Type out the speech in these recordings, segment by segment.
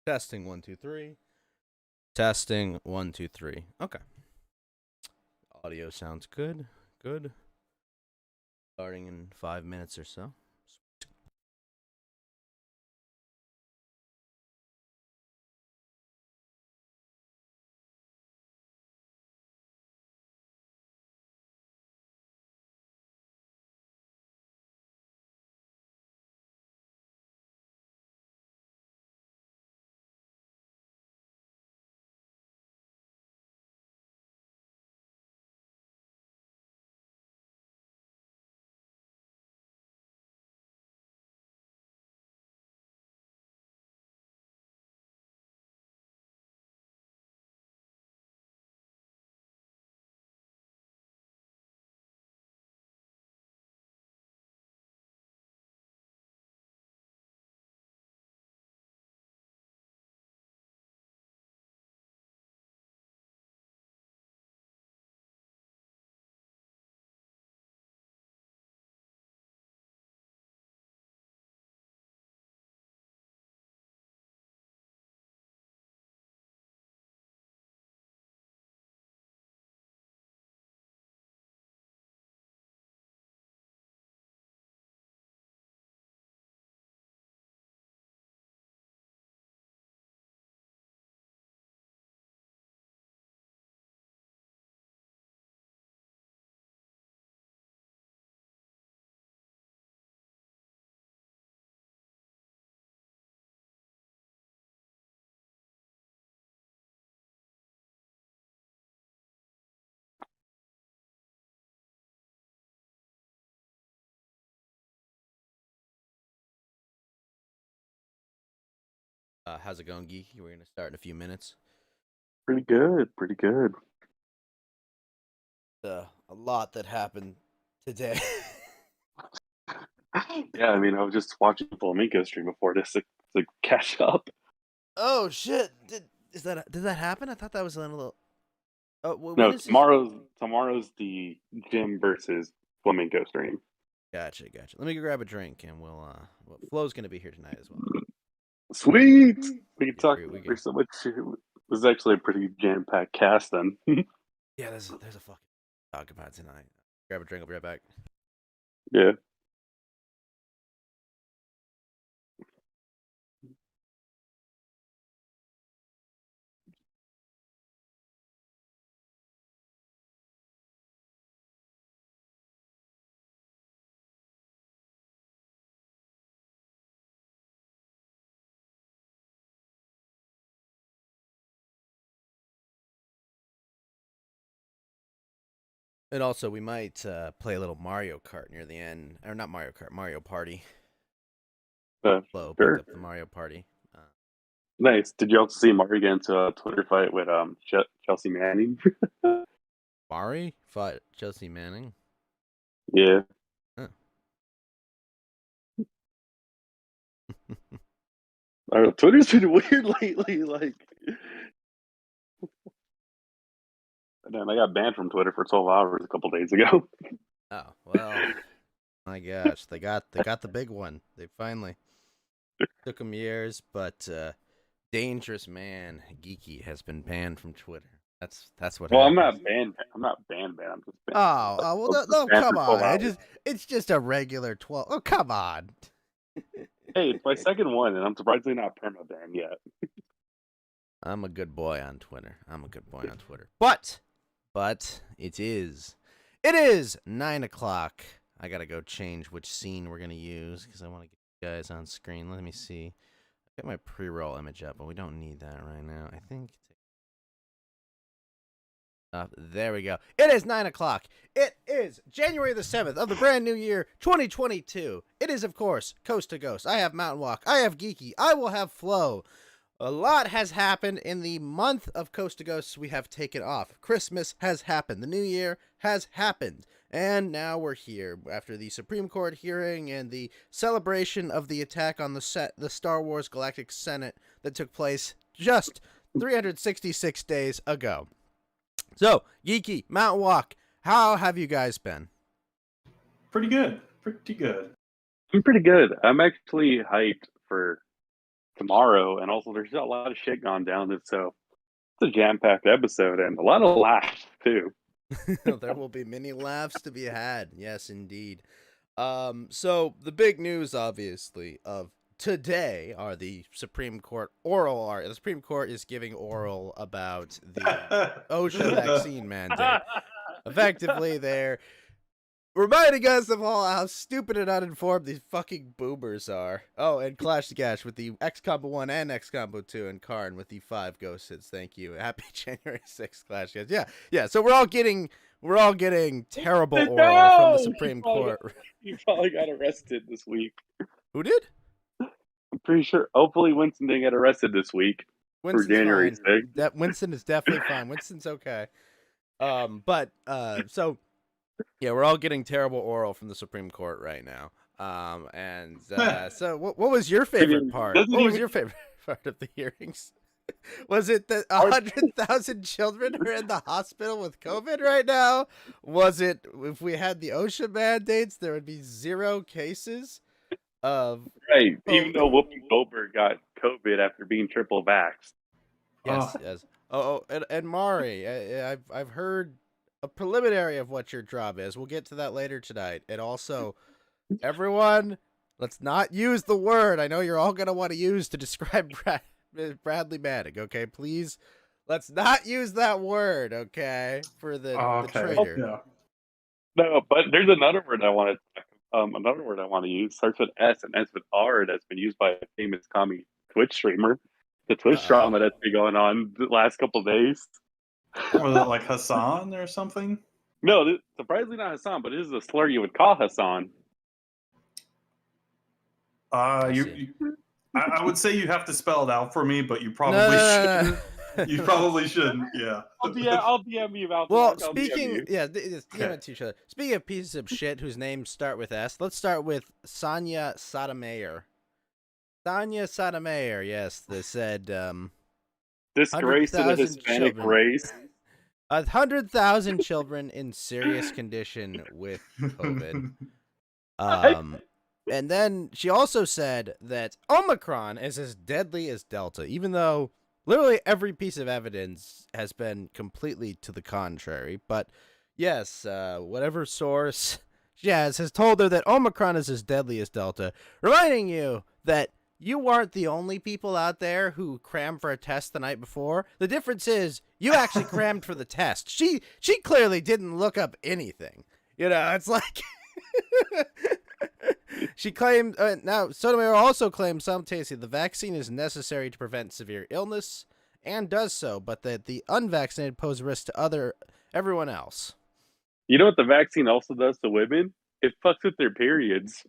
Testing 1 2 3. Testing 1 2 3. Okay. Audio sounds good. Good. Starting in 5 minutes or so. How's it going, Geeky? We're going to start in a few minutes. Pretty good, pretty good. A lot that happened today. Yeah, I mean, I was just watching the Flamenco stream before this to catch up. Oh shit! Did that happen? I thought that was a little. Oh, when No, is this? tomorrow's the gym versus Flamenco stream. Gotcha. Let me go grab a drink, and Flo's gonna be here tonight as well. Sweet. We can Yeah, talk. we can. There's so much. It was actually a pretty jam-packed cast then. Yeah, there's a fucking talk about tonight. Grab a drink. I'll be right back. Yeah. And also, we might play a little Mario Kart near the end, or not Mario Kart, Mario Party. Flo picked Sure. up the Mario Party. Nice. Did you also see Mari get into a Twitter fight with Chelsea Manning? Mari fought Chelsea Manning. Yeah. Huh. I don't know, Twitter's been weird lately. Like, damn, I got banned from Twitter for 12 hours a couple days ago. Oh well, my gosh, they got the big one. They finally took them years, but dangerous man Geeky has been banned from Twitter. That's what Well, I'm happens. not banned. I'm not banned. I'm just banned. Well, I'm just no, banned come for 12 on. hours. It's just a regular 12. Oh, come on. Hey, it's my second one, and I'm surprisingly not perma banned yet. I'm a good boy on Twitter. But it is 9 o'clock. I gotta go change which scene we're gonna use because I want to get you guys on screen. Let me see. I've got my pre-roll image up, but we don't need that right now. I think. There we go. It is 9 o'clock. It is January the 7th of the brand new year, 2022. It is, of course, Coast to Ghost. I have Mountain Walk. I have Geeky. I will have Flow. A lot has happened in the month of Coast to Ghost we have taken off. Christmas has happened. The new year has happened. And now we're here after the Supreme Court hearing and the celebration of the attack on the Star Wars Galactic Senate that took place just 366 days ago. So, Geeky, Mountain Walk, how have you guys been? Pretty good. Pretty good. I'm pretty good. I'm actually hyped for tomorrow, and also there's a lot of shit gone down. So it's a jam-packed episode and a lot of laughs too. There will be many laughs to be had. Yes, indeed. So the big news, obviously, of today are the Supreme Court The Supreme Court is giving oral about the OSHA vaccine mandate. Effectively, they're reminding us of all how stupid and uninformed these fucking boomers are. Oh, and Clash the Gash with the X Combo 1 and X Combo 2, and Karn with the 5 ghost hits. Thank you. Happy January 6th, Clash Gash. Yeah. So we're all getting terrible oral from the Supreme Court. You probably got arrested this week. Who did? I'm pretty sure. Hopefully, Winston didn't get arrested this week for January 6th. Winston is definitely fine. Winston's okay. So yeah, we're all getting terrible oral from the Supreme Court right now. So what was your favorite part? What was your favorite part of the hearings? Was it that 100,000 children are in the hospital with COVID right now? Was it if we had the OSHA mandates, there would be 0 cases of right? Even though Whoopi Goldberg got COVID after being triple vaxxed. Yes. And Mari, I've heard a preliminary of what your job is. We'll get to that later tonight. And also, everyone, let's not use the word I know you're all gonna want to use to describe Bradley Manning. Okay, please, let's not use that word. Okay, for the traitor. Yeah. No, but there's another word I want to. Another word I want to use starts with S and ends with R. That's been used by a famous commie Twitch streamer. The Twitch drama that's been going on the last couple of days. Was it like Hassan or something? No, surprisingly not Hassan, but this is a slur you would call Hassan. I would say you have to spell it out for me, but you probably shouldn't. You probably shouldn't. Yeah. I'll DM you about. Well, speaking it to each other. Speaking of pieces of shit whose names start with S, let's start with Sonia Sotomayor. Sonia Sotomayor, yes, they said disgrace to the Hispanic race. 100,000 children in serious condition with COVID. And then she also said that Omicron is as deadly as Delta, even though literally every piece of evidence has been completely to the contrary. But yes, whatever source she has told her that Omicron is as deadly as Delta, reminding you that you aren't the only people out there who crammed for a test the night before. The difference is you actually crammed for the test. She clearly didn't look up anything. You know, it's like she claimed. Now, Sotomayor also claims simultaneously the vaccine is necessary to prevent severe illness and does so, but that the unvaccinated pose a risk to everyone else. You know what the vaccine also does to women? It fucks with their periods.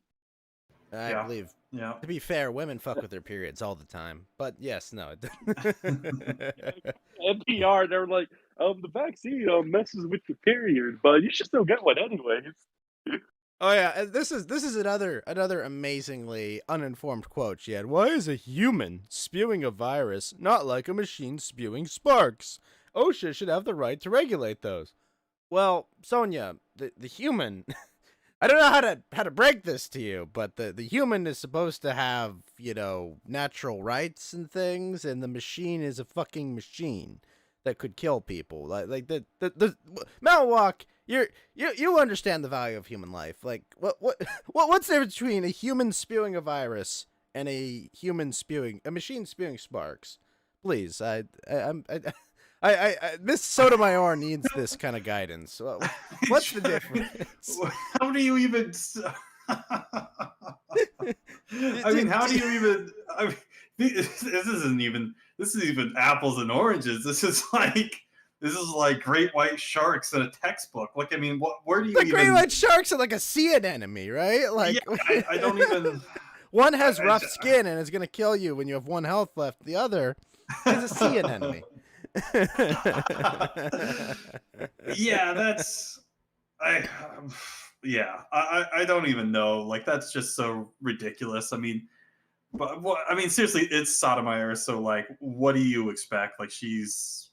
I believe. Yeah. To be fair, women fuck with their periods all the time. But yes, no. NPR, they were like, the vaccine messes with your period, but you should still get one anyways. Oh yeah, this is another amazingly uninformed quote she had. Why is a human spewing a virus not like a machine spewing sparks? OSHA should have the right to regulate those. Well, Sonia, the human I don't know how to break this to you, but the human is supposed to have, natural rights and things, and the machine is a fucking machine that could kill people. Like the Mount Walk, you understand the value of human life. Like what's there between a human spewing a virus and a machine spewing sparks? Please, Miss Sotomayor needs this kind of guidance. What's the difference? How do you even? I mean, how do you even? I mean, this is even apples and oranges. This is like great white sharks in a textbook. Like, I mean, where do you? The great white sharks are like a sea anemone, right? Like, yeah, I don't even. One has rough skin and is gonna kill you when you have one health left. The other is a sea anemone. Yeah, I don't even know. Like, that's just so ridiculous. I mean, seriously, it's Sotomayor. So, like, what do you expect? Like, she's.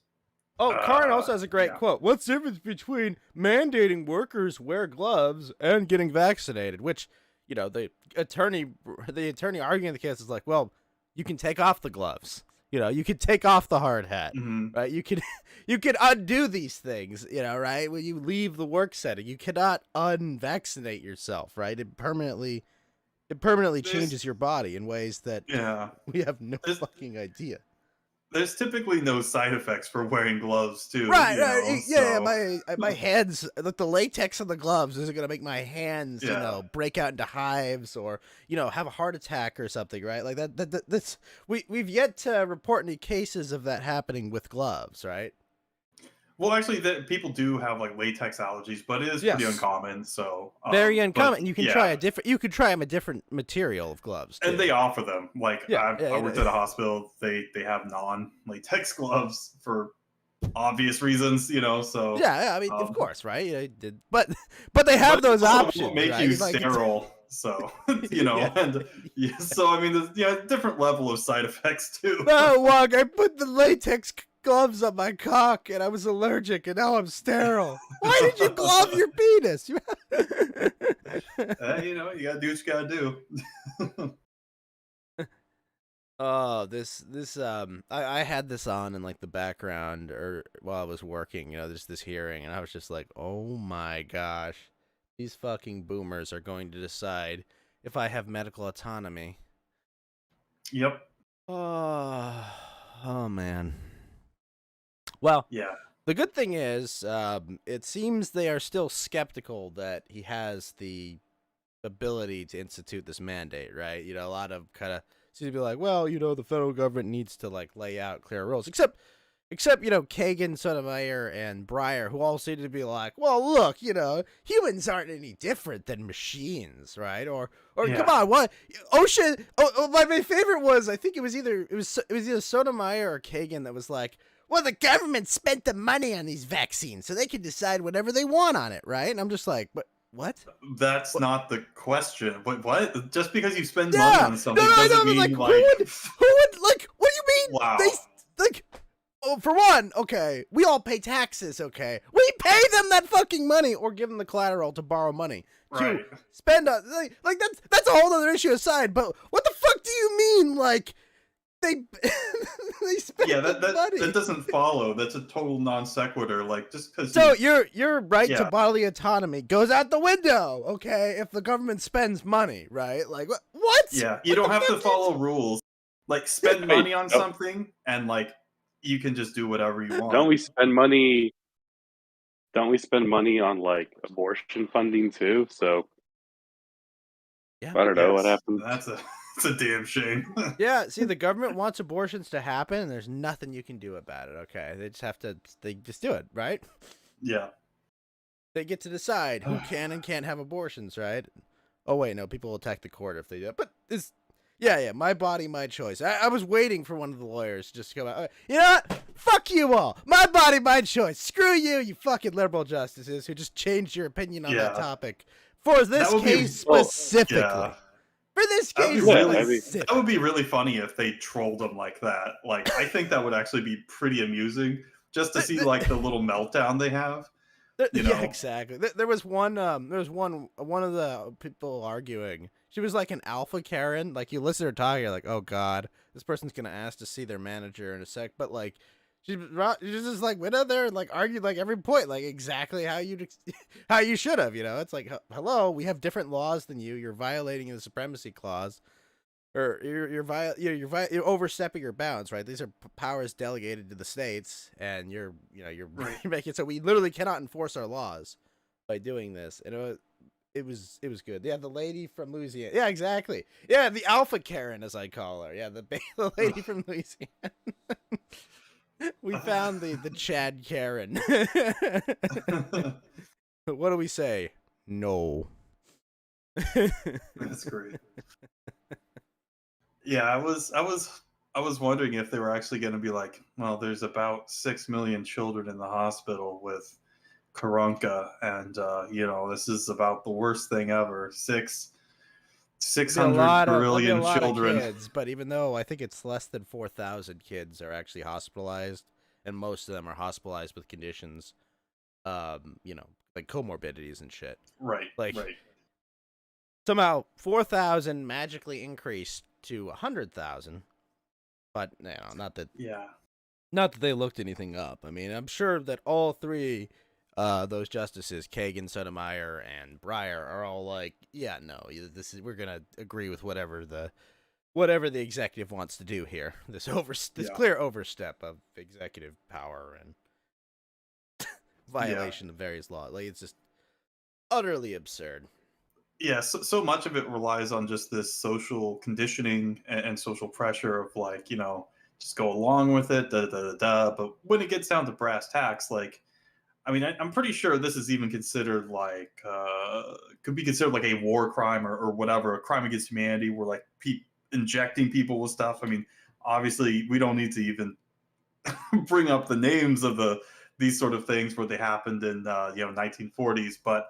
Karn also has a great quote. What's the difference between mandating workers wear gloves and getting vaccinated? Which, the attorney arguing the case is like, well, you can take off the gloves. You know, you can take off the hard hat, right? You can undo these things, you know, right? When you leave the work setting, you cannot unvaccinate yourself, right? It permanently changes your body in ways that we have no fucking idea. There's typically no side effects for wearing gloves too. Right, Know, yeah. My hands, like the latex on the gloves, isn't gonna make my hands, you know, break out into hives or have a heart attack or something, right? Like that's we've yet to report any cases of that happening with gloves, right? Well, actually, people do have like latex allergies, but it is pretty uncommon. So very uncommon. You can try You could try them a different material of gloves, too. And they offer them. Like I worked at a hospital. They have non-latex gloves for obvious reasons, So I mean, of course, right? But they have those options. Make right? you sterile. So and so I mean, there's different level of side effects too. No, Wog, I put the latex gloves on my cock and I was allergic and now I'm sterile. Why did you glove your penis? You gotta do what you gotta do. Oh, this I had this on in like the background or while I was working, there's this hearing and I was just like, oh my gosh, these fucking boomers are going to decide if I have medical autonomy. Yep. Oh man. Well, the good thing is, it seems they are still skeptical that he has the ability to institute this mandate, right? A lot of kind of seem to be like, well, the federal government needs to like lay out clear rules, except Kagan, Sotomayor, and Breyer, who all seem to be like, well, look, humans aren't any different than machines, right? Or come on, what? OSHA. My favorite was, I think it was either Sotomayor or Kagan that was like, well, the government spent the money on these vaccines, so they can decide whatever they want on it, right? And I'm just like, but what? That's not the question. What? Just because you spend money on something doesn't mean like who would like? What do you mean? Wow. Oh, for one, okay, we all pay taxes, okay? We pay them that fucking money or give them the collateral to borrow money. Right. To spend on, like that's a whole other issue aside, but what the fuck do you mean, like, they spend the money? That doesn't follow. That's a total non sequitur. Like, just because. So your right to bodily autonomy goes out the window, okay? If the government spends money, right? Like what? Yeah, you don't have to follow rules. Like, spend money on something, and like you can just do whatever you want. Don't we spend money on like abortion funding too? So I don't know what happens. It's a damn shame. Yeah, see, the government wants abortions to happen, and there's nothing you can do about it, okay? They just do it, right? Yeah. They get to decide who can and can't have abortions, right? Oh, wait, no, people will attack the court if they do it. But my body, my choice. I was waiting for one of the lawyers to just come out. You know what? Fuck you all. My body, my choice. Screw you, you fucking liberal justices who just changed your opinion on that topic. For this case specifically. Yeah. For this case, that would be really funny if they trolled him like that. Like, I think that would actually be pretty amusing, just to see like the little meltdown they have. Yeah, exactly. There was one of the people arguing. She was like an alpha Karen. Like, you listen to her talking, you're like, oh god, this person's gonna ask to see their manager in a sec. But like, she's just like went out there and like argued like every point, like exactly how you should have. It's like, hello, we have different laws than you. You're violating the supremacy clause, or you're overstepping your bounds. Right? These are powers delegated to the states, and you're making it so we literally cannot enforce our laws by doing this. And it was good. Yeah, the lady from Louisiana. Yeah, exactly. Yeah, the alpha Karen, as I call her. Yeah, the lady from Louisiana. We found the Chad Karen. What do we say? No. That's great. Yeah, I was wondering if they were actually going to be like, well, there's about 6 million children in the hospital with Karanka, and this is about the worst thing ever. 600 billion children. Kids, but even though I think it's less than 4,000 kids are actually hospitalized, and most of them are hospitalized with conditions, like comorbidities and shit. Right. Like, right. Somehow 4,000 magically increased to 100,000, But not that Yeah. they looked anything up. I mean, I'm sure that all three, those justices, Kagan, Sotomayor, and Breyer, are all like, yeah, no, we're gonna agree with whatever the executive wants to do here. This clear overstep of executive power and violation of various laws. Like, it's just utterly absurd. Yeah, so much of it relies on just this social conditioning and social pressure of like, just go along with it, da da da da. But when it gets down to brass tacks, like, I mean, I'm pretty sure this is even considered like could be considered like a war crime or whatever, a crime against humanity, where like injecting people with stuff. I mean, obviously, we don't need to even bring up the names of these sort of things where they happened in 1940s, but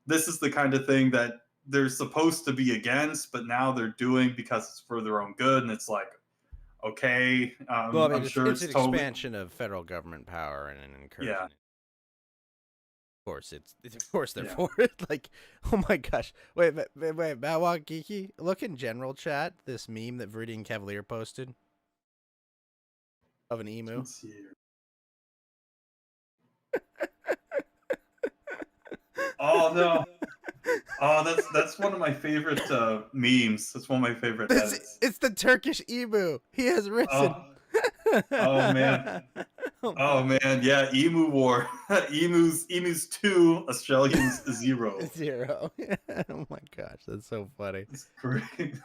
this is the kind of thing that they're supposed to be against, but now they're doing because it's for their own good, and it's like, okay, Well, I mean, I'm sure it's it's an totally expansion of federal government power and an incursion. Yeah. Of course, of course they're for it. Like, oh my gosh, wait, Matwalk Geeky, look in general chat. This meme that Viridian Cavalier posted of an emu. Let's see here. Oh no! Oh, that's one of my favorite memes. That's one of my favorite edits. It's the Turkish emu. He has risen. Oh man! Oh man! Yeah, emu war. emus 2, Australians 0. 0. Oh my gosh, that's so funny. It's great.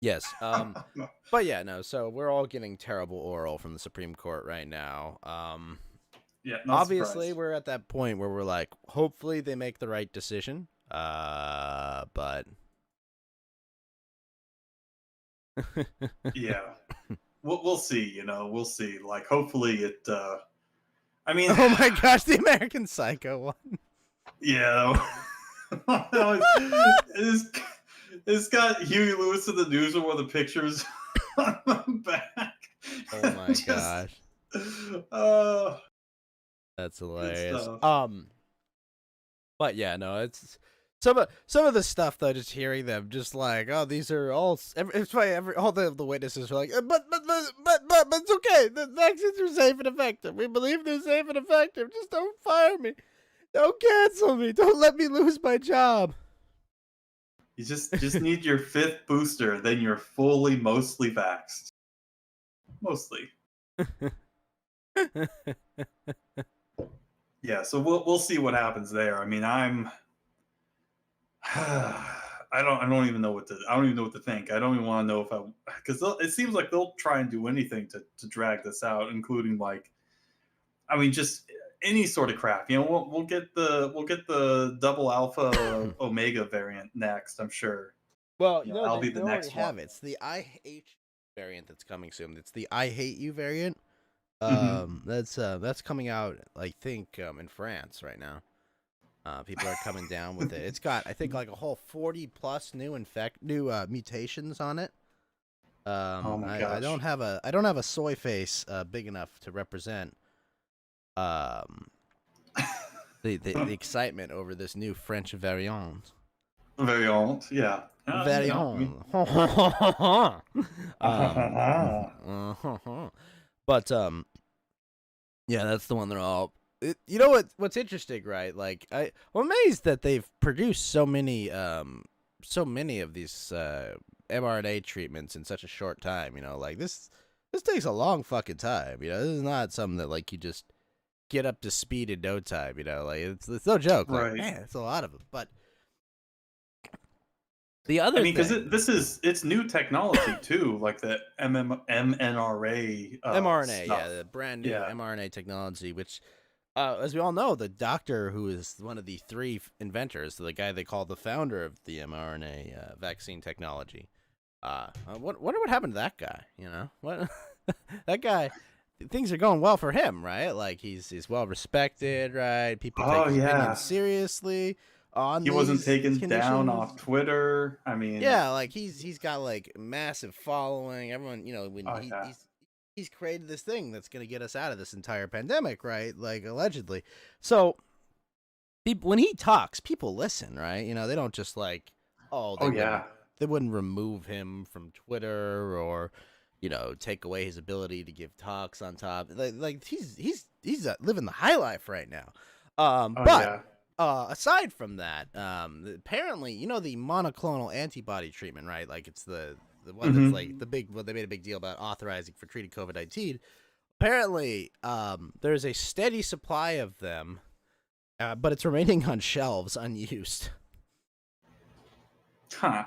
Yes. But yeah, no. So we're all getting terrible oral from the Supreme Court right now. Yeah, obviously surprised. we're at that point where we're like, hopefully they make the right decision. But yeah, we'll see. We'll see. Like, hopefully it. I mean, oh my gosh, the American Psycho one. Yeah, it's got Huey Lewis in the news with one of the pictures on the back. Oh my gosh. That's hilarious. But yeah, no, it's some of the stuff though. Just hearing them, just like, oh, these are all. It's funny. All the witnesses are like, but it's okay. The vaccines are safe and effective. We believe they're safe and effective. Just don't fire me. Don't cancel me. Don't let me lose my job. You just need your 5th booster, then you're mostly vaxxed. Mostly. Yeah, so we'll see what happens there. I mean, I don't even know what to think. I don't even want to know because it seems like they'll try and do anything to drag this out, including like, I mean, just any sort of crap. We'll get the double alpha omega variant next, I'm sure. Well, I'll be the next one. It's the I hate variant that's coming soon. It's the I hate you variant. That's coming out, I think, in France right now. People are coming down with it. It's got, I think, like a whole 40 plus new mutations on it. Oh my gosh. I don't have a soy face big enough to represent the excitement over this new French variant. Variant, yeah. Variant. But yeah, that's the one they're all. You know what's interesting, right? Like I'm amazed that they've produced so many of these mRNA treatments in such a short time. Like this takes a long fucking time. This is not something that like you just get up to speed in no time. Like it's no joke. Like, right? Man, it's a lot of them. But the other, because it's new technology too, like the mRNA, mRNA, stuff. the brand new mRNA technology, which, as we all know, the doctor who is one of the 3 inventors, the guy they call the founder of the mRNA vaccine technology. Wonder what happened to that guy? What that guy. Things are going well for him, right? Like he's well respected, right? People take his opinions seriously. He wasn't taken down off Twitter. I mean, yeah, like he's got like massive following. Everyone, he's created this thing that's going to get us out of this entire pandemic, right? Like allegedly. So when he talks, people listen, right? They don't just like, they wouldn't remove him from Twitter or, take away his ability to give talks on top. Like he's living the high life right now. But aside from that, apparently, the monoclonal antibody treatment, right? Like it's the one that's like they made a big deal about authorizing for treating COVID-19. Apparently, there's a steady supply of them, but it's remaining on shelves unused. Huh.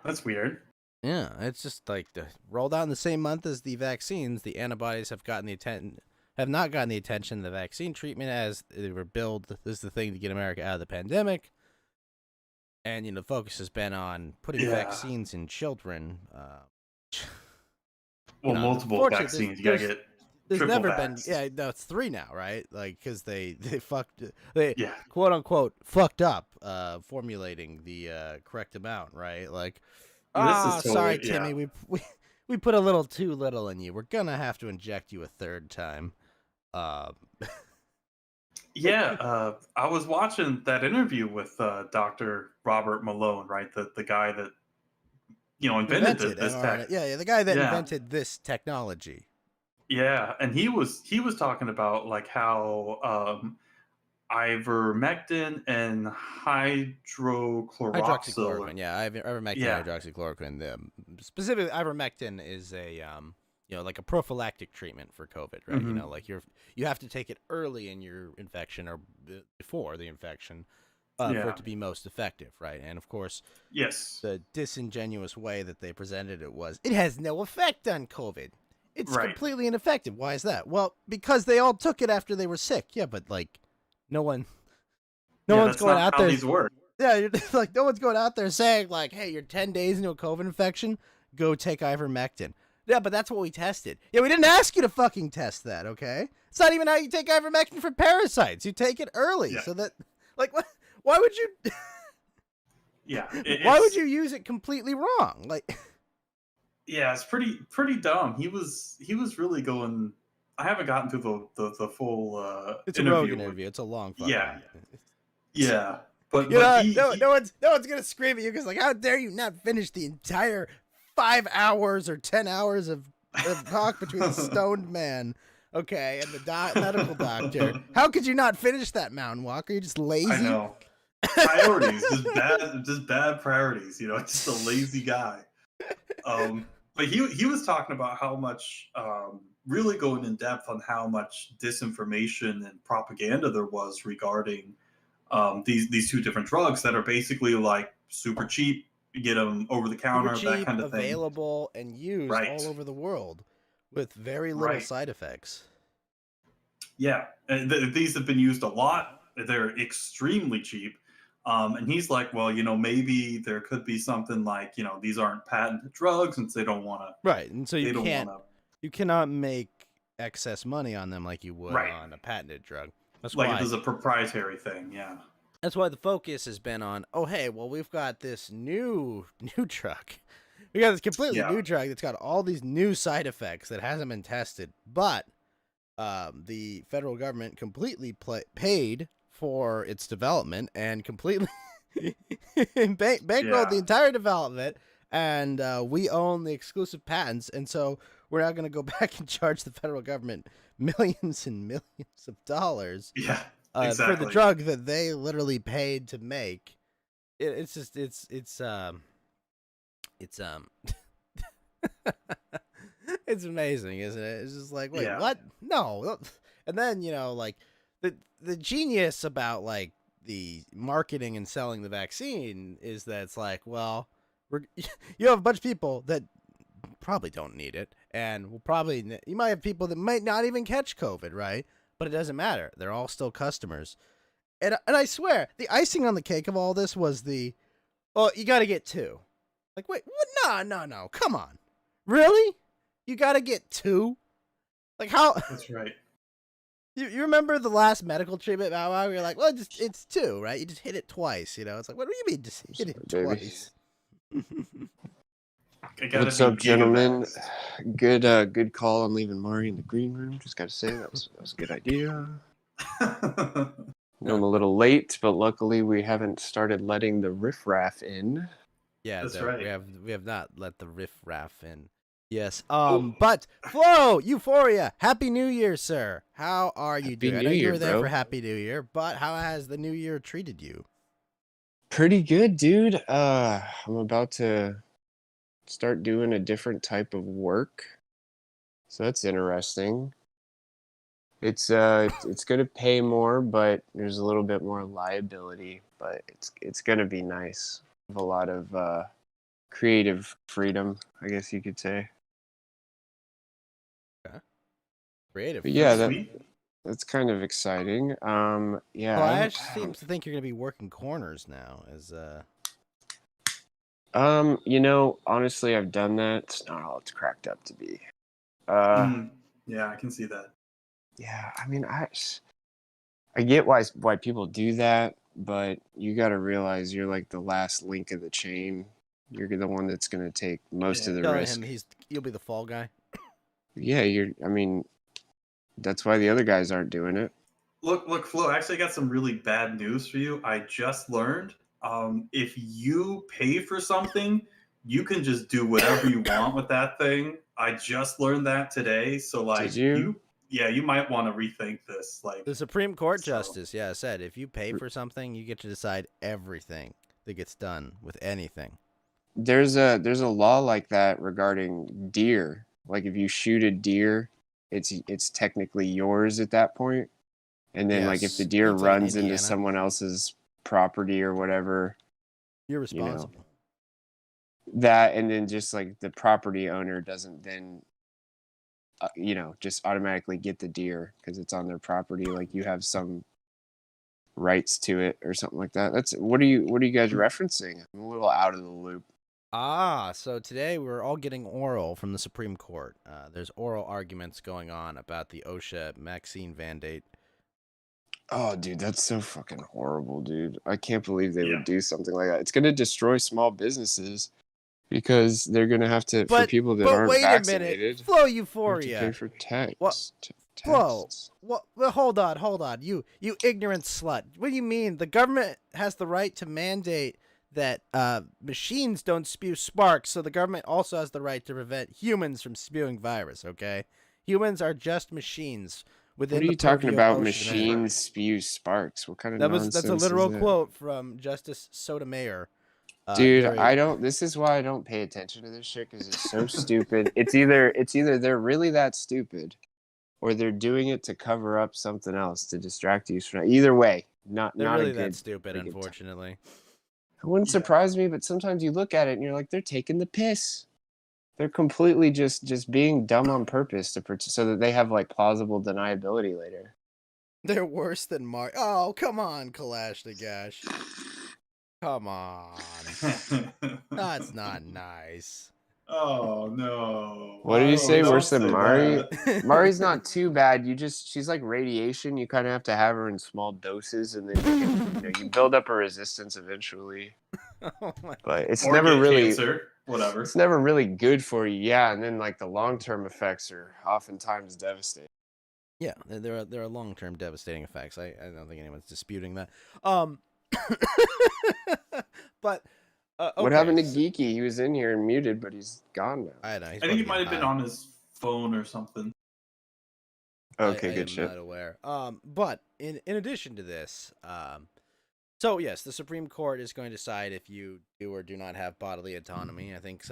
That's weird. Yeah, it's just like rolled out in the same month as the vaccines. The antibodies have not gotten the attention the vaccine treatment as they were billed. This is the thing to get America out of the pandemic. And, the focus has been on putting vaccines in children. Multiple vaccines. You got to get there's triple never vaxxed. been, no, it's 3 now, right? Like, because they quote unquote fucked up formulating the correct amount, right? Like, sorry, Timmy, we put a little too little in you. We're gonna have to inject you a 3rd time. I was watching that interview with Dr. Robert Malone, right? The guy that invented this tech. Yeah, the guy that invented this technology. Yeah, and he was talking about like how ivermectin and hydroxychloroquine. Yeah, ivermectin, hydroxychloroquine. Specifically, ivermectin is a like a prophylactic treatment for COVID, right? Like you have to take it early in your infection or before the infection for it to be most effective, right? And of course, the disingenuous way that they presented it was it has no effect on COVID. It's completely ineffective. Why is that? Well, because they all took it after they were sick. Yeah, but like no one's going out there. These work. Yeah, like no one's going out there saying like, "Hey, you're 10 days into a COVID infection. Go take ivermectin." Yeah, but that's what we tested. Yeah, we didn't ask you to fucking test that, okay? It's not even how you take ivermectin for parasites. You take it early so that, like, what? Why would you? Why would you use it completely wrong? Like, yeah, it's pretty dumb. He was really going. I haven't gotten to the full. It's a Rogan interview. It's a long fucking. Yeah. But no one's gonna scream at you because like, how dare you not finish the entire 5 hours or 10 hours of talk between the stoned man, okay, and the medical doctor? How could you not finish that, Mountain Walk? Are you just lazy? I know. Priorities, just bad priorities. Just a lazy guy. But he was talking about how much, really going in depth on how much disinformation and propaganda there was regarding these 2 different drugs that are basically like super cheap. You get them over the counter, that kind of thing. Available and used all over the world with very little side effects. Yeah, and these have been used a lot. They're extremely cheap. And he's like, well, maybe there could be something like, these aren't patented drugs, and so they don't want to. Right, and so you cannot make excess money on them like you would on a patented drug. That's like why if it's a proprietary thing, yeah. That's why the focus has been on, oh, hey, well, we've got this new drug. We got this completely new drug that's got all these new side effects that hasn't been tested, but the federal government completely paid for its development and completely bankrolled the entire development, and we own the exclusive patents, and so we're now going to go back and charge the federal government millions and millions of dollars. Yeah. Exactly. For the drug that they literally paid to make. It's it's amazing, isn't it? It's just like, wait, what? No. And then, like the genius about like the marketing and selling the vaccine is that it's like, well, you have a bunch of people that probably don't need it, and you might have people that might not even catch COVID, right? But it doesn't matter. They're all still customers. And I swear, the icing on the cake of all this was you got to get 2. Like, wait, what? No. Come on. Really? You got to get 2? Like, how? That's right. You remember the last medical treatment, where you're like, well, it's 2, right? You just hit it twice, It's like, what do you mean just hit it twice? What's up, gentlemen? Good call on leaving Mari in the green room. Just got to say that was a good idea. I'm a little late, but luckily we haven't started letting the riffraff in. Yeah, That's no, right. we have not let the riff raff in. Yes. Oh. But Flo, Euphoria, Happy New Year, sir. How are you Happy doing? I New know you Year, were there bro. for Happy New Year, but how has the new year treated you? Pretty good, dude. I'm about to start doing a different type of work, so that's interesting. It's gonna pay more, but there's a little bit more liability, but it's gonna be nice. Have a lot of creative freedom, I guess you could say. Creative But yeah, freedom. Sweet. that's kind of exciting. Yeah, Well, I I don't, actually seem to think you're going to be working corners now. honestly, I've done that. It's not all it's cracked up to be. Uh, Yeah, I can see that. yeah, I mean, I get why people do that, but you got to realize you're like the last link of the chain. You're the one that's going to take most of the Telling risk. him you'll be the fall guy. Yeah, I mean, that's why the other guys aren't doing it. Look, Flo. I actually got some really bad news for you. I just learned. If you pay for something, you can just do whatever you want with that thing. I just learned that today. So, Did like, you? you might want to rethink this. Like, The Supreme Court so. justice, said if you pay for something, you get to decide everything that gets done with anything. There's a law like that regarding deer. Like if you shoot a deer, it's technically yours at that point. And then like if the Yes, deer it's like in runs into Indiana. someone else's property or whatever, You're you know, responsible. that and then just like the property owner doesn't then just automatically get the deer because it's on their property. Like you have some rights to it or something like that. That's what are you guys referencing? I'm a little out of the loop. So today we're all getting oral from the Supreme Court. There's oral arguments going on about the OSHA vaccine mandate. Oh, dude, that's so fucking horrible, dude. I can't believe they Yeah. would do something like that. It's going to destroy small businesses because they're going to have to, for people that aren't wait vaccinated, a minute, Flo they have to Euphoria. pay for What? Flo, tests. what? Well, hold on. You ignorant slut. What do you mean? The government has the right to mandate that machines don't spew sparks, so the government also has the right to prevent humans from spewing virus. Okay, humans are just machines within What are the you talking purview of about? OSHA. Machines spew sparks. What kind of That's a nonsense is literal that? quote from Justice Sotomayor. Dude, I don't. This is why I don't pay attention to this shit because it's so stupid. It's either they're really that stupid, or they're doing it to cover up something else to distract you from. Either way, not They're not a really good. that stupid, a good time. unfortunately. It wouldn't Yeah. surprise me, but sometimes you look at it and you're like, they're taking the piss. They're completely just being dumb on purpose so that they have like plausible deniability later. They're worse than Mark. Oh, come on, Kalash Nagash. Come on. That's not nice. Oh no! What did you say? Don't Worse than say Mari? that. Mari's not too bad. She's like radiation. You kind of have to have her in small doses, and then you build up a resistance eventually. Oh my. But it's Or never get really cancer, whatever. it's never really good for you. Yeah, and then like the long-term effects are oftentimes devastating. Yeah, there are long-term devastating effects. I don't think anyone's disputing that. But okay, What happened to Geeky? He was in here and muted, but he's gone now. I don't know. I think he might have been on his phone or something. Okay, I good am shit. not aware. But in addition to this, so yes, the Supreme Court is going to decide if you do or do not have bodily autonomy. I think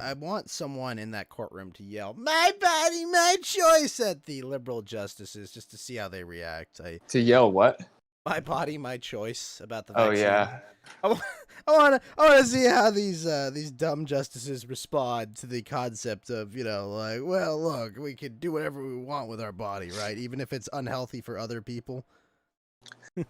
I want someone in that courtroom to yell, "My body, my choice" at the liberal justices just to see how they react. To yell what? My body, my choice about the Oh vaccine. yeah. I want to see how these dumb justices respond to the concept of, like, well, look, we can do whatever we want with our body, right? Even if it's unhealthy for other people.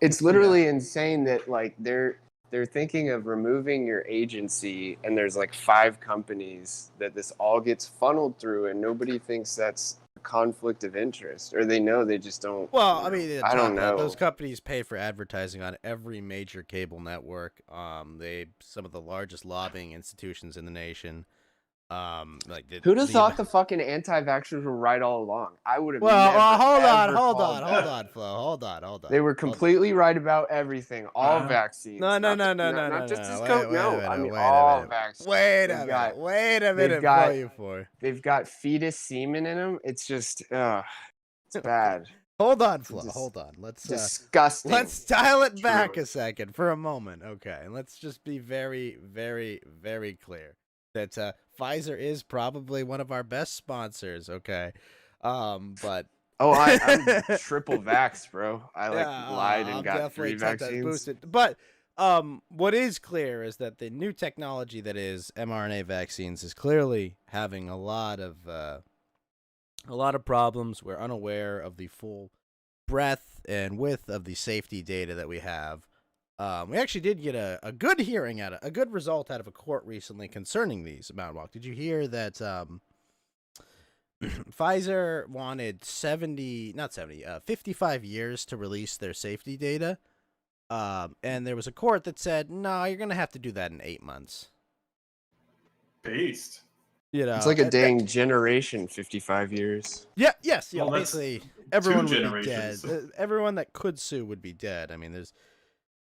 It's literally insane that like they're thinking of removing your agency, and there's like 5 companies that this all gets funneled through, and nobody thinks that's a conflict of interest, or they know, they just don't. Well, I mean, I don't know. Those companies pay for advertising on every major cable network. Some of the largest lobbying institutions in the nation. Like Who'd have thought the fucking anti-vaxxers were right all along? I would have. Well, hold on, Flo, hold on. They were completely right about everything. All vaccines. No. Not just this COVID. No, I mean all vaccines. Wait a minute, Flo, you four. They've got fetus semen in them. It's just, it's bad. Hold on, Flo. Hold on. Let's disgusting. Let's dial it back a second for a moment, okay? And let's just be very, very, very clear that Pfizer is probably one of our best sponsors, okay? But I'm triple vax, bro. I lied and got 3 vaccines. Boosted. But what is clear is that the new technology that is mRNA vaccines is clearly having a lot of problems. We're unaware of the full breadth and width of the safety data that we have. We actually did get a good hearing a good result out of a court recently concerning these, Mount Walk. Did you hear that Pfizer wanted 55 years to release their safety data? And there was a court that said, no, you're going to have to do that in 8 months. Based. You know, it's like a dang generation, 55 years. Yeah, yes. Well, basically, everyone would be dead. Everyone that could sue would be dead. I mean, there's...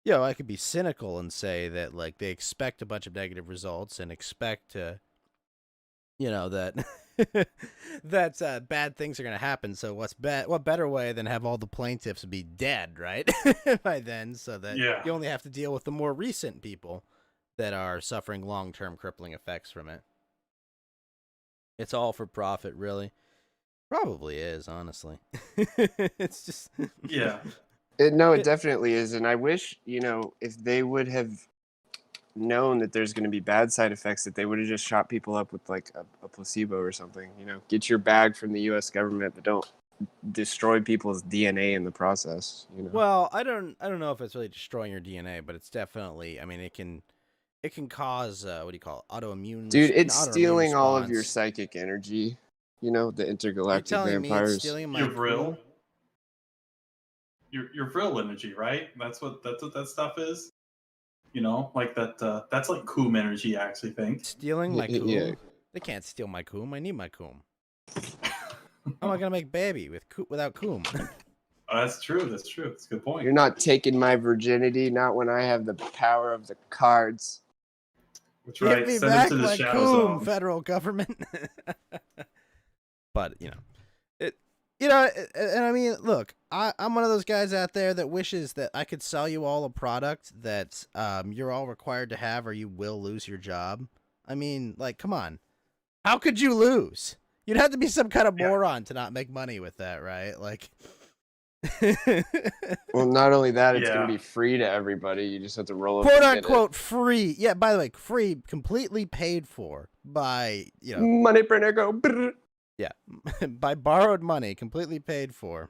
I could be cynical and say that, like, they expect a bunch of negative results and expect to, that that bad things are going to happen. So what better way than have all the plaintiffs be dead, right? By then, so that you only have to deal with the more recent people that are suffering long-term crippling effects from it. It's all for profit, really. Probably is, honestly. It's just... Yeah. It definitely is. And I wish, if they would have known that there's going to be bad side effects, that they would have just shot people up with like a placebo or something. Get your bag from the U.S. government, but don't destroy people's DNA in the process. Well, I don't know if it's really destroying your DNA, but it's definitely, I mean, it can cause autoimmune. Dude, it's stealing all of your psychic energy. The intergalactic vampires. It's stealing my your real. Your real energy, right? That's what that stuff is. Like that. That's like coom energy, I actually think. Stealing my coom? Yeah. They can't steal my coom. I need my coom. How am I gonna make baby without coom? That's true. That's a good point. You're not taking my virginity. Not when I have the power of the cards. That's right. Get me Send back it to the my shadow coom, zone. federal government. But and I mean, look, I'm one of those guys out there that wishes that I could sell you all a product that you're all required to have or you will lose your job. I mean, like, come on. How could you lose? You'd have to be some kind of moron to not make money with that, right? Like... Well, not only that, it's going to be free to everybody. You just have to roll up. Quote unquote free. Yeah, by the way, free, completely paid for by, money printer go. Brr. Yeah, by borrowed money, completely paid for.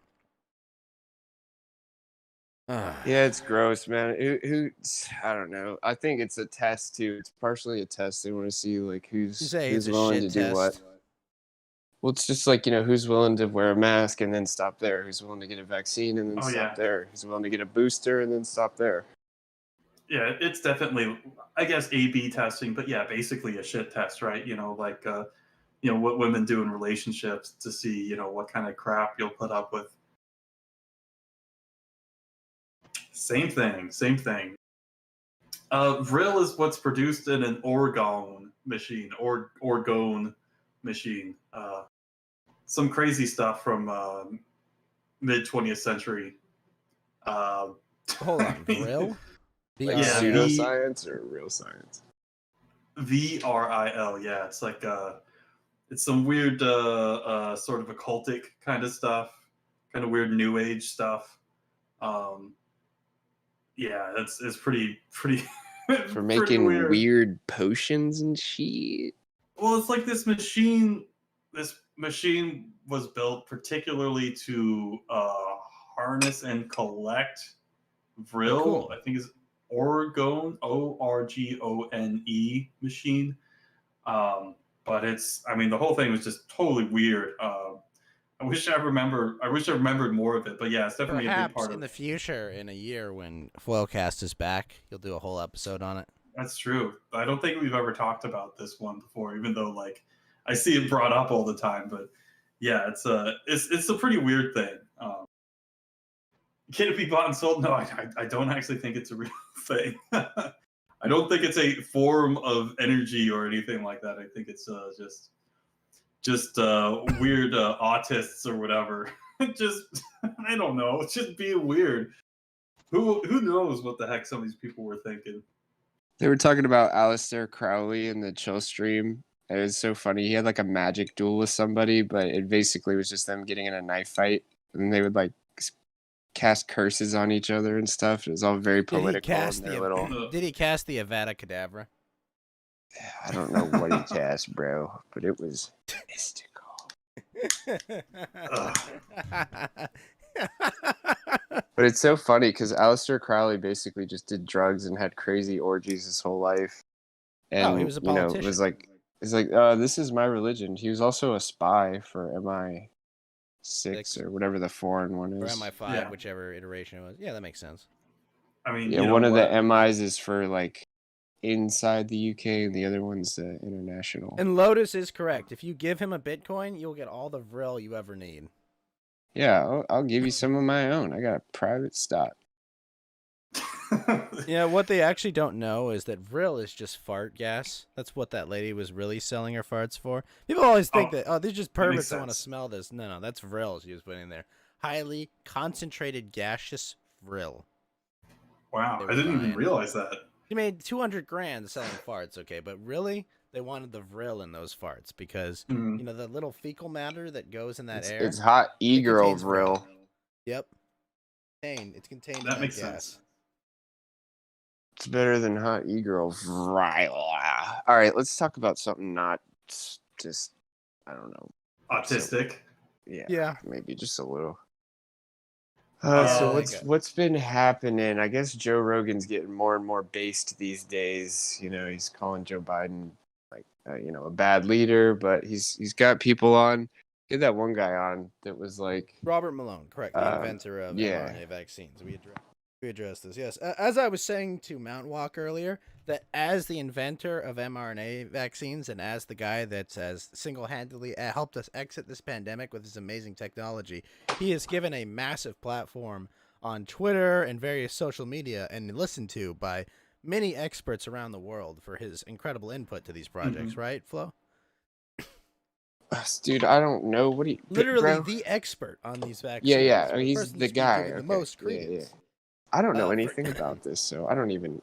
Yeah, it's gross, man. I don't know. I think it's a test too. It's partially a test. They want to see like who's willing to do what. Well, it's just like, who's willing to wear a mask and then stop there. Who's willing to get a vaccine and then stop there. Who's willing to get a booster and then stop there. Yeah, it's definitely, I guess, A/B testing, but yeah, basically a shit test, right? Like. What women do in relationships to see, what kind of crap you'll put up with. Same thing. Vril is what's produced in an orgone machine. Some crazy stuff from mid 20th century. Hold on, Vril? Pseudoscience or real science? VRIL, yeah. It's like it's some weird sort of occultic kind of stuff, kind of weird new age stuff. Yeah, it's pretty for making weird potions and shit. Well, it's like this machine was built particularly to harness and collect Vril. Cool. I think it's Orgone, ORGONE machine. But the whole thing was just totally weird. I wish I remembered more of it, but yeah, it's definitely a big part of it. In the future, in a year when Foilcast is back, you'll do a whole episode on it. That's true. I don't think we've ever talked about this one before, even though like I see it brought up all the time. But yeah, it's a pretty weird thing. Can it be bought and sold? No, I don't actually think it's a real thing. I don't think it's a form of energy or anything like that. I think it's just weird autists or whatever. Just I don't know. It's just being weird. Who knows what the heck some of these people were thinking? They were talking about Aleister Crowley in the chill stream. It was so funny. He had like a magic duel with somebody, but it basically was just them getting in a knife fight, and they would like cast curses on each other and stuff. It was all very political. Did he cast the Avada Kedavra? I don't know what he cast, bro, but it was mystical. But it's so funny because Aleister Crowley basically just did drugs and had crazy orgies his whole life. And, he was a politician. It was like, this is my religion. He was also a spy for MI6 or whatever the foreign one is. Or MI5, whichever iteration it was. Yeah, that makes sense. I mean, yeah, one of the MIs is for like inside the UK, and the other one's the international. And Lotus is correct. If you give him a Bitcoin, you'll get all the Vril you ever need. Yeah, I'll give you some of my own. I got a private stock. Yeah, what they actually don't know is that Vril is just fart gas. That's what that lady was really selling her farts for. People always think that, they're just perverts that want to smell this. No, that's Vril she was putting in there. Highly concentrated gaseous Vril. Wow, I didn't even realize that. She made 200 grand selling farts, okay, but really, they wanted the Vril in those farts because, the little fecal matter that goes in that air. It's hot e-girl Vril. Yep. It's contained that in makes gas. sense. It's better than hot e-girl Vril. All right, let's talk about something not just, I don't know. Autistic. Yeah. Maybe just a little. So what's been happening? I guess Joe Rogan's getting more and more based these days. He's calling Joe Biden like a bad leader, but he's got people on. He had that one guy on that was like Robert Malone, correct, the inventor of mRNA vaccines. We addressed this, yes. As I was saying to Mount Walk earlier, that as the inventor of mRNA vaccines and as the guy that has single-handedly helped us exit this pandemic with his amazing technology, he has given a massive platform on Twitter and various social media and listened to by many experts around the world for his incredible input to these projects, right, Flo? Dude, I don't know. What do you... Literally the expert on these vaccines. Yeah. He's the guy. The most credence. Yeah. I don't know anything about this, so I don't even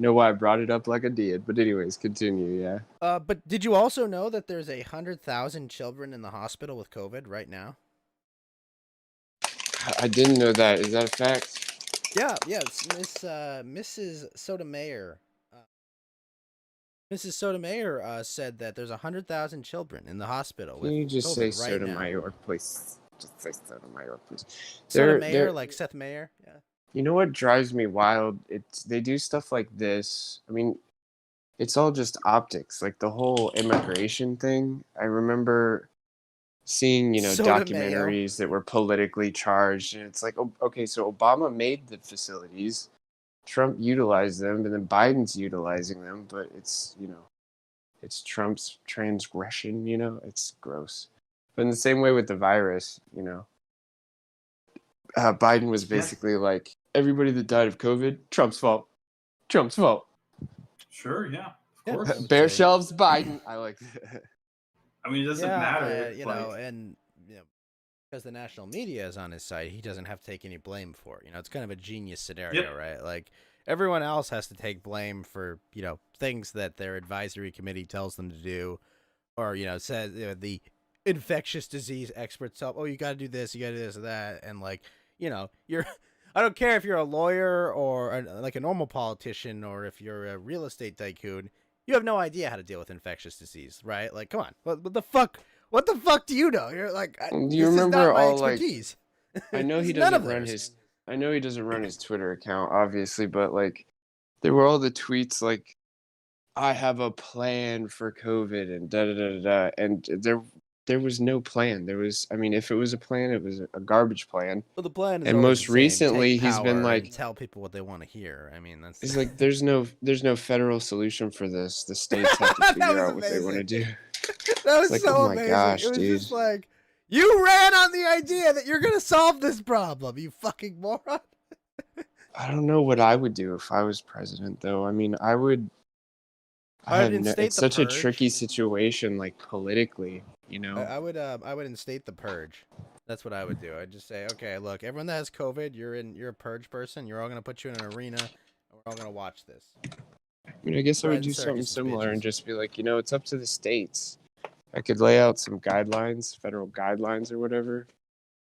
know why I brought it up like I did. But anyways, continue, yeah. But did you also know that there's 100,000 children in the hospital with COVID right now? I didn't know that. Is that a fact? Yeah. It's Mrs. Sotomayor. Mrs. Sotomayor said that there's 100,000 children in the hospital with Can you just COVID say right Sotomayor, please? Just say Sotomayor, please. Sotomayor, like Seth Mayer? Yeah. You know what drives me wild? They do stuff like this. I mean, it's all just optics. Like the whole immigration thing. I remember seeing, documentaries that were politically charged, and it's like, okay, so Obama made the facilities, Trump utilized them, and then Biden's utilizing them, but it's Trump's transgression. It's gross. But in the same way with the virus, Biden was basically like, everybody that died of COVID, Trump's fault. Sure, yeah, of course. Bare shelves, Biden. I like that. I mean, it doesn't matter. Because the national media is on his side, he doesn't have to take any blame for it. It's kind of a genius scenario, right? Like, everyone else has to take blame for, things that their advisory committee tells them to do, or, says the infectious disease experts tell, you got to do this, you got to do this or that, and like, I don't care if you're a lawyer or like a normal politician or if you're a real estate tycoon, you have no idea how to deal with infectious disease, right? Like, come on, what the fuck? What the fuck do you know? You're like, do you remember all expertise. I know he doesn't run his. I know he doesn't run his Twitter account, obviously, but like, there were all the tweets like, "I have a plan for COVID" and da da da da, and they're there was no plan. I mean, if it was a plan, it was a garbage plan. Well, the plan is And always most the same. recently, Take he's been power like, and tell people what they want to hear. I mean, that's he's like, there's no federal solution for this. The states have to That figure was out what they want to amazing. do. That was like, so oh my amazing. gosh, it was dude. just like, you ran on the idea that you're gonna solve this problem, you fucking moron. I don't know what I would do if I was president, though. I mean, I would. I would instate It's the such a purge. tricky situation, like politically, you know. I would instate the purge. That's what I would do. I'd just say, okay, look, everyone that has COVID, you're a purge person. You're all gonna put you in an arena, and we're all gonna watch this. I mean, I guess I would Bread do and something circus and similar and bitches. just be like, you know, it's up to the states. I could lay out some guidelines, federal guidelines or whatever.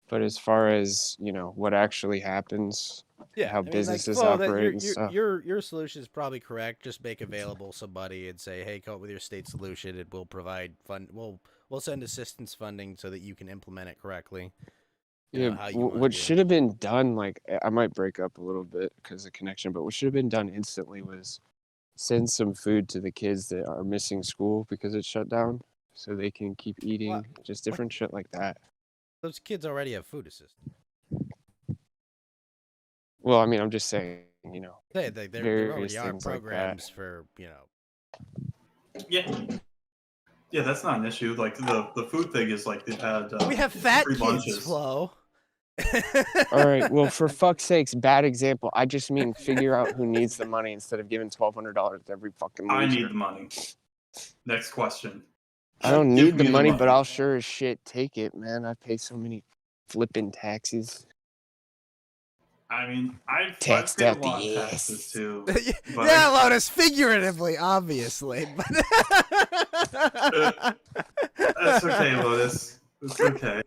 But as far as, you know, what actually happens, Yeah, how I mean, businesses Flo, operate and stuff. your solution is probably correct. Just make available somebody and say, hey, come up with your state solution. It will provide fund. We'll send assistance funding so that you can implement it correctly. You know, how you wanna what do. should have been done, like, I might break up a little bit because of connection, but what should have been done instantly was send some food to the kids that are missing school because it's shut down so they can keep eating, just different shit like that. Those kids already have food assistance. Well, I mean, I'm just saying, you know, There already are things like that. programs for, you know. Yeah, that's not an issue. Like the food thing is like they've had We have fat free kids, lunches. Flo. All right. Well, for fuck's sakes, bad example. I just mean figure out who needs the money instead of giving $1,200 to every fucking loser. I need the money. Next question. I don't Give need the me money, but I'll sure as shit take it, man. I pay so many flipping taxes. I mean, I've Taxed paid a out lot the of ass. taxes too. Yeah, Lotus, figuratively, obviously. But That's okay, Lotus. It's okay.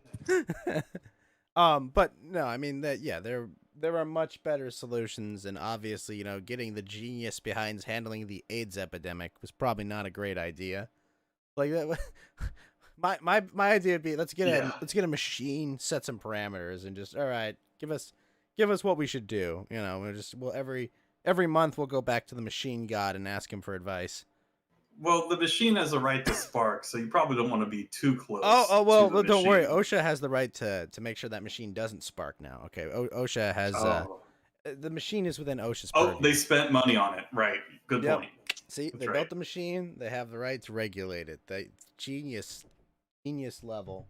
But no, I mean that. Yeah, there are much better solutions, and obviously, you know, getting the genius behind handling the AIDS epidemic was probably not a great idea. Like that. My idea would be let's get a machine, set some parameters, and just all right, give us what we should do. You know, we'll every month we'll go back to the machine god and ask him for advice. Well, the machine has a right to spark, so you probably don't want to be too close. Well, to the don't worry. machine. OSHA has the right to make sure that machine doesn't spark now. Okay, OSHA has the machine is within OSHA's purview. Oh, they spent money on it, right? Good Yep. point. See, That's they right. built the machine. They have the right to regulate it. They genius level.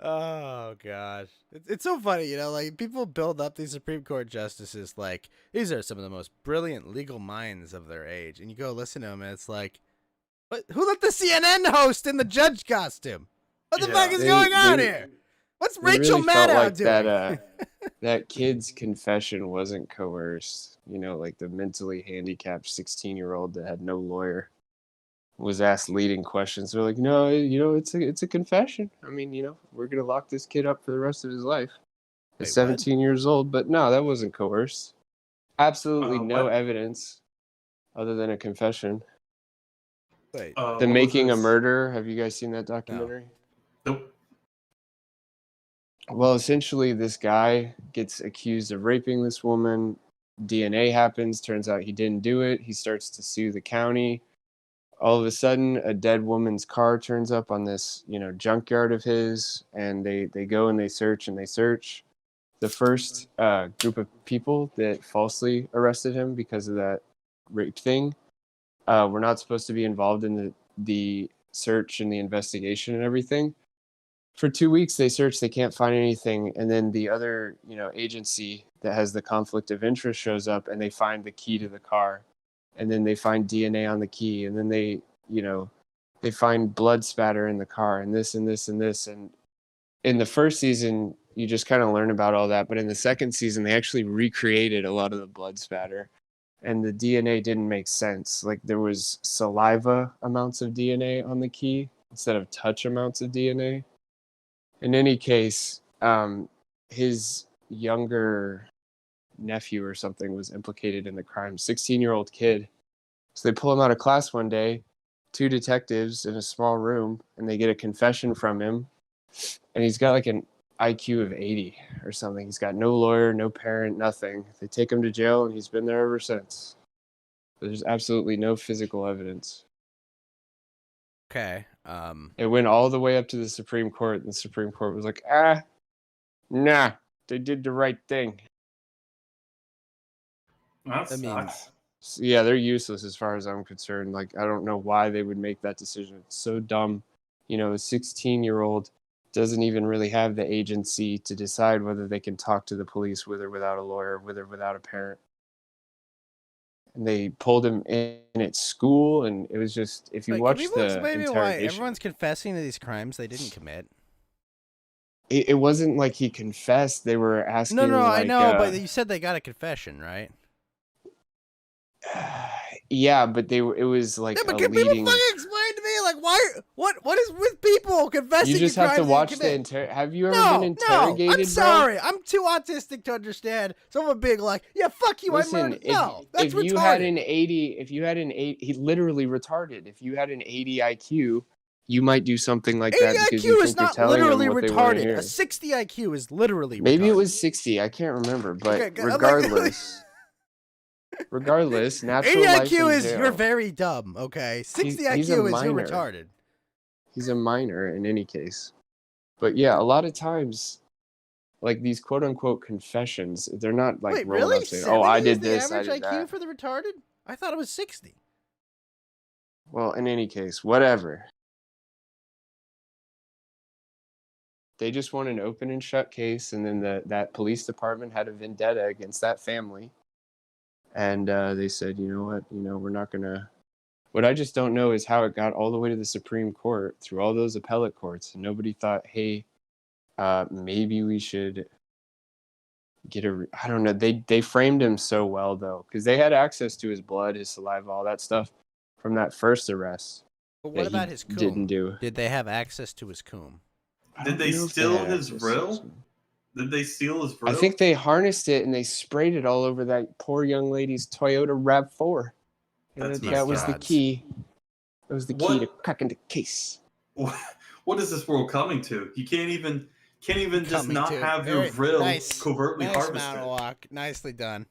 Oh gosh, it's so funny, you know. Like people build up these Supreme Court justices like these are some of the most brilliant legal minds of their age, and you go listen to them, and it's like, what? Who let the CNN host in the judge costume? What the fuck is going on here? What's Rachel really felt Maddow like doing? that kid's confession wasn't coerced. You know, like the mentally handicapped 16-year-old that had no lawyer was asked leading questions. They're like, no, you know, it's a confession. I mean, you know, we're gonna lock this kid up for the rest of his life. He's 17 years old, but no, that wasn't coerced. Absolutely no What? evidence other than a confession. Wait, The what was Making a this? Murder. Have you guys seen that documentary? Nope. Well, essentially, this guy gets accused of raping this woman. DNA happens. Turns out he didn't do it. He starts to sue the county. All of a sudden, a dead woman's car turns up on this, you know, junkyard of his, and they go and they search and they search. The first group of people that falsely arrested him because of that rape thing were not supposed to be involved in the search and the investigation and everything. For 2 weeks, they search, they can't find anything, and then the other, you know, agency that has the conflict of interest shows up, and they find the key to the car, and then they find DNA on the key, and then they, you know, they find blood spatter in the car, and this and this and this, and in the first season, you just kind of learn about all that, but in the second season, they actually recreated a lot of the blood spatter, and the DNA didn't make sense. Like there was saliva amounts of DNA on the key instead of touch amounts of DNA. In any case, his younger nephew or something was implicated in the crime, 16-year-old kid. So they pull him out of class one day, 2 detectives in a small room, and they get a confession from him. And he's got like an IQ of 80 or something. He's got no lawyer, no parent, nothing. They take him to jail, and he's been there ever since. There's absolutely no physical evidence. Okay. It went all the way up to the Supreme Court, and the Supreme Court was like, nah, they did the right thing. That I mean, sucks. So, yeah, they're useless as far as I'm concerned. Like, I don't know why they would make that decision. It's so dumb. You know, a 16-year-old doesn't even really have the agency to decide whether they can talk to the police with or without a lawyer, with or without a parent. And they pulled him in at school, and it was just, if you can watch people the explain to me why interrogation, everyone's confessing to these crimes they didn't commit? it wasn't like he confessed. They were asking, No, I like, know, but you said they got a confession, right? yeah, but it was like Yeah, but a can people leading. fucking explain to me, like, why? What is with people confessing? You just to have to crimes watch they the commit? have you ever been No, interrogated, I'm bro? sorry. I'm too autistic to understand someone being like, "Yeah, fuck you, I Listen, murdered." No, that's if you retarded. had an 80, he literally retarded. If you had an 80 IQ, you might do something like 80 that because IQ you is think you're not telling them literally what they want to retarded. hear. A 60 IQ is literally Maybe retarded. it was 60. I can't remember, but Okay, I'm like- regardless, 80 natural life IQ in is jail. you're very dumb. Okay, 60 He's a IQ is you're minor. retarded. He's a minor in any case. But yeah, a lot of times, like these quote unquote confessions, they're not like Wait, rolling really? up saying, 70 "Oh, I is did the this, I average did IQ that." for the retarded? I thought it was 60. Well, in any case, whatever. They just want an open and shut case, and then that police department had a vendetta against that family, and they said, you know what, we're not gonna. What I just don't know is how it got all the way to the Supreme Court through all those appellate courts, and nobody thought, hey, maybe we should get a. I don't know. They framed him so well though, because they had access to his blood, his saliva, all that stuff from that first arrest. But what that he about his coom? didn't do. Did they have access to his coom? Did they steal his rill? Did they steal his rill? I think they harnessed it and they sprayed it all over that poor young lady's Toyota RAV4. That's That was the gods. key. That was the key to What? cracking the case. What is this world coming to? You can't even just Coming not to- have very your rill nice, covertly nice harvested. Mountain Walk. Nicely done.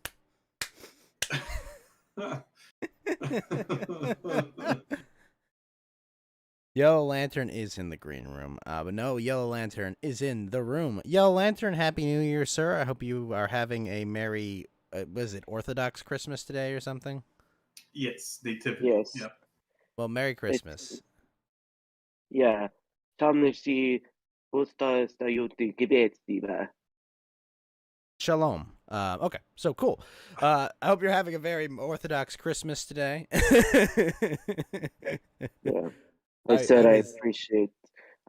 Yellow Lantern is in the green room, but no, Yellow Lantern is in the room. Yellow Lantern, Happy New Year, sir. I hope you are having a merry, was it Orthodox Christmas today or something? Yes, they typically. Yes. Yep. Well, Merry Christmas. Ja, tam si устают gebet, lieber. Shalom. Okay, so cool. I hope you're having a very Orthodox Christmas today. Yeah. I I said I was-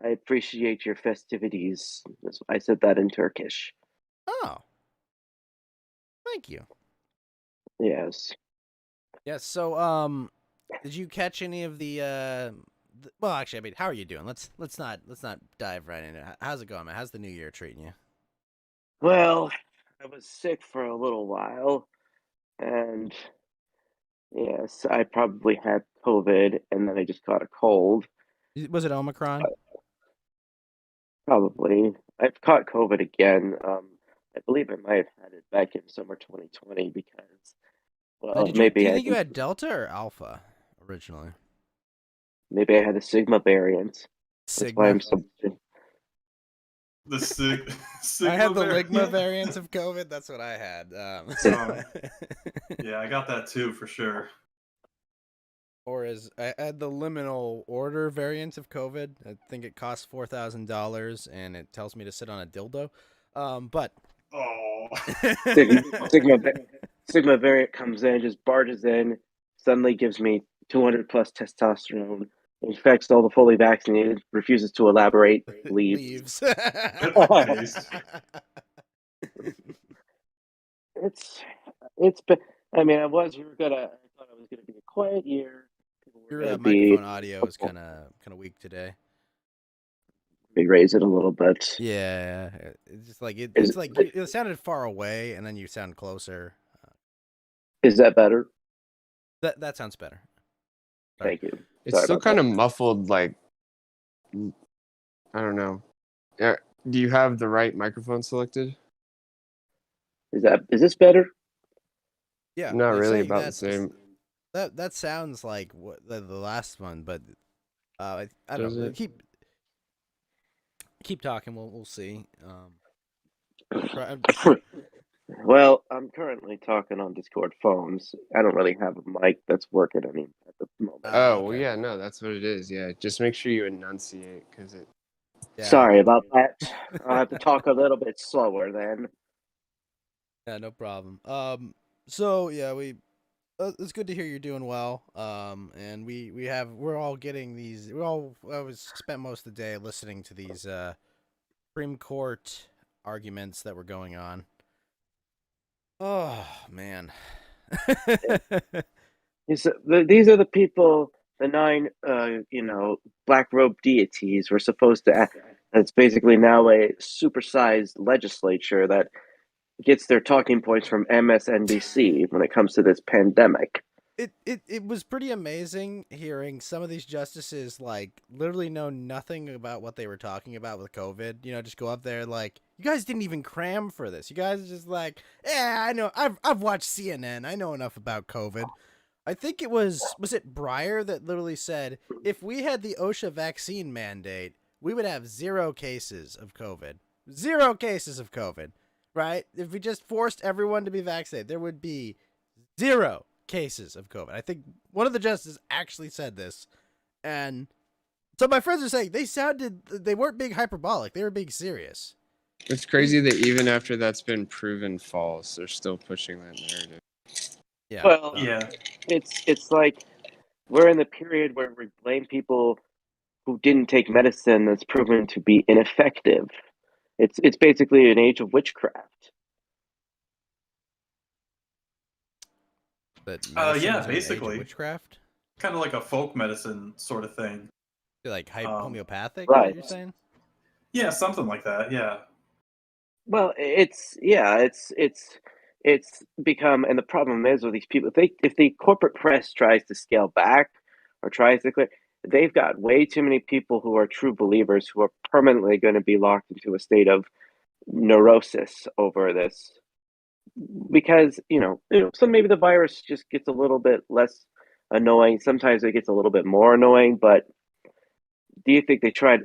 appreciate your festivities. I said that in Turkish. Oh, thank you. Yes. Yes. So, did you catch any of the? Well, actually, I mean, how are you doing? Let's not dive right into it. How's it going, man? How's the new year treating you? Well, I was sick for a little while, and yes, I probably had COVID, and then I just got a cold. Was it Omicron? Probably. I've caught COVID again. I believe I might have had it back in summer 2020 because, well, Do you maybe think you had Delta or Alpha originally? maybe I had a Sigma variant. That's why I'm so. The Sigma I had the variant. Ligma variant of COVID. That's what I had. Yeah, I got that too for sure. Or as I had the liminal order variant of COVID. I think it costs $4,000 and it tells me to sit on a dildo. But Oh. Sigma variant comes in, just barges in, suddenly gives me 200 plus testosterone, infects all the fully vaccinated, refuses to elaborate, leaves. Based. It's been. I mean, I thought it was gonna be a quiet year. People were Your gonna microphone audio is kind of weak today. Maybe raise it a little bit. Yeah, it's just like Is- it's like it sounded far away and then you sound closer. Is that better? That sounds better. Sorry. Thank you. It's Sorry still about kind that. of muffled, like, I don't know. Do you have the right microphone selected? Is this better? Yeah, Not they're really saying about the same. That sounds like the last one, but I don't Does know. it? Keep talking. We'll see. Try- Well, I'm currently talking on Discord phones. I don't really have a mic that's working any at the moment. Oh, well, okay. yeah, no, that's what it is. Yeah, just make sure you enunciate because it. Yeah. Sorry about that. I'll have to talk a little bit slower then. Yeah, no problem. So yeah, it's good to hear you're doing well. And we're all getting these. I was spent most of the day listening to these Supreme Court arguments that were going on. Oh man. These are the people, the nine, black robe deities were supposed to. It's basically now a supersized legislature that gets their talking points from MSNBC when it comes to this pandemic. It was pretty amazing hearing some of these justices like literally know nothing about what they were talking about with COVID. You know, just go up there like, you guys didn't even cram for this. You guys are just like, yeah, I know. I've watched CNN. I know enough about COVID. I think it was it Breyer that literally said if we had the OSHA vaccine mandate, we would have 0 cases of COVID. 0 cases of COVID, right? If we just forced everyone to be vaccinated, there would be 0 cases of COVID. I think one of the justices actually said this. And so my friends are saying they weren't being hyperbolic. They were being serious. It's crazy that even after that's been proven false, they're still pushing that narrative. Yeah. Well, Yeah. it's like we're in the period where we blame people who didn't take medicine that's proven to be ineffective. It's basically an age of witchcraft. But medicine Yeah, is in an age of basically. witchcraft. Kind of like a folk medicine sort of thing. Like homeopathic, is Right. what you're saying? Yeah, something like that. Yeah. Well, it's become, and the problem is with these people, if the corporate press tries to scale back or tries to clear, they've got way too many people who are true believers who are permanently going to be locked into a state of neurosis over this, because so maybe the virus just gets a little bit less annoying. Sometimes it gets a little bit more annoying, but do you think they tried?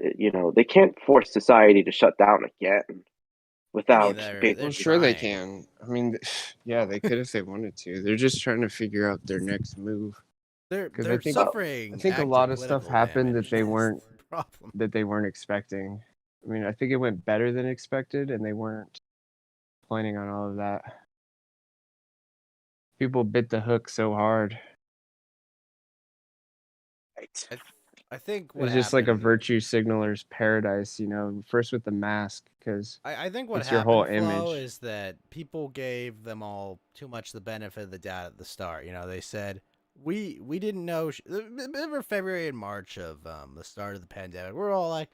They can't force society to shut down again without they're Well, sure they trying. can. I mean, yeah, they could if they wanted to. They're just trying to figure out their next move. They're 'Cause they're I suffering. think a active lot of stuff political happened damage. that they That's weren't the problem. expecting. I mean, I think it went better than expected, and they weren't planning on all of that. People bit the hook so hard. right. I think It what was just like a happened. virtue signaler's paradise, first with the mask, because I think what it's your whole happened, Flo, image. is that people gave them all too much the benefit of the doubt at the start. They said we didn't know. Remember February and March of the start of the pandemic? We're all like,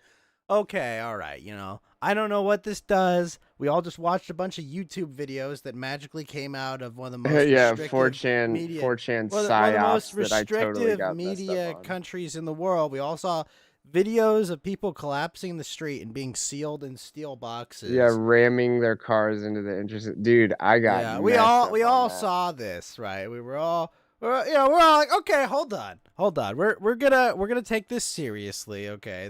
okay, all right, I don't know what this does. We all just watched a bunch of YouTube videos that magically came out of one of the most Yeah, restrictive 4chan one of the most psyops that I totally restrictive got messed up media on. countries in the world. We all saw videos of people collapsing in the street and being sealed in steel boxes. Yeah, ramming their cars into the entrance. Dude, I got Yeah, messed up we on all that. saw this, right? We're all like, okay, hold on. We're gonna take this seriously, okay?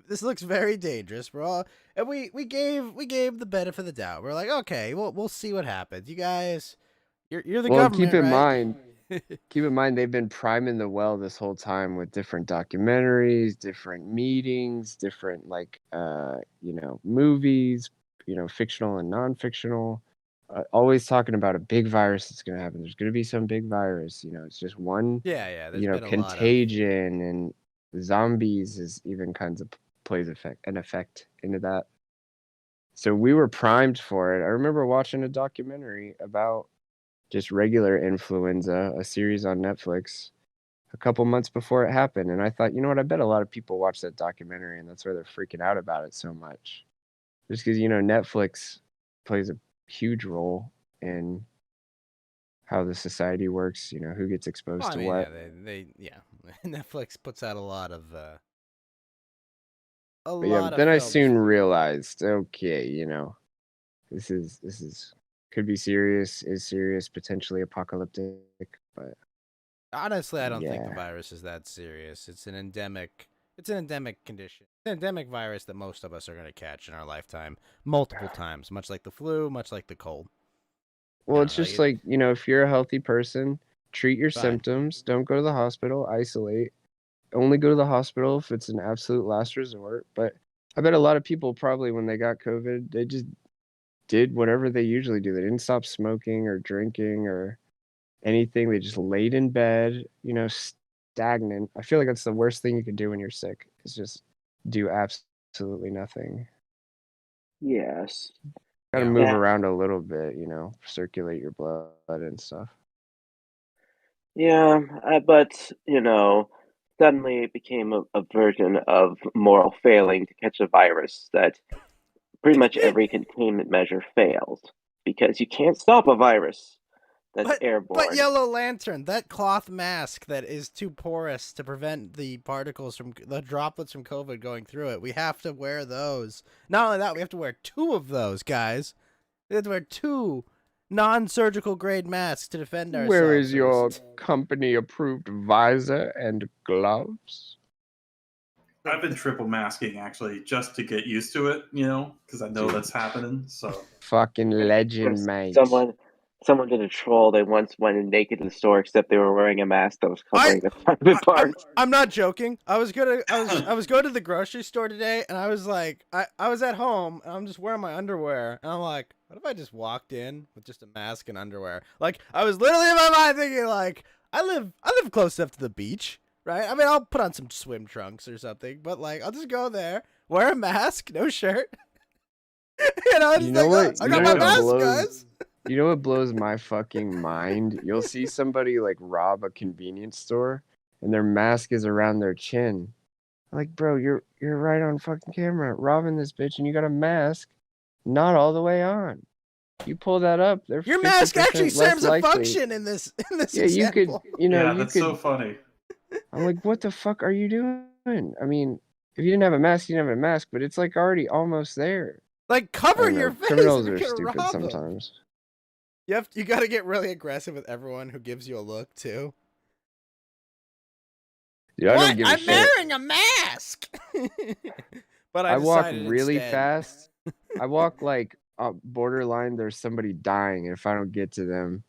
This looks very dangerous. And we gave the benefit of the doubt. We're like, okay, we'll see what happens. You guys, you're the Well, government, right? keep in mind they've been priming the well this whole time with different documentaries, different meetings, different movies, fictional and non-fictional. Always talking about a big virus that's going to happen. There's going to be some big virus. It's just one, Yeah. There's been a lot of contagion, and zombies is even kinds of plays an effect into that. So we were primed for it. I remember watching a documentary about just regular influenza, a series on Netflix, a couple months before it happened. And I thought, you know what? I bet a lot of people watch that documentary, and that's why they're freaking out about it so much. Just because, Netflix plays a huge role in how the society works, who gets exposed Well, I to mean, what. yeah. Netflix puts out a lot of But then I films. soon realized, okay, this is could be serious, is serious, potentially apocalyptic, but Honestly, I don't think the Yeah. virus is that serious. It's an endemic. It's an endemic condition. An endemic virus that most of us are going to catch in our lifetime, multiple times, much like the flu, much like the cold. Well, it's just like, if you're a healthy person, treat your Fine. symptoms, don't go to the hospital, isolate. Only go to the hospital if it's an absolute last resort. But I bet a lot of people probably when they got COVID, they just did whatever they usually do. They didn't stop smoking or drinking or anything. They just laid in bed, stagnant. I feel like that's the worst thing you could do when you're sick, is just do absolutely nothing. Yes. Got to Yeah. move Yeah. around a little bit, circulate your blood and stuff. Yeah, but suddenly it became a version of moral failing to catch a virus that pretty much every containment measure failed because you can't stop a virus that's But airborne. Yellow Lantern, that cloth mask that is too porous to prevent the droplets from COVID going through it. We have to wear those. Not only that, we have to wear 2 of those, guys. We have to wear 2 non-surgical grade masks to defend ourselves. Where is from your this. company approved visor and gloves? I've been triple masking actually just to get used to it, because I know Dude. that's happening. So Fucking legend, There's mate. Someone did a troll. They once went in naked to the store, except they were wearing a mask that was covering the private parts. I'm not joking. I was going to the grocery store today, and I was like, I was at home, and I'm just wearing my underwear, and I'm like, what if I just walked in with just a mask and underwear? Like, I was literally in my mind thinking, like, I live close enough to the beach, right? I mean, I'll put on some swim trunks or something, but like, I'll just go there, wear a mask, no shirt. You know what? I got my mask, guys. You know what blows my fucking mind? You'll see somebody like rob a convenience store and their mask is around their chin. Like, bro, you're right on fucking camera robbing this bitch and you got a mask not all the way on. You pull that up, they're Your mask 50% actually less serves a likely. function in this Yeah, example. that's so funny. I'm like, what the fuck are you doing? I mean, if you didn't have a mask, you didn't have a mask, but it's like already almost there. Like, I cover don't know. your face. Criminals if are you're gonna stupid rob 'em. sometimes. You got to get really aggressive with everyone who gives you a look too. Dude, I don't give a I'm shit. wearing a mask. But I walk decided really instead- fast. I walk like borderline. There's somebody dying, and if I don't get to them,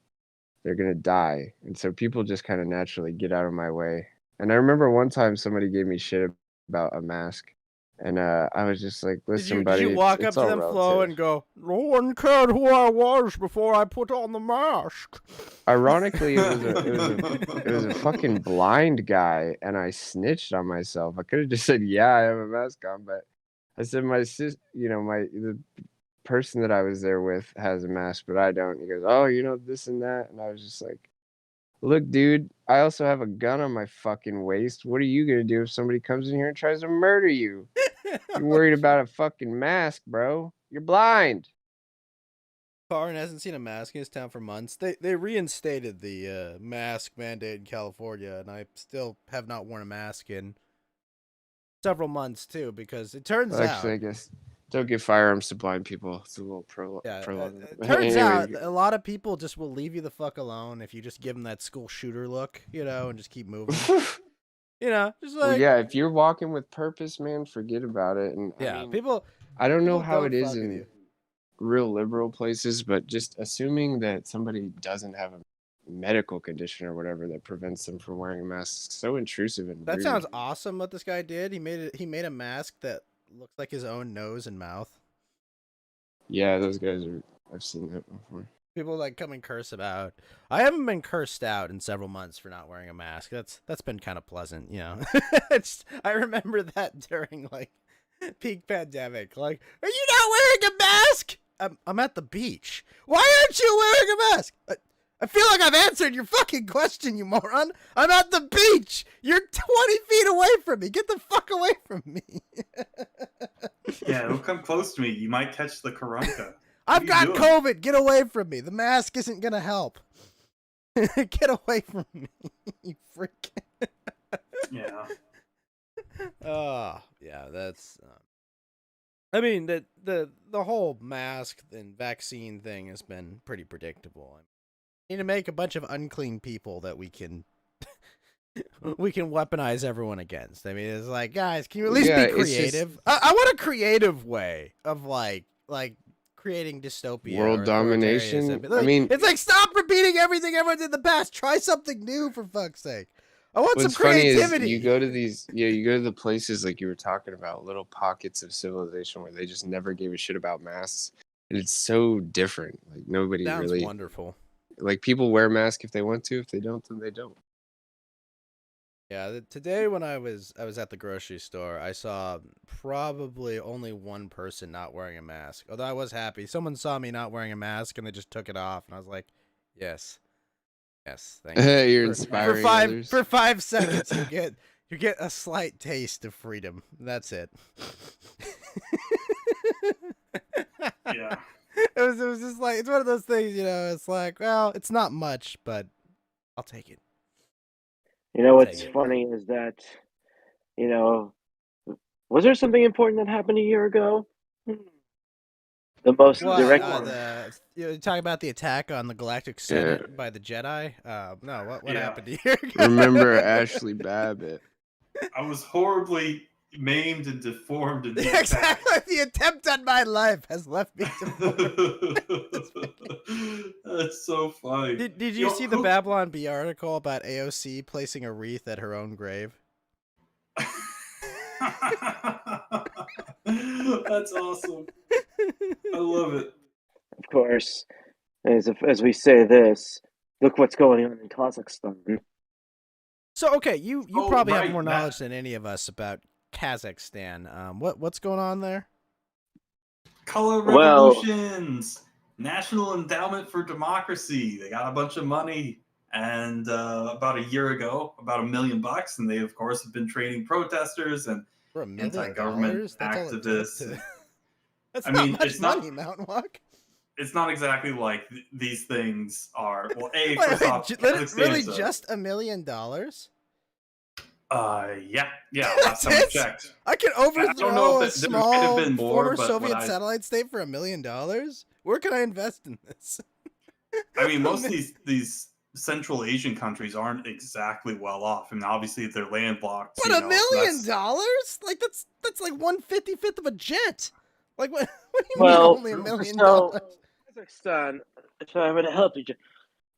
they're gonna die. And so people just kind of naturally get out of my way. And I remember one time somebody gave me shit about a mask, and I was just like, "Listen, buddy, Did you walk it's up to all them, Flo, relative." and go, "No one cared who I was before I put on the mask"? Ironically, it was a fucking blind guy, and I snitched on myself. I could have just said, "Yeah, I have a mask on," but I said the person that I was there with has a mask, but I don't. He goes, "Oh, this and that," and I was just like, "Look, dude, I also have a gun on my fucking waist. What are you gonna do if somebody comes in here and tries to murder you? You're worried about a fucking mask, bro. You're blind." Karin hasn't seen a mask in his town for months. They reinstated the mask mandate in California, and I still have not worn a mask in several months too, because it turns Well, actually, out. I guess don't give firearms to blind people. It's a little prolonged. It turns out a lot of people just will leave you the fuck alone if you just give them that school shooter look, and just keep moving. Just like Well, yeah, if you're walking with purpose, man, forget about it. And yeah, I mean, people. I don't know people how don't it is fuck with in you. real liberal places, but just assuming that somebody doesn't have a medical condition or whatever that prevents them from wearing a mask is so intrusive and That rude. sounds awesome. What this guy did, he made a mask that looks like his own nose and mouth. Yeah, those guys are. I've seen that before. People like come and curse about. I haven't been cursed out in several months for not wearing a mask. That's been kind of pleasant, I remember that during like peak pandemic. Like, are you not wearing a mask? I'm at the beach. Why aren't you wearing a mask? I feel like I've answered your fucking question, you moron. I'm at the beach. You're 20 feet away from me. Get the fuck away from me. Yeah, don't come close to me. You might catch the Karanka. I've got doing? COVID. Get away from me. The mask isn't going to help. Get away from me, you freak. Yeah. Oh, yeah, that's... I mean, the whole mask and vaccine thing has been pretty predictable. I need to make a bunch of unclean people that we can we can weaponize everyone against. I mean, it's like, guys, can you at least Yeah, be it's just- creative? I want a creative way of like creating dystopia World or domination? authoritarianism. Like, I mean- it's like, stop repeating everything everyone did in the past. Try something new, for fuck's sake. I want What's some funny is creativity. you go to you go to the places like you were talking about, little pockets of civilization where they just never gave a shit about masks, and it's so different. Like nobody Sounds really wonderful. like people wear masks if they want to. If they don't, then they don't. Yeah, today when I was at the grocery store, I saw probably only one person not wearing a mask. Although I was happy. Someone saw me not wearing a mask and they just took it off, and I was like, "Yes. Yes, thank you." You're For inspiring five others. for 5 seconds you get a slight taste of freedom. That's it. Yeah. It was just like, it's one of those things, you know, it's like, well, it's not much, but I'll take it. You know what's Take it. funny is that, you know, was there something important that happened a year ago? The most What? direct. You're talking about the attack on the Galactic Senate by the Jedi? No. What Yeah. happened here? Remember Ashley Babbitt? I was horribly maimed and deformed in the attack. Exactly. The attempt on my life has left me deformed. That's so funny. Did you see the Babylon Bee article about AOC placing a wreath at her own grave? That's awesome. I love it. Of course, as we say this, look what's going on in Kazakhstan. So okay, you Oh, probably have right, more that- knowledge than any of us about Kazakhstan. What's going on there? Color Well- revolutions, National Endowment for Democracy. They got a bunch of money, and about a year ago, about $1 million, and they of course have been training protesters and For $1 million? anti-government That's all it took activists. to- That's I not mean, much it's not- money, Mountain Walk. It's not exactly like these things are. Well, Wait, first off, Kazakhstan's really, a- just $1 million? yeah. Last time I That's it? checked. I can I don't overthrow know a if there might have small been more, former but what Soviet I- satellite state for $1 million. Where can I invest in this? I mean, most of these Central Asian countries aren't exactly well off, and obviously they're landlocked. But you $1 know, million? that's- Like that's like 1/55th of a jet. Like what? What do you Well, mean only $1 million? So Kazakhstan. So I'm going to help you.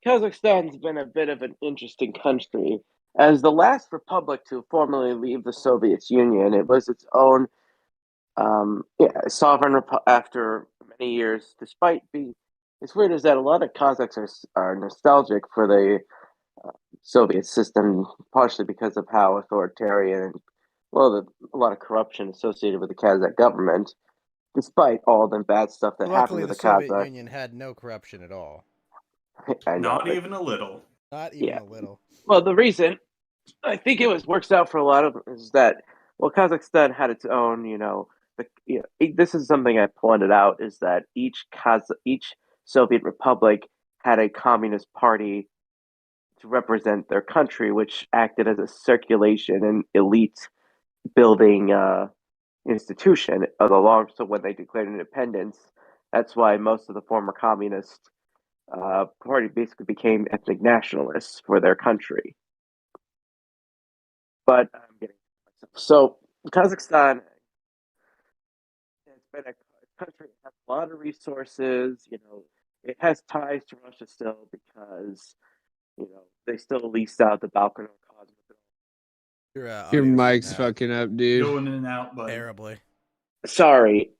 Kazakhstan's been a bit of an interesting country. As the last republic to formally leave the Soviet Union, it was its own sovereign after many years. Despite being, it's weird is that a lot of Kazakhs are nostalgic for the Soviet system, partially because of how authoritarian and a lot of corruption associated with the Kazakh government. Despite all the bad stuff that happened Luckily, to the the Soviet Kazakh, Union had no corruption at all. I know, not but- even a little. Not even Yeah. a little. Well, the reason I think it works out for a lot of them is that Kazakhstan had its own, this is something I pointed out is that each Soviet republic had a communist party to represent their country, which acted as a circulation and elite building institution of the long. So when they declared independence, that's why most of the former communist party basically became ethnic nationalists for their country. But I'm getting so Kazakhstan has been a country that has a lot of resources. It has ties to Russia still because they still lease out the Balkan Cosmodrome. Your Your audio's mic's cutting out fucking up, dude. Going in and out, but terribly. Sorry.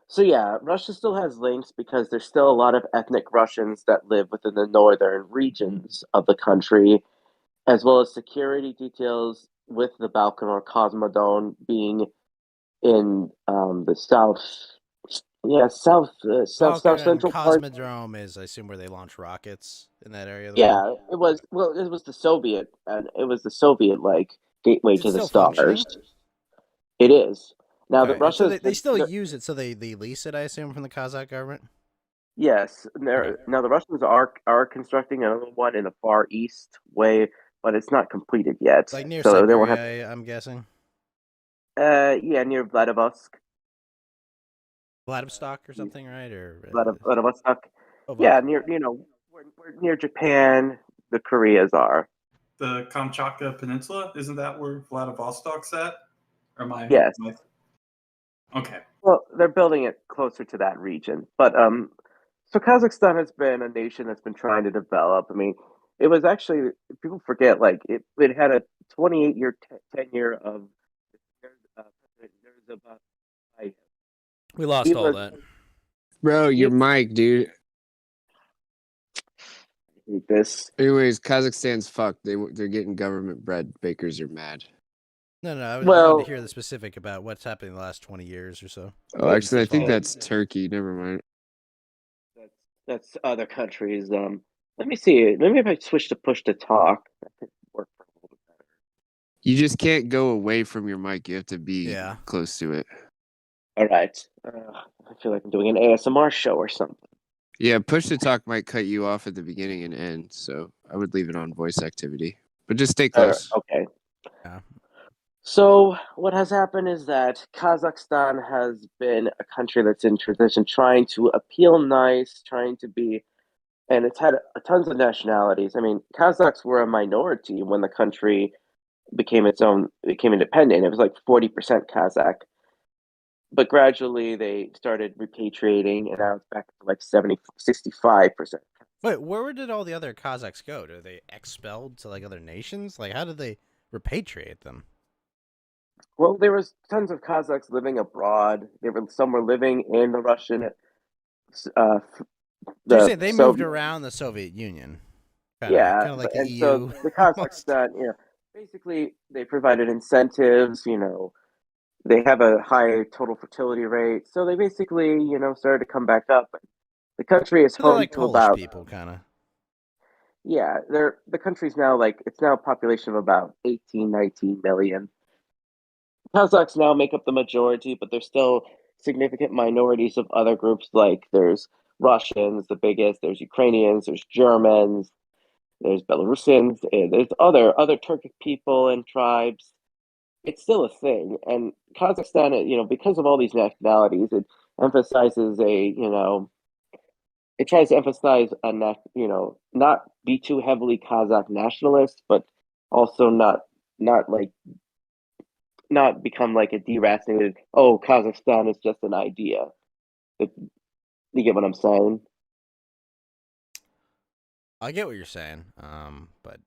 So yeah, Russia still has links because there's still a lot of ethnic Russians that live within the northern regions of the country, as well as security details with the Balkan or Cosmodrome being in the south, south Balkan central part. Cosmodrome is, I assume, where they launch rockets in that area of the world. Yeah, it was. Well, it was the Soviet, and it was the Soviet like gateway Is it to the still functioning? stars. It is now Okay, that Russia. so they still use it, so they lease it, I assume, from the Kazakh government. Yes. Okay. Now the Russians are constructing another one in the far east way, but it's not completed yet. Like near so they won't have. Siberia, I'm guessing. Yeah, near Vladivostok. Vladivostok or something, right? Or Vladivostok. oh, Yeah, Vladivostok. we're near Japan. the Koreas are. The Kamchatka Peninsula, isn't that where Vladivostok's at? Or am I? Yes. Okay. Well, they're building it closer to that region, but so Kazakhstan has been a nation that's been trying to develop. I mean, it was actually people forget like it had a 28-year tenure of President Nazarbayev. We lost He all was that. Bro, your mic, dude. this. Anyways, Kazakhstan's fucked. They're getting government bread. Bakers are mad. No, I wanted Well, to hear the specific about what's happened in the last 20 years or so. Oh, actually, I think Football. that's Turkey. Never mind. that's other countries. Let me see. Maybe if I switch to push to talk, that could work for a little bit better. You just can't go away from your mic. You have to be Yeah. close to it. All right. I feel like I'm doing an ASMR show or something. Yeah, push to talk might cut you off at the beginning and end, so I would leave it on voice activity. But just stay close. Okay. Yeah. So what has happened is that Kazakhstan has been a country that's in transition, trying to appeal nice, trying to be, and it's had tons of nationalities. I mean, Kazakhs were a minority when the country became independent. It was like 40% Kazakh, but gradually they started repatriating, and now it's back to like 65%. Wait, where did all the other Kazakhs go? Did they expelled to like other nations? Like, how did they repatriate them? Well, there was tons of Kazakhs living abroad. Some were living in the Russian, So you're saying they moved around the Soviet Union? Yeah, kind of like the and EU. so the Kazakhstan, basically they provided incentives. They have a high total fertility rate, so they basically, started to come back up. The country is So they're home like to Polish about people, kind of. the country's now it's now a population of about 18, 19 million. Kazakhs now make up the majority, but there's still significant minorities of other groups. Like there's Russians, the biggest. There's Ukrainians. There's Germans. There's Belarusians. And there's other Turkic people and tribes. It's still a thing, and Kazakhstan, because of all these nationalities, it emphasizes it tries to emphasize not be too heavily Kazakh nationalist, but also not become like a deracinated. Oh, Kazakhstan is just an idea. You get what I'm saying? I get what you're saying, but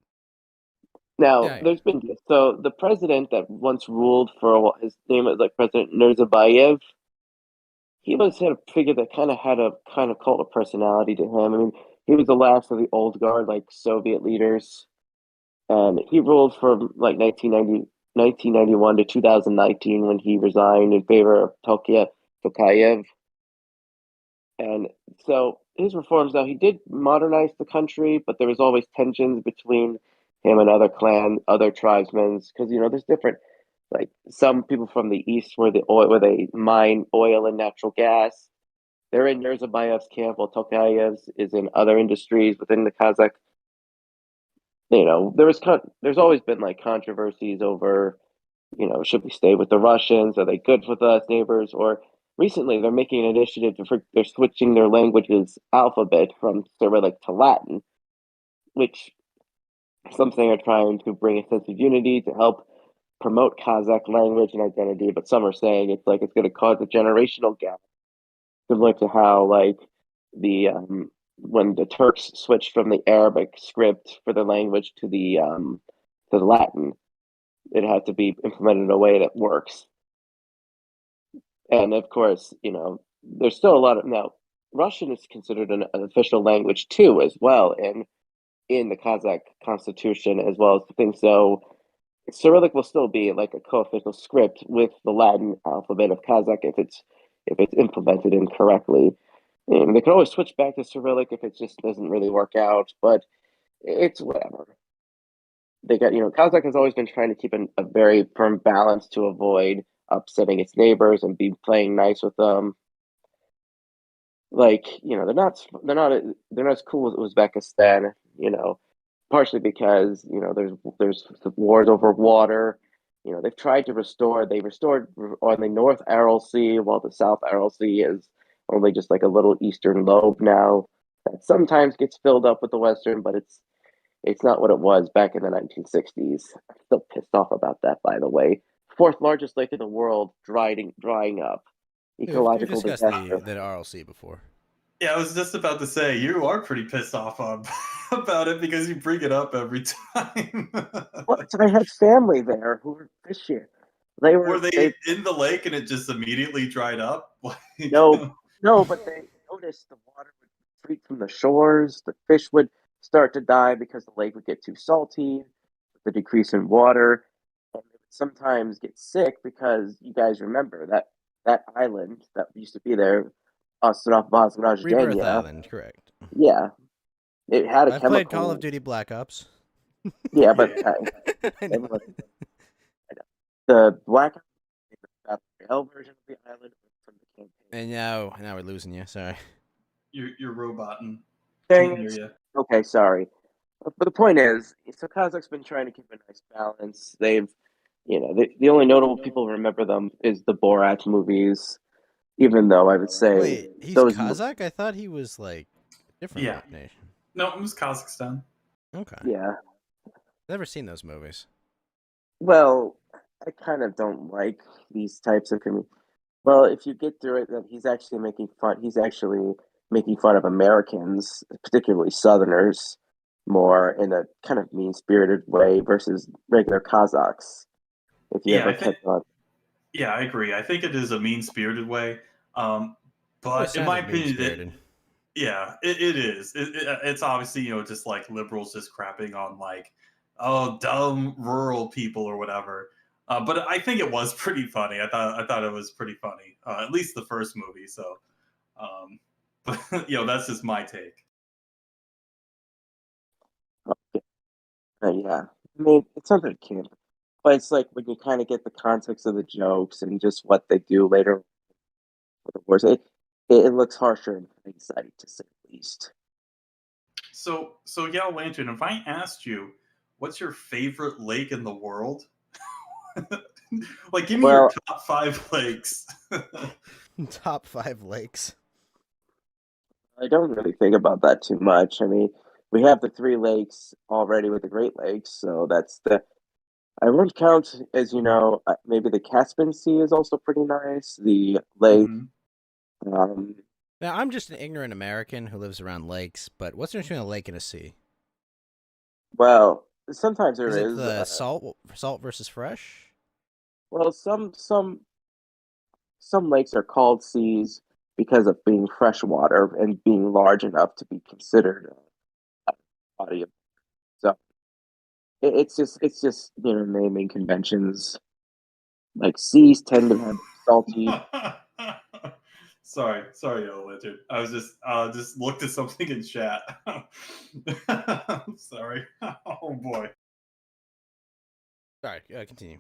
Now, yeah. there's been so the president that once ruled for a while, his name was like President Nazarbayev. He was had a figure that kind of had a kind of cult of personality to him. I mean, he was the last of the old guard, like Soviet leaders, and he ruled from like 1991 to 2019 when he resigned in favor of Tokayev. And so his reforms, now he did modernize the country, but there was always tensions between him and other tribesmen, because there's different. Like some people from the east where they mine oil and natural gas, they're in Nazarbayev's camp, while Tokayev's is in other industries within the Kazakh. There's always been like controversies over, should we stay with the Russians? Are they good with us, neighbors? Or recently, they're making an initiative they're switching their language's alphabet from Cyrillic to Latin, which some saying are trying to bring a sense of unity to help promote Kazakh language and identity. But some are saying it's going to cause a generational gap, similar to how like the when the Turks switched from the Arabic script for their language to the Latin, it had to be implemented in a way that works. And of course, there's still a lot of now. Russian is considered an official language too, as well, in the Kazakh constitution, as well as the thing. So Cyrillic will still be like a co-official script with the Latin alphabet of Kazakh if it's implemented incorrectly. And they can always switch back to Cyrillic if it just doesn't really work out, but it's whatever. They got Kazakh has always been trying to keep a very firm balance to avoid upsetting its neighbors and be playing nice with them. Like they're not as cool as Uzbekistan. Partially because there's wars over water. They've tried to restore. They restored on the North Aral Sea, while the South Aral Sea is only just like a little eastern lobe now that sometimes gets filled up with the western, but It's not what it was back in the 1960s. I'm still pissed off about that, by the way. Fourth largest lake in the world, drying up. We've Ecological discussed disaster. the RLC before. Yeah, I was just about to say you are pretty pissed off about it because you bring it up every time. Well, I had family there who were fishing. They Were were they they in the lake and it just immediately dried up? Like, no, but they noticed the water would retreat from the shores. The fish would start to die because the lake would get too salty, with the decrease in water, and they would sometimes get sick because you guys remember that island that used to be there, Ostanoff Rebirth Vazgrajdenja. Island, correct. Yeah, it had a I've played Call of chemical. Duty Black Ops. Yeah, but I know. everyone, the black battle royale version of the island from the campaign. And now we're losing you. Sorry. you're roboting. Dang Can't hear it. you. Okay, sorry. But the point is, so Kazakh's been trying to keep a nice balance. They've, the only notable people who remember them is the Borat movies, even though I would say Wait, he's those. Kazakh? I thought he was like a different Yeah. nation. No, it was Kazakhstan. Okay. Yeah. Never seen those movies. Well, I kind of don't like these types of Well, if you get through it, then he's actually making fun. He's actually making fun of Americans, particularly Southerners, more in a kind of mean-spirited way versus regular Kazakhs. If you Yeah, ever I think. catch on. Yeah, I agree. I think it is a mean-spirited way. Always But in my sounded opinion, mean-spirited. it is. It's obviously just like liberals just crapping on like, oh, dumb rural people or whatever. But I think it was pretty funny. I thought it was pretty funny. At least the first movie. So, um, but that's just my take. Yeah, I mean, it's something camp, but it's like when you kind of get the context of the jokes and just what they do later with the wars, it looks harsher in hindsight, to say the least. So yeah, Lantern. If I asked you, what's your favorite lake in the world? Like, give me your Well, top 5 lakes. Top 5 lakes. I don't really think about that too much. I mean, we have the three lakes already with the Great Lakes, so that's the. I wouldn't count, as you know, maybe the Caspian Sea is also pretty nice. The lake, Mhm. um, Now, I'm just an ignorant American who lives around lakes, but what's the difference between a lake and a sea? well, sometimes there Is it is. the salt versus fresh? Well, some lakes are called seas because of being freshwater and being large enough to be considered a body of. So it's just naming conventions. Like seas tend to have salty. Sorry, Yellow Lantern. I was just looked at something in chat. Sorry. Oh boy. Sorry, continue.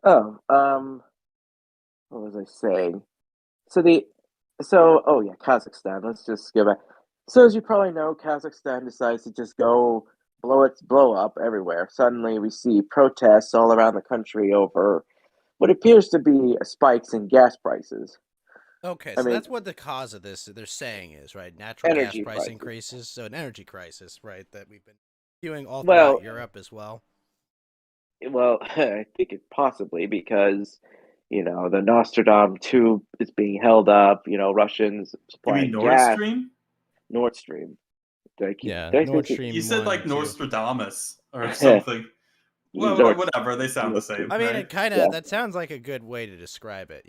Oh, what was I saying? So the oh yeah, Kazakhstan. Let's just go back. So as you probably know, Kazakhstan decides to just go blow up everywhere. Suddenly, we see protests all around the country over what appears to be spikes in gas prices. Okay, I so mean, that's what the cause of this they're saying is, right? Natural gas energy price prices. increases, so an energy crisis, right, that we've been viewing all Well, throughout Europe as well. I think it possibly because the Nostradam tube is being held up. Russians You mean supplying Nord gas. Stream? Nord Stream. Yeah, Did I Nord say You Stream said 1 like and 2. Nostradamus or something. Well, Nord whatever. They sound the Stream. same, I mean, right? it kind Yeah. of, that sounds like a good way to describe it,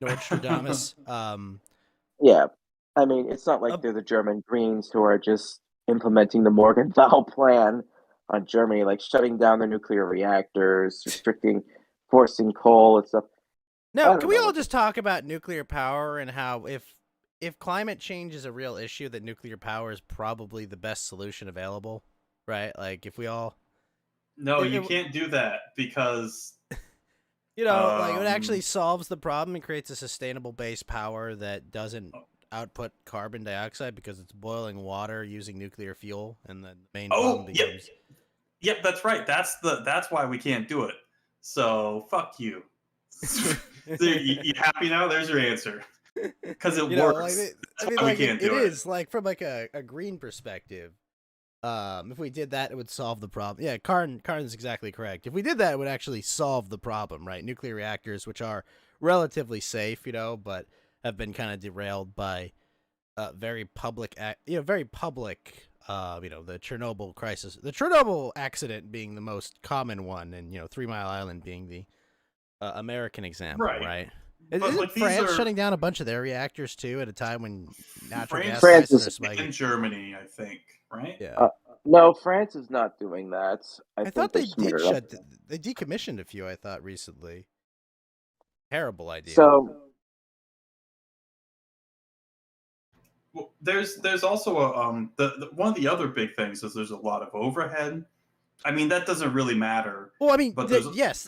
Nordstradamus. Yeah. I mean, it's not like Uh, they're the German Greens who are just implementing the Morgenthau plan on Germany, like shutting down the nuclear reactors, forcing coal and stuff. I no, don't can we know all what. just talk about nuclear power and how if climate change is a real issue, that nuclear power is probably the best solution available, right? Like if we all, No, it, you it, can't do that because like it actually um solves the problem and creates a sustainable base power that doesn't output carbon dioxide because it's boiling water using nuclear fuel, and the main problem yep. becomes. Yep, that's right. That's why we can't do it. So fuck you. So you happy now? There's your answer. Because it Like works. I That's mean, why we like can't it do it. is like from like a green perspective. If we did that, it would solve the problem. Yeah, Karn's exactly correct. If we did that, it would actually solve the problem, right? Nuclear reactors, which are relatively safe, but have been kind of derailed by very public, the Chernobyl crisis, the Chernobyl accident being the most common one, and 3 Mile Island being the American example, right? But, Isn't like, these France are- shutting down a bunch of their reactors too at a time when natural gas France prices is- are spiking? in Germany, I think, right? Yeah, No, France is not doing that. I I think thought they're they did smarter. they decommissioned a few. I thought recently. Terrible idea. So Well, there's also a the one of the other big things is there's a lot of overhead. I mean, that doesn't really matter. Well, I mean, But there's- yes.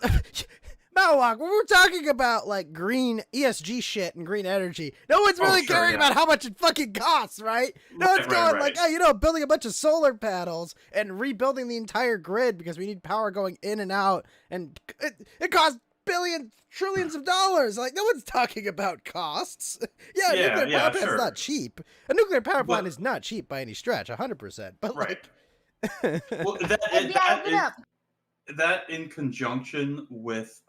Malwalk, when we're talking about like green ESG shit and green energy, no one's really sure, caring yeah. about how much it fucking costs, right? No one's going like, hey, building a bunch of solar panels and rebuilding the entire grid because we need power going in and out, and it costs billions, trillions of dollars. Like, no one's talking about costs. Yeah, Yeah, nuclear yeah, power plant's sure. not cheap. A nuclear power plant But- is not cheap by any stretch, 100%. But Right. like, Well, that in conjunction with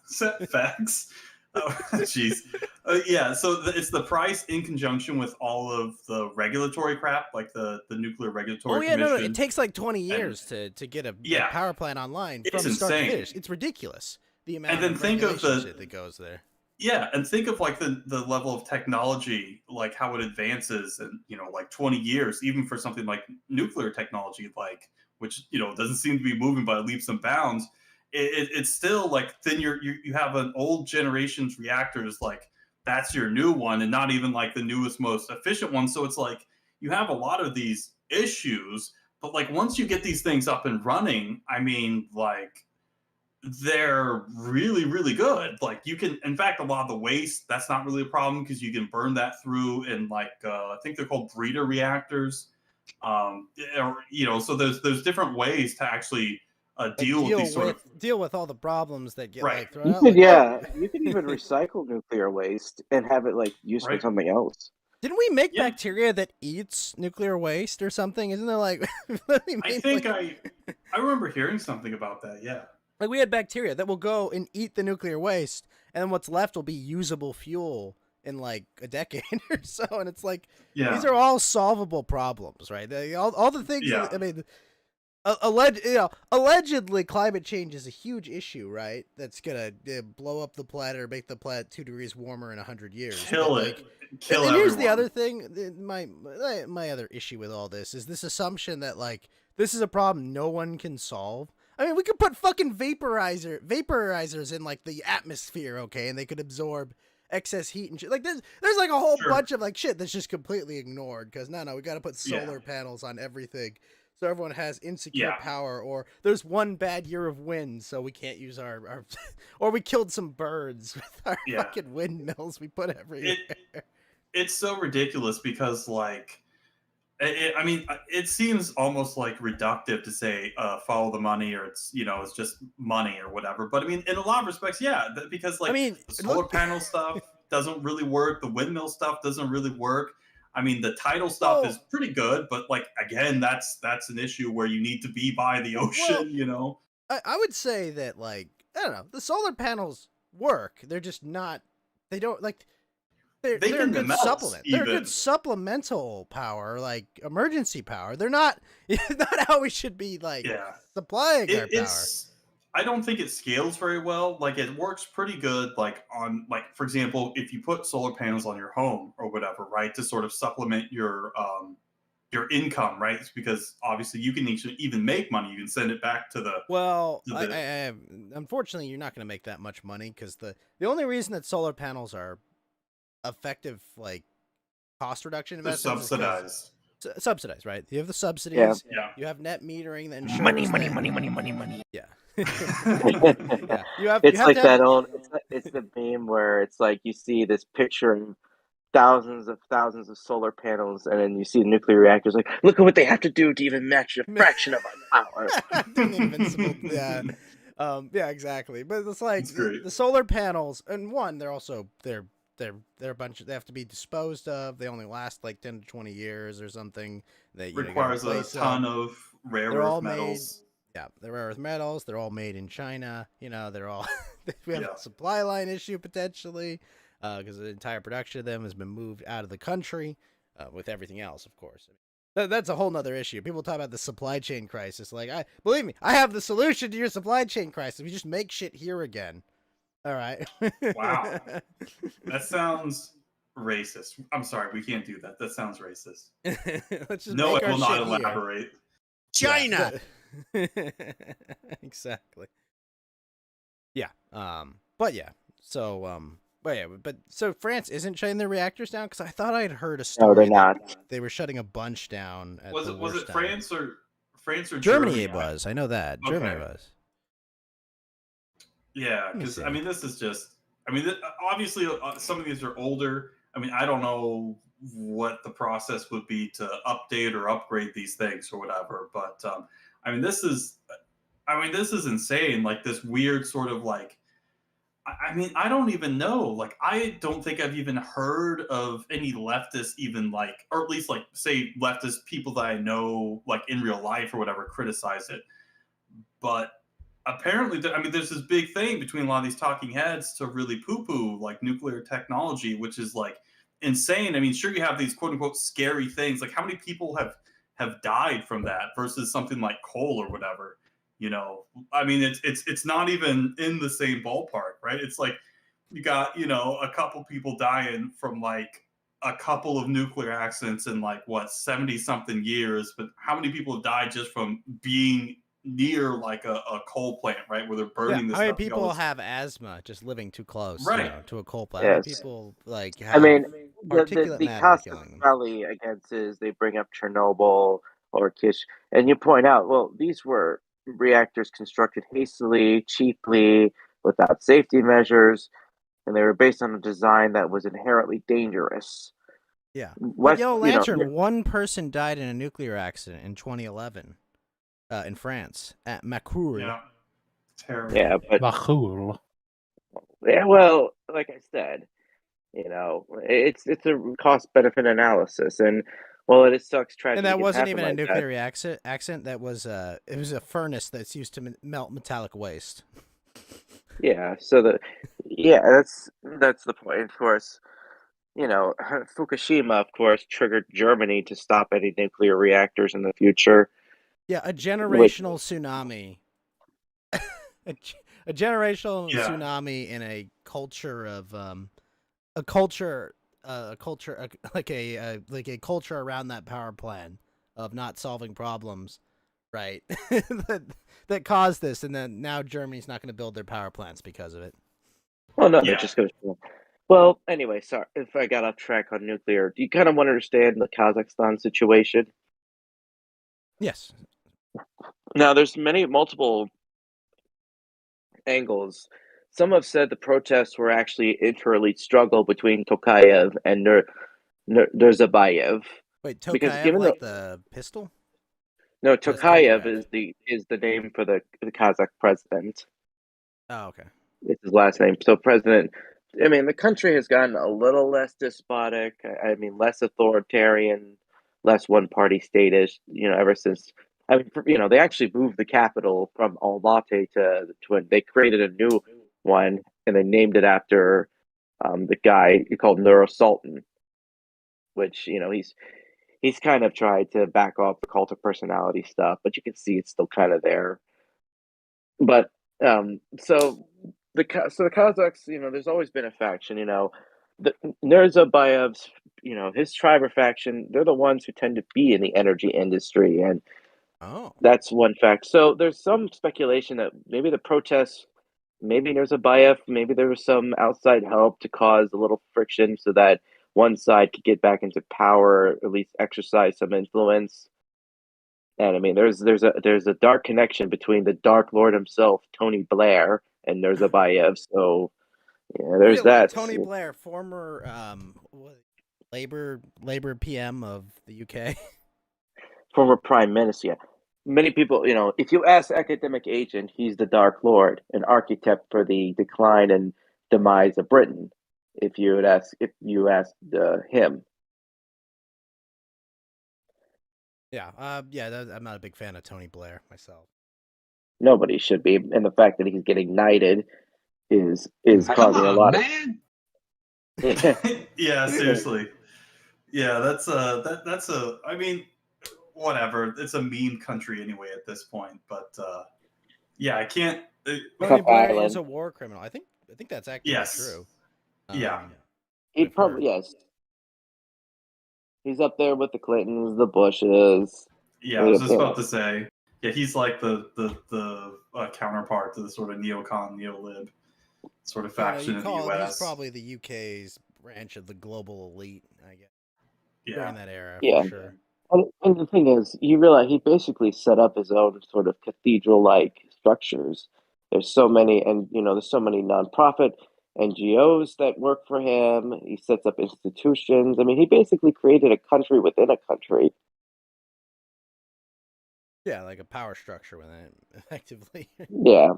setbacks. Oh, jeez. Yeah, so it's the price in conjunction with all of the regulatory crap, like the nuclear regulatory oh yeah, no, commission. it takes like 20 years to get a Yeah. power plant online It's from start to insane. finish. It's ridiculous the amount then of think of regulation the- shit that goes there. Yeah, and think of like the level of technology, like how it advances in like 20 years, even for something like nuclear technology, like which doesn't seem to be moving by leaps and bounds. It's still like then you have an old generation's reactors, like that's your new one, and not even like the newest, most efficient one. So it's like you have a lot of these issues, but like once you get these things up and running, I mean, like they're really, really good. Like you can, in fact, a lot of the waste, that's not really a problem because you can burn that through in like, I think they're called breeder reactors. So there's different ways to actually deal with these sort of. Deal with all the problems that get Right. like thrown you out. could, Like, you could even recycle nuclear waste and have it like used for Right. something else. didn't we make Yeah. bacteria that eats nuclear waste or something? Isn't there like? I think I remember hearing something about that. Yeah. Like we had bacteria that will go and eat the nuclear waste, and then what's left will be usable fuel in like a decade or so. And it's like Yeah. these are all solvable problems, right? All the things. Yeah. I mean, allegedly, climate change is a huge issue, right? That's gonna blow up the planet or make the planet 2 degrees warmer in 100 years. Kill But, it. like, Kill and here's the everyone. other thing. My other issue with all this is this assumption that like this is a problem no one can solve. I mean, we could put fucking vaporizers in like the atmosphere, okay, and they could absorb excess heat and shit. Like there's like a whole Sure. bunch of like shit that's just completely ignored because no, we got to put Yeah. solar panels on everything, so everyone has insecure Yeah. power. Or there's one bad year of wind, so we can't use our or we killed some birds with our Yeah. fucking windmills we put everywhere. It's so ridiculous because like it seems almost like reductive to say follow the money or it's just money or whatever, but I mean in a lot of respects because like I mean, the solar panel stuff doesn't really work, the windmill stuff doesn't really work. I mean the tidal stuff Well- is pretty good, but like again that's an issue where you need to be by the ocean. Well- I would say that like I don't know, the solar panels work. They're just not. They don't like. They're a can good melt supplement. They're a even. good supplemental power, like emergency power. They're not not how we should be like Yeah. supplying our power. It's I don't think it scales very well. Like it works pretty good like on like for example, if you put solar panels on your home or whatever, right, to sort of supplement your income, right? It's because obviously you can even make money. You can send it back to the Well, to I, the- I, unfortunately, you're not going to make that much money because the only reason that solar panels are effective, like cost reduction they're investments, subsidized. subsidized, right? You have the subsidies. Yeah. Yeah. You have net metering that ensures Money. Yeah. It's Yeah. You have. You have like to have, that old. It's the meme where it's like you see this picture of thousands of solar panels, and then you see nuclear reactors. Like, look at what they have to do to even match a fraction of our power. the invincible. Yeah. Yeah, exactly. But it's like It's great. the solar panels, and they're they're a bunch. They have to be disposed of. They only last like 10 to 20 years or something. They you gotta Requires a replace ton them. of rare They're all earth metals. made. Yeah, they're rare earth metals. They're all made in China. They're all. We have Yeah. a supply line issue potentially, because the entire production of them has been moved out of the country, with everything else, of course. That's a whole nother issue. People talk about the supply chain crisis. Like, believe me, I have the solution to your supply chain crisis. We just make shit here again. All right. Wow. That sounds racist. I'm sorry, we can't do that. That sounds racist. Let's just No, make I our will not shit here. elaborate. China. Exactly. Yeah. But yeah. So so France isn't shutting their reactors down, because I thought I'd heard a story No, they're that not. they were shutting a bunch down. At Was the it was worst it time. France or Germany? It Germany? was. I know that Germany Okay. was. Yeah, Let me because see. I mean, this is just. I mean, obviously, some of these are older. I mean, I don't know what the process would be to update or upgrade these things or whatever, but I mean, this is. I mean, this is insane. Like this weird sort of like. I mean, I don't even know. Like, I don't think I've even heard of any leftists, even like, or at least like, say, leftist people that I know, like in real life or whatever, criticize it. But apparently, I mean, there's this big thing between a lot of these talking heads to really poo-poo like nuclear technology, which is like insane. I mean, sure, you have these quote unquote scary things. Like, how many people have died from that versus something like coal or whatever? I mean, it's not even in the same ballpark, right? It's like you got a couple people dying from like a couple of nuclear accidents in like what 70 something years, but how many people have died just from being near like a coal plant, right, where they're burning this How many stuff? people have asthma just living too close, Right. to a coal plant? How many Yes. people like I have mean, particulate the matter casus killing them? belli against is they bring up Chernobyl or Kish, and you point out, well, these were reactors constructed hastily, cheaply, without safety measures, and they were based on a design that was inherently dangerous. Yeah. But West, Lantern, one person died in a nuclear accident in 2011, in France at Macquarie. Yeah. Terrible. yeah, but Macul. yeah, well, like I said, it's a cost benefit analysis, and well, it sucks. Tragedy And that can wasn't happen even a like that. nuclear accident. That was it was a furnace that's used to melt metallic waste. Yeah, that's the point. Of course, Fukushima, of course, triggered Germany to stop any nuclear reactors in the future. Yeah, a Which, generational tsunami. a generational Yeah. tsunami in a culture of a culture like a culture around that power plant of not solving problems, right? that caused this, and then now Germany's not going to build their power plants because of it. well, no, Yeah. they're just going to. Well, anyway, sorry if I got off track on nuclear. Do you kind of want to understand the Kazakhstan situation? Yes. Now, there's multiple angles. Some have said the protests were actually interleaved struggle between Tokayev and Nazarbayev. Wait, Because Tokayev, given like the pistol? no, Yes, Tokayev Tokayev. is the name for the Kazakh president. Oh, okay. It's his last name. So president. I mean, the country has gotten a little less despotic. I mean, less authoritarian, less one-party statist. Ever since. I mean, they actually moved the capital from Almaty to they created a new one and they named it after the guy called Nur Sultan, which he's kind of tried to back off the cult of personality stuff, but you can see it's still kind of there. But so the Kazakhs, there's always been a faction. The Nazarbayev's, his tribe or faction, they're the ones who tend to be in the energy industry, and Oh. that's one fact. So there's some speculation that maybe the protests, maybe Nazarbayev, maybe there was some outside help to cause a little friction so that one side could get back into power, or at least exercise some influence. And I mean, there's a dark connection between the Dark Lord himself, Tony Blair, and Nazarbayev. So yeah, there's Really? that. Tony Blair, former Labor PM of the UK. Former Prime Minister. Yeah. Many people, if you ask academic agent, he's the Dark Lord, an architect for the decline and demise of Britain. if you asked him. Yeah, I'm not a big fan of Tony Blair myself. Nobody should be, and the fact that he's getting knighted is Come causing a on, lot man. Yeah, seriously. Yeah, that's a. I mean, whatever. It's a meme country anyway at this point. But yeah, I can't. Tony Blair is Island. a war criminal. I think that's actually Yes. true. Yeah. He I've heard. probably yes. He's up there with the Clintons, the Bushes. Yeah, I was just about to say. Yeah, he's like the counterpart to the sort of neocon, neolib sort of faction in the U.S. He's probably the UK's branch of the global elite, I guess. Yeah. During that era, Yeah. for sure. And the thing is, you realize he basically set up his own sort of cathedral-like structures. There's so many, and there's so many nonprofit NGOs that work for him. He sets up institutions. I mean, he basically created a country within a country. Yeah, like a power structure within it, effectively. Yeah.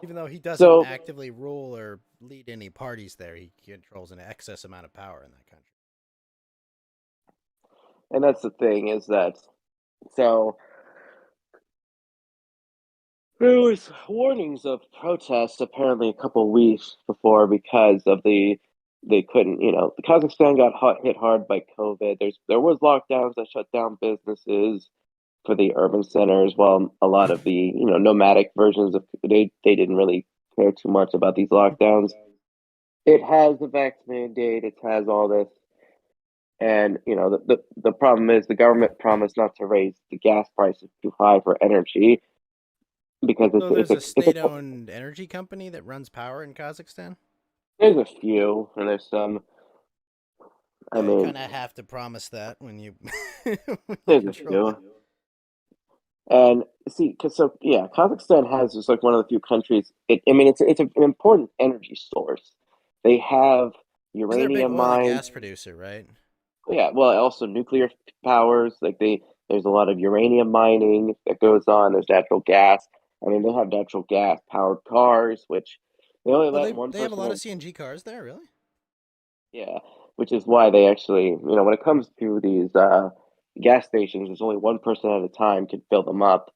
Even though he doesn't actively rule or lead any parties there, he controls an excess amount of power in that country. And that's the thing is that, so there was warnings of protests apparently a couple weeks before because of they couldn't, the Kazakhstan got hit hard by COVID. There was lockdowns that shut down businesses for the urban centers, while a lot of the nomadic versions of they didn't really care too much about these lockdowns. It has the vax mandate. It has all this. And the problem is the government promised not to raise the gas prices too high for energy because there's a state-owned energy company that runs power in Kazakhstan. There's a few, and there's some. Yeah, you kind of have to promise that when you. There's a few. And see, Kazakhstan has just like one of the few countries. It's an important energy source. They have uranium they're a big oil mines. and gas producer, right? Yeah, well, also nuclear powers. There's a lot of uranium mining that goes on. There's natural gas. I mean, they have natural gas powered cars, which they only let one. They have a lot of CNG cars there, really. Yeah, which is why they actually, when it comes to these gas stations, there's only one person at a time can fill them up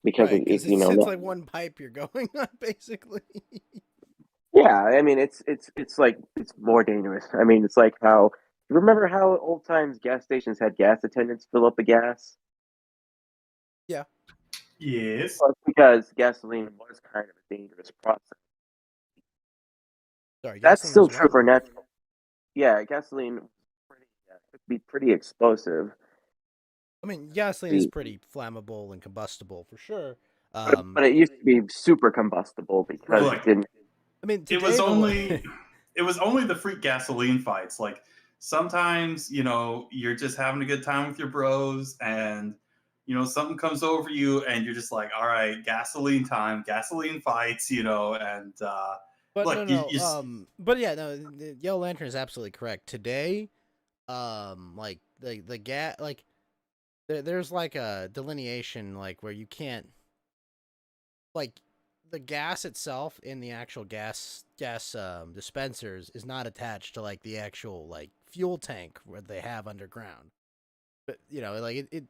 because it's like one pipe you're going on, basically. Yeah, I mean, it's more dangerous. I mean, it's like how. Remember how old times gas stations had gas attendants fill up the gas? Yeah. Yes. Well, it's because gasoline was kind of a dangerous process. Sorry, that's still true for natural. Yeah, gasoline could be pretty explosive. I mean, gasoline is pretty flammable and combustible for sure. But it used to be super combustible because it didn't. I mean, it was only the freak gasoline fights. Like sometimes, you're just having a good time with your bros, and something comes over you, and you're just like, all right, gasoline time, gasoline fights, and. But look, but yeah, no, Yellow Lantern is absolutely correct. Today, like the gas, like there's like a delineation, like where you can't, like the gas itself in the actual gas dispensers is not attached to like the actual like fuel tank where they have underground. But like it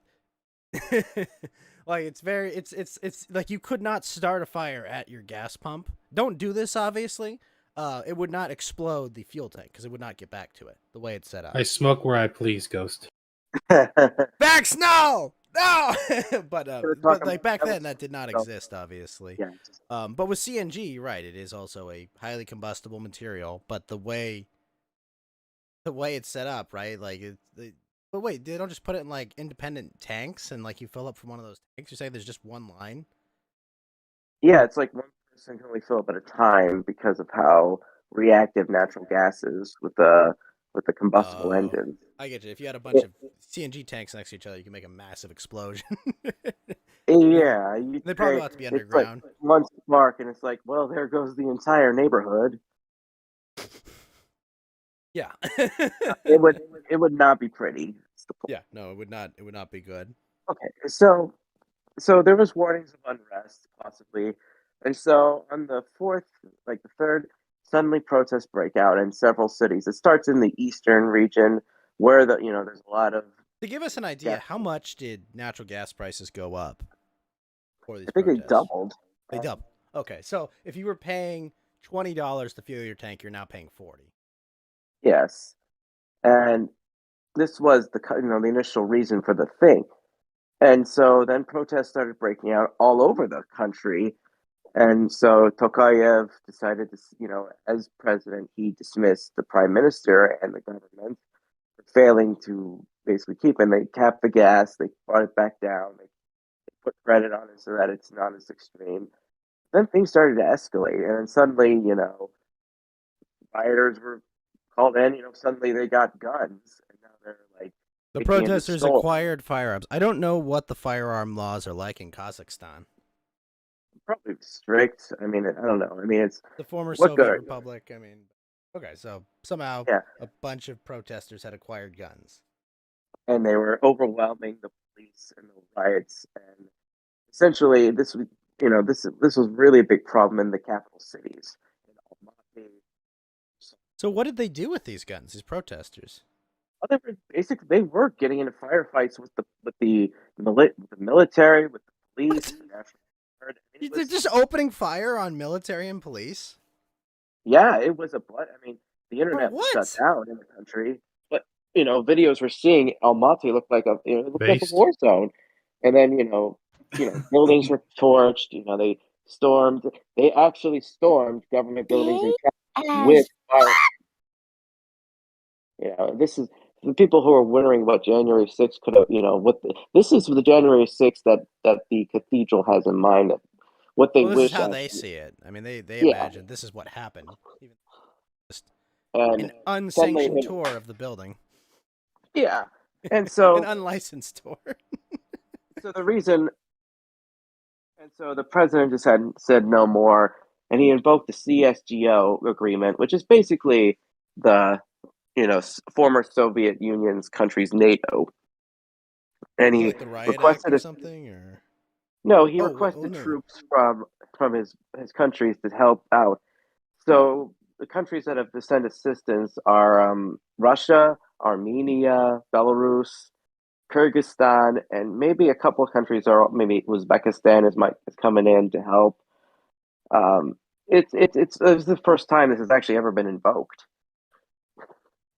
like it's like you could not start a fire at your gas pump. Don't do this, obviously. It would not explode the fuel tank because it would not get back to it the way it's set up. I smoke where I please, Ghost. Vax, no. But like back then that did not exist, obviously. Yeah. But with CNG, you're right, it is also a highly combustible material. But the way it's set up, right? Like but wait, they don't just put it in like independent tanks and like you fill up from one of those tanks? You say there's just one line? Yeah, it's like one person can only fill up at a time because of how reactive natural gas is with the combustible engines. I get you. If you had a bunch of CNG tanks next to each other, you can make a massive explosion. Yeah, they probably ought to be underground. Like one spark, and it's like, well, there goes the entire neighborhood. Yeah, it would not be pretty. Yeah, no, it would not be good. Okay, so there was warnings of unrest possibly, and so on the 4th, like the 3rd, suddenly protests break out in several cities. It starts in the eastern region where there's a lot of To give us an idea, gas. how much did natural gas prices go up for these I think they protests? doubled. They doubled. Okay, so if you were paying $20 to fuel your tank, you're now paying 40. Yes, and this was the initial reason for the thing. And so then protests started breaking out all over the country. And so Tokayev decided to, as president, he dismissed the prime minister and the government for failing to basically keep. And they capped the gas, they brought it back down, they put credit on it so that it's not as extreme. Then things started to escalate. And then suddenly, rioters were called in, suddenly they got guns. And now they're like, The breaking into protesters stores. acquired firearms. I don't know what the firearm laws are like in Kazakhstan. Probably strict. I mean, I don't know. I mean, it's The former what Soviet good? Republic. I mean, okay, so somehow Yeah, a bunch of protesters had acquired guns. and they were overwhelming the police and the riots, and essentially this was really a big problem in the capital cities. In Almaty. So what did they do with these guns, these protesters? Well, they were getting into firefights with the military, with the police, the National Guard. I mean, They're just opening fire on military and police? yeah, it was a blood. I mean, the For internet was shut what? down in the country, but videos we're seeing Almaty looked like it looked like a Based. war zone, and then buildings were torched. They stormed. They actually stormed government buildings and with fire. This is the people who are wondering what January 6th could have. This is the January 6th that the cathedral has in mind. What they Well, this is wish. how they see it. I mean, they Yeah, imagine this is what happened. Even just and an suddenly, unsanctioned tour of the building. yeah, and An so unlicensed tour. so the reason. And so the president just had said no more, and he invoked the CSGO agreement, which is basically the former Soviet Union's countries NATO. And So he like the Riot Act requested or a something, or no, he oh requested no. troops from his countries to help out. So the countries that have sent assistance are Russia, Armenia, Belarus, Kyrgyzstan, and maybe a couple of countries are maybe Uzbekistan is coming in to help. It's the first time this has actually ever been invoked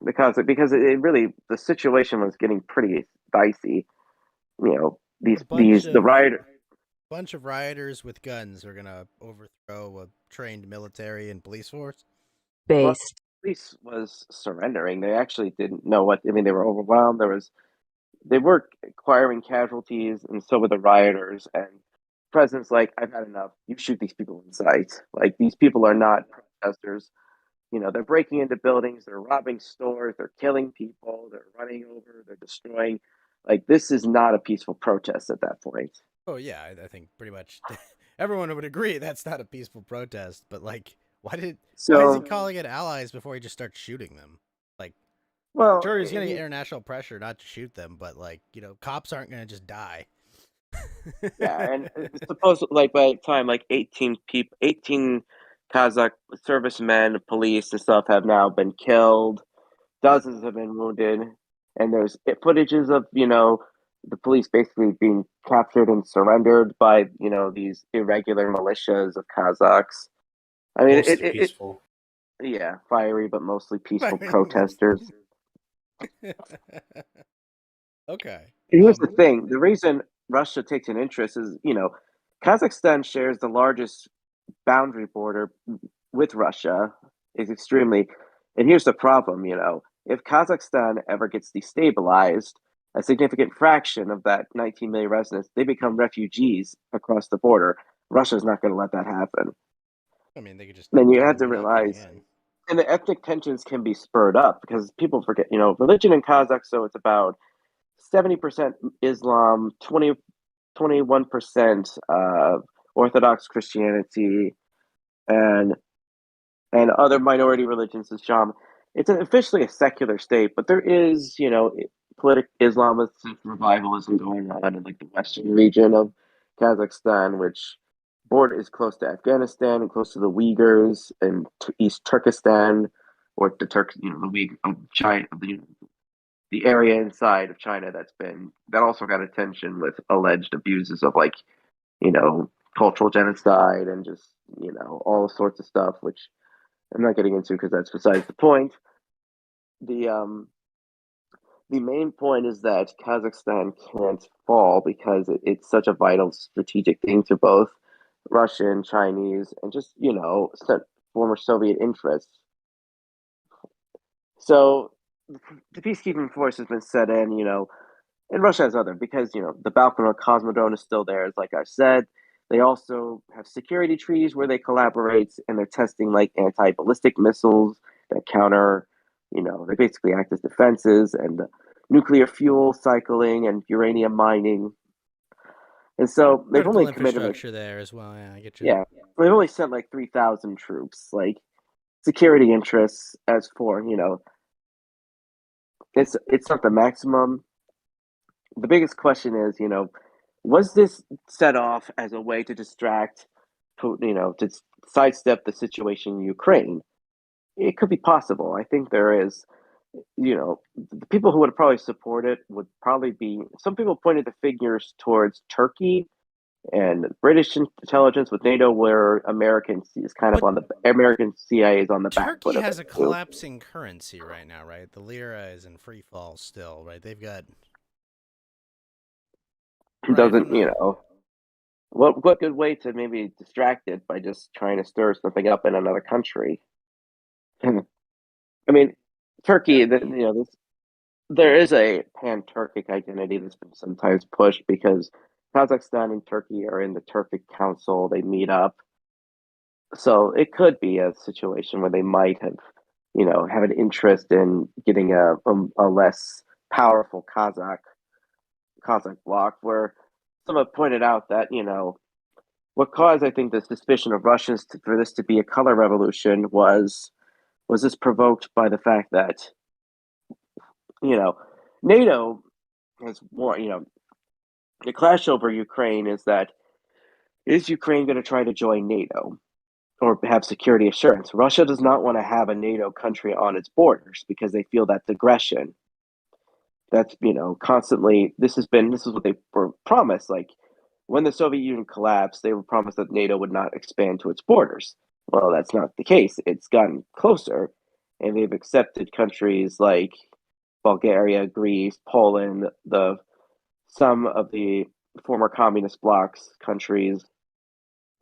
because it really the situation was getting pretty dicey. A These the riot. bunch of rioters with guns are gonna overthrow a trained military and police force. Well, police was surrendering. They actually didn't know what. I mean, they were overwhelmed. They were acquiring casualties, and so were the rioters. And the president's like, "I've had enough. You shoot these people in sight. Like these people are not protesters. They're breaking into buildings, they're robbing stores, they're killing people, they're running over, they're destroying. Like this is not a peaceful protest at that point." Oh yeah, I think pretty much everyone would agree that's not a peaceful protest. But like, why is he So, calling it allies before he just starts shooting them? Like, well, sure, he's gonna get international pressure not to shoot them, but like, cops aren't gonna just die. yeah, and it's supposed like by the time like 18 Kazakh servicemen, police, and stuff have now been killed. Dozens have been wounded, and there's footages of the police basically being captured and surrendered by these irregular militias of Kazakhs. I mean, Mostly peaceful. yeah, fiery but mostly peaceful protesters. Okay. Here's the thing: the reason Russia takes an interest is Kazakhstan shares the largest boundary border with Russia is extremely. And here's the problem: if Kazakhstan ever gets destabilized, a significant fraction of that 19 million residents they become refugees across the border. Russia's not going to let that happen. I mean, they could just Then you tell have them to we're not coming realize, in. and the ethnic tensions can be spurred up because people forget, religion in Kazakh. So it's about 70% Islam, 21% Orthodox Christianity, and other minority religions, Islam. It's officially a secular state, but there is, political Islamism, revivalism going on in like the western region of Kazakhstan, which border is close to Afghanistan and close to the Uyghurs and East Turkestan, or the Turks, the Uyghur, China, the area inside of China that also got attention with alleged abuses of cultural genocide and just all sorts of stuff, which I'm not getting into because that's besides the point. The main point is that Kazakhstan can't fall because it's such a vital strategic thing to both Russian, Chinese, and just former Soviet interests. So the peacekeeping force has been set in, and Russia has other because the Baikonur Cosmodrome is still there, as like I said. They also have security treaties where they collaborate, and they're testing like anti-ballistic missiles that counter. They basically act as defenses, and nuclear fuel cycling and uranium mining. And so they've Critical only committed infrastructure there as well. Yeah, I get you. yeah, they've only sent like 3,000 troops. Like security interests, as for it's not the maximum. The biggest question is, was this set off as a way to distract Putin, to sidestep the situation in Ukraine? It could be possible. I think there is, the people who would probably support it would probably be some people pointed the figures towards Turkey and British intelligence with NATO, where American is kind of But on the American CIA is on the back foot Turkey of has it a too. collapsing currency right now, right? The lira is in free fall still, right? They've got right. Doesn't what good way to maybe distract it by just trying to stir something up in another country? I mean, Turkey. There is a pan-Turkic identity that's been sometimes pushed because Kazakhstan and Turkey are in the Turkic Council. They meet up, so it could be a situation where they might have an interest in getting a less powerful Kazakh bloc. Where some have pointed out that what caused, I think, the suspicion of Russians for this to be a color revolution was this provoked by the fact that you know NATO has more. The clash over Ukraine is Ukraine going to try to join NATO or have security assurance? Russia does not want to have a NATO country on its borders because they feel that's aggression. That's constantly. This is what they were promised. Like when the Soviet Union collapsed, they were promised that NATO would not expand to its borders. Well, that's not the case. It's gotten closer, and they've accepted countries like Bulgaria, Greece, Poland, the some of the former communist blocs countries,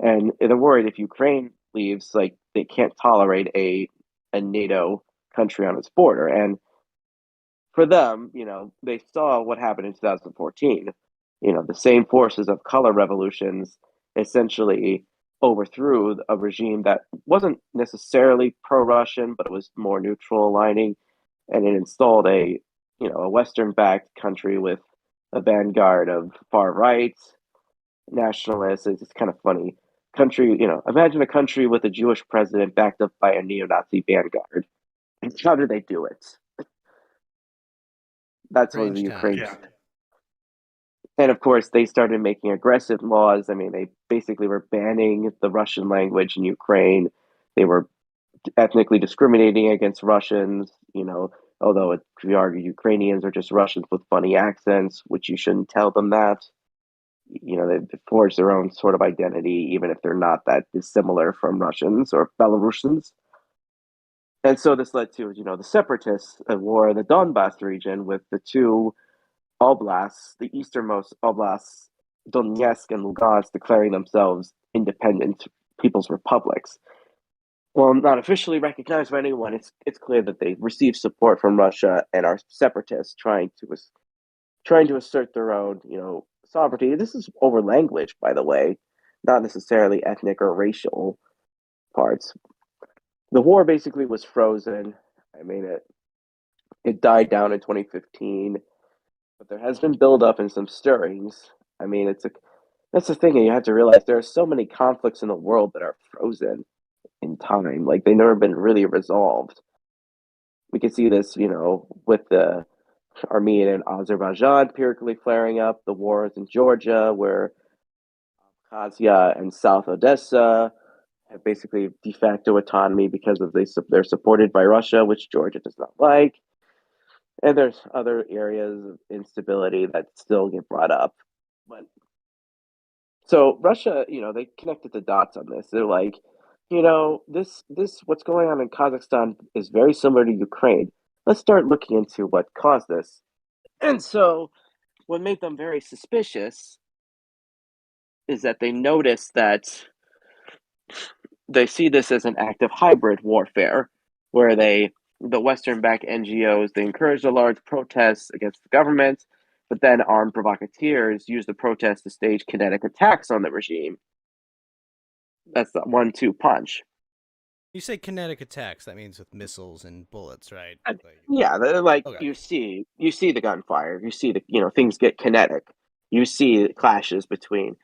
and they're worried if Ukraine leaves, like they can't tolerate a NATO country on its border. And for them, they saw what happened in 2014. The same forces of color revolutions essentially overthrew a regime that wasn't necessarily pro-Russian, but it was more neutral aligning, and it installed a Western-backed country with a vanguard of far right nationalists. It's kind of funny. Country, imagine a country with a Jewish president backed up by a neo-Nazi vanguard. How did they do it? That's what the Strange Ukraine. times. Yeah. And of course, they started making aggressive laws. I mean, they basically were banning the Russian language in Ukraine. They were ethnically discriminating against Russians. Although it could be argued Ukrainians are just Russians with funny accents, which you shouldn't tell them that. They forge their own sort of identity, even if they're not that dissimilar from Russians or Belarusians. And so this led to, the separatists war in the Donbass region with the two oblasts, the easternmost oblasts, Donetsk and Lugansk, declaring themselves independent people's republics. Well, not officially recognized by anyone, it's clear that they receive support from Russia and are separatists trying to assert their own, sovereignty. This is over language, by the way, not necessarily ethnic or racial parts. The war basically was frozen. I mean, it died down in 2015, but there has been buildup and some stirrings. I mean, that's the thing, and you have to realize there are so many conflicts in the world that are frozen in time. Like they've never been really resolved. We can see this, with the Armenia and Azerbaijan periodically flaring up, the wars in Georgia, where Abkhazia and South Odessa have basically de facto autonomy because of they're supported by Russia, which Georgia does not like. And there's other areas of instability that still get brought up. But so Russia, they connected the dots on this. They're like, this what's going on in Kazakhstan is very similar to Ukraine. Let's start looking into what caused this. And so what made them very suspicious is that they noticed that they see this as an act of hybrid warfare, where the Western-backed NGOs, they encourage the large protests against the government, but then armed provocateurs use the protests to stage kinetic attacks on the regime. That's the 1-2 punch. You say kinetic attacks, that means with missiles and bullets, right? Yeah, they're like Okay. you see the gunfire, you see the things get kinetic, you see clashes between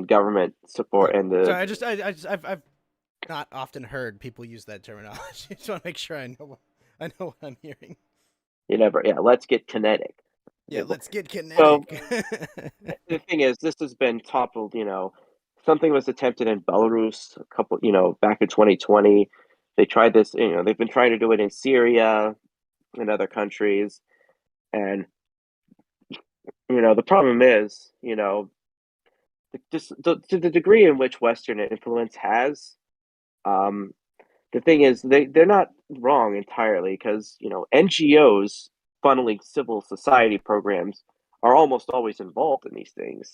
government support and the. Sorry, I've not often heard people use that terminology. Just want to make sure I know what I'm hearing. Let's get kinetic. Yeah, let's get kinetic. So the thing is, this has been toppled. Something was attempted in Belarus a couple, back in 2020. They tried this. They've been trying to do it in Syria and other countries, and the problem is, to the degree in which Western influence has, the thing is they're not wrong entirely because NGOs funneling civil society programs are almost always involved in these things.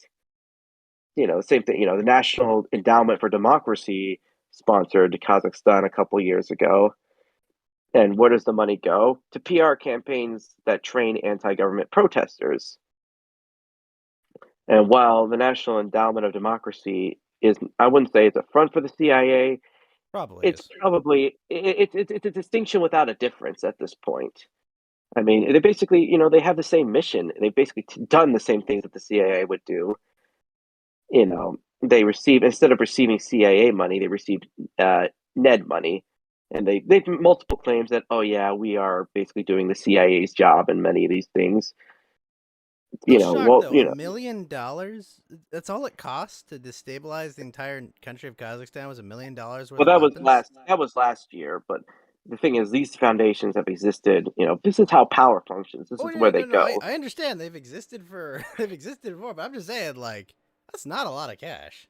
Same thing. The National Endowment for Democracy sponsored Kazakhstan a couple years ago, and where does the money go? To PR campaigns that train anti-government protesters. And while the National Endowment of Democracy is, I wouldn't say it's a front for the CIA, Probably it's is. probably it's a distinction without a difference at this point. I mean, they basically, they have the same mission. They've basically done the same things that the CIA would do. They receive, instead of receiving CIA money, they received Ned money, and they've multiple claims that, oh yeah, we are basically doing the CIA's job in many of these things. I'm shocked, though. $1 million? That's all it costs to destabilize the entire country of Kazakhstan was $1 million worth Well, of weapons? that was last year, but the thing is, these foundations have existed. This is how power functions. This Oh is yeah, where they no, go. I understand they've existed for they've existed before, but I'm just saying, like, that's not a lot of cash.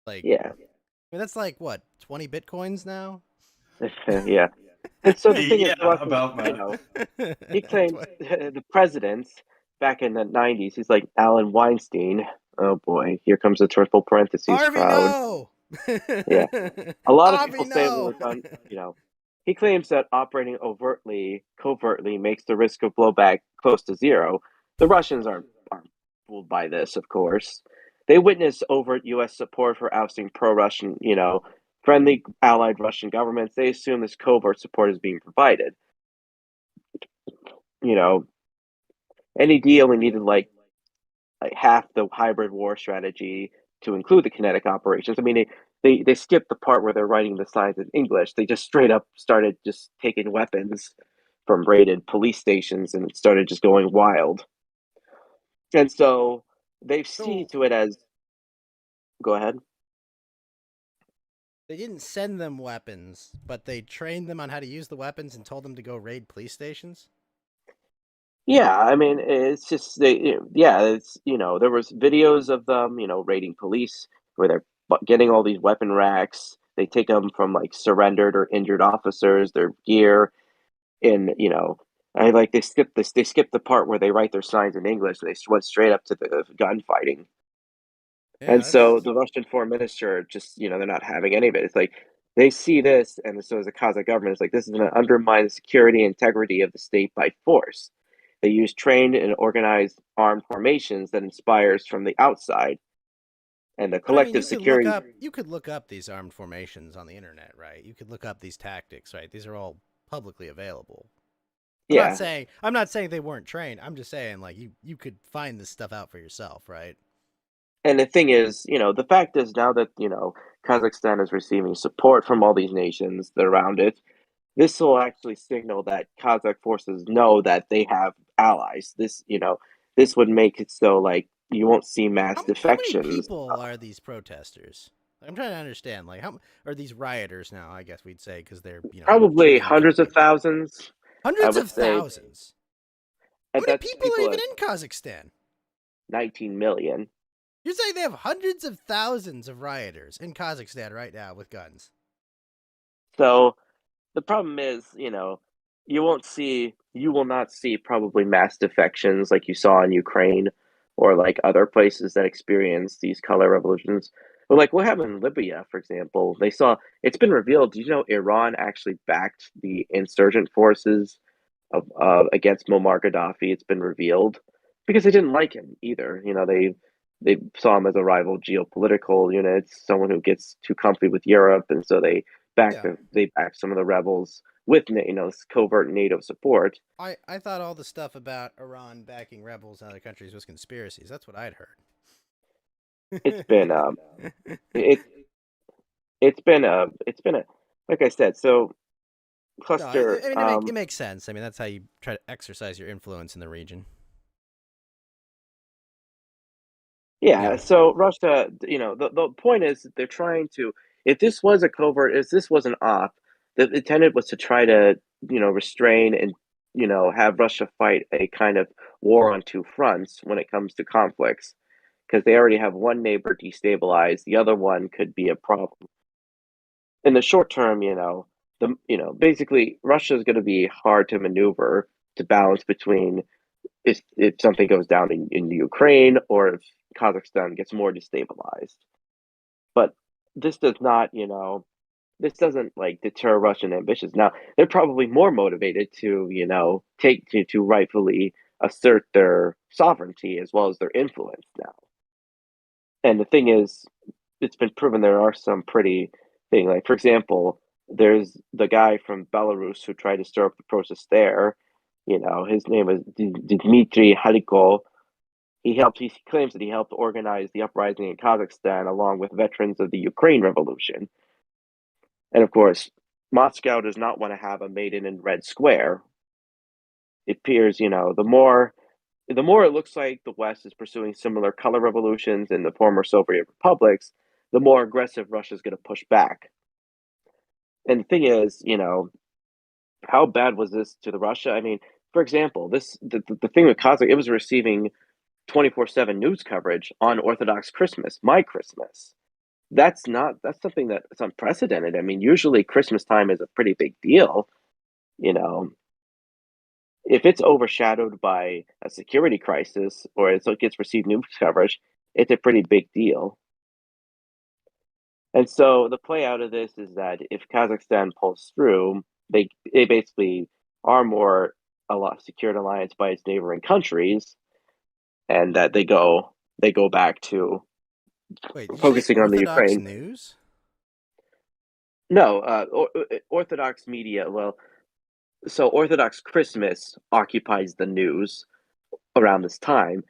Like, Yeah, I mean, that's like what, 20 bitcoins now? yeah. And so the thing is, Yeah, about that. he claims the president back in the 90s, he's like Alan Weinstein. Oh boy, here comes the triple parentheses Harvey, crowd. no. Yeah. A lot of Harvey, people say no. he claims that operating covertly makes the risk of blowback close to zero. The Russians aren't fooled by this, of course. They witness overt U.S. support for ousting pro-Russian, friendly allied Russian governments. They assume this covert support is being provided. You know, NED only needed like half the hybrid war strategy to include the kinetic operations. I mean, they skipped the part where they're writing the signs in English. They just straight up started just taking weapons from raided police stations and started just going wild. And so they see to it as, go ahead. They didn't send them weapons, but they trained them on how to use the weapons and told them to go raid police stations. Yeah, I mean, it's just it's there was videos of them, raiding police where they're getting all these weapon racks. They take them from like surrendered or injured officers, their gear, and I like they skip this. They skip the part where they write their signs in English. They went straight up to the gunfighting, Yeah, and so the Russian foreign minister just they're not having any of it. It's like they see this, and so as the Kazakh government, it's like this is going to undermine the security and integrity of the state by force. They use trained and organized armed formations that inspires from the outside, and the But I mean, collective security. you could look up these armed formations on the internet, right? You could look up these tactics, right? These are all publicly available. Yeah, I'm not saying they weren't trained. I'm just saying like you could find this stuff out for yourself, right? and the thing is, the fact is now that Kazakhstan is receiving support from all these nations that are around it. This will actually signal that Kazakh forces know that they have allies. This would make it so like you won't see mass How many defections. people are these protesters? I'm trying to understand, like, how are these rioters now? I guess we'd say because they're Probably shooting hundreds of people. thousands. I Hundreds would of say thousands. How many that's people are even like in Kazakhstan? 19 million. You're saying they have hundreds of thousands of rioters in Kazakhstan right now with guns. So the problem is, you will not see probably mass defections like you saw in Ukraine or like other places that experience these color revolutions. But like what happened in Libya, for example, it's been revealed. Do you know Iran actually backed the insurgent forces against Muammar Gaddafi? It's been revealed because they didn't like him either. They saw him as a rival geopolitical unit, someone who gets too comfy with Europe, and so Yeah. they back some of the rebels with covert NATO support. I thought all the stuff about Iran backing rebels in other countries was conspiracies. That's what I'd heard. It's been it it's been a like I said, so No, cluster I mean it makes sense. I mean that's how you try to exercise your influence in the region. yeah, so Russia, the point is that they're trying to, if this was a covert, if this was an op, the intent was to try to, restrain and, have Russia fight a kind of war on two fronts when it comes to conflicts, because they already have one neighbor destabilized, the other one could be a problem. In the short term, basically Russia is going to be hard to maneuver to balance between if something goes down in Ukraine or if Kazakhstan gets more destabilized. But this does not, this doesn't like deter Russian ambitions. Now they're probably more motivated to, to rightfully assert their sovereignty as well as their influence now. And the thing is, it's been proven there are some pretty thing. Like for example, there's the guy from Belarus who tried to stir up the process there. His name is Dmitry Haliko. He claims that he helped organize the uprising in Kazakhstan along with veterans of the Ukraine Revolution. And of course, Moscow does not want to have a maiden in Red Square. It appears, the more it looks like the West is pursuing similar color revolutions in the former Soviet republics, the more aggressive Russia is going to push back. And the thing is, how bad was this to the Russia? I mean, for example, the thing with Kazakh, it was receiving 24/7 news coverage on Orthodox Christmas, my Christmas. That's something that's unprecedented. I mean, usually Christmas time is a pretty big deal. If it's overshadowed by a security crisis or it gets received news coverage, it's a pretty big deal. And so the play out of this is that if Kazakhstan pulls through, they basically are more a lot secured alliance by its neighboring countries, and that they go back to focusing on the Orthodox Ukraine. news? No, Orthodox media. Well, so Orthodox Christmas occupies the news around this time,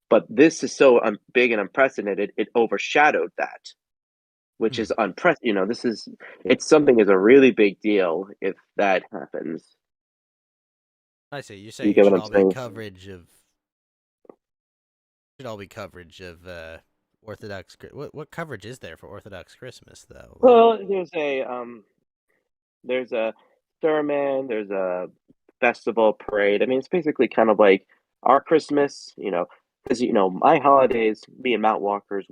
but this is so big and unprecedented, it overshadowed that, which is unprecedented. It's something is a really big deal if that happens. I see. You're saying You get it what should I'm all saying? be coverage of. Orthodox. What coverage is there for Orthodox Christmas though? Well, there's a sermon, there's a festival parade. I mean, it's basically kind of like our Christmas, because my holidays, me and Mount Walkers,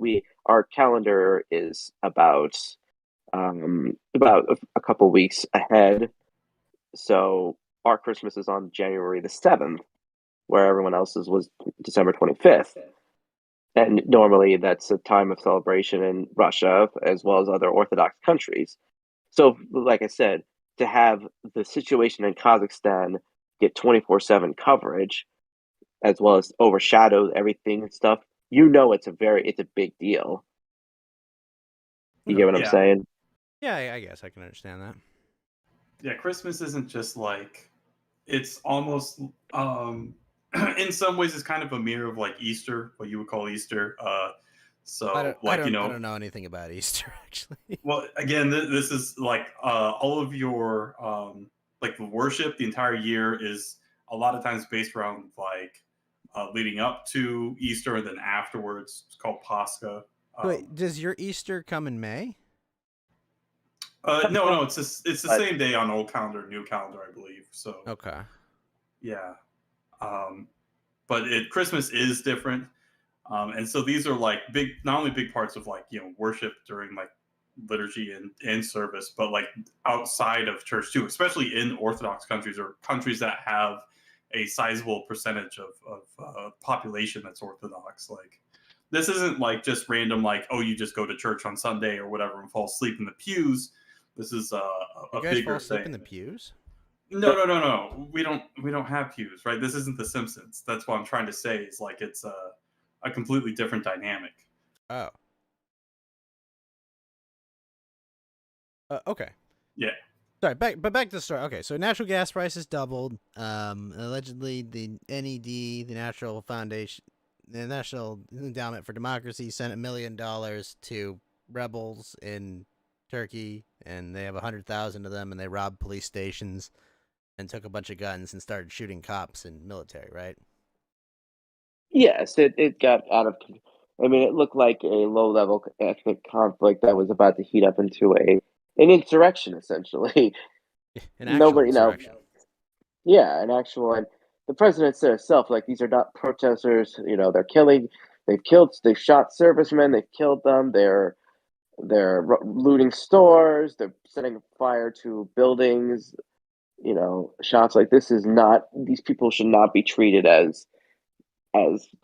our calendar is about a couple weeks ahead. So our Christmas is on January the 7th, where everyone else's was December 25th. And normally that's a time of celebration in Russia as well as other Orthodox countries. So, like I said, to have the situation in Kazakhstan get 24/7 coverage as well as overshadow everything and stuff, it's a big deal. You get what I'm saying? Yeah, I guess I can understand that. Yeah, Christmas isn't just like, it's almost in some ways it's kind of a mirror of like Easter, what you would call Easter. I don't know anything about Easter actually. Well, again, this is like all of your like the worship the entire year is a lot of times based around like leading up to Easter, and then afterwards. It's called Pascha. Wait, does your Easter come in May? No, it's the same day on old calendar, new calendar, I believe. So Okay. yeah, but Christmas is different, and so these are like not only big parts of like worship during like liturgy and service, but like outside of church too, especially in Orthodox countries or countries that have a sizable percentage of population that's Orthodox. Like this isn't like just random, like, oh, you just go to church on Sunday or whatever and fall asleep in the pews. This is a You guys bigger fall asleep thing. in the pews? No. We don't have pews, right? This isn't The Simpsons. That's what I'm trying to say. Is like it's a completely different dynamic. Oh. Okay. Yeah. Sorry, back to the story. Okay, so natural gas prices doubled. Allegedly, the NED, the National Foundation, the National Endowment for Democracy, sent $1 million to rebels in Turkey, and they have 100,000 of them, and they robbed police stations and took a bunch of guns and started shooting cops and military, right? Yes, it got out of. I mean, it looked like a low-level ethnic conflict that was about to heat up into an insurrection, essentially. An actual Nobody, insurrection. yeah, an actual. And the president said himself, like, these are not protesters. They're killing. They've shot servicemen. They've killed them. They're looting stores. They're setting fire to buildings. Shots like this is not. These people should not be treated as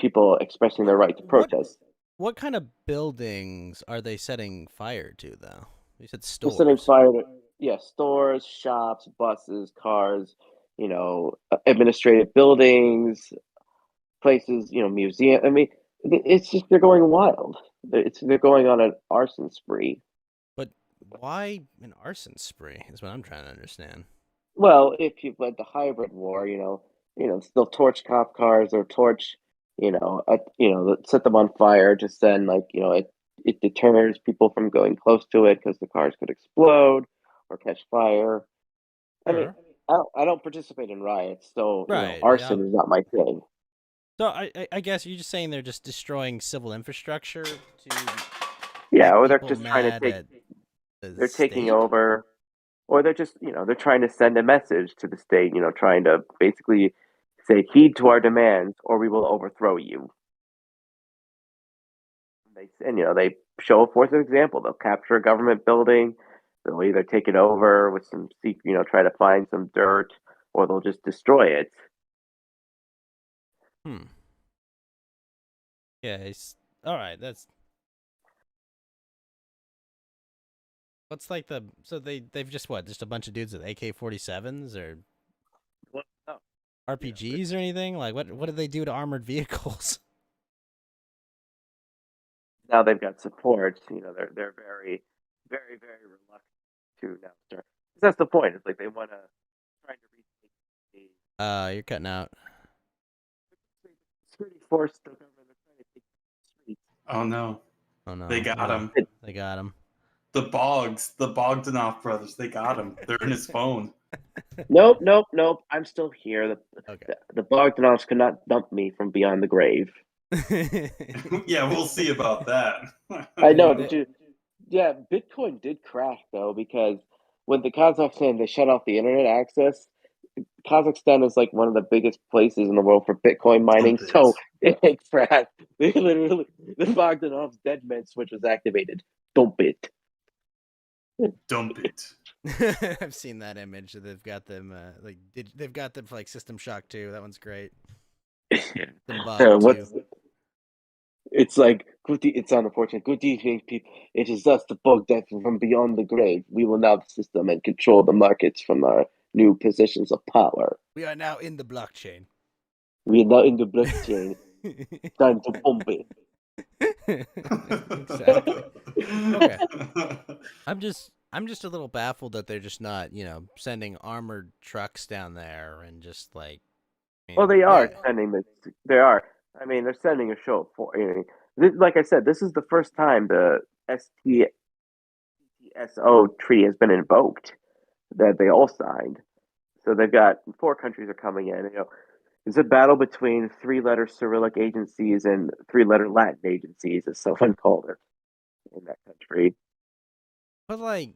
people expressing their right to protest. What kind of buildings are they setting fire to, though? You said They're stores. setting fire to stores, shops, buses, cars, administrative buildings, places, museum. I mean, it's just they're going wild. They're going on an arson spree. But why an arson spree is what I'm trying to understand. Well, if you've led the hybrid war, they'll torch cop cars or torch, set them on fire. Just then, like, it deters people from going close to it because the cars could explode or catch fire. I mean, Sure. I don't participate in riots, so Right. arson is not my thing. So I guess you're just saying they're just destroying civil infrastructure to Yeah, or they're people just trying to mad take. at the They're taking state? over, or they're just they're trying to send a message to the state. Trying to basically say heed to our demands, or we will overthrow you. They show a force of example. They'll capture a government building. They'll either take it over with some try to find some dirt, or they'll just destroy it. Yeah. All right. What's like so they've just just a bunch of dudes with AK-47s or Well, no. RPGs or anything? Like what do they do to armored vehicles? Now they've got support. They're very, very, very reluctant to now start. That's the point. It's like they want to try to retake the You're cutting out. security force. The government are trying to take the streets. Oh no, they got him. They got him. The Bogdanov brothers, they got him. They're in his phone. Nope. I'm still here. Okay. The Bogdanovs could not dump me from beyond the grave. Yeah, we'll see about that. I know. Yeah, Bitcoin did crash though because when the Kazakhstan they shut off the internet access, Kazakhstan is like one of the biggest places in the world for Bitcoin mining. So it crashed. They literally the Bogdanov's dead man switch was activated. Dump it. Dump it. I've seen that image. They've got them they've got them for like System Shock 2. That one's great. It's like it's unfortunate. Good evening, people. It is us, the Bogdan from beyond the grave. We will now system and control the markets from our new positions of power. We are now in the blockchain. We are now in the blockchain. Time to pump it. Exactly. Okay. I'm just a little baffled that they're just not, sending armored trucks down there and just like. Well, they are sending this. They are. I mean, they're sending a show for. Like I said, this is the first time the STSO treaty has been invoked that they all signed. So they've got 4 countries are coming in. It's a battle between three-letter Cyrillic agencies and three-letter Latin agencies, as someone called it in that country. But like,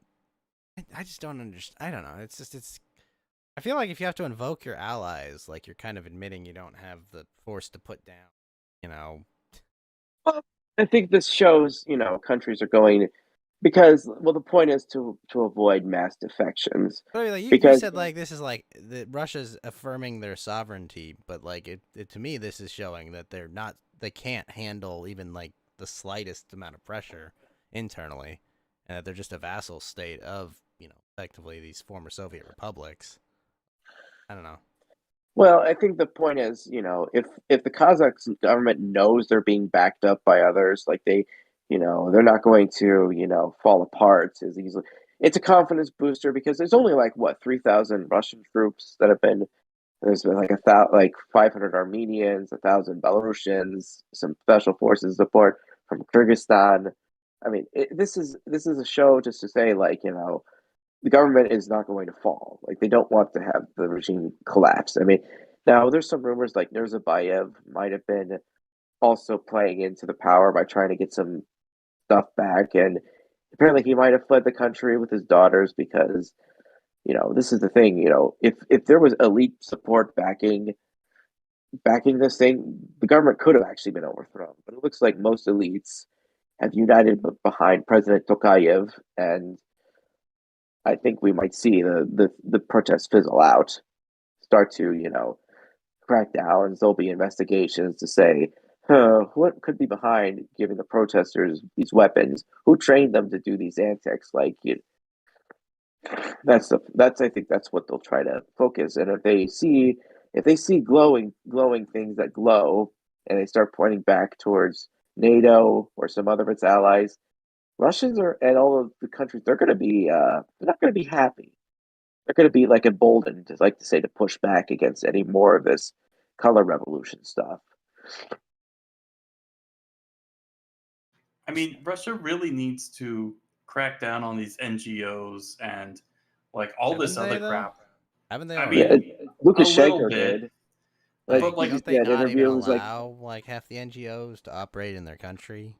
I just don't understand. I don't know. It's. I feel like if you have to invoke your allies, like you're kind of admitting you don't have the force to put down. You know. Well, I think this shows, countries are going because, well, the point is to avoid mass defections. But I mean, like you Because said, like this is like Russia's affirming their sovereignty, but like it to me, this is showing that they can't handle even like the slightest amount of pressure internally, and that they're just a vassal state of effectively these former Soviet republics. I don't know. Well, I think the point is, if the Kazakh government knows they're being backed up by others, like they're not going to, fall apart as easily. It's a confidence booster because there's only like what 3,000 Russian troops that have been. There's been like 500 Armenians, 1,000 Belarusians, some special forces support from Kyrgyzstan. I mean, this is a show just to say like the government is not going to fall. Like they don't want to have the regime collapse. I mean, now there's some rumors like Nazarbayev might have been also playing into the power by trying to get some stuff back, and apparently he might have fled the country with his daughters because this is the thing. If there was elite support backing this thing, the government could have actually been overthrown. But it looks like most elites have united behind President Tokayev, and I think we might see the protests fizzle out, start to crack down. There'll be investigations to say, what could be behind giving the protesters these weapons? Who trained them to do these antics? Like that's I think that's what they'll try to focus. And if they see glowing things that glow, and they start pointing back towards NATO or some other of its allies, Russians are and all of the countries they're not going to be happy. They're going to be like emboldened, like to say, to push back against any more of this color revolution stuff. I mean, Russia really needs to crack down on these NGOs and like all Haven't this they, other though? crap. Haven't they I already? mean, Yeah, a little Lukashenko bit, did. Like, but like, don't they that not even interview was like, allow like half the NGOs to operate in their country?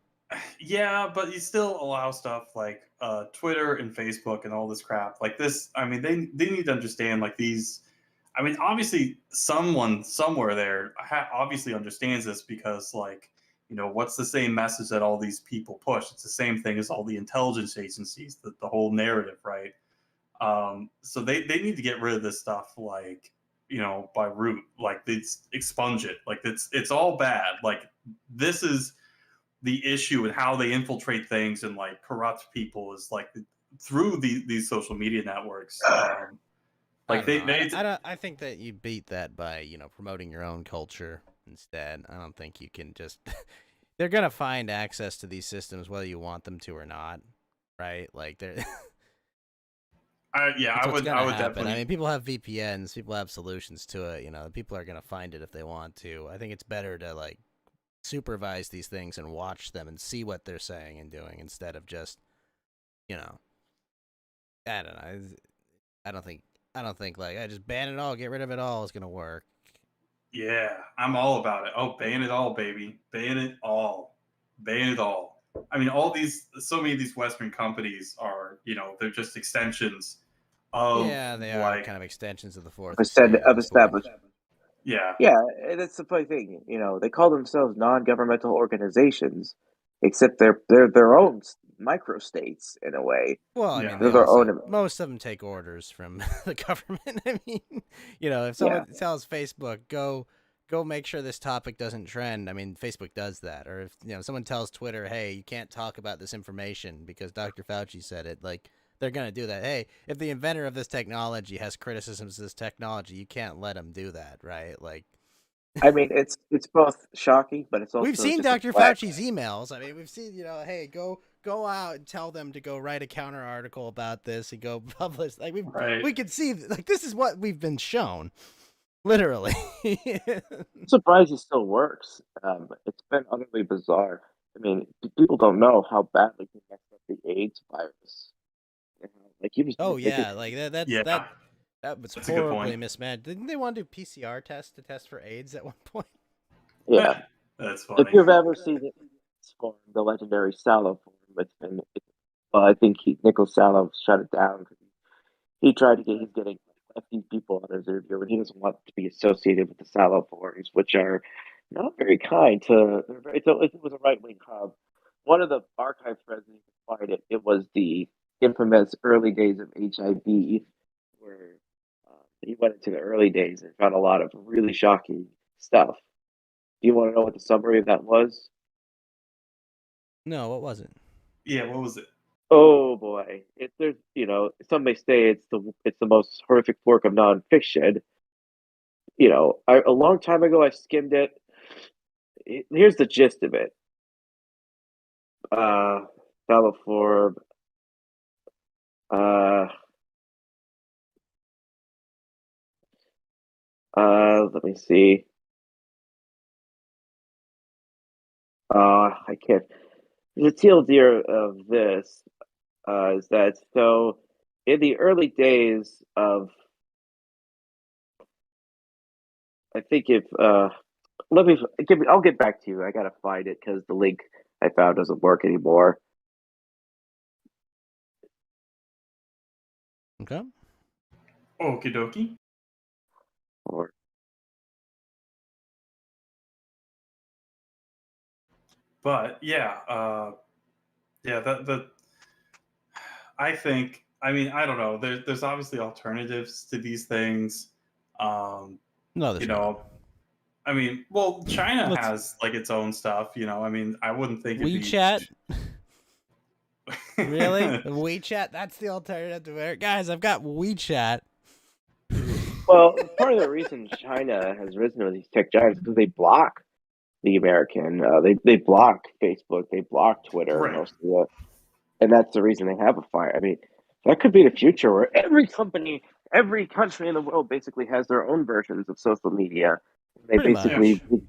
yeah, but you still allow stuff like Twitter and Facebook and all this crap. Like this, I mean, they need to understand like these. I mean, obviously, someone somewhere there obviously understands this because, like, what's the same message that all these people push? It's the same thing as all the intelligence agencies, the whole narrative, right? So they need to get rid of this stuff, like, by root, like it's expunge it, like it's all bad. Like this is the issue and how they infiltrate things and like corrupt people is like through these social media networks. I Like don't know. they I think that you beat that by promoting your own culture instead. I don't think you can just. They're gonna find access to these systems whether you want them to or not, right? Like they're. yeah, That's what's I gonna would happen. definitely. I mean, people have VPNs. People have solutions to it. People are gonna find it if they want to. I think it's better to like supervise these things and watch them and see what they're saying and doing instead of just, I don't know. I don't think like I just ban it all, get rid of it all is gonna work. Yeah, I'm all about it. Oh, ban it all, baby. Ban it all. Ban it all. I mean, so many of these Western companies are, they're just extensions of Yeah, they are like, kind of extensions of the fourth Instead estate at of this point. established. yeah, Yeah, and that's the funny thing. They call themselves non-governmental organizations, except they're their own microstates in a way. Well, I mean, yeah, they They're their also own. most of them take orders from the government. I mean, if Yeah, someone tells Facebook go make sure this topic doesn't trend, I mean, Facebook does that. Or if someone tells Twitter, hey, you can't talk about this information because Dr. Fauci said it, like they're gonna do that. Hey, if the inventor of this technology has criticisms of this technology, you can't let him do that, right? Like. I mean it's both shocking, but it's We've also seen just a Dr. flex. Fauci's emails. I mean, we've seen, hey, go out and tell them to go write a counter article about this and go publish. Like right. we could see, like this is what we've been shown, literally. I'm surprised it still works. It's been utterly bizarre. I mean, people don't know how badly he messed up the AIDS virus. Like he was Oh they could, yeah, like that's Yeah, that. That was That's a good horribly point. mismanaged. Didn't they want to do PCR tests to test for AIDS at one point? Yeah. That's If funny. you've ever seen it, form, the legendary Sallow form, I think Nico Sallow shut it down because he tried to get he's getting lefty people on his interview, and he doesn't want to be associated with the Sallow forums, which are not very kind to. It was a right wing hub. One of the archive threads that you can find it was the infamous early days of HIV, where he went into the early days and found a lot of really shocking stuff. Do you want to know what the summary of that was? No, what was it? Yeah, what was it? Oh boy, there's some may say it's the most horrific work of nonfiction. A long time ago I skimmed it. Here's the gist of it. Califorb. Uh, Let me see. I can't. The TLDR of this is that so in the early days of, I think if let me I'll get back to you. I gotta find it because the link I found doesn't work anymore. Okay. Okie dokie. Or But yeah, that I think. I mean, I don't know. There's obviously alternatives to these things. Um, No, there's you not. know, I mean, well, China Let's- has like its own stuff. I mean, I wouldn't think it'd be WeChat? Really? WeChat? That's the alternative to it. Guys, I've got WeChat. well, part of the reason China has risen with these tech giants is because they block the American. They block Facebook. They block Twitter. Right. And that's the reason they have a fire. I mean, that could be the future where every company, every country in the world basically has their own versions of social media. They Pretty basically, much.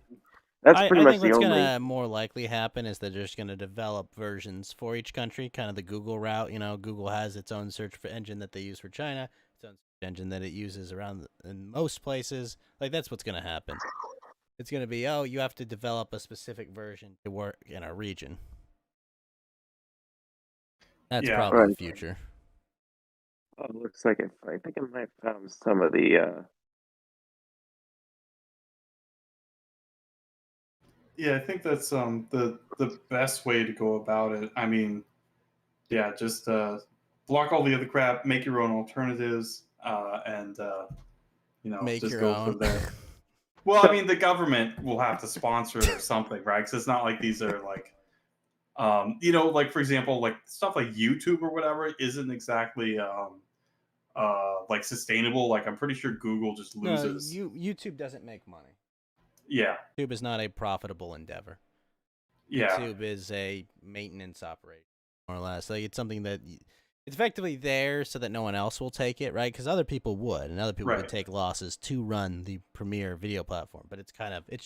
that's I pretty much think the what's only. gonna more likely happen is they're just gonna develop versions for each country, kind of the Google route. Google has its own search engine that they use for China, its own search engine that it uses in most places. Like that's what's gonna happen. It's gonna be you have to develop a specific version to work in our region. That's Yeah. probably the future. Oh, it looks like I think I might have found some of the. Yeah, I think that's the best way to go about it. I mean, yeah, just block all the other crap, make your own alternatives, and Make just your go own. from there. Well, I mean, the government will have to sponsor it or something, right? Because it's not like these are like, like for example, like stuff like YouTube or whatever isn't exactly like sustainable. Like I'm pretty sure Google just No, loses. YouTube doesn't make money. Yeah, YouTube is not a profitable endeavor. yeah, YouTube is a maintenance operation, more or less. Like it's something that it's effectively there so that no one else will take it, right? Because other people would, and other people would right. take losses to run the premier video platform. But it's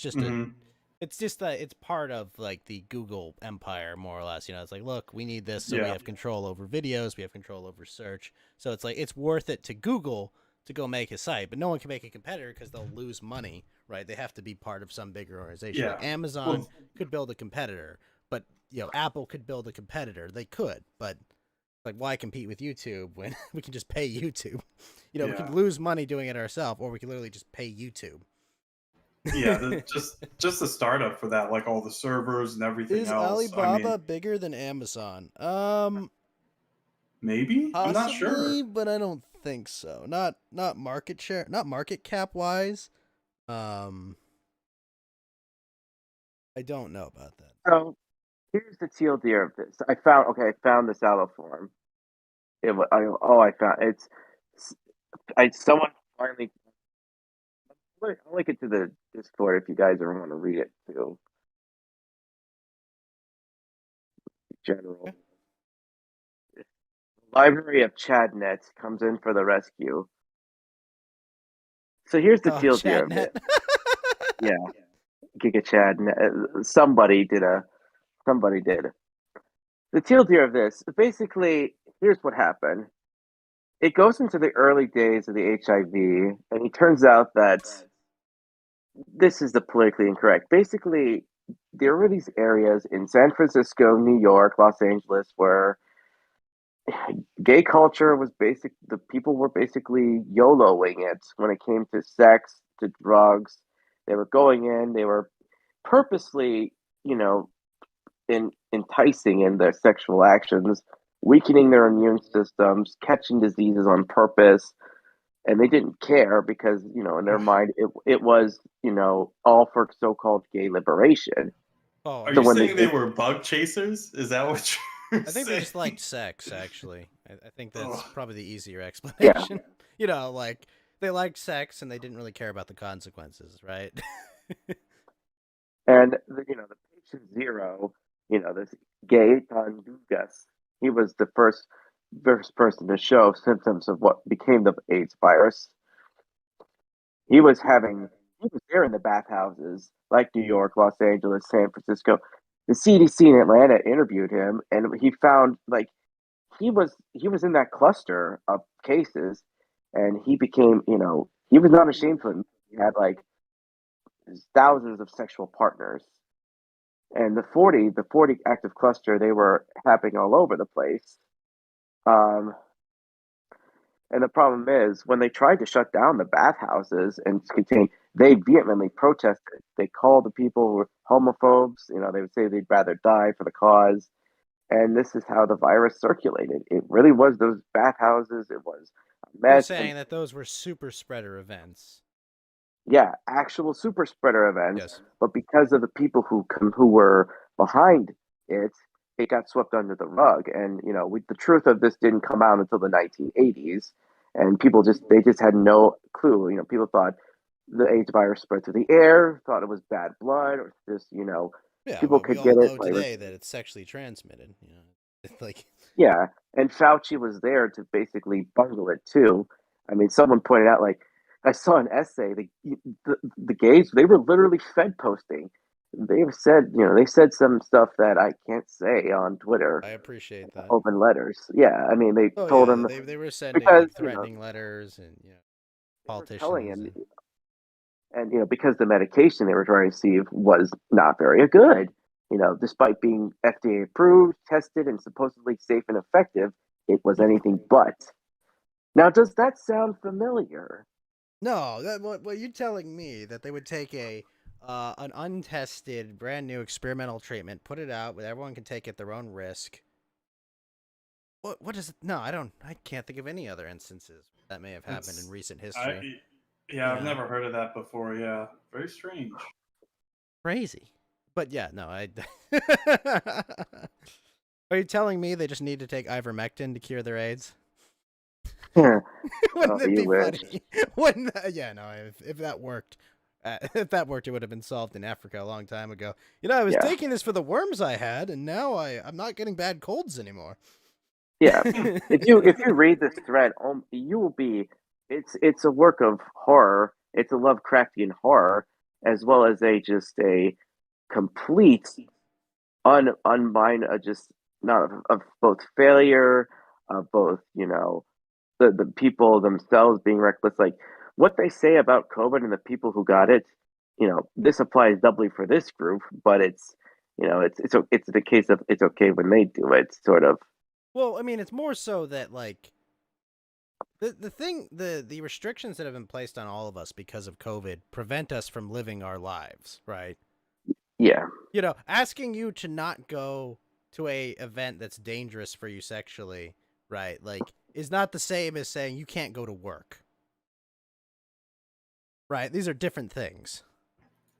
just Mhm. it's part of like the Google empire, more or less. It's like, look, we need this, so we Yeah. have control over videos, we have control over search. So it's like it's worth it to Google to go make a site, but no one can make a competitor because they'll lose money, right? They have to be part of some bigger organization. Yeah. Like Amazon could build a competitor, but Apple could build a competitor. They could, but like, why compete with YouTube when we can just pay YouTube? We Yeah. can lose money doing it ourselves, or we can literally just pay YouTube. Yeah, just the startup for that, like all the servers and everything Is else. Alibaba I mean, bigger than Amazon? maybe I'm not sure. Possibly, but I don't think so. Not market share, not market cap wise. I don't know about that. So here's the TLDR of this. I found the Sallow form. I found it's. Someone finally. I'll link it to the Discord if you guys ever want to read it too. General. Okay. The Library of Chadnets comes in for the rescue. So here's the TLDR of Chadnet. it. Yeah, Giga Chad. Somebody did. The TLDR of this. Basically, here's what happened. it goes into the early days of the HIV, and it turns out that this is the politically incorrect. Basically, there were these areas in San Francisco, New York, Los Angeles, where gay culture was basic. The people were basically YOLOing it when it came to sex, to drugs. They were going in. They were purposely, enticing in their sexual actions, weakening their immune systems, catching diseases on purpose, and they didn't care because in their mind it was all for so-called gay liberation. Oh, Are So you when saying they were bug chasers? Is that what you're I think they just saying? liked sex. Actually, I think that's Ugh. probably the easier Yeah, explanation. Like they liked sex and they didn't really care about the consequences, right? and the patient zero, this gay Dugas, he was the first person to show symptoms of what became the AIDS virus. He was having he was there in the bathhouses like New York, Los Angeles, San Francisco. The CDC in Atlanta interviewed him, and he found like he was in that cluster of cases, and he became he was not ashamed of him. He had like thousands of sexual partners, and the 40 active cluster, they were happening all over the place. Um, And the problem is, when they tried to shut down the bathhouses and contain, they vehemently protested. They called the people who were homophobes. They would say they'd rather die for the cause. And this is how the virus circulated. It really was those bathhouses. It was a You're mess. And saying that those were super spreader events. yeah, actual super spreader events. Yes. But because of the people who were behind it, it got swept under the rug. And the truth of this didn't come out until the 1980s, and people just had no clue. People thought the AIDS virus spread through the air, thought it was bad blood, or just Yeah, people well, we could all get it know like today that it's sexually transmitted. It's like yeah. And Fauci was there to basically bungle it too. I mean, someone pointed out like I saw an essay. The gays, they were literally Fed posting. They've said they said some stuff that I can't say on Twitter. I appreciate that. Open letters. Yeah, I mean they Oh told yeah, him they were sending because like threatening letters and they were telling politicians him, and and because the medication they were trying to receive was not very good. Despite being FDA approved, tested, and supposedly safe and effective, it was anything but. Now, does that sound familiar? no. What you're telling me that they would take an untested, brand new experimental treatment, put it out, where everyone can take it at their own risk. What is it? No, I can't think of any other instances that may have happened in recent history. I've never heard of that before. Yeah, very strange. Crazy. But yeah, no, I. Are you telling me they just need to take ivermectin to cure their AIDS? oh, Wouldn't it you be wish. funny? Wouldn't that, yeah, no, if that worked. If that worked, it would have been solved in Africa a long time ago. I was Yeah, taking this for the worms I had, and now I'm not getting bad colds anymore. yeah. If you read this thread, you will be. It's a work of horror. It's a Lovecraftian horror, as well as a complete unbind just not of both failure, of both the people themselves being reckless. Like what they say about COVID and the people who got it, this applies doubly for this group, but it's the case of it's okay when they do it, sort of. Well, I mean, it's more so that like the restrictions that have been placed on all of us because of COVID prevent us from living our lives, right? Yeah, Asking you to not go to a event that's dangerous for you sexually, right? Like, is not the same as saying you can't go to work. Right? These are different things.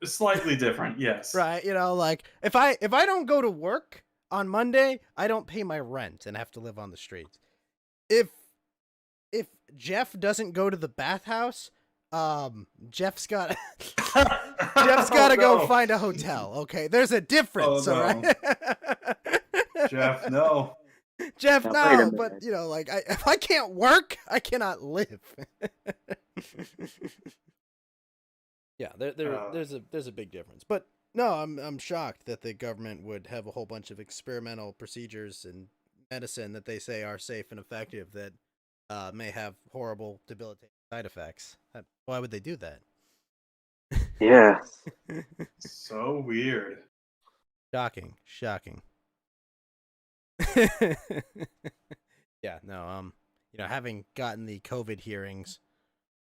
Slightly different, yes. Right? Like if I don't go to work on Monday, I don't pay my rent and have to live on the streets. If Jeff doesn't go to the bathhouse, Jeff's got Jeff's got to go find a hotel. Okay, there's a difference, Oh, all no. right? Jeff, no. Jeff, now wait a no, but minute. like if I can't work, I cannot live. Yeah, there's a big difference. But no, I'm shocked that the government would have a whole bunch of experimental procedures and medicine that they say are safe and effective that may have horrible, debilitating side effects. Why would they do that? Yeah. So weird. Shocking. Yeah, no, having gotten the COVID hearings,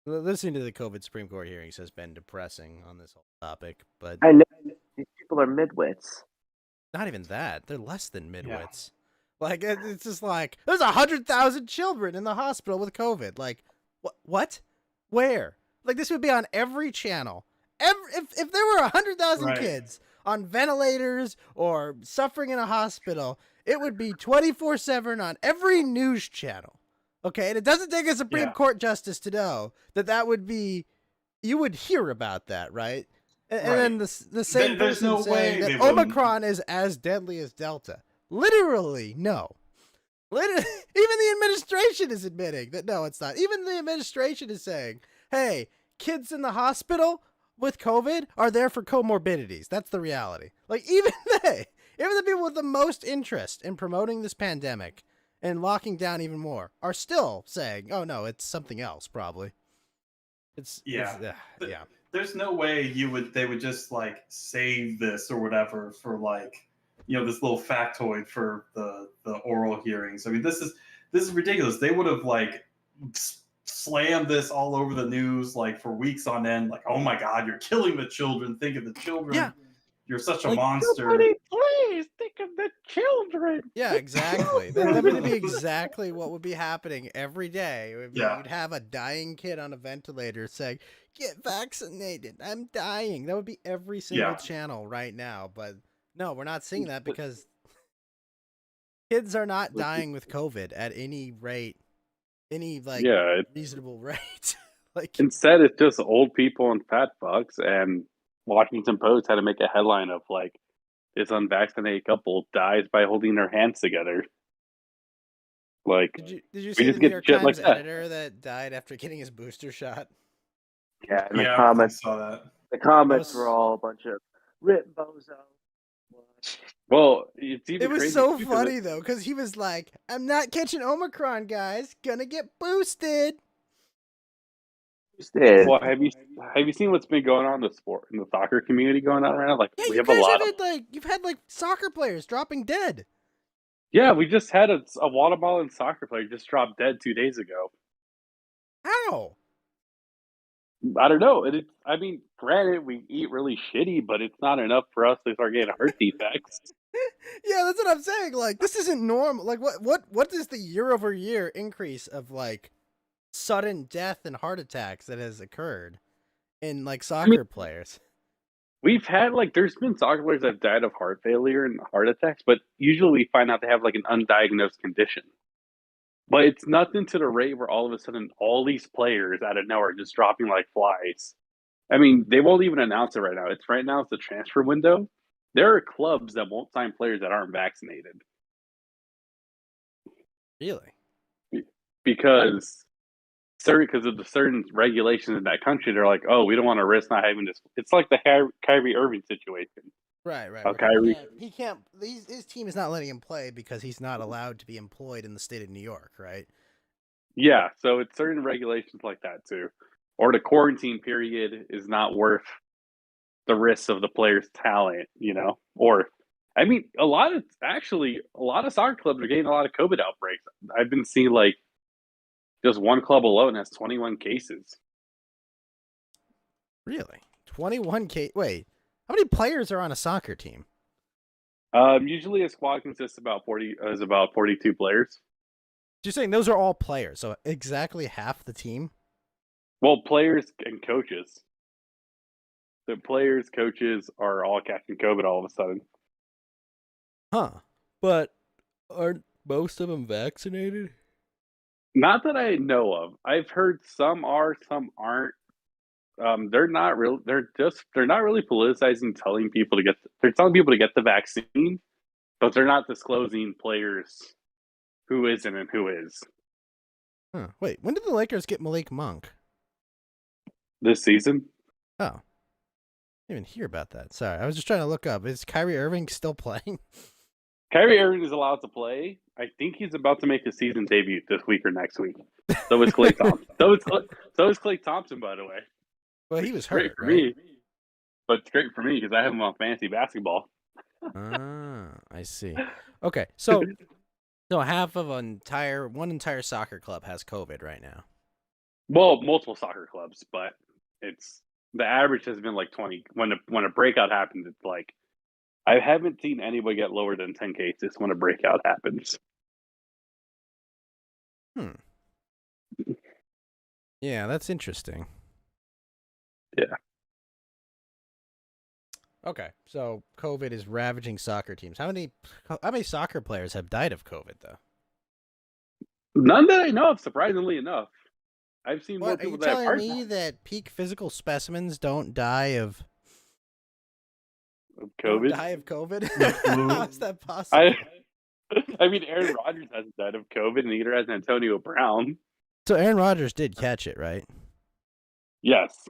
listening to the COVID Supreme Court hearings has been depressing on this whole topic, but I know these people are midwits. not even that. They're less than Yeah. midwits. Like, it's just like, there's 100,000 children in the hospital with COVID. Like, what? Where? Like, this would be on every channel. If there were 100,000 Right. kids on ventilators or suffering in a hospital, it would be 24/7 on every news channel. Okay, and it doesn't take a Supreme Court justice to know that would be, you would hear about that, right? And then the same There's person no saying way they that wouldn't. Omicron is as deadly as Delta. Literally, no. Even the administration is admitting that no, it's not. Even the administration is saying, hey, kids in the hospital with COVID are there for comorbidities. That's the reality. Like, even the people with the most interest in promoting this pandemic and locking down even more are still saying, oh no, it's something else, probably. Yeah. There's no way they would just like save this or whatever for like, this little factoid for the oral hearings. I mean, this is ridiculous. They would have like slammed this all over the news like for weeks on end. Like, oh my God, you're killing the children. Think of the children. Yeah. You're such a Like, monster. Somebody please think of the children. Yeah, exactly. That would be exactly what would be happening every day. It would be, you'd have a dying kid on a ventilator saying, "Get vaccinated. I'm dying." That would be every single channel right now. But no, we're not seeing that because kids are not dying with COVID at any rate, reasonable rate. Like, instead, it's just old people and fat fucks. And Washington Post had to make a headline of like, this unvaccinated couple dies by holding their hands together. Like, did you see the New York Times editor that died after getting his booster shot? Yeah, and the I comments. saw that. The comments were all a bunch of rip bozo. well, it's even It was crazy so too, funny though, because he was like, "I'm not catching Omicron, guys. Gonna get boosted." Well, have you seen what's been going on in the soccer community going on right now? Like, Yeah, we you have a guys lot have of had you've had soccer players dropping dead. yeah. We just had a watermelon soccer player just drop dead 2 days ago. How? I don't know. I mean, granted, we eat really shitty, but it's not enough for us to start getting heart defects. Yeah, that's what I'm saying. Like, this isn't normal. Like, what is the year-over-year increase of sudden death and heart attacks that has occurred in soccer players? We've had there's been soccer players that have died of heart failure and heart attacks, but usually we find out they have an undiagnosed condition. But it's nothing to the rate where all of a sudden all these players out of nowhere are just dropping like flies. I mean, they won't even announce it right now. It's the transfer window. There are clubs that won't sign players that aren't vaccinated. Really? Because of the certain regulations in that country, they're like, oh, we don't want to risk not having this. It's like the Kyrie Irving situation. Right. Kyrie, he can't. His team is not letting him play because he's not allowed to be employed in the state of New York, right? Yeah, so it's certain regulations like that too. Or the quarantine period is not worth the risks of the player's talent, Or, I mean, a lot of soccer clubs are getting a lot of COVID outbreaks. I've been seeing just one club alone has 21 cases. Really? 21 case? Wait, how many players are on a soccer team? Usually a squad consists about 42 players. You're saying those are all players, so exactly half the team? Well, players and coaches. The players, coaches are all catching COVID all of a sudden. Huh. But aren't most of them vaccinated? Not that I know of. I've heard some are, some aren't. They're not real. They're not really politicizing, they're telling people to get the vaccine, but they're not disclosing players who isn't and who is. Huh. Wait, when did the Lakers get Malik Monk? This season? Oh. I didn't even hear about that. Sorry, I was just trying to look up. Is Kyrie Irving still playing? Kyrie Irving is allowed to play. I think he's about to make his season debut this week or next week. So is Klay Thompson. So is Klay Thompson, by the way. Well, he Which was is great hurt, for right? me. But it's great for me because I have him on fantasy basketball. Ah, I see. Okay, so half of one entire soccer club has COVID right now. Well, multiple soccer clubs, but it's the average has been like 20. When a breakout happens, it's like I haven't seen anybody get lower than 10 cases when a breakout happens. Yeah, that's interesting. Yeah. Okay, so COVID is ravaging soccer teams. How many soccer players have died of COVID though? None that I know of, surprisingly enough. I've seen more What, are people you that have telling heart me that peak physical specimens don't die of COVID. How is that possible? I mean, Aaron Rodgers hasn't died of COVID, and neither has Antonio Brown. So Aaron Rodgers did catch it, right? Yes,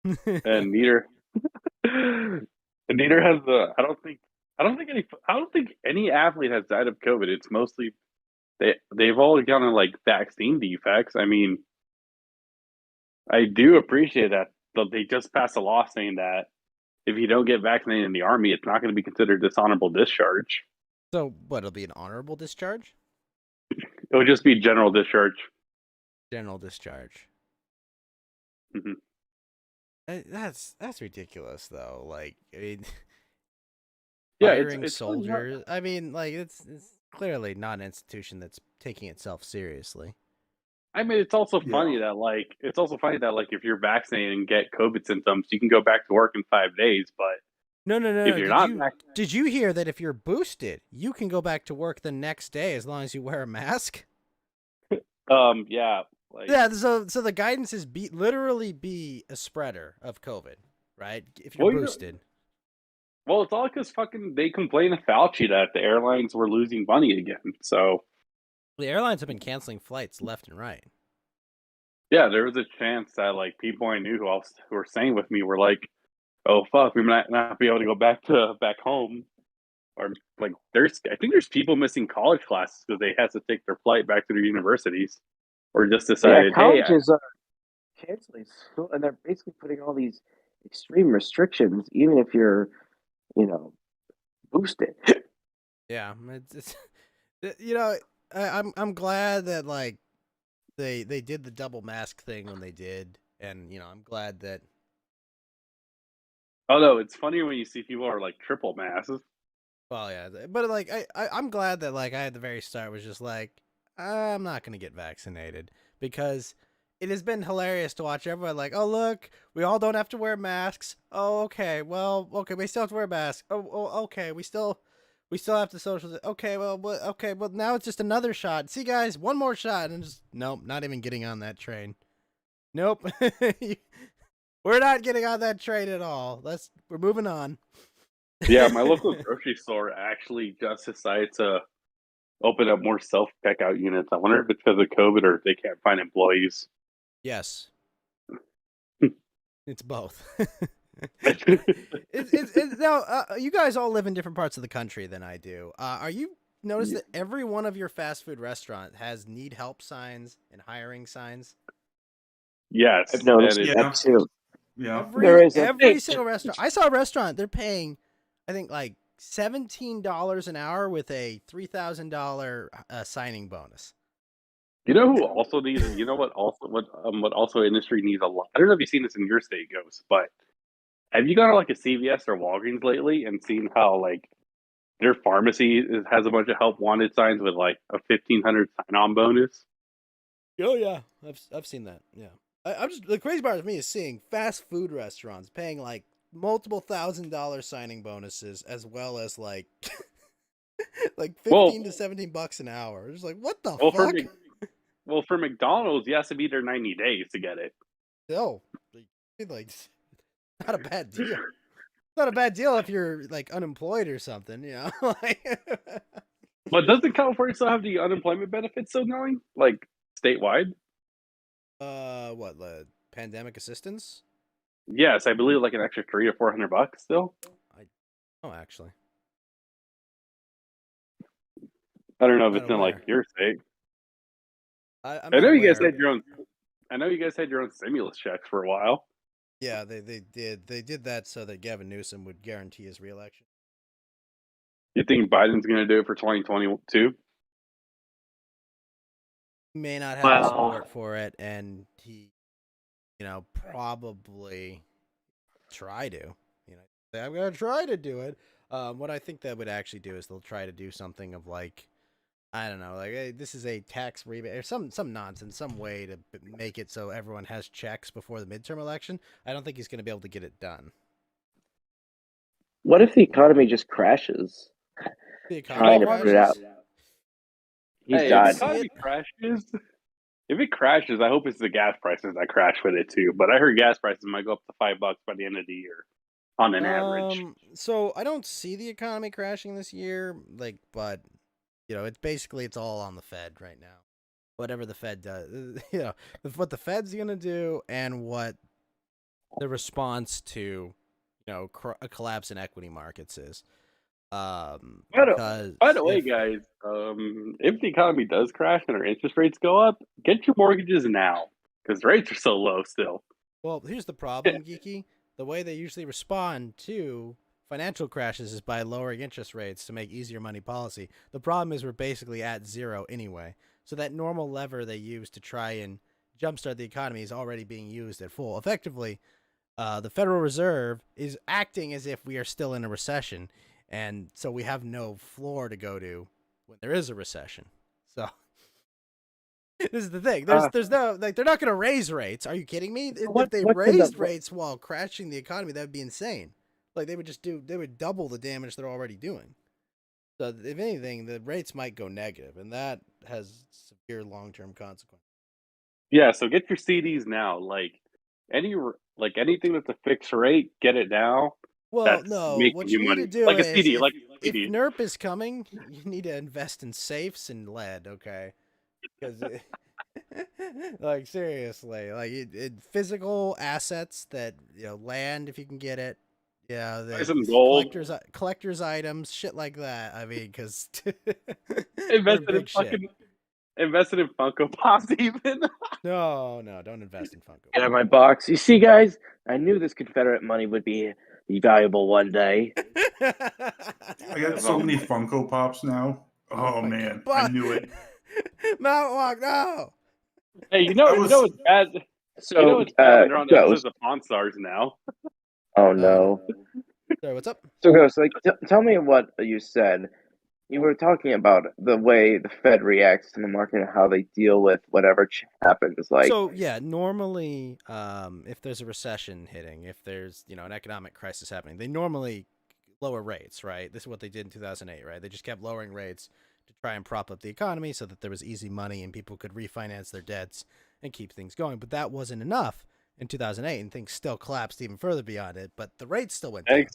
and neither has the. I don't think any athlete has died of COVID. It's mostly they've all gotten like vaccine defects. I mean, I do appreciate that they just passed a law saying that if you don't get vaccinated in the army, it's not going to be considered dishonorable discharge. So what? It'll be an honorable discharge? It would just be general discharge. General discharge. Mm-hmm. That's ridiculous, though. Like, I mean, Yeah, firing soldiers. I mean, like, it's clearly not an institution that's taking itself seriously. I mean, it's also funny that if you're vaccinated and get COVID symptoms, you can go back to work in 5 days. But No. if you're not, Did you hear that if you're boosted, you can go back to work the next day as long as you wear a mask? yeah, like Yeah. So the guidance is literally be a spreader of COVID, right? If you're boosted. Well, it's all because they complained to Fauci that the airlines were losing money again. So The airlines have been canceling flights left and right. yeah, there was a chance that like people I knew who were staying with me were like, "Oh fuck, we might not be able to go back home." Or like, I think there's people missing college classes because they had to take their flight back to their universities, or just decided, colleges are canceling school, and they're basically putting all these extreme restrictions, even if you're, boosted. Yeah, it's I'm glad that like they did the double mask thing when they did, and I'm glad that. Oh no, it's funny when you see people are like triple masks. Well, yeah, but like I'm glad that like I at the very start was just like I'm not gonna get vaccinated because it has been hilarious to watch everyone like, oh look, we all don't have to wear masks. Oh okay, well okay, we still have to wear masks. Oh okay, we still have to social. Okay, well now it's just another shot. See guys, one more shot, and just nope, not even getting on that train. Nope, we're not getting on that train at all. We're moving on. Yeah, my local grocery store actually just decided to open up more self-checkout units. I wonder if it's because of COVID or if they can't find employees. Yes. It's both. it's now, you guys all live in different parts of the country than I do. Are you notice that every one of your fast food restaurant has need help signs and hiring signs? Yes. I've noticed that too. Yeah. Every single restaurant. I saw a restaurant, they're paying, I think, like $17 an hour with a $3,000 signing bonus. You know who also needs? You know what also industry needs a lot. I don't know if you've seen this in your state, Ghost, but have you gone to like a CVS or Walgreens lately and seen how like their pharmacy has a bunch of help wanted signs with like a $1,500 sign-on bonus? Oh yeah, I've seen that. Yeah, I'm just the crazy part of me is seeing fast food restaurants paying like multiple $1,000 signing bonuses as well as like like 15 to $17 an hour. Just like what the fuck? For McDonald's, you have to be there 90 days to get it. No, like not a bad deal. Not a bad deal if you're like unemployed or something, But doesn't California still have the unemployment benefits still going, like statewide? What the pandemic assistance? Yes, I believe like an extra $300 to $400 still. I Oh, actually, I don't know if not it's in like aware. your state. I'm I not know you guys aware. had your own. I know you guys had your own stimulus checks for a while. Yeah, they did. They did that so that Gavin Newsom would guarantee his reelection. You think Biden's going to do it for 2022? May not have the Well, support for it, and he, probably try to. Say, I'm gonna try to do it. What I think that would actually do is they'll try to do something of like, I don't know, like, hey, this is a tax rebate or some nonsense, some way to make it so everyone has checks before the midterm election. I don't think he's gonna be able to get it done. what if the economy just crashes? The Trying economy to put it out. crashes. He's Hey, if I the got. see economy it. crashes, if it crashes, I hope it's the gas prices that crash with it too. But I heard gas prices might go up to $5 by the end of the year, on an average. So I don't see the economy crashing this year, like, but it's basically it's all on the Fed right now. Whatever the Fed does, what the Fed's gonna do, and what the response to, a collapse in equity markets is. Because By the way, if guys, if the economy does crash and our interest rates go up, get your mortgages now because rates are so low still. well, here's the problem, Geeky. The way they usually respond to financial crashes is by lowering interest rates to make easier money policy. The problem is we're basically at zero anyway. So that normal lever they use to try and jumpstart the economy is already being used at full. Effectively, the Federal Reserve is acting as if we are still in a recession, and so we have no floor to go to when there is a recession. So this is the thing. There's no, like, they're not going to raise rates. Are you kidding me? If they What could raised rates while crashing the economy, that would be insane. Like, they would double the damage they're already doing. So if anything, the rates might go negative, and that has severe long-term consequences. Yeah, so get your CDs now. Like anything that's a fixed rate, get it now. Well, That's no. making What you you need money, to do like a is CD, if like a if CD. NERP is coming, you need to invest in safes and lead, okay? Because like, seriously, like, physical assets that, land if you can get it, Buy the some gold. collectors items, shit like that. I mean, because we're in Invested in big shit. fucking invested in Funko Pops even. No, don't invest in Funko. Get out of my box. You see, guys, I knew this Confederate money would be valuable one day. I got so many Funko Pops now. Oh my God. man, I knew it. Mount Walk, no. Hey, I you know was it's bad. You know So, it's bad when they're on episodes Ghost. of Pawn Stars now. Oh No. no. Sorry, what's up? So, Ghost, like, tell me what you said. You were talking about the way the Fed reacts to the market and how they deal with whatever happens. Like, So yeah, normally, if there's a recession hitting, if there's an economic crisis happening, they normally lower rates, right? This is what they did in 2008, right? They just kept lowering rates to try and prop up the economy so that there was easy money and people could refinance their debts and keep things going. But that wasn't enough in 2008, and things still collapsed even further beyond it. But the rates still went down.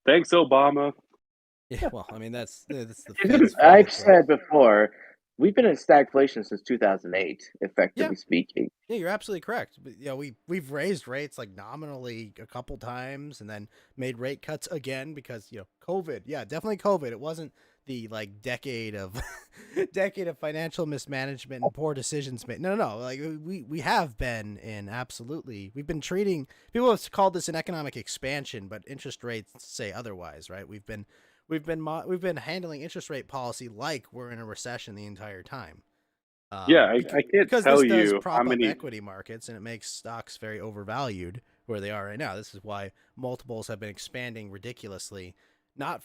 Thanks, Obama. Yeah, well, I mean that's the Fed's I've fault. said before, we've been in stagflation since 2008, effectively speaking. Yeah, you're absolutely correct. But, we've raised rates like nominally a couple times, and then made rate cuts again because COVID. Yeah, definitely COVID. It wasn't the like decade of financial mismanagement and poor decisions made. No. Like we have been in absolutely. We've been treating people have called this an economic expansion, but interest rates say otherwise, right? We've been handling interest rate policy like we're in a recession the entire time. Yeah, I can't Because tell this does you how prop up many. equity markets, and it makes stocks very overvalued where they are right now. This is why multiples have been expanding ridiculously, not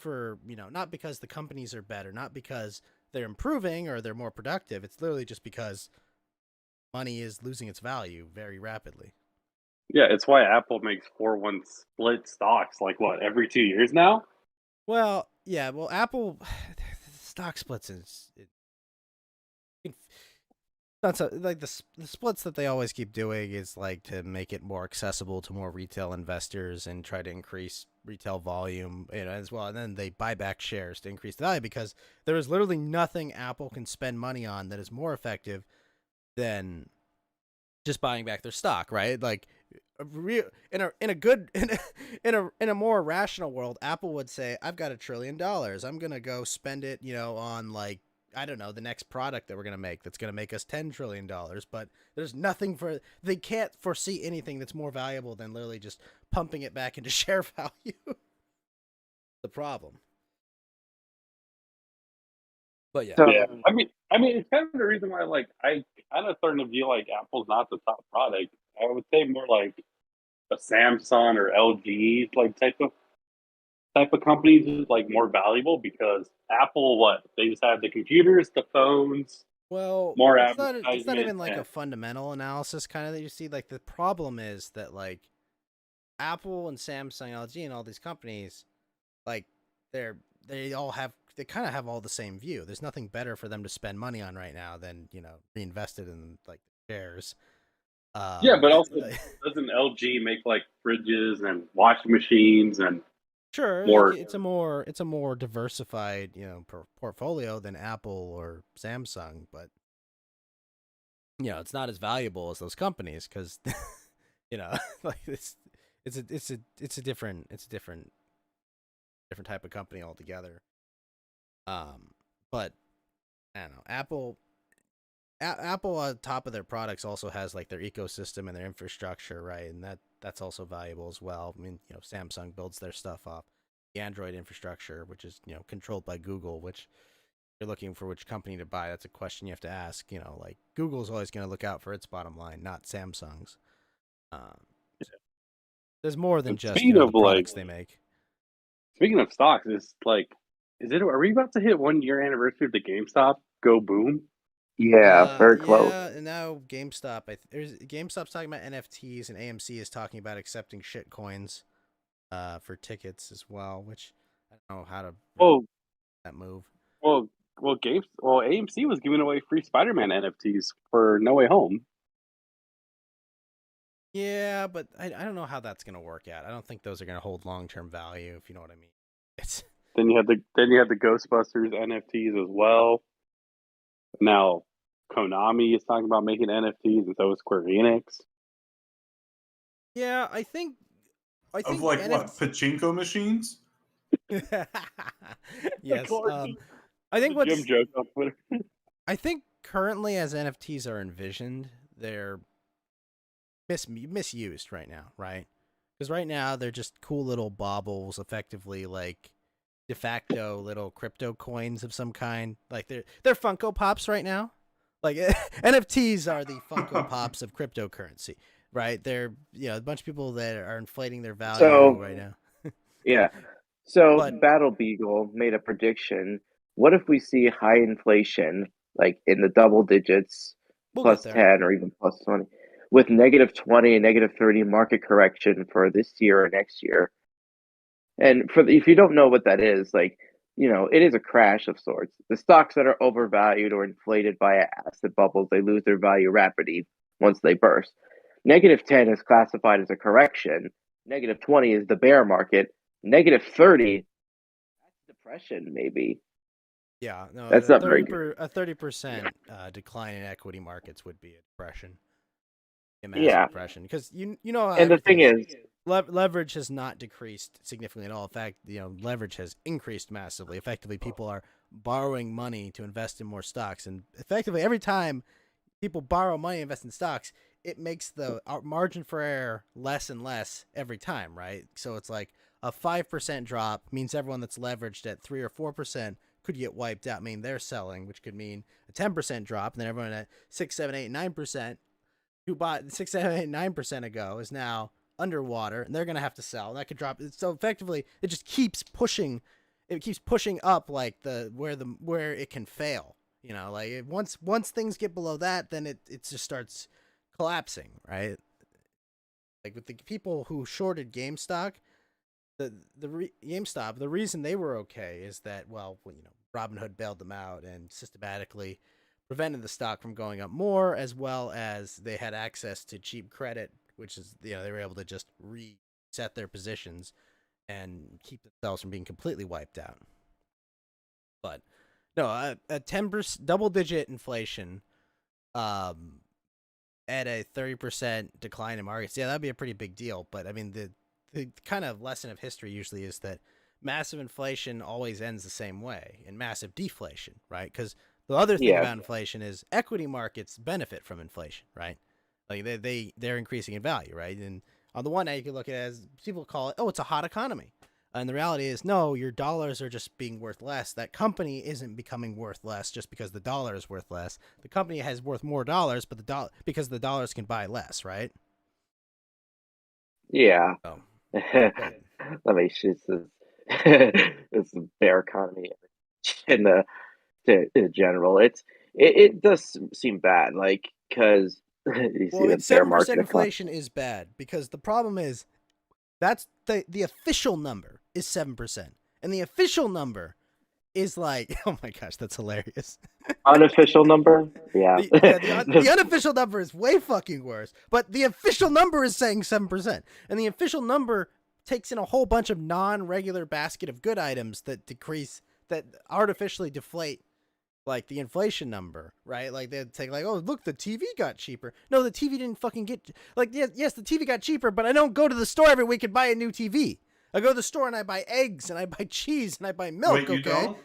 because the companies are better, not because they're improving or they're more productive. It's literally just because money is losing its value very rapidly. Yeah, it's why Apple makes 4-1 split stocks like what every 2 years now. Well, yeah, Apple stock splits is not so like the splits that they always keep doing is like to make it more accessible to more retail investors and try to increase retail volume, as well. And then they buy back shares to increase the value because there is literally nothing Apple can spend money on that is more effective than just buying back their stock, right? Like in a good in a more rational world, Apple would say, I've got $1 trillion. I'm gonna go spend it, on like, I don't know, the next product that we're gonna make that's gonna make us $10 trillion. But there's nothing they can't foresee anything that's more valuable than literally just pumping it back into share value. The problem. But yeah. So Yeah, I mean, it's kind of the reason why, like, I kind of starting to feel like Apple's not the top product. I would say more like a Samsung or LG, like type of companies is like more valuable because Apple, what they just have the computers, the phones, Well, more it's not advertisement, even like a and fundamental analysis kind of that you see. Like the problem is that like Apple and Samsung, LG, and all these companies, like they kind of have all the same view. There's nothing better for them to spend money on right now than reinvested in like shares. yeah, but also doesn't LG make like fridges and washing machines and Sure, like more? it's a more diversified portfolio than Apple or Samsung, but it's not as valuable as those companies because like it's a different type of company altogether. But I don't know. Apple on top of their products also has like their ecosystem and their infrastructure, right? And that's also valuable as well. I mean, Samsung builds their stuff off the Android infrastructure, which is controlled by Google. Which you're looking for which company to buy. That's a question you have to ask. Like Google's always going to look out for its bottom line, not Samsung's. So there's more than And just speaking the of like, products they make. speaking of stocks, is like, are we about to hit 1 year anniversary of the GameStop go boom? yeah, very close. Yeah, and now GameStop. GameStop's talking about NFTs, and AMC is talking about accepting shit coins, for tickets as well. Which I don't know how to Well, that move. well, AMC was giving away free Spider-Man NFTs for No Way Home. Yeah, but I don't know how that's gonna work out. I don't think those are gonna hold long term value, if you know what I mean. It's Then you had the Ghostbusters NFTs as well. Now, Konami is talking about making NFTs, and so is Square Enix. yeah, I think Of like what, NFT. pachinko machines? Yes. According I think to Jim what's joke on Twitter. I think currently as NFTs are envisioned, they're misused right now, right? Because right now they're just cool little baubles, effectively like de facto little crypto coins of some kind. Like they're Funko Pops right now. Like NFTs are the Funko Pops of cryptocurrency, right? They're a bunch of people that are inflating their value So right now. yeah, so But Battle Beagle made a prediction. What if we see high inflation, like in the double digits, we'll get plus there. 10 or even plus 20, with -20 and -30 market correction for this year or next year? And if you don't know what that is, like, it is a crash of sorts. The stocks that are overvalued or inflated by asset bubbles, they lose their value rapidly once they burst. -10 is classified as a correction. -20 is the bear market. -30, that's depression, maybe. Yeah, no, That's a not thirty very good. per a 30% decline in equity markets would be a depression, a massive Yeah. depression, because you know how And the thing everything's is, leverage has not decreased significantly at all. In fact, leverage has increased massively. Effectively, people are borrowing money to invest in more stocks, and effectively every time people borrow money and invest in stocks, it makes the margin for error less and less every time, right? So it's like a 5% drop means everyone that's leveraged at 3 or 4% could get wiped out, meaning they're selling, which could mean a 10% drop, and then everyone at 6, 7, 8, 9% who bought 6, 7, 8, 9% ago is now underwater, and they're gonna have to sell. That could drop. So effectively, it just keeps pushing. It keeps pushing up like where it can fail. Like once things get below that, then it just starts collapsing, right? Like with the people who shorted GameStop, GameStop, the reason they were okay is that Robinhood bailed them out and systematically prevented the stock from going up more, as well as they had access to cheap credit, which is they were able to just reset their positions and keep themselves from being completely wiped out. But no, a 10% double digit inflation, at a 30% decline in markets, yeah, that'd be a pretty big deal. But I mean, the kind of lesson of history usually is that massive inflation always ends the same way, in massive deflation, right? Because the other thing Yeah. about inflation is equity markets benefit from inflation, right? Like they're increasing in value, right? And on the one hand, you can look at it as people call it, oh, it's a hot economy. And the reality is, no, your dollars are just being worth less. That company isn't becoming worth less just because the dollar is worth less. The company has worth more dollars, but because the dollars can buy less, right? Yeah. Oh, Let me shoot this. It's a bear economy in the in general. It does seem bad, like because you well, see I mean, the bear 7% market economy. inflation is bad because the problem is that's the official number is 7%, and the official number is like, oh my gosh, that's hilarious. Unofficial number, yeah. The unofficial number is way fucking worse, but the official number is saying 7%, and the official number takes in a whole bunch of non-regular basket of good items that artificially deflate like the inflation number, right? Like they'd take like, oh look, the TV got cheaper. No, the TV didn't fucking get like yes, the TV got cheaper, but I don't go to the store every week and buy a new TV. I go to the store and I buy eggs and I buy cheese and I buy milk. Wait, you okay. don't?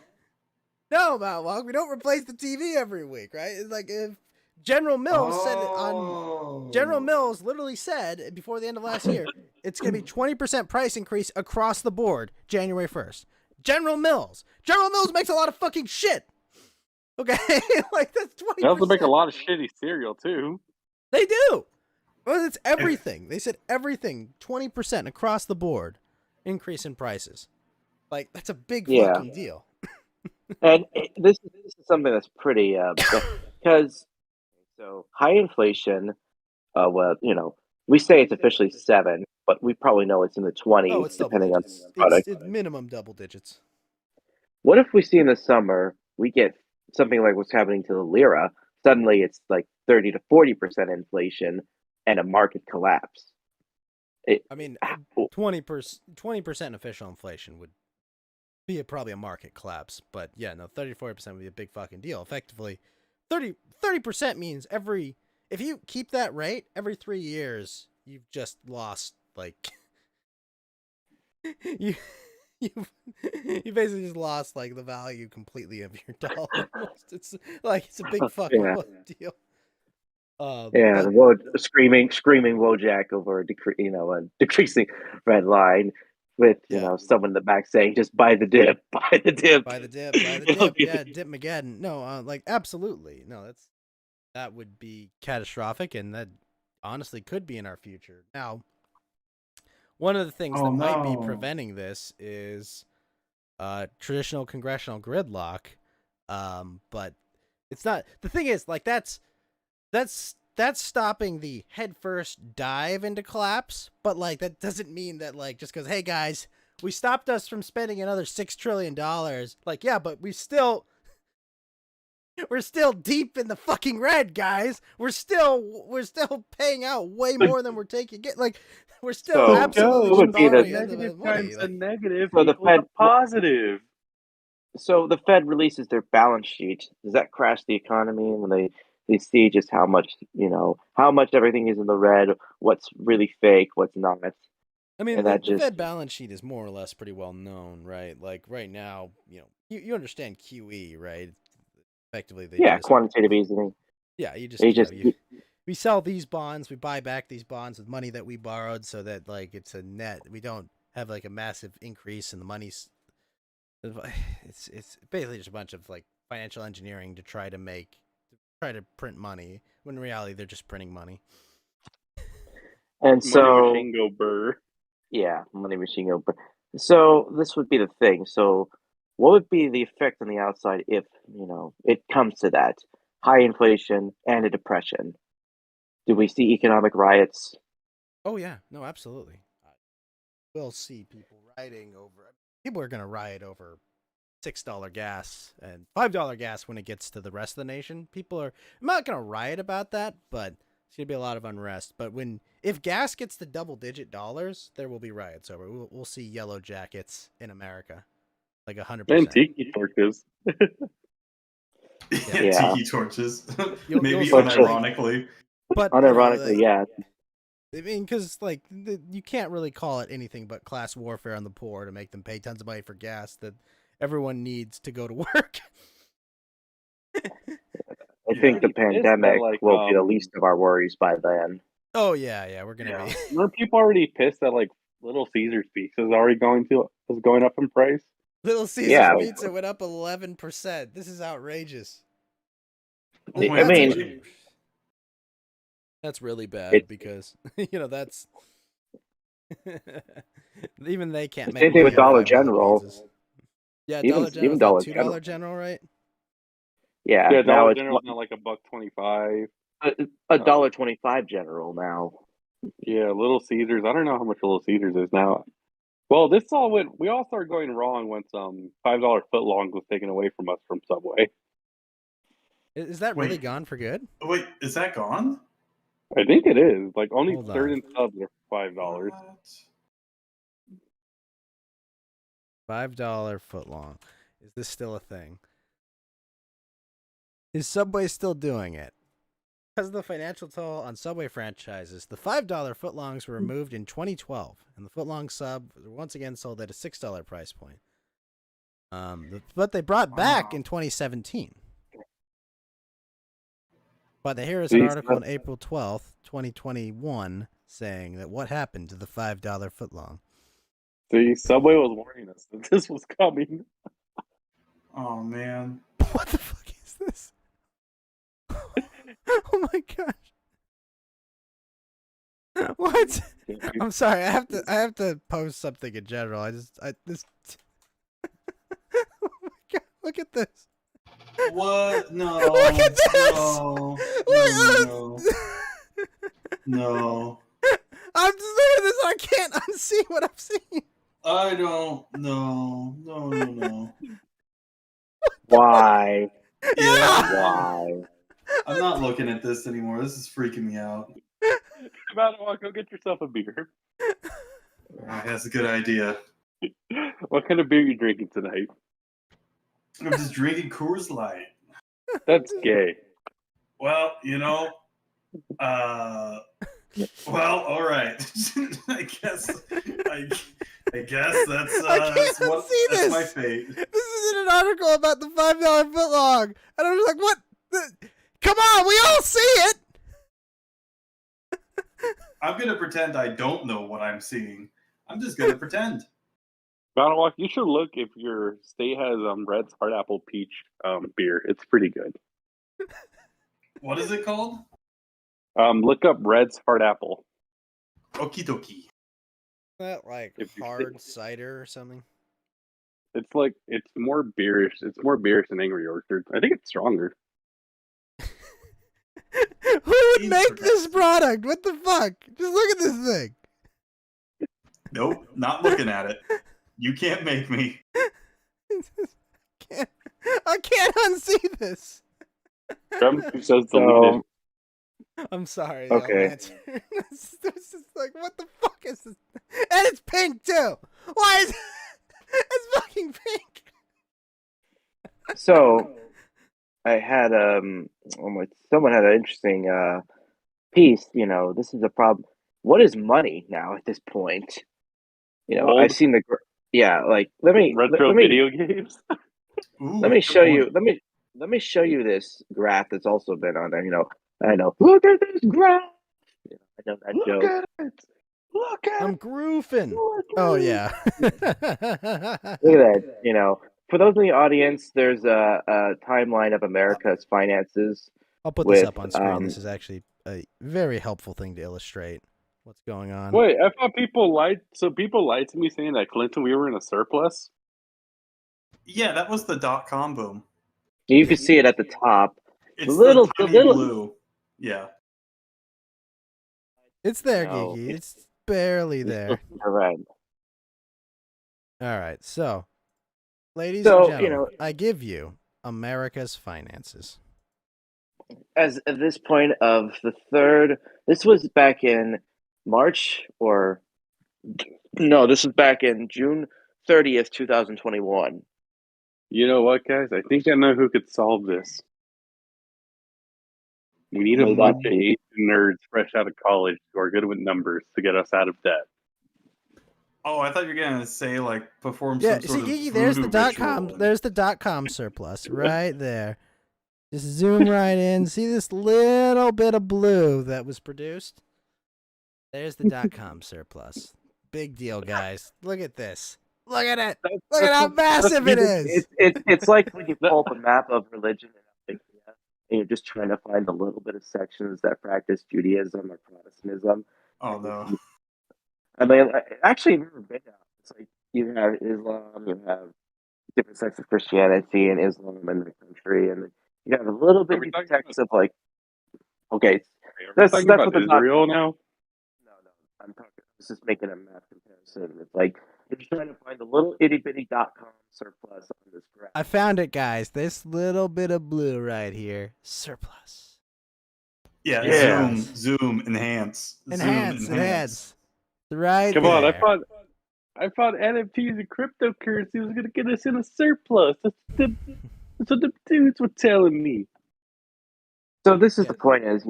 No, Mount we don't replace the TV every week, right? It's like if General Mills said on General Mills literally said before the end of last year, it's going to be 20% price increase across the board January 1st. General Mills makes a lot of fucking shit. Okay, like that's 20%. They also make a lot of shitty cereal too. They do. Well, it's everything. They said everything 20% across the board increase in prices. Like that's a big Yeah. fucking deal. And this is something that's pretty because so high inflation. Well, we say it's officially 7, but we probably know it's in the 20s, Oh, it's double depending on digits. the product. It's minimum double digits. What if we see in the summer we get something like what's happening to the lira? Suddenly, it's like 30 to 40% inflation and a market collapse. I mean, Oh, 20% official inflation would be probably a market collapse, but yeah, no, 30 to 40% would be a big fucking deal. Effectively, 30% means if you keep that rate every 3 years, you've just lost like you you basically just lost like the value completely of your dollar. Almost. It's a big fucking yeah, deal. yeah. But Screaming Wojak over a decreasing red line, with yeah, someone in the back saying, "Just buy the dip, buy the dip." buy the dip, yeah, dip Mageddon. No, like absolutely, no, that would be catastrophic, and that honestly could be in our future. Now, one of the things that might be preventing this is traditional congressional gridlock, but it's not. The thing is, like that's stopping the headfirst dive into collapse, but like that doesn't mean that like just because hey guys, we stopped us from spending another $6 trillion. Like yeah, but we're still deep in the fucking red, guys. We're still paying out way more than we're taking. Like we're still So absolutely it would be borrowing the into the Negative money. times a Like, negative So the equals a Fed- positive. so the Fed releases their balance sheet. Does that crash the economy when they see just how much everything is in the red, what's really fake, what's not? I mean, And the, that the just Fed balance sheet is more or less pretty well known, right? Like right now, you understand QE, right? Effectively, they just quantitative easing. you just They just we sell these bonds, we buy back these bonds with money that we borrowed, so that like it's a net. We don't have like a massive increase in the money's. It's basically just a bunch of like financial engineering to try to print money. When in reality, they're just printing money. and Money so machine go burr. yeah, money machine open. So this would be the thing. So what would be the effect on the outside if it comes to that high inflation and a depression? Do we see economic riots? Oh yeah, no, absolutely. We'll see people rioting over. People are gonna riot over $6 gas and $5 gas when it gets to the rest of the nation. I'm not gonna riot about that, but it's gonna be a lot of unrest. But if gas gets to double-digit dollars, there will be riots over. We'll see yellow jackets in America, like 100%. And tiki torches. Yeah, tiki torches. You'll Maybe see, like- unironically. But Unironically, yeah. I mean, because like you can't really call it anything but class warfare on the poor to make them pay tons of money for gas that everyone needs to go to work. I think the pandemic will be the least of our worries by then. Oh yeah, we're gonna be. Are people already pissed that like Little Caesars pizza is going up in price? Little Caesars Yeah. pizza went up 11%. This is outrageous. I mean, That's really bad because that's even they can't make same thing with money on Dollar $5 General. pizzas. Yeah, Even Dollar General, Dollar $2 General. General, right? Yeah, Yeah, now Dollar it's General's now like $1.25. a $1.25 General now. Yeah, Little Caesars. I don't know how much Little Caesars is now. Well, we all started going wrong once $5 footlongs was taken away from us from Subway. Is that really Wait. gone for good? Wait, is that gone? I think it is. Like only Hold on. certain subs are $5. What? $5 footlong. Is this still a thing? Is Subway still doing it? Because of the financial toll on Subway franchises, the $5 footlongs were removed in 2012, and the footlong sub was once again sold at a $6 price point. But they brought back in 2017. But here is an article on April 12th, 2021, saying that what happened to the $5 footlong. See, Subway was warning us that this was coming. Oh man. What the fuck is this? Oh my gosh. What? I'm sorry. I have to post something in general. This. Oh my god! Look at this. What? No. Look at this. No. Look. No. I'm just looking at this. I can't unsee what I'm seeing. I don't. No. Why? Yeah. Why? I'm not looking at this anymore. This is freaking me out. Go get yourself a beer. That's a good idea. What kind of beer are you drinking tonight? I'm just drinking Coors Light. That's gay. Well, well, all right. I guess that's that's my fate. This is in an article about the $5 footlong, and I'm just like, what? Come on, we all see it. I'm gonna pretend I don't know what I'm seeing. I'm just gonna pretend. Battlewalk, you should look if your state has Red's Hard Apple Peach beer. It's pretty good. What is it called? Look up Red's Hard Apple. Okie dokie. That like hard cider or something. It's more beerish. It's more beerish than Angry Orchard. I think it's stronger. Who would make this product? What the fuck? Just look at this thing. Nope, not looking at it. You can't make me. I can't unsee this. Trump says deleted. I'm sorry. Okay. This is like, what the fuck is this? And it's pink too. Why is it's fucking pink? So, I had someone had an interesting piece. This is a problem. What is money now at this point? I've seen let me video games. Ooh, let me show you. Let me show you this graph that's also been on there. I know. Look at this graph. I know that joke. Look at it. Look at I'm it. grooving. Look at Oh it. yeah. Look at that. For those in the audience, there's a timeline of America's finances. I'll put this up on screen. This is actually a very helpful thing to illustrate what's going on. Wait, I thought people lied. So people lied to me saying that we were in a surplus. Yeah, that was the .com boom. You can see it at the top. It's the tiny little blue. Yeah. It's there, No, Geeky. It's barely there. All right. All right. So, ladies and gentlemen, I give you America's finances. As at this point of the third, this was back in March or no, this was back in June 30th, 2021. You know what, guys? I think I know who could solve this. We need a May bunch that of Asian nerds fresh out of college who are good with numbers to get us out of debt. Oh, I thought you were gonna say like perform Yeah, some sort of see, there's the voodoo .com. ritual. There's the .com surplus right there. Just zoom right in. See this little bit of blue that was produced? There's the .com surplus. Big deal, guys. Look at this. Look at it. Look at how massive it is. it's like when you That- pull up a map of religion in Albania and you're just trying to find a little bit of sections that practice Judaism or Protestantism. Oh no. I mean, actually, I've never been down. It's like you have Islam, you have different sects of Christianity and Islam in the country, and you have a little bit Are we of talking sects of like, okay, Are we that's talking what about the Israel now? No, I'm talking. I was just making a map comparison. It's like if you're trying to find a little itty bitty .com surplus on this graph. I found it, guys. This little bit of blue right here. Surplus. Yeah, Yeah. zoom, enhance. Enhance. Zoom, Enhance. Right Come there. on, I thought NFTs and cryptocurrency was gonna get us in a surplus. That's what the dudes were telling me. So this is Yeah. the point: is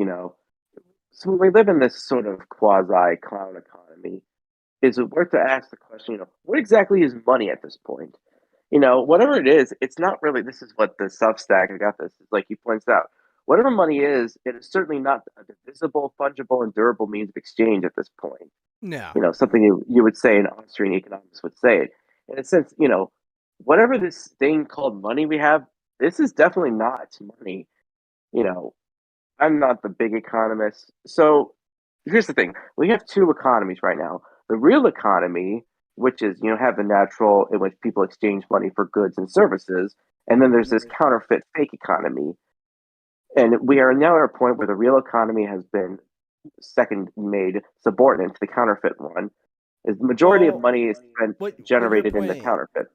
so when we live in this sort of quasi clown economy, is it worth to ask the question? What exactly is money at this point? Whatever it is, it's not really. This is what the Substack. I got this. It's like he points out. Whatever money is, it is certainly not a divisible, fungible, and durable means of exchange at this point. No. Something you would say an Austrian economist would say it. In a sense, whatever this thing called money we have, this is definitely not money. I'm not the big economist. So here's the thing. We have two economies right now. The real economy, which is, have the natural in which people exchange money for goods and services. And then there's this counterfeit fake economy. And we are now at a point where the real economy has been second made subordinate to the counterfeit one. Is the majority of Well, money is what you're generated in the pointing- counterfeit.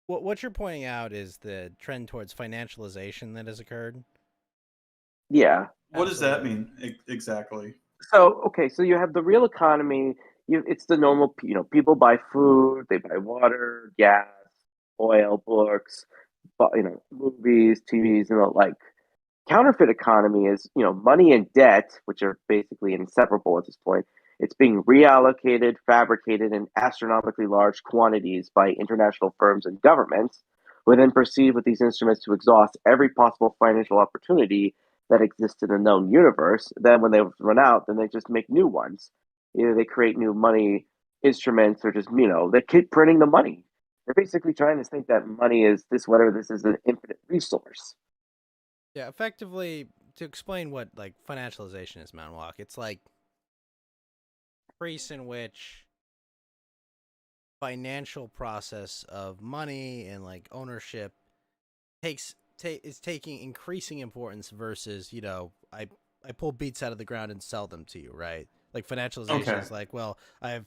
What you're pointing out is the trend towards financialization that has occurred. Yeah. What does that Absolutely. mean exactly? So okay, so you have the real economy. It's the normal. People buy food, they buy water, gas, oil, books, movies, TVs, and the like. Counterfeit economy is money and debt, which are basically inseparable at this point. It's being reallocated, fabricated in astronomically large quantities by international firms and governments, who then proceed with these instruments to exhaust every possible financial opportunity that exists in the known universe. Then, when they run out, then they just make new ones. Either they create new money instruments, or just they keep printing the money. They're basically trying to think that money is whatever this is, an infinite resource. Yeah, effectively, to explain what financialization is, Mount Walk, it's like increase in which financial process of money and ownership is taking increasing importance versus I pull beets out of the ground and sell them to you, right? Like financialization is like, well, I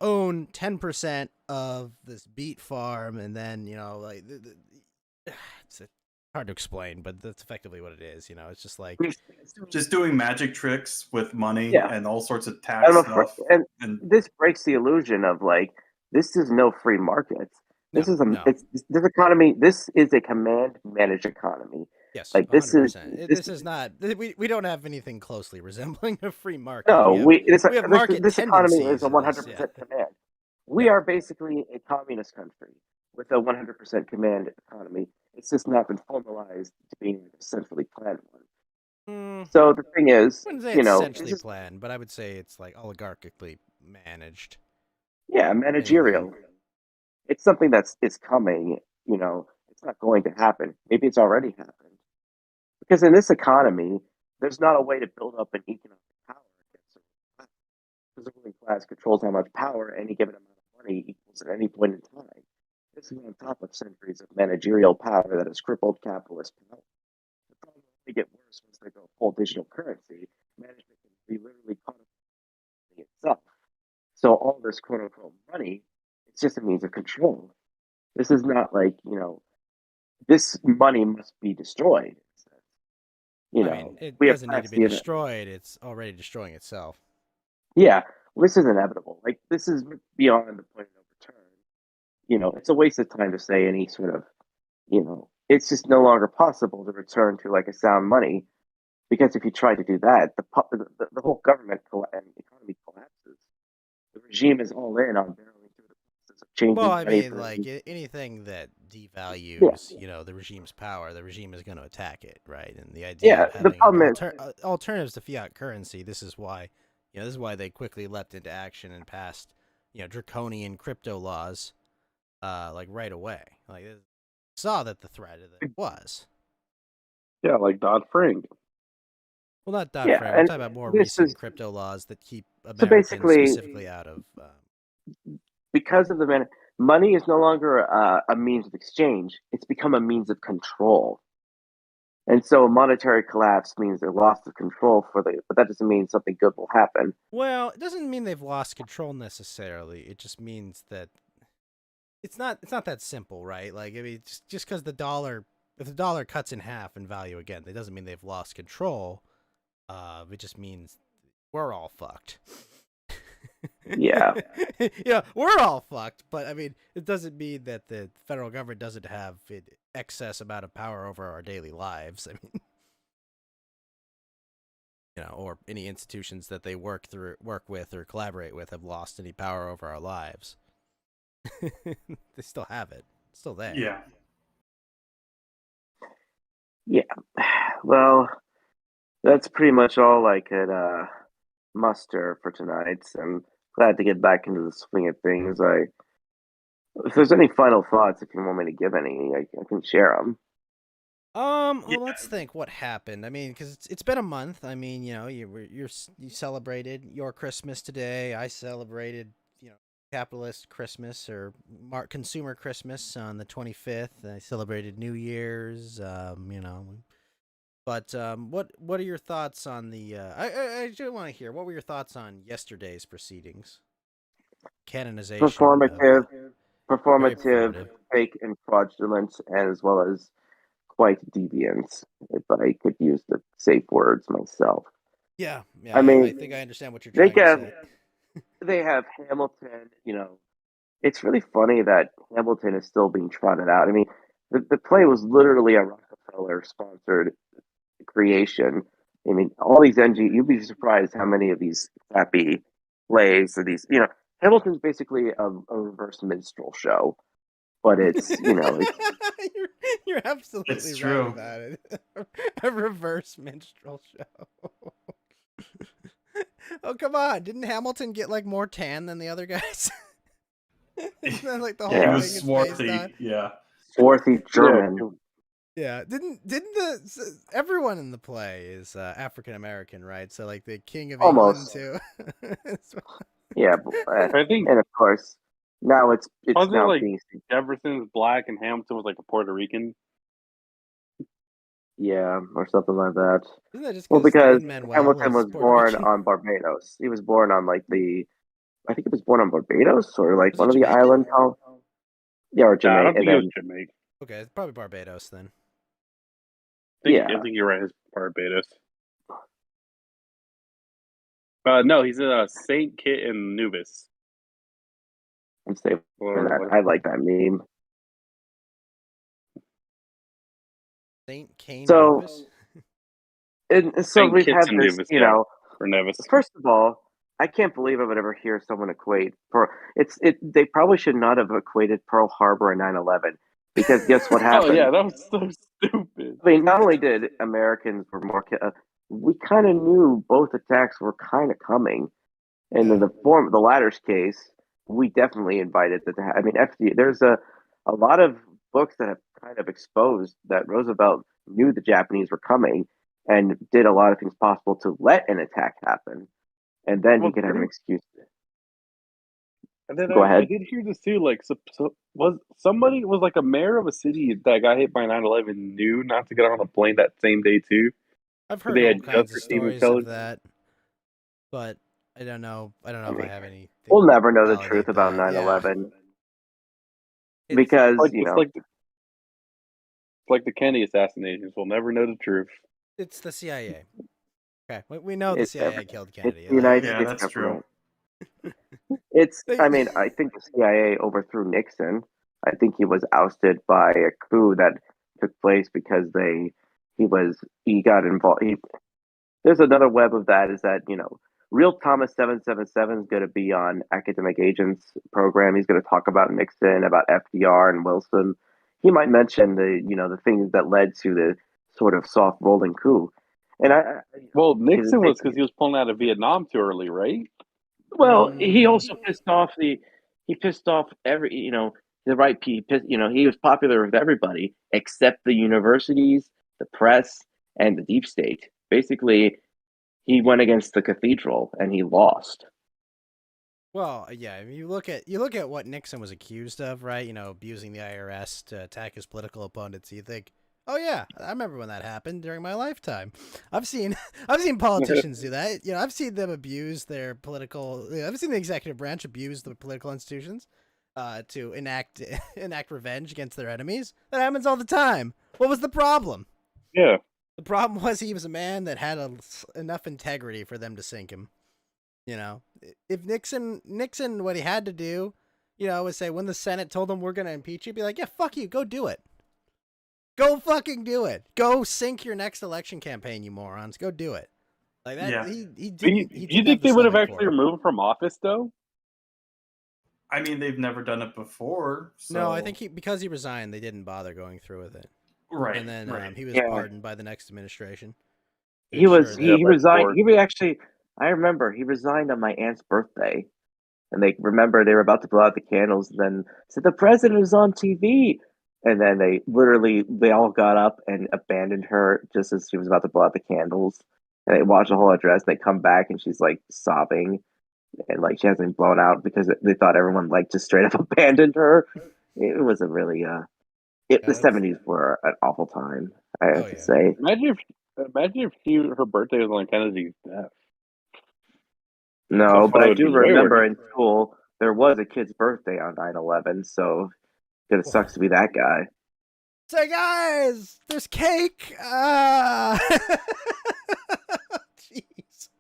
own 10% of this beet farm, and then it's hard to explain, but that's effectively what it is. It's just like just doing magic tricks with money Yeah. and all sorts of tax stuff. And this breaks the illusion of this is no free market. This is this economy. This is a command managed economy. Yes, this 100%. This is not. We don't have anything closely resembling a free market. No, we have market this economy tendencies is a in this, 100% command. We are basically a communist country with a 100% command economy. It's just not been formalized to being a centrally planned one. So the thing is, I wouldn't say it's centrally planned, but I would say it's oligarchically managed. Yeah, managerial. Anyway. It's something is coming. It's not going to happen. Maybe it's already happened. Because in this economy, there's not a way to build up an economic power against the ruling class. Because the ruling class controls how much power any given amount of money equals at any point in time. This is on top of centuries of managerial power that has crippled capitalist power. The problem will only get worse once they go full digital currency. Management can be literally codified itself. So all this quote unquote money, it's just a means of control. This is not this money must be destroyed. I mean, it doesn't need to be destroyed. It's already destroying itself. Yeah, this is inevitable. This is beyond the point of no return. It's a waste of time to say any sort of, it's just no longer possible to return to a sound money. Because if you try to do that, the whole government and economy collapses. The regime is all in on barreling through the process of changing Well, I money mean, for like anything that yeah, devalues, the regime's power, the regime is going to attack it, right? And the idea yeah. of The having problem is, alternatives to fiat currency, this is why, this is why they quickly leapt into action and passed, draconian crypto laws, like right away. Like saw that the threat of it was. Yeah, like Dodd-Frank. Well, not Dodd yeah, Frank. I'm and talking about more this recent is crypto laws that keep so Americans basically specifically out of. because of money is no longer a means of exchange; it's become a means of control. And so a monetary collapse means a loss of control but that doesn't mean something good will happen. Well, it doesn't mean they've lost control necessarily. It just means that it's not that simple, right? Like, I mean, just because if the dollar cuts in half in value again, that doesn't mean they've lost control. It just means we're all fucked. Yeah. Yeah, we're all fucked. But I mean, it doesn't mean that the federal government doesn't have an excess amount of power over our daily lives. I mean, or any institutions that they work with, or collaborate with have lost any power over our lives. They still have it. It's still there. Yeah. Yeah. Well, that's pretty much all I could muster for tonight. I'm glad to get back into the swing of things. If there's any final thoughts, if you want me to give any, I can share them. Well, let's think what happened. I mean, because it's been a month. I mean, you celebrated your Christmas today. I celebrated, capitalist Christmas or consumer Christmas on the 25th. I celebrated New Year's. But what are your thoughts on the? I do want to hear. What were your thoughts on yesterday's proceedings? Canonization. Performative, Very performative. fake and fraudulent, as well as quite deviant, if I could use the safe words myself. Yeah. I mean, I think I understand what you're trying to say. they have Hamilton. It's really funny that Hamilton is still being trotted out. I mean, the play was literally a Rockefeller sponsored creation. I mean, all these you'd be surprised how many of these crappy plays or these, Hamilton's basically a reverse minstrel show, but it's, You're absolutely It's right true. about it. A reverse minstrel show. Oh, come on. Didn't Hamilton get like more tan than the other guys? Isn't that like the whole He Yeah. thing was is based swarthy. on? Yeah. swarthy German. Yeah, didn't everyone in the play is African American, right? So like the King of Almost. England too. Yeah, I think and of course, now it's wasn't it now like being Jefferson's black and Hamilton was like a Puerto Rican? or something like that. Isn't that just Well, because Lin-Manuel Hamilton was Puerto born Rican? on Barbados. He was born on I think he was born on Barbados or like Was one he of the Jamaican? island yeah, or I Jamaica. don't think And it was then Jamaica. Okay, it's probably Barbados then. I think you're right. It's Barbados. No, he's a Saint Kitts and Nevis. I'm safe for Or that. what? I like that meme. Saint Kane So, Nevis? and so Saint we've Kitts had and this, Nevis, yeah, or Nevis. first of all, I can't believe I would ever hear someone equate they probably should not have equated Pearl Harbor and 9/11 because guess what Oh happened? yeah, that was so stupid. I mean, not only did Americans were more, we kind of knew both attacks were kind of coming, and in the latter's case, we definitely invited that. I mean, there's a lot of books that have kind of exposed that Roosevelt knew the Japanese were coming and did a lot of things possible to let an attack happen, and then he Well, could have an excuse. and then Go I ahead. did hear this too. Like, was like a mayor of a city that got hit by 9/11 knew not to get on a plane that same day too. I've heard They all had kinds just of received stories intelligence. of that, but I don't know. I don't know if I have anything. We'll never know to the truth validate about that. 9/11 It's- because It's like the Kennedy assassinations. We'll never know the truth. It's the CIA. Okay, we know the it's CIA killed it's Kennedy. the United Yeah, States that's true. government. It's. They- I mean, I think the CIA overthrew Nixon. I think he was ousted by a coup that took place because he got involved. there's another web of that. Is that real Thomas 777 is going to be on Academic Agents program. He's going to talk about Nixon, about FDR and Wilson. He might mention the things that led to the sort of soft rolling coup. And well, Nixon was because he was pulling out of Vietnam too early, right? Well, he also pissed off every the right people. He was popular with everybody except the universities, the press, and the deep state. Basically, he went against the cathedral and he lost. Well, yeah, if you look at what Nixon was accused of, right? Abusing the IRS to attack his political opponents. You think, oh yeah, I remember when that happened during my lifetime. I've seen politicians do that. I've seen them abuse their political. I've seen the executive branch abuse the political institutions to enact revenge against their enemies. That happens all the time. What was the problem? Yeah. The problem was he was a man that had enough integrity for them to sink him. If Nixon, what he had to do, was say when the Senate told him we're going to impeach you, be like, yeah, fuck you, go do it. Go fucking do it. Go sink your next election campaign, you morons. Go do it. Like that. Yeah. He didn't. Do you think they would have actually removed him from office though? I mean, they've never done it before. So... No, I think because he resigned, they didn't bother going through with it. Right. And then he was pardoned by the next administration. He resigned. I remember he resigned on my aunt's birthday, and they were about to blow out the candles. And then said the president is on TV, and then they all got up and abandoned her just as she was about to blow out the candles. And they watched the whole address. And they come back, and she's like sobbing, and like she hasn't been blown out because they thought everyone like just straight up abandoned her. It was a really the 70s were an awful time. I have to say. Imagine if her birthday was on Kennedy's death. No, but I do remember in school there was a kid's birthday on 9/11, so it sucks to be that guy. Say, guys, there's cake. Jeez.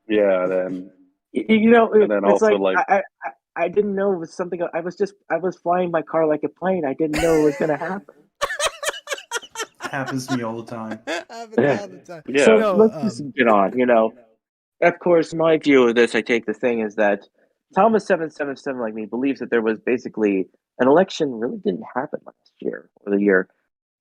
Yeah, then and then also I didn't know it was something. I was flying my car like a plane. I didn't know it was going to happen. Happens to me all the time. Happens all the time. Yeah. So let's just get on. Of course, my view of this, I take the thing is that Thomas 777, like me, believes that there was basically an election really didn't happen last year or the year.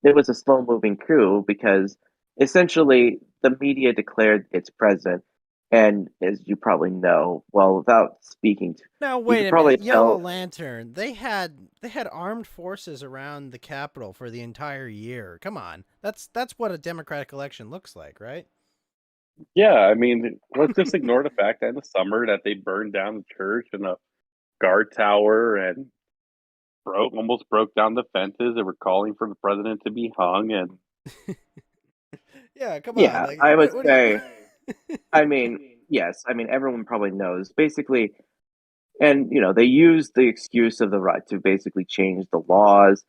It was a slow-moving coup because essentially the media declared its president, and as you probably know, well, without speaking to now, wait a minute, Yellow Lantern. They had armed forces around the Capitol for the entire year. Come on, that's what a democratic election looks like, right? Yeah, I mean, let's just ignore the fact that in the summer that they burned down the church and a guard tower and almost broke down the fences. They were calling for the president to be hung, and yeah, come on. Yeah, I would say. I mean, yes. I mean, everyone probably knows basically, and they use the excuse of the right to basically change the laws.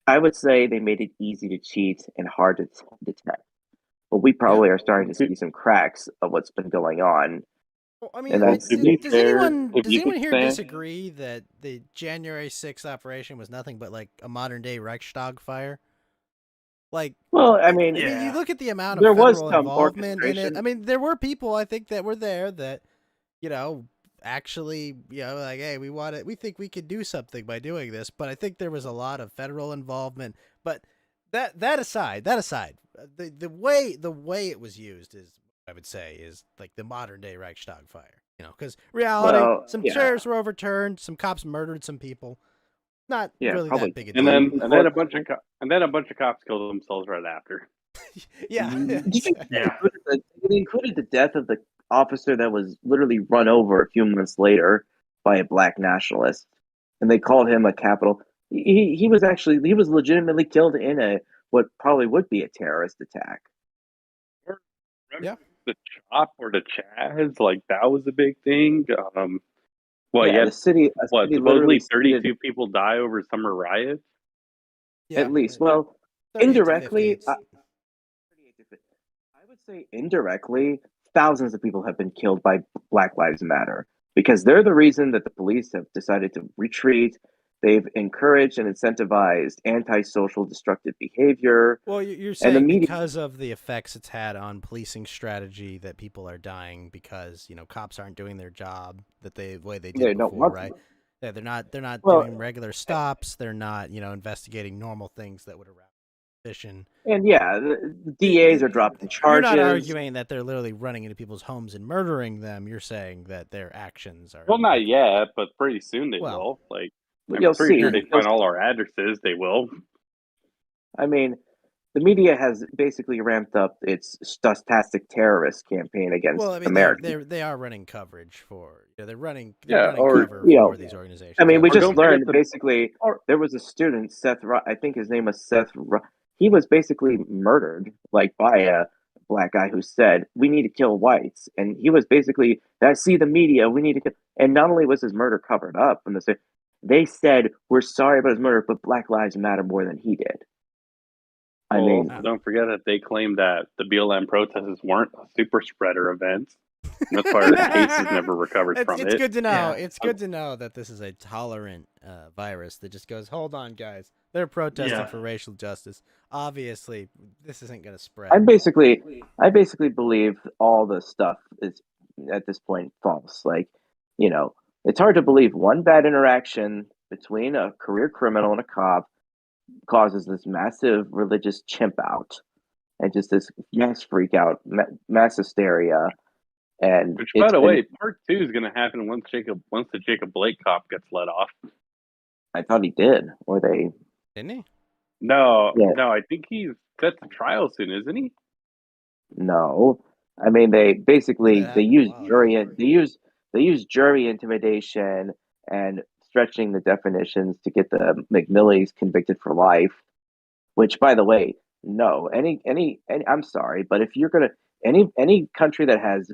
I would say they made it easy to cheat and hard to detect. But we probably are starting to see some cracks of what's been going on. Well, I mean, does anyone here disagree that the January 6th operation was nothing but like a modern day Reichstag fire? Like, well, I mean, you look at the amount of federal involvement in it. I mean, there were people I think that were there that, actually, like, hey, we think we could do something by doing this. But I think there was a lot of federal involvement. But that aside, the way it was used is, I would say, is like the modern day Reichstag fire. Because reality, some chairs were overturned, some cops murdered some people. Not really that big a deal. And then a bunch of cops killed themselves right after. Yeah. It included the death of the officer that was literally run over a few months later by a black nationalist, and they called him a capital. He was legitimately killed in what probably would be a terrorist attack. Yeah. The CHOP or the Chaz, like that was a big thing. The city. Supposedly 32 people die over summer riots. Yeah, at least. Well, indirectly, I would say indirectly, thousands of people have been killed by Black Lives Matter because they're the reason that the police have decided to retreat. They've encouraged and incentivized antisocial, destructive behavior. Well, you're And the saying media- because of the effects it's had on policing strategy that people are dying because cops aren't doing their job the way they They did don't before, want to. right? Yeah, they're not Well- doing regular stops. They're not investigating normal things that would arouse suspicion. And yeah, the DAs are dropping You're charges. not arguing that they're literally running into people's homes and murdering them. You're saying that their actions are. Well, not yet, but pretty soon they Well, will. Like, But I'm you'll pretty see. sure they You'll find all our addresses. They will. I mean, the media has basically ramped up its stochastic terrorist campaign against well, I mean, Americans. they are running coverage for. They're running Yeah, cover you know, for these organizations. I mean, we Or just don't forget learned the- basically there was a student, I think his name was Seth. He was basically murdered, like by a black guy who said, "We need to kill whites," and he was basically, "I see the media. We need to kill." And not only was his murder covered up, and they said, "We're sorry about his murder, but Black Lives Matter more than he did." I Well, mean, also don't forget that they claimed that the BLM protests weren't a super spreader event. And that's why our cases never recovered from It's it. good to know. Yeah. It's good to know that this is a tolerant virus that just goes, hold on, guys. They're protesting Yeah. for racial justice. Obviously, this isn't going to spread. I basically believe all the stuff is at this point false. Like, it's hard to believe one bad interaction between a career criminal and a cop causes this massive religious chimp out and just this mass freak out, mass hysteria. And Which, by the way, part 2 is going to happen once the Jacob Blake cop gets let off. I thought he did, or they. Didn't he? No, Yeah. no, I think he's set to trial soon, isn't he? No, I mean they basically Yeah, they use wow. jury they use jury intimidation and stretching the definitions to get the McMillies convicted for life. Which, by the way, no, any I'm sorry, but if you're gonna any country that has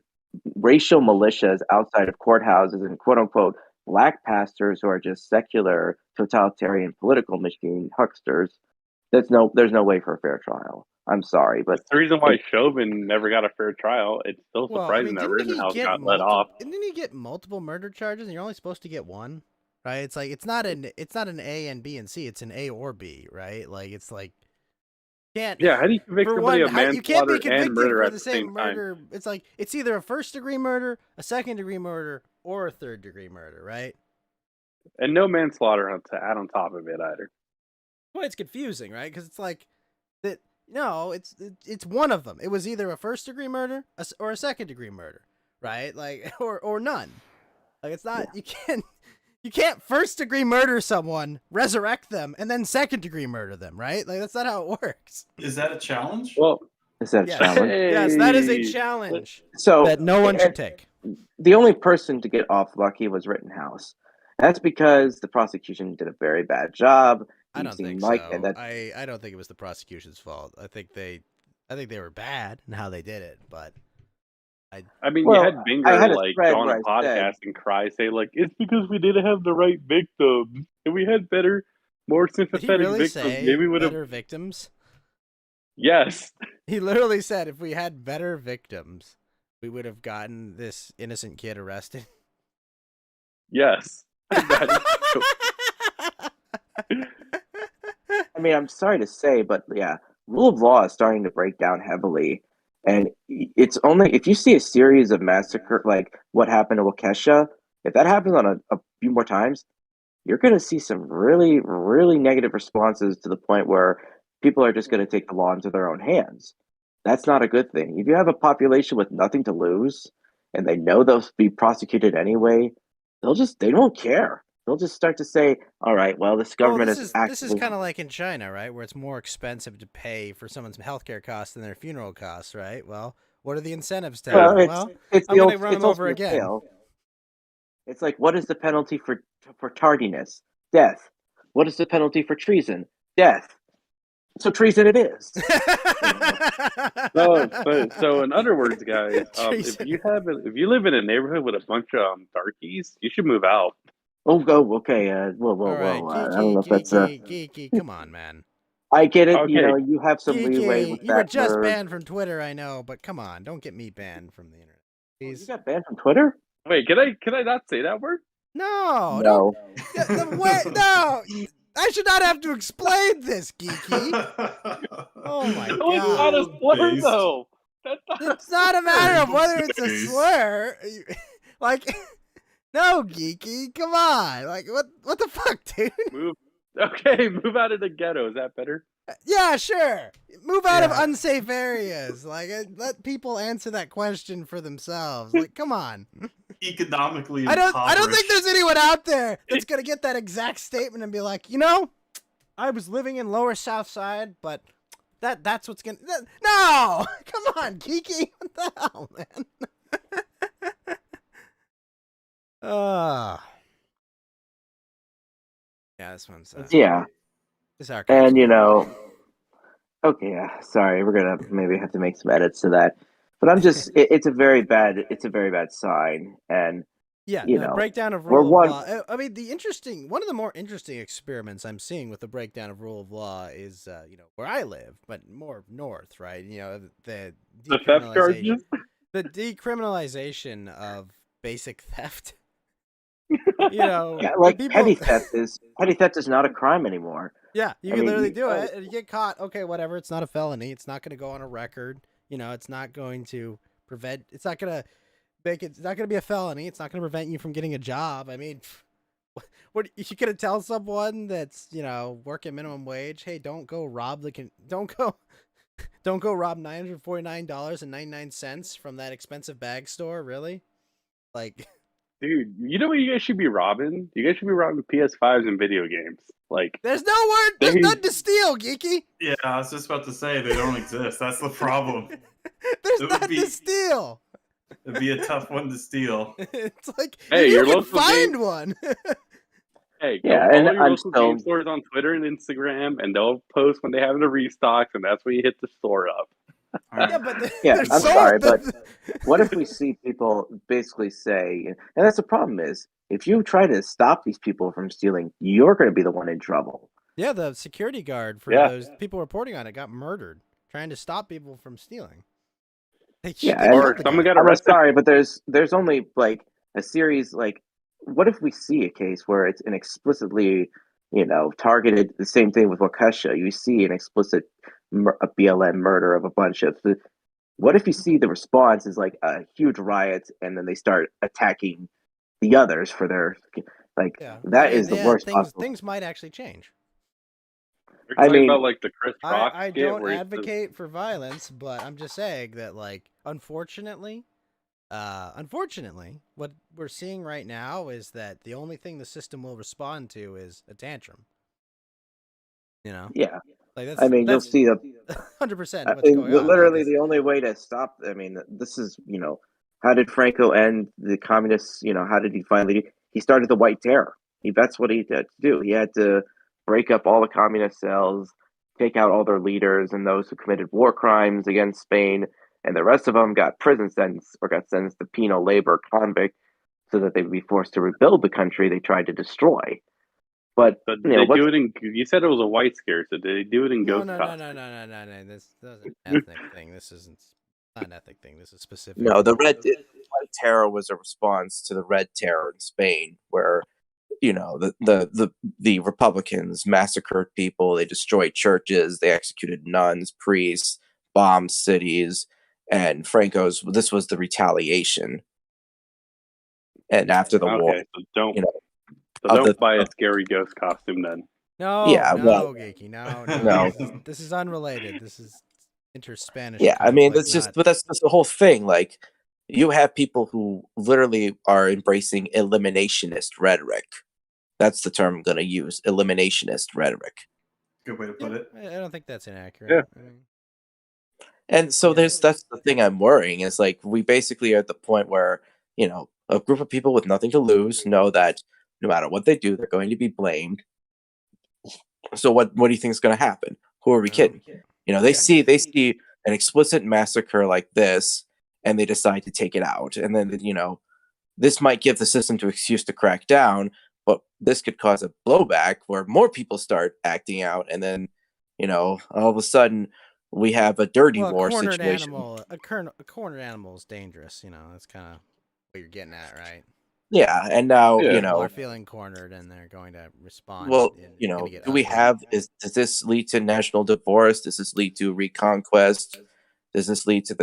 racial militias outside of courthouses and quote unquote black pastors who are just secular totalitarian political machine hucksters, there's no way for a fair trial. I'm sorry, but That's the reason why Chauvin never got a fair trial. It's still Well, I surprising mean, that didn't he Rittenhouse get got let off. Didn't he get multiple murder charges and you're only supposed to get one? Right? It's like it's not an A and B and C, it's an A or B, right? Like it's like can't Yeah, how do you convict for somebody one, of you can't be manslaughter convicted and murder for at the the same same time? murder. It's like it's either a first degree murder, a second degree murder, or a third degree murder, right? And no manslaughter to add on top of it either. Well, it's confusing, right? Because it's like that. No, it's one of them. It was either a first degree murder or a second degree murder, right? Like or none. Like it's not you can't first degree murder someone, resurrect them, and then second degree murder them, right? Like that's not how it works. Is that a challenge? Well, is that a Yes. challenge? Yes, that is a hey, challenge So that no one should and take. the only person to get off lucky was Rittenhouse. That's because the prosecution did a very bad job. I don't think like, so. and that, I don't think it was the prosecution's fault. I think they were bad in how they did it, but I mean, Well, you had I Binger had a like thread go on where a I podcast said- and cry, say like, "It's because we didn't have the right victims, and we had better, more did he sympathetic really victims. say Maybe would have." better victims? Yes. He literally said if we had better victims, we would have gotten this innocent kid arrested. Yes. That I mean, I'm sorry to say, but yeah, rule of law is starting to break down heavily. And it's only if you see a series of massacre like what happened to Waukesha, if that happens on a few more times, you're going to see some really, really negative responses to the point where people are just going to take the law into their own hands. That's not a good thing. If you have a population with nothing to lose and they know they'll be prosecuted anyway, they don't care. They'll just start to say, all right, well, this government this is is kind of like in China, right, where it's more expensive to pay for someone's healthcare costs than their funeral costs, right? Well, what are the incentives to? Well, it's I'm the gonna old, run it's them over also again. fail. It's like, what is the penalty for tardiness? Death. What is the penalty for treason? Death. So treason it is. So in other words, guys, if Treason. if you live in a neighborhood with a bunch of darkies, you should move out. Oh, go okay. Whoa. All right, I don't know if that's Geeky, come on, man. I get it. Okay. You know, you have some leeway Geeky, with you were that. just for- banned from Twitter, I know, but come on, don't get me banned from the internet. You Please. got banned from Twitter? Wait, can I not say that word? No, No. no. I should not have to explain this, Geeky. Oh my Oh, it's not a god. slur Based. though. That's not It's not a matter of whether it's a Based. slur. Like, no, Geeky. Come on. Like, what the fuck, dude? move. Okay, move out of the ghetto. Is that better? Yeah, sure. Move out of Yeah. unsafe areas. Like, let people answer that question for themselves. Like, come on. Economically I don't think impoverished. there's anyone out there that's gonna get that exact statement and be like, I was living in Lower South Side, but that's what's gonna. No, come on, Kiki. What the hell, man? Yeah, this one's. Yeah. This archive's And going okay, yeah, sorry, we're gonna maybe have to make some edits to that. But I'm just, it's a very bad sign, and Yeah, you no, know, breakdown of we're rule one- of law. I mean, one of the more interesting experiments I'm seeing with the breakdown of rule of law is, where I live, but more north, right? The theft charges. the decriminalization of basic theft. yeah, like people, petty theft is not a crime anymore. Yeah, you I can mean, literally do it, and you get caught. Okay, whatever. It's not a felony. It's not going to go on a record. It's not going to prevent. It's not going to make it. It's not going to be a felony. It's not going to prevent you from getting a job. I mean, what you gonna tell someone that's working minimum wage? Hey, don't go rob don't go rob $949.99 from that expensive bag store. Really? Like, Dude, you know what you guys should be robbing? You guys should be robbing PS5s and video games. Like, there's nothing to steal, Geeky. Yeah, I was just about to say they don't exist. That's the problem. There's It would nothing be- to steal. It'd be a tough one to steal. It's like, Hey, if you your can local find game- one. hey, Yeah, go and follow your I'm local still- game stores on Twitter and Instagram, and they'll post when they have the restocks, and that's when you hit the store up. Yeah, but Yeah, they're I'm sold. sorry, but what if we see people basically say, and that's the problem is, if you try to stop these people from stealing, you're going to be the one in trouble. Yeah, the security guard for Yeah. those people reporting on it got murdered trying to stop people from stealing. Yeah, they and- killed Or the someone guy. got I'm arrested. sorry, but there's only like a series. Like, what if we see a case where it's an explicitly, targeted, the same thing with Waukesha? You see an explicit a BLM murder of a bunch of. What if you see the response is like a huge riot, and then they start attacking the others for their Yeah, that is the worst possible. Things might actually change. You're I talking mean- about like the Chris Rock I skit don't where he says- advocate for violence, but I'm just saying that, like, unfortunately, what we're seeing right now is that the only thing the system will respond to is a tantrum. Yeah, Like that's. I mean, you'll see the 100% I what's mean, going on. literally Like, the only way to stop. I mean, this is how did Franco end the communists? How did he finally? He started the White Terror. That's what he had to do. He had to break up all the communist cells, take out all their leaders and those who committed war crimes against Spain, and the rest of them got prison sentence or got sentenced to penal labor convict, so that they would be forced to rebuild the country they tried to destroy. But But did they do it in? You said it was a white scare, so did they do it in no, ghost no. costume? This is an ethnic thing. This isn't not an ethnic thing. This is specific. No, the White Terror was a response to the Red Terror in Spain, where the Republicans massacred people, they destroyed churches, they executed nuns, priests, bombed cities, and this was the retaliation. And after the war, Okay, so don't of don't the- buy a scary ghost costume then. No, Yeah, no, well- Geeky, no. No. This is unrelated. This is inter-Spanish. yeah, I mean, conflict, not- but that's the whole thing. Like, you have people who literally are embracing eliminationist rhetoric. That's the term I'm going to use, eliminationist rhetoric. Good way to put it. I don't think that's inaccurate. Yeah. I mean, And so Yeah. that's the thing I'm worrying is, like, we basically are at the point where, a group of people with nothing to lose know that no matter what they do, they're going to be blamed. So what do you think is going to happen? Who are we kidding? They see an explicit massacre like this, and they decide to take it out. And then, this might give the system to excuse to crack down, but this could cause a blowback where more people start acting out, and then, all of a sudden we have a dirty well, war a cornered situation. animal. A cornered animal is dangerous. That's kind of what you're getting at, right? Yeah, and now Yeah. People are feeling cornered and they're going to respond. well, and it's gonna get do we ugly. have does this lead to national divorce? Does this lead to reconquest? Does this lead to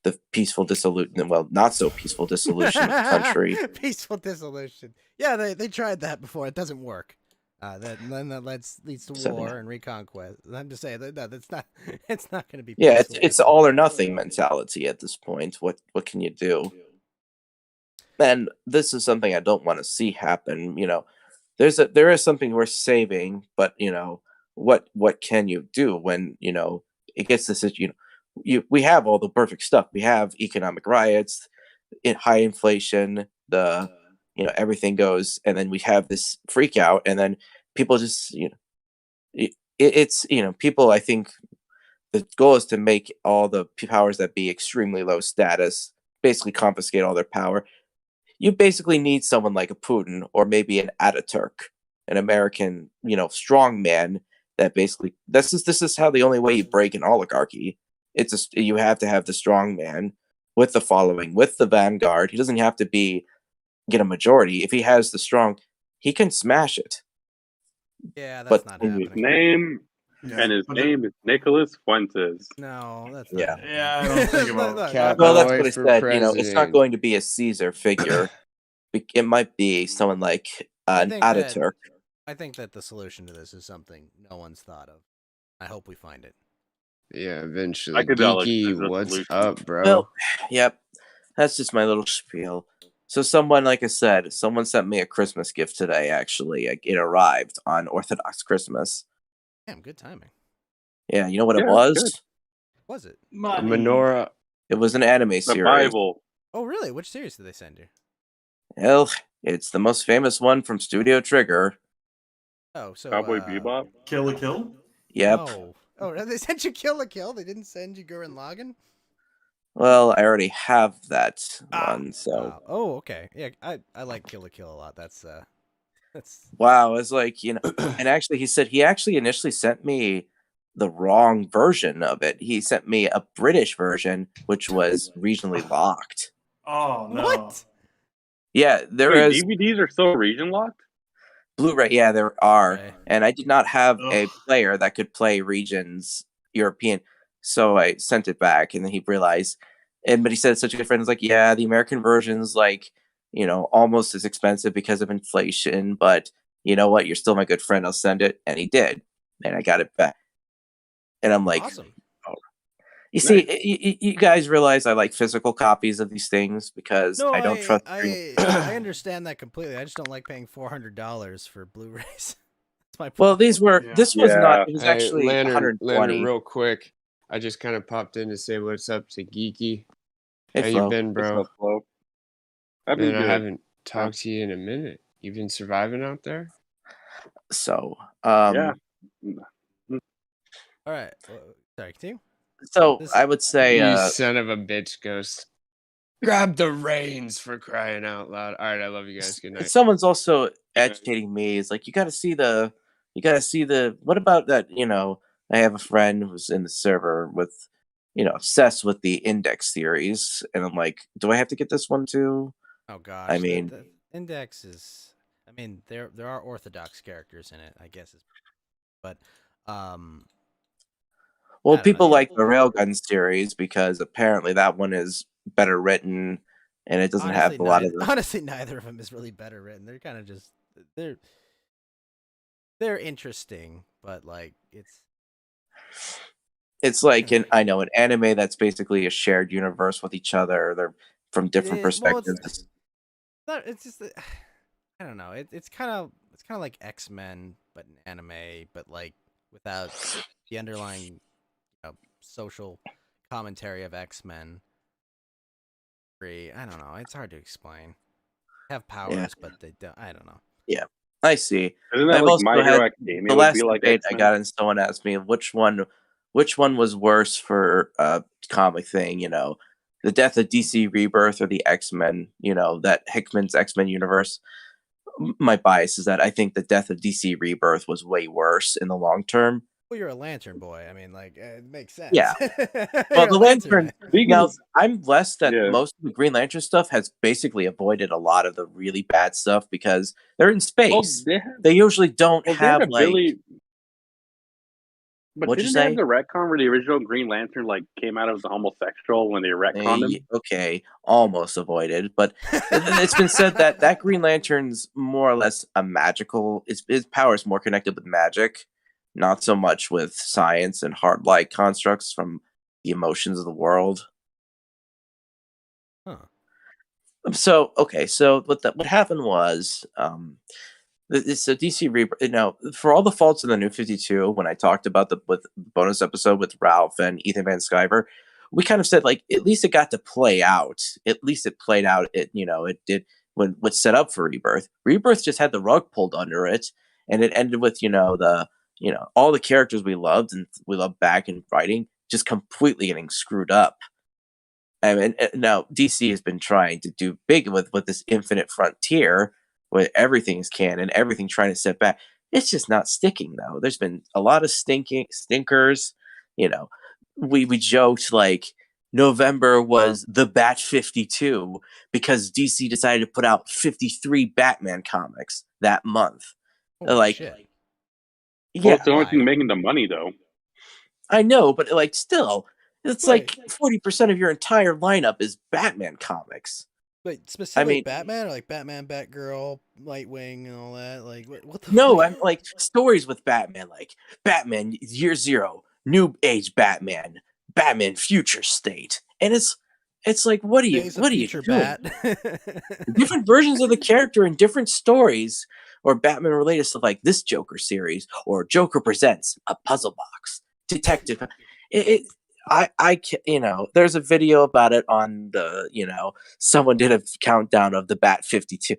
the peaceful dissolution? Well, not so peaceful dissolution of the country. Peaceful dissolution. Yeah, they tried that before. It doesn't work. Then that leads to So, war and reconquest. I'm just saying that that's not. It's not going to be. Yeah, peaceful. it's all or nothing mentality at this point. What can you do? And this is something I don't want to see happen. There is something worth saving, but what can you do when it gets this? We have all the perfect stuff. We have economic riots, high inflation, everything goes, and then we have this freak out, and then people just it's people. I think the goal is to make all the powers that be extremely low status, basically confiscate all their power. You basically need someone like a Putin or maybe an Ataturk, an American, strong man that basically this is how the only way you break an oligarchy. You have to have the strong man with the following, with the vanguard. He doesn't have to get a majority. If he has the strong, he can smash it. Yeah, that's not His happening. name is Nicholas Fuentes. No, that's Yeah. not happening. Yeah, I don't think about Cat Well, that's boy what I for said. It's not president. going to be a Caesar figure. It might be someone like an think that- Ataturk. I think that the solution to this is something no one's thought of. I hope we find it. Yeah, eventually. I could vouch Geeky, for the what's solution. up, bro? Well, yep. That's just my little spiel. So someone, like I said, someone sent me a Christmas gift today, actually. It arrived on Orthodox Christmas. Damn, good timing. Yeah, you know what it Yeah, was? good. Was it? A money. menorah. It was an anime The series. Bible. Oh, really? Which series did they send you? Well, it's the most famous one from Studio Trigger. Oh, so Cowboy Bebop. Kill a Kill? Yep. Oh, they sent you Kill la Kill. They didn't send you Gurren Lagann. Well, I already have that one, so Oh, okay. Yeah, I like Kill la Kill a lot. That's wow. It's like and actually, he actually initially sent me the wrong version of it. He sent me a British version, which was regionally locked. Oh no! What? Yeah, there Wait, is DVDs are still region locked? Blu-ray. Yeah, there are, Right. and I did not have a Ugh. player that could play regions European, so I sent it back, and then he realized. But he said it's such a good friend. It's like, yeah, the American version's like, almost as expensive because of inflation, but you know what? You're still my good friend. I'll send it, and he did, and I got it back. And I'm like, Awesome. you see, you guys realize I like physical copies of these things because No, I don't trust. I understand that completely. I just don't like paying $400 for Blu-rays. That's my Well, problem. Yeah. this was not. It was Hey, actually Lantern, 120. real quick. I just kind of popped in to say what's up to Geeky. Hey, How you Flo. been, bro? What's up, Flo? I've been Man, I good. haven't talked to you in a minute. You been surviving out there? So, Yeah. All right. Sorry, continue. So This- I would say, You son of a bitch, Ghost. Grab the reins for crying out loud. All right, I love you guys. Good night. someone's also agitating me. Is like, you got to see the. What about that? I have a friend who's in the server with, obsessed with the Index series, and I'm like, do I have to get this one too? Oh gosh. I mean- the Index is. I mean, there are Orthodox characters in it. I guess, but Well, I don't people know. like the Railgun series because apparently that one is better written, and it doesn't have a lot of the. Honestly, neither of them is really better written. They're kind of just they're interesting, but like It's like an anime that's basically a shared universe with each other. They're from different is. Well, perspectives. it's just I don't know. It's kind of like X-Men, but in anime, but like without the underlying social commentary of X-Men. I don't know. It's hard to explain. They have powers, but they don't. I don't know. I see. Isn't that I've like also My had Hero Academia The would last be like debate I X-Men? got, and someone asked me which one was worse for comic thing. The death of DC Rebirth or the X-Men. That Hickman's X-Men universe. My bias is that I think the death of DC Rebirth was way worse in the long term Well, you're a lantern boy. I mean, like, it makes sense. Yeah. You're Well, a the lantern. man. Now, I'm blessed that Yeah. most of the Green Lantern stuff has basically avoided a lot of the really bad stuff because they're in Well, space. They usually don't they had have a like. but What'd you didn't they have say? the retcon where the original Green Lantern like came out as a homosexual when they retconned him? Okay, almost avoided, but it's been said that that Green Lantern's more or less a magical. His power is more connected with magic, not so much with science and hard-like constructs from the emotions of the world. Huh. So okay, so what happened was so DC Rebirth. For all the faults in the New 52, when I talked about the bonus episode with Ralph and Ethan Van Sciver, we kind of said like at least it got to play out. At least it played out. It did when what's set up for Rebirth. Rebirth just had the rug pulled under it, and it ended with all the characters we loved and we loved back in writing just completely getting screwed up. I mean, now DC has been trying to do big with this Infinite Frontier, where everything's canon, everything trying to set back. It's just not sticking though. There's been a lot of stinkers. You know, we joked like November was the Bat 52 because DC decided to put out 53 Batman comics that month. Holy Like, shit. Well, yeah, it's the only why? thing making the money though. I know, but like still, it's Wait. like 40% of your entire lineup is Batman comics. Wait, specifically mean- Batman or like Batman, Batgirl, Nightwing, and all that? Like, what the No, fuck? I'm like stories with Batman, like Batman Year Zero, New Age Batman, Batman Future State, and it's like what are you Days of what are you Future doing? Bat. Different versions of the character in different stories, or Batman related stuff like this Joker series, or Joker Presents a Puzzle Box, Detective. There's a video about it on someone did a countdown of the Bat 52.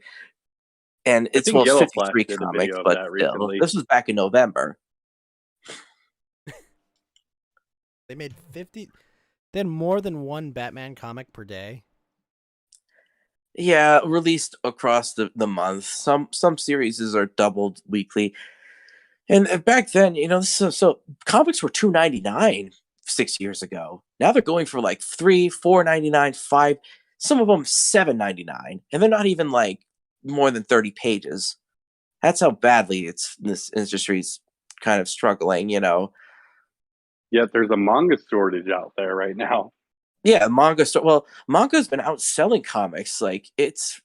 And it's think Yellow 53 Flash did a comics, video of but that still, recently. this was back in November. They made 50. They had more than one Batman comic per day. Yeah, released across the month. Some series are doubled weekly. And back then, so comics were $2.99 6 years ago. Now they're going for like $3, $4.99, $5, some of them $7.99, and they're not even like more than 30 pages. That's how badly this industry's kind of struggling, Yet there's a manga shortage out there right now. Yeah, manga's been outselling comics. Like it's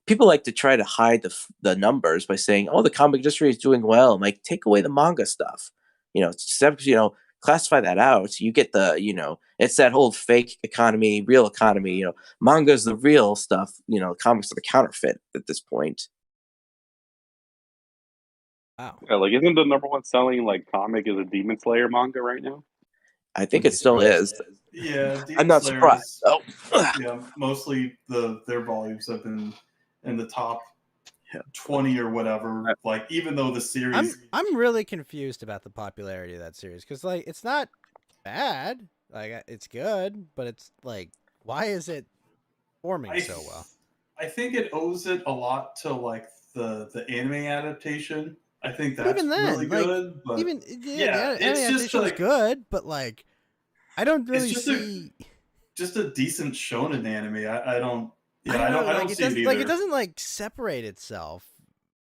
people like to try to hide the numbers by saying, "Oh, the comic industry is doing well." I'm like, take away the manga stuff. Classify that out. You get it's that whole fake economy, real economy. Manga's the real stuff. Comics are the counterfeit at this point. Wow. Yeah, like isn't the number one selling like comic is a Demon Slayer manga right now? I think Wouldn't it be still surprised. is. Yeah, I'm Demon not Slayer surprised. is- Oh, yeah, mostly their volumes have been in the top 20 or whatever. Like even though the series, I'm really confused about the popularity of that series because like it's not bad, like it's good, but it's like why is it forming so well? I think it owes it a lot to like the anime adaptation. I think But that's even then, really like, good. But even yeah, the it's anime just adaptation's like good, but like I don't really just see. just a decent shonen anime. I don't. Yeah, I don't know, I like don't it see it doesn't either. like it doesn't like separate itself.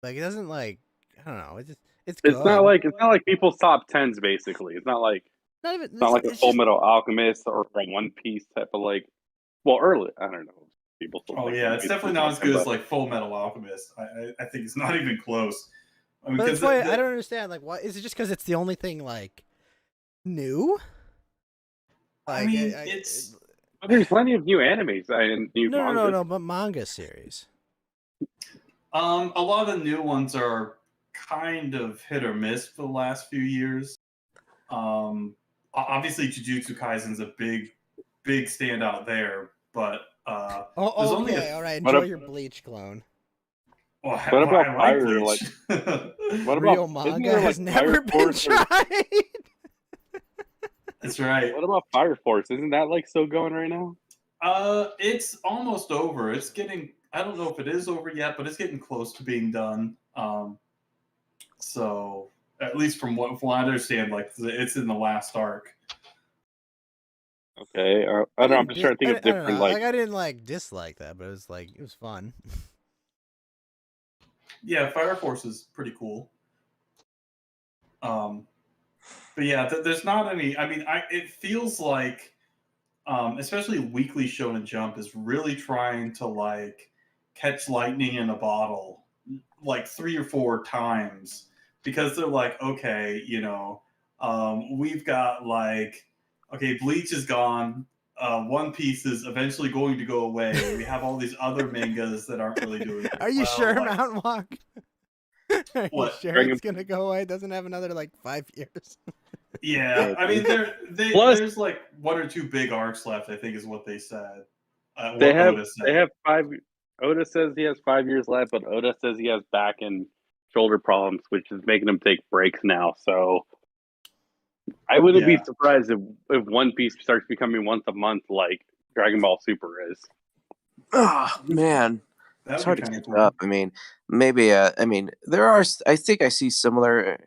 Like it doesn't like I don't know. It's It's good. not like people's top tens basically. It's not like Not even. it's not like a It's Full just Metal Alchemist or a One Piece type of like. Well, early I don't know. People still Oh think yeah, One it's Piece definitely is not top as 10, good as but like Full Metal Alchemist. I think it's not even close. I mean, But that's 'cause why I don't understand. Like, why is it just because it's the only thing like new? I Like, mean, it's But there's plenty of new animes and new mangas. no, but manga series. a lot of the new ones are kind of hit or miss for the last few years. Obviously Jujutsu Kaisen's a big standout there, but Oh, there's okay, only all right. What Enjoy ab- your Bleach clone. well, What about I Fire? Bleach. What Real about isn't manga there, has like, never Fire been Force or- tried. That's right. What about Fire Force? Isn't that like still going right now? It's almost over. It's getting. I don't know if it is over yet, but it's getting close to being done. So At least from what I understand, like it's in the last arc. Okay, I don't know. I'm just trying to think of I don't different know. like. I didn't like dislike that, but it was fun. Yeah, Fire Force is pretty cool. But yeah, there's not any. I mean, it feels like, especially Weekly Shonen Jump is really trying to like catch lightning in a bottle, like 3 or 4 times, because they're like, okay, we've got like, okay, Bleach is gone. One Piece is eventually going to go away. We have all these other mangas that aren't really doing Are you well, sure, like, Mountain Walk? Are you What? sure Dragon- it's gonna go away? It doesn't have another like 5 years. Yeah, I mean, Plus- there's like 1 or 2 big arcs left, I think is what they said. They What have Oda said. they have 5. Oda says he has 5 years left, but Oda says he has back and shoulder problems, which is making him take breaks now. So I wouldn't be Yeah. surprised if One Piece starts becoming once a month like Dragon Ball Super is. Oh man, That it's would hard be to kind catch of cool. up. I mean, maybe. I mean, there are. I think I see similar,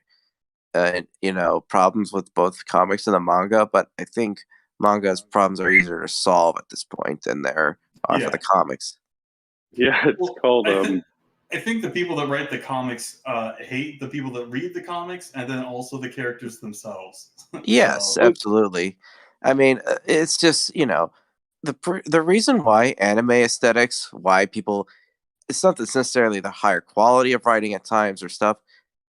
problems with both comics and the manga. But I think manga's problems are easier to solve at this point than there are for Yeah. the comics. Yeah, it's Well, called I think the people that write the comics hate the people that read the comics, and then also the characters themselves. Yes, So, absolutely. I mean, it's just the reason why anime aesthetics, why people, it's not that's necessarily the higher quality of writing at times or stuff.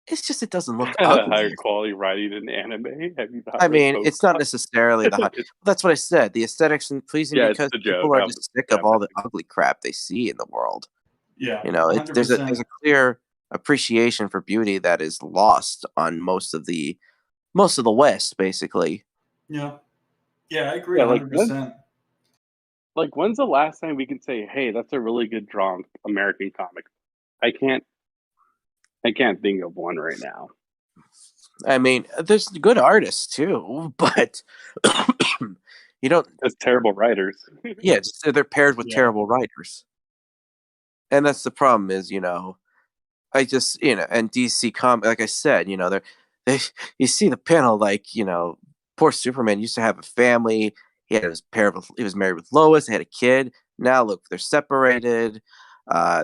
It's just it doesn't look higher ugly. quality writing in anime. Have you not I read mean, it's not Pokemon? necessarily the high. That's what I said. The aesthetics and pleasing Yeah, it's because a joke. people are just sick Yeah, of all the ugly crap they see in the world. yeah, There's a 100%. clear appreciation for beauty that is lost on most of the West, basically. Yeah. Yeah, I agree yeah, like 100%. when's the last time we can say, "Hey, that's a really good drawn American comic"? I can't think of one right now. I mean, there's good artists too, but you don't. That's terrible writers. Yeah, just, they're paired with Yeah. terrible writers, and that's the problem. I just and DC like I said, they you see the panel like poor Superman used to have a family. He was married with Lois. They had a kid. Now look, they're separated.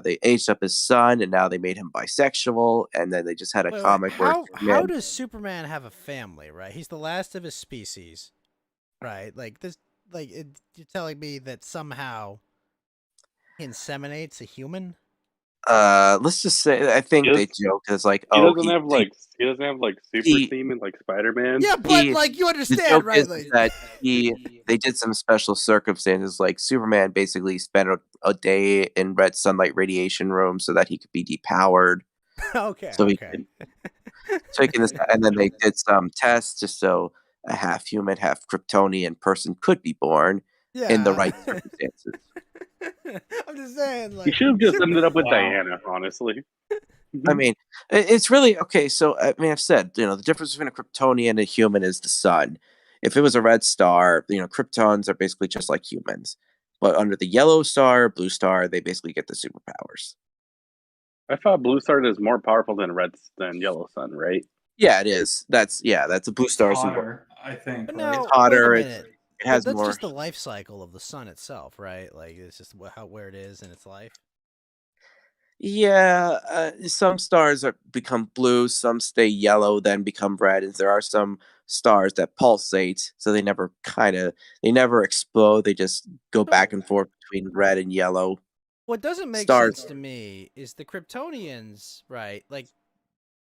They aged up his son, and now they made him bisexual. And then they just had a comic where How Superman. does Superman have a family? Right, he's the last of his species. Right, like this, you're telling me that somehow he inseminates a human? Let's just say I think they joke it's like, He oh, doesn't have like super he semen like Spider-Man. Yeah, but he like you the understand, joke right? is that they did some special circumstances, like Superman basically spent a day in red sunlight radiation room so that he could be depowered. Okay, So he okay. taking this, and then they did some tests just so a half human, half Kryptonian person could be born in the Yeah. right circumstances. I'm just saying, He like should have just ended up with Wow. Diana, honestly. I mean, it's really okay. So, I mean, I've said, the difference between a Kryptonian and a human is the sun. If it was a red star, Kryptons are basically just like humans. But under the yellow star, blue star, they basically get the superpowers. I thought Blue Star is more powerful than Yellow Sun, right? Yeah, it is. That's a blue star. Hotter, I think. but Right? now, It's hotter. wait a minute. It has That's more. just the life cycle of the sun itself, right? Like it's just where it is in its life. Yeah, some stars become blue, some stay yellow, then become red, and there are some stars that pulsate, so they never explode. They just go back and forth between red and yellow. What doesn't make Stars. sense to me is the Kryptonians, right? Like,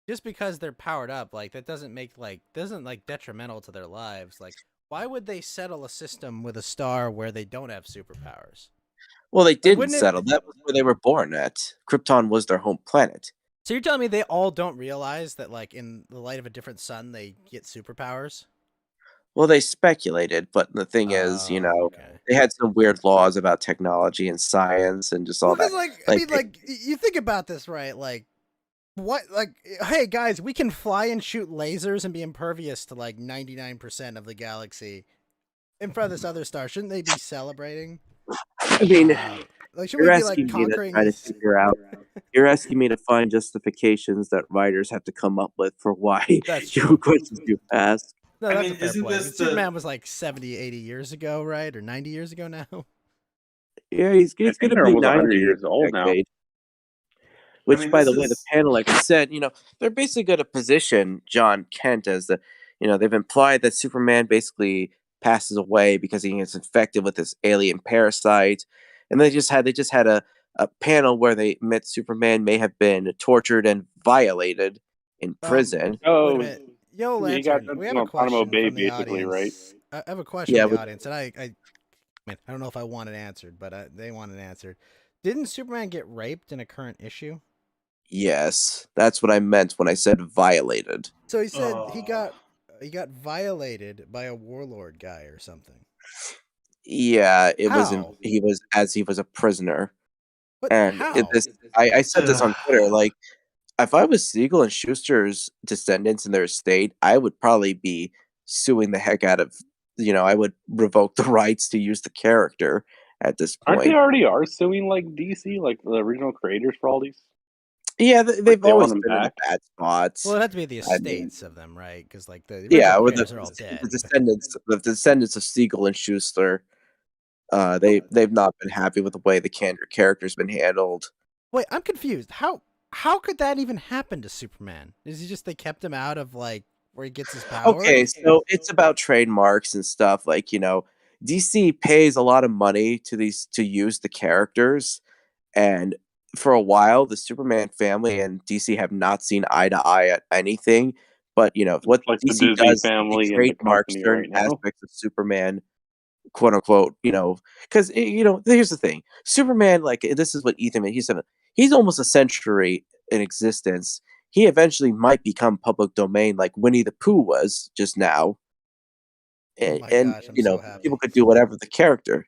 just because they're powered up, like that doesn't detrimental to their lives. Like, why would they settle a system with a star where they don't have superpowers? Well, they didn't wouldn't it- settle. That was where they were born at. Krypton was their home planet. So you're telling me they all don't realize that, like, in the light of a different sun, they get superpowers? Well, they speculated, but the thing is, Okay. they had some weird laws about technology and science and just all Because, that. you think about this, right? Like, what? Like, hey guys, we can fly and shoot lasers and be impervious to like 99% of the galaxy in front of this other star. Shouldn't they be celebrating? I mean, Like, should You're we be like asking me to conquering try to this? figure out. You're asking me to find justifications that writers have to come up with for why That's you true. questions you ask. No, I that's mean, a fair isn't point. I this mean, the- Superman was like 70, 80 years ago, right? Or 90 years ago now? Yeah, he's I think going to they're be almost 100 90 years in a old now. decade. Which, mean, by this the way, the is- panel, like I said, they're basically going to position John Kent as they've implied that Superman basically passes away because he gets infected with this alien parasite, and they just had a panel where they admit Superman may have been tortured and violated in prison. Wait Oh, a minute. Yo, he got Lantern, we an have a autonomous question bay, from the basically, right? audience. I have a question Yeah, from the but- audience, and I mean, I don't know if I want it answered, but they want it answered. Didn't Superman get raped in a current issue? Yes, that's what I meant when I said violated. So he said Oh. he got violated by a warlord guy or something. Yeah, he was a prisoner. But And how? I said this on Twitter, like, if I was Siegel and Schuster's descendants in their estate, I would probably be suing the heck out of, I would revoke the rights to use the character at this Aren't point. they already suing like DC, like the original creators for all these? Yeah, they've they always want been him in back? bad spots. Well, it had to be the I mean- estates of them, right? Because like the Yeah, original or creators are all dead. the descendants of Siegel and Schuster. They've not been happy with the way the character's been handled. Wait, I'm confused. How could that even happen to Superman? Is he just they kept him out of like where he gets his power? Okay, so it's about trademarks and stuff. Like, DC pays a lot of money to use the characters, and for a while, the Superman family and DC have not seen eye to eye at anything. But what Like the DC Disney does, family they and the trademark company certain right now. aspects of Superman, quote unquote. Because here's the thing: Superman, like, this is what Ethan made. He said he's almost a century in existence. He eventually might become public domain, like Winnie the Pooh was just now. Oh my gosh, I'm so happy. People could do whatever with the character.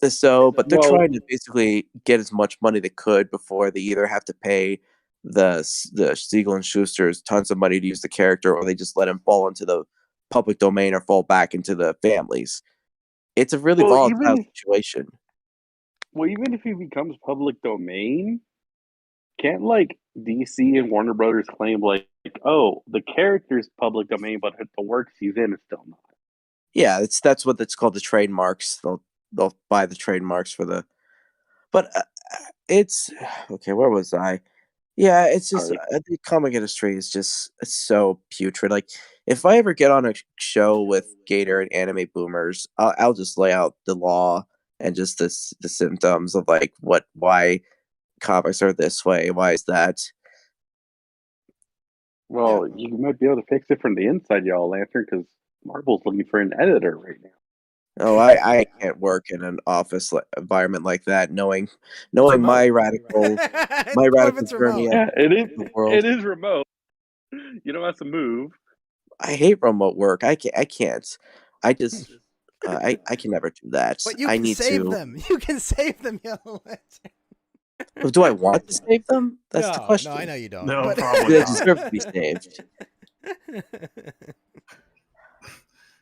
So, but they're Well- trying to basically get as much money they could before they either have to pay the Siegel and Schuster's tons of money to use the character, or they just let him fall into the public domain or fall back into the families. It's a really Well, volatile even- situation. Well, even if he becomes public domain, can't like DC and Warner Brothers claim like, oh, the character's public domain, but the works he's in is still not? Yeah, that's what it's called, the trademarks. They'll buy the trademarks for the. But it's okay. Where was I? Yeah, it's just Sorry. the comic industry is just it's so putrid. Like, if I ever get on a show with Gator and Anime Boomers, I'll just lay out the law and just the symptoms of like why comics are this way, why is that. Well, you might be able to fix it from the inside, y'all, Lantern, because Marvel's looking for an editor right now. Oh, I can't work in an office environment like that, knowing my radical my radical journey. Yeah, it is. The world. It is remote. You don't have to move. I hate remote work. I can't. I just I can never do that. But you I can need save to. them. You can save them, Yellow Lantern. Do I want to save them? That's the No, question. No, I know you don't. No, but... probably They not. deserve to be saved.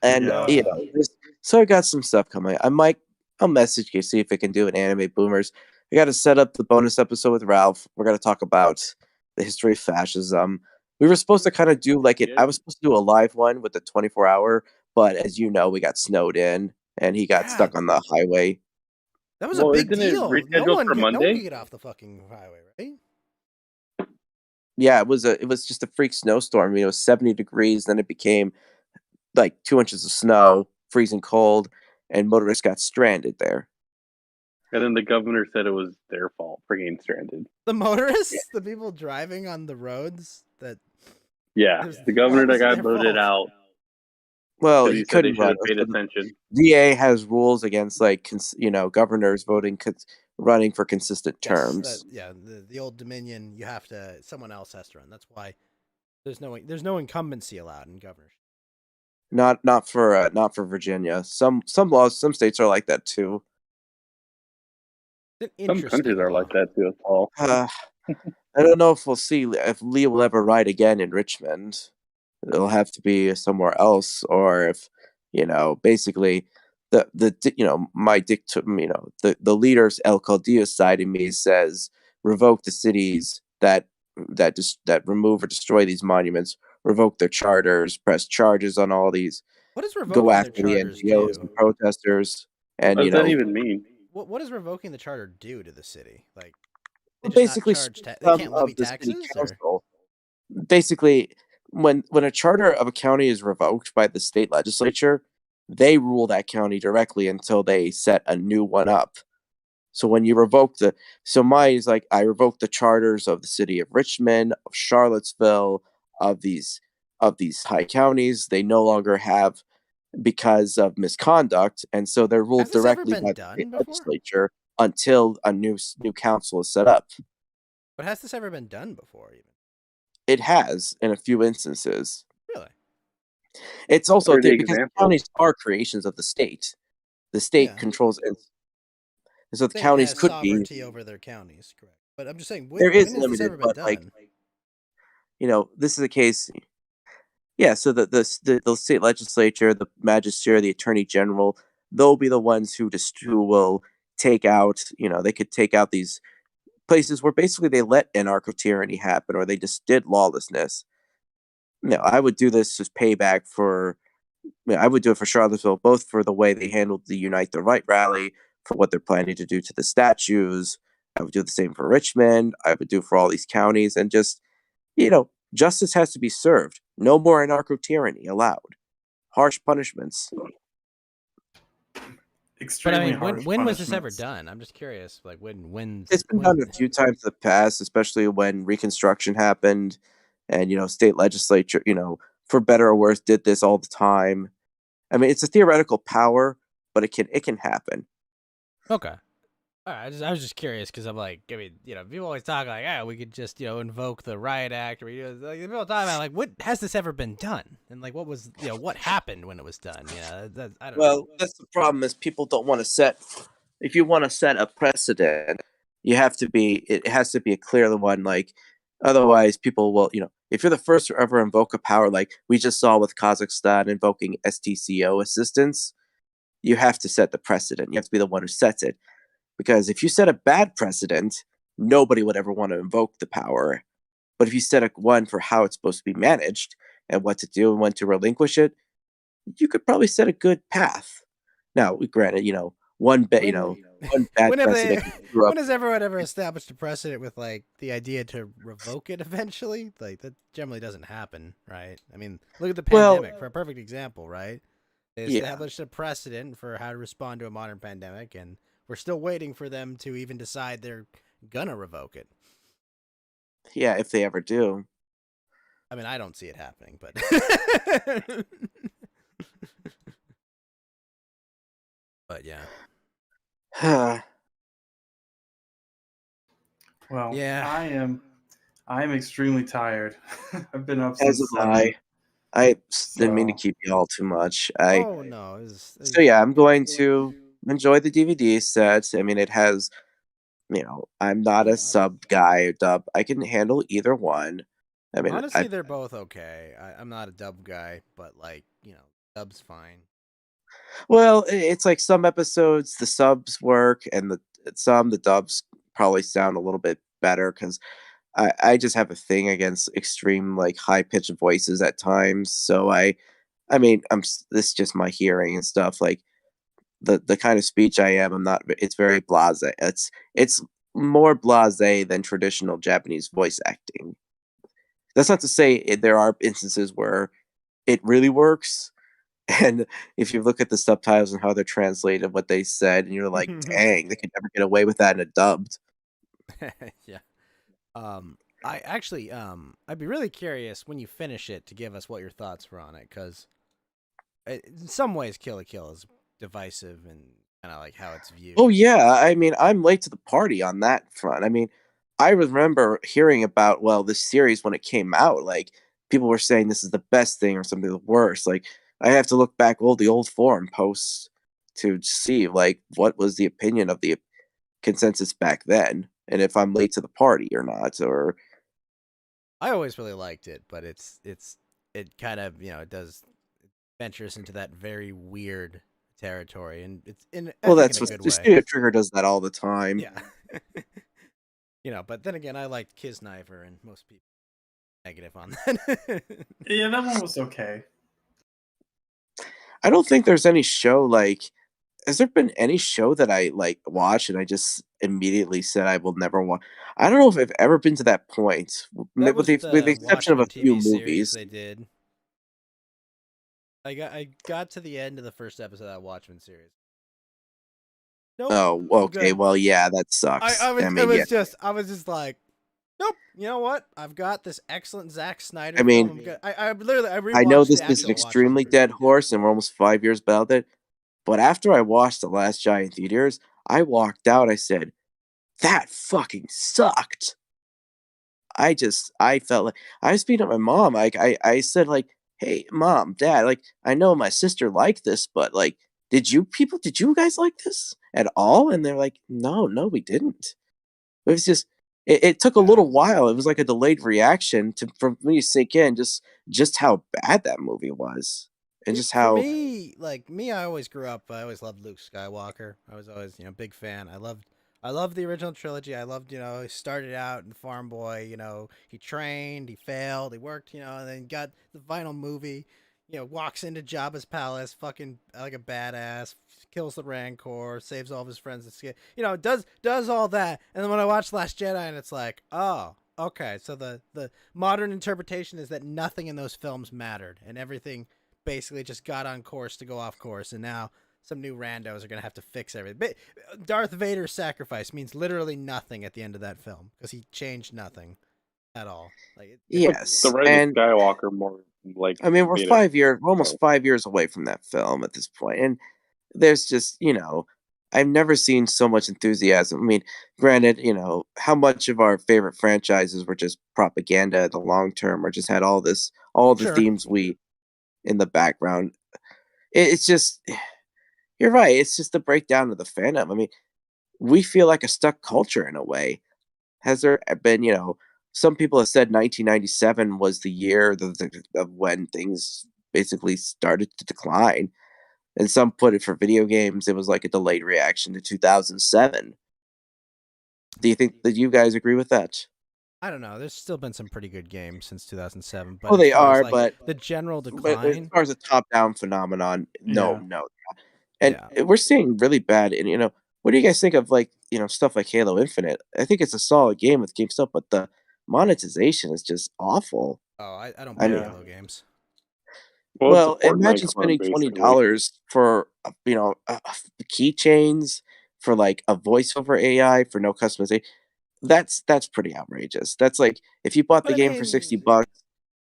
And Yeah. so I got some stuff coming. I'll message you, see if I can do an Anime Boomers. I got to set up the bonus episode with Ralph. We're gonna talk about the history of fascism. We were supposed to kind of do like it. I was supposed to do a live one with the 24-hour, but as you know, we got snowed in, and he got stuck on the highway. That was Well, a big isn't it deal. rescheduled for No Monday? one could get off the fucking highway, right? Yeah, it was just a freak snowstorm. I mean, it was 70 degrees, then it became like 2 inches of snow, freezing cold, and motorists got stranded there. And then the governor said it was their fault for getting stranded. The motorists, the people driving on the roads. Yeah, It was- the governor that was that got their voted fault. out. Well, 'cause he he said they couldn't should run. have paid attention. DA has rules against like governors voting running for consistent Yes, terms. the old Dominion. You have to. Someone else has to run. That's why there's no incumbency allowed in governors. Not for Virginia. Some laws, some states are like that too. It's an Some interesting countries are law. like that too. Paul. I don't know if we'll see if Lee will ever ride again in Richmond. It'll have to be somewhere else, or if basically the leaders El Caudillo side of me says revoke the cities that remove or destroy these monuments, revoke their charters, press charges on all these, What does go revoking their after the charters NGOs do? and protesters, and What does that even mean? What does revoking the charter do to the city? Like, they well, just not basically charge they some can't levy of the city taxes, or council. Basically, when a charter of a county is revoked by the state legislature, they rule that county directly until they set a new one up. So when you revoke mine is like I revoke the charters of the city of Richmond, of Charlottesville, of these high counties. They no longer have because of misconduct, and so they're ruled has this ever directly been by the state done before? legislature until a new council is set up. But has this ever been done before? Even It has in a few instances. really? It's also What are the because examples? counties are creations of the state. The state Yeah. controls it. And so the State counties has could be. sovereignty over their counties, correct? But I'm just saying, There when is has this limited, ever been but done? this is a case. Yeah, so the state legislature, the magistrature, the attorney general, they'll be the ones who will take out. They could take out these places where basically they let anarcho tyranny happen, or they just did lawlessness. I would do this as payback for. I would do it for Charlottesville, both for the way they handled the Unite the Right rally, for what they're planning to do to the statues. I would do the same for Richmond. I would do for all these counties, and just justice has to be served. No more anarcho tyranny allowed. Harsh punishments. But Extremely I mean, harsh when was this ever punishments. done? I'm just curious. Like, when It's been done a few times in the past, especially when Reconstruction happened, and state legislature, for better or worse, did this all the time. I mean, it's a theoretical power, but it can happen. Okay. All right, I was just curious because I'm like, I mean, people always talk like, we could just, invoke the Riot Act, or like people talk about like, what has this ever been done, and like, what was, what happened when it was done? I don't know. Well, that's the problem is people don't want to set. If you want to set a precedent, it has to be a clear one. Like, otherwise, people will, if you're the first to ever invoke a power, like we just saw with Kazakhstan invoking STCO assistance, you have to set the precedent. You have to be the one who sets it. Because if you set a bad precedent, nobody would ever want to invoke the power. But if you set one for how it's supposed to be managed and what to do and when to relinquish it, you could probably set a good path. Now, granted, one bad When have precedent. when has everyone ever established a precedent with like the idea to revoke it eventually? Like that generally doesn't happen, right? I mean, look at the pandemic for a perfect example, right? They established a precedent for how to respond to a modern pandemic, and we're still waiting for them to even decide they're gonna revoke it. Yeah, if they ever do. I mean, I don't see it happening, but but yeah. Well, Yeah. I am extremely tired. I've been up As since am 7. I didn't mean to So keep you all too much. Oh no. So yeah, I'm going to enjoy the DVD set. I mean, it has, I'm not a sub guy or dub. I can handle either one. I mean, Honestly, they're both okay. I'm not a dub guy, but like, dub's fine. well, it's like some episodes the subs work, and the dubs probably sound a little bit better because I just have a thing against extreme like high pitched voices at times. So I mean, this is just my hearing and stuff. Like the kind of speech I am, I'm not. It's very blasé. It's more blasé than traditional Japanese voice acting. That's not to say there are instances where it really works. And if you look at the subtitles and how they're translated, what they said, and you're like, dang, they could never get away with that in a dubbed. Yeah. I actually, I'd be really curious when you finish it to give us what your thoughts were on it, because in some ways, Kill la Kill is divisive and kind of like how it's viewed. Oh yeah, I mean, I'm late to the party on that front. I mean, I remember hearing about this series when it came out. Like people were saying this is the best thing or something the worst. Like I have to look back all the old forum posts to see like what was the opinion of the consensus back then, and if I'm late to the party or not. Or I always really liked it, but it kind of it does ventures into that very weird territory, and it's in I Well, think that's in a what good the way. Studio Trigger does that all the time. Yeah. But then again, I liked Kisniver, and most people negative on that. Yeah, that one was okay. I don't think there's any show like. Has there been any show that I like watched and I just immediately said I will never watch? I don't know if I've ever been to that point, That with was the the exception of a Watchmen few TV series movies. they did. I got to the end of the first episode of that Watchmen series. Nope, Oh, I'm okay. good. Well, yeah, that I sucks. was I mean, yeah. I was just like, nope. You know what? I've got this excellent Zack Snyder I film. mean, I'm good. I literally I I know rewatched this the is an actual Watchmen extremely series. dead horse, and we're almost 5 years about it. But after I watched The Last Giant Theaters, I walked out. I said, "That fucking sucked." I felt like I was speaking to my mom. Like I said, like, "Hey, mom, dad, like, I know my sister liked this, but like, did you guys like this at all?" And they're like, "No, no, we didn't." It was just, it took a Yeah. little while. It was like a delayed reaction for me to sink in just how bad that movie was, and just For how me, I always grew up. I always loved Luke Skywalker. I was always, big fan. I loved the original trilogy. I loved, he started out in farm boy. He trained, he failed, he worked, and then got the final movie. Walks into Jabba's palace, fucking like a badass, kills the Rancor, saves all of his friends. Does all that, and then when I watch Last Jedi, and it's like, oh, okay, so the modern interpretation is that nothing in those films mattered, and everything basically just got on course to go off course, and now some new randos are gonna have to fix everything. But Darth Vader's sacrifice means literally nothing at the end of that film because he changed nothing at all. Like The yes, Rise of and Skywalker more like I mean, made it. we're almost 5 years away from that film at this point, and there's just, I've never seen so much enthusiasm. I mean, granted, how much of our favorite franchises were just propaganda in the long term, or just had all the Sure. themes we in the background. It's just, you're right. It's just the breakdown of the fandom. I mean, we feel like a stuck culture in a way. Has there been, some people have said 1997 was the year of when things basically started to decline. And some put it for video games, it was like a delayed reaction to 2007. Do you think that you guys agree with that? I don't know. There's still been some pretty good games since 2007, but Well, as they far as are, like but the general as decline, far as a top-down phenomenon, no, Yeah. no. And yeah. we're seeing really bad. And what do you guys think of like stuff like Halo Infinite? I think it's a solid game with game stuff, but the monetization is just awful. Oh, I don't I play mean, Yeah. Halo games. Well, it's a well, Fortnite imagine clone spending basically. $20 for keychains for like a voiceover AI for no customization. That's pretty outrageous. That's like if you bought But the I game for mean, $60, but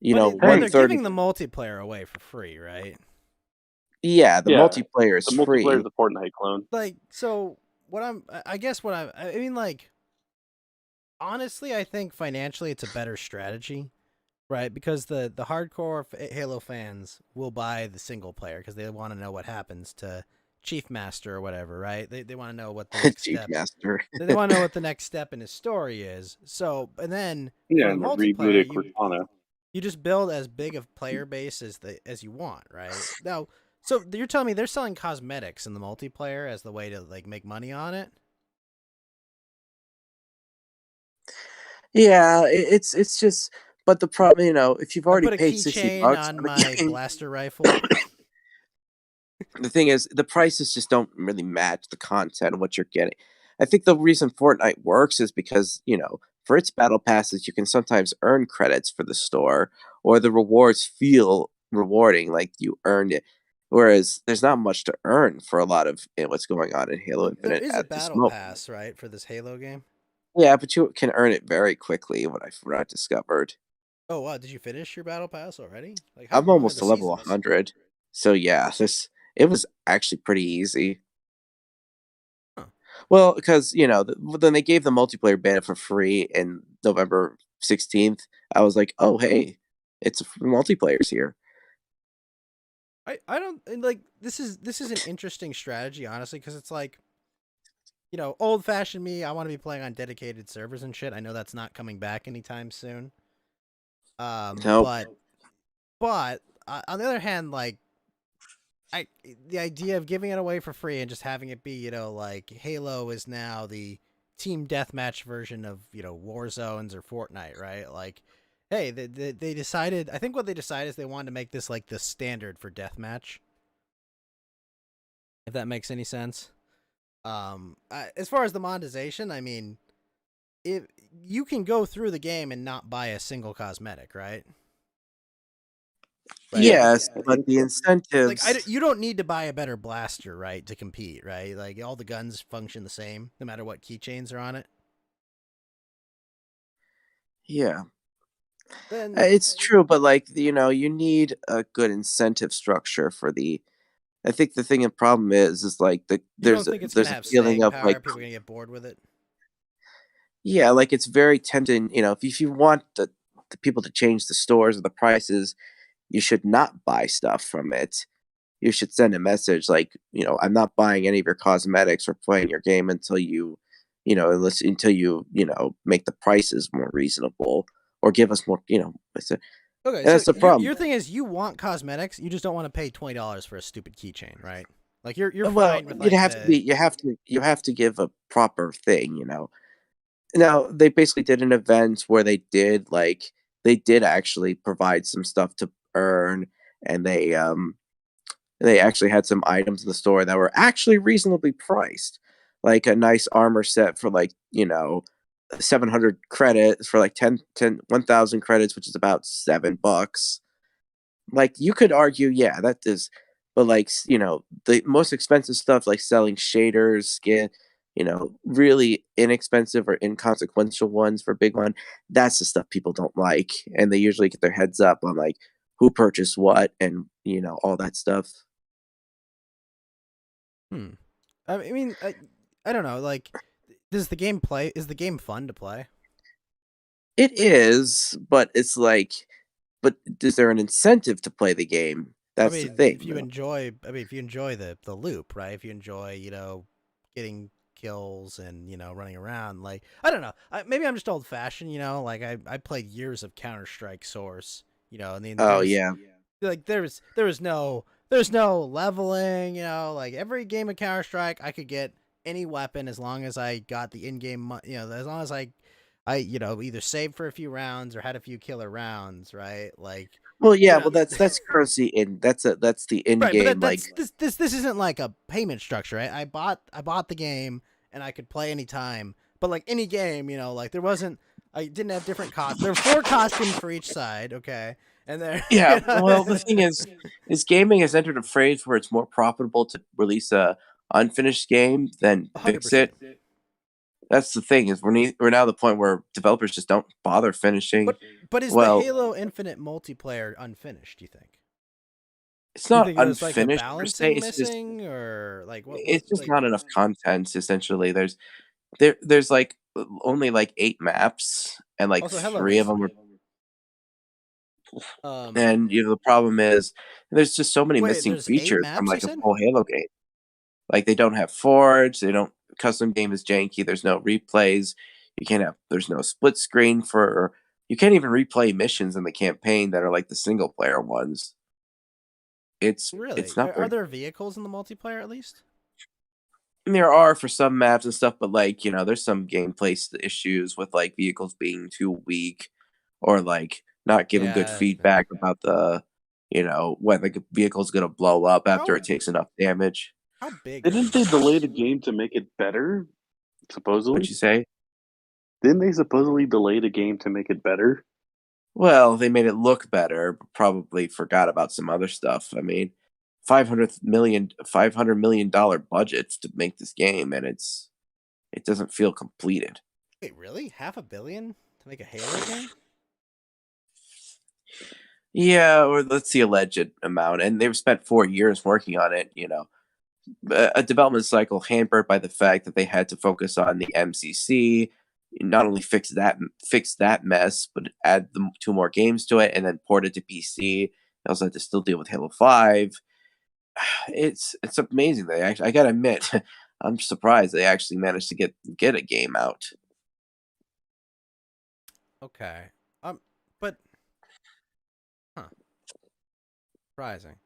one they're third. giving the multiplayer away for free, right? Yeah, the Yeah, multiplayer is the multiplayer free. is a Fortnite clone. Like, so I guess I mean, like, honestly, I think financially it's a better strategy, right? Because the hardcore Halo fans will buy the single player because they want to know what happens to Chief Master or whatever, right? They want to know what the next Chief step. Master. They want to know what the next step in his story is. So, and then Yeah, for the and the multiplayer, rebooted Cortana. you just build as big of player base as you want, right? Now, so you're telling me they're selling cosmetics in the multiplayer as the way to like make money on it? Yeah, it's just. But the problem, if you've I already put a paid 60 keychain bucks on on a my game, blaster rifle. the thing is, the prices just don't really match the content of what you're getting. I think the reason Fortnite works is because, for its battle passes, you can sometimes earn credits for the store, or the rewards feel rewarding, like you earned it. Whereas there's not much to earn for a lot of what's going on in Halo Well, there Infinite is a at this battle moment. pass, right, for this Halo game? Yeah, but you can earn it very quickly, what I discovered. Oh wow, did you finish your battle pass already? Like how I'm long are almost the to level seasons? 100. So yeah, it was actually pretty easy. Huh. Well, because then they gave the multiplayer beta for free in November 16th. I was like, oh hey, it's multiplayer's here. I don't like this is an interesting strategy honestly because it's like old fashioned me. I want to be playing on dedicated servers and shit. I know that's not coming back anytime soon. Nope. But on the other hand, like the idea of giving it away for free and just having it be, like Halo is now the team deathmatch version of, War Zones or Fortnite, right? Like, hey, they decided. I think what they decided is they wanted to make this like the standard for deathmatch. If that makes any sense. As far as the monetization, I mean, if you can go through the game and not buy a single cosmetic, right? Right. Yes, but the Like incentives. you don't need to buy a better blaster, right, to compete, right? Like all the guns function the same, no matter what keychains are on it. Yeah, Then it's true, but like you need a good incentive structure for the. I think the thing and problem is like you don't think it's gonna there's a have feeling staying of power? like People are gonna get bored with it. yeah, like it's very tempting. If you want the people to change the stores or the prices, you should not buy stuff from it. You should send a message like, I'm not buying any of your cosmetics or playing your game until until you make the prices more reasonable or give us more. Okay, And so that's the your problem. thing is you want cosmetics, you just don't want to pay $20 for a stupid keychain, right? Like you're Well, fine with you'd like have to be the you have to give a proper thing. Now, they basically did an event where they did actually provide some stuff to earn, and they actually had some items in the store that were actually reasonably priced. Like a nice armor set for 700 credits for like 1,000 credits, which is about $7. Like you could argue, yeah, that is, but the most expensive stuff like selling shaders, skin, really inexpensive or inconsequential ones for big one, that's the stuff people don't like. And they usually get their heads up on like who purchased what and all that stuff. hmm. I mean, I don't know. Like, does the game play? Is the game fun to play? It is, but it's like, but is there an incentive to play the game? I That's the mean, thing. if you enjoy, if you enjoy the loop, right? If you enjoy, getting kills and running around, like I don't know, maybe I'm just old fashioned, like I played years of Counter Strike Source, and there Oh was yeah. like there was no leveling, like every game of Counter Strike I could get any weapon as long as I got the in game, as long as I either saved for a few rounds or had a few killer rounds, right? Like Well, you yeah. know Well, that's currency in. That's the in Right, but game like. this isn't like a payment structure. Right? I bought the game and I could play anytime. But like any game, like I didn't have different cost. There were 4 costumes for each side. Okay, and there. Yeah, well, the thing is gaming has entered a phase where it's more profitable to release a unfinished game than hundred fix it. percent. That's the thing is we're now at the point where developers just don't bother finishing. But is the Well, Halo Infinite multiplayer unfinished? Do you think? it's Do you not think there's like a unfinished per se. balancing missing, or like what It's just like? not enough content. Essentially, there's like only like 8 maps, and like Also, hello, 3 of them Mason. are. Um, And the problem is there's just so many wait, missing there's eight features from maps. You like a said? full Halo game. Like they don't have forge, they don't custom game is janky, there's no replays. There's no split screen for you can't even replay missions in the campaign that are like the single player ones. It's Really? not Are very there vehicles in the multiplayer at least? there are for some maps and stuff, but there's some gameplay issues with like vehicles being too weak or like not giving good Yeah. feedback about when the vehicle's gonna blow up after How it takes enough damage. how big are Didn't they these delay maps? the game to make it better? What'd Supposedly, you say? didn't they supposedly delay the game to make it better? Well, they made it look better, but probably forgot about some other stuff. I mean, $500 million budgets to make this game, and it doesn't feel completed. Wait, really? Half a billion to make a Halo game? Yeah, or let's see, alleged amount, and they've spent 4 years working on it. A development cycle hampered by the fact that they had to focus on the MCC, not only fix that mess, but add 2 more games to it, and then port it to PC. They also had to still deal with Halo 5. It's amazing. I gotta admit, I'm surprised they actually managed to get a game out. Okay. But huh, surprising.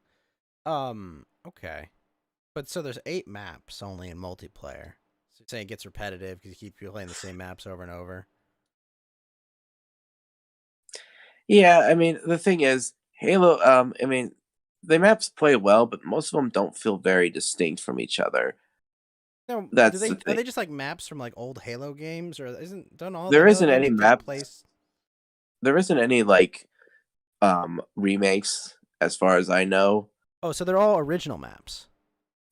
Okay. But so there's 8 maps only in multiplayer. So you're saying it gets repetitive because you keep playing the same maps over and over. Yeah, I mean, the thing is, Halo, I mean, the maps play well, but most of them don't feel very distinct from each other. No, do That's the they are thing. they just like maps from like old Halo games, or don't all the There Halo isn't games any take map. place? There isn't any like remakes as far as I know. Oh, so they're all original maps.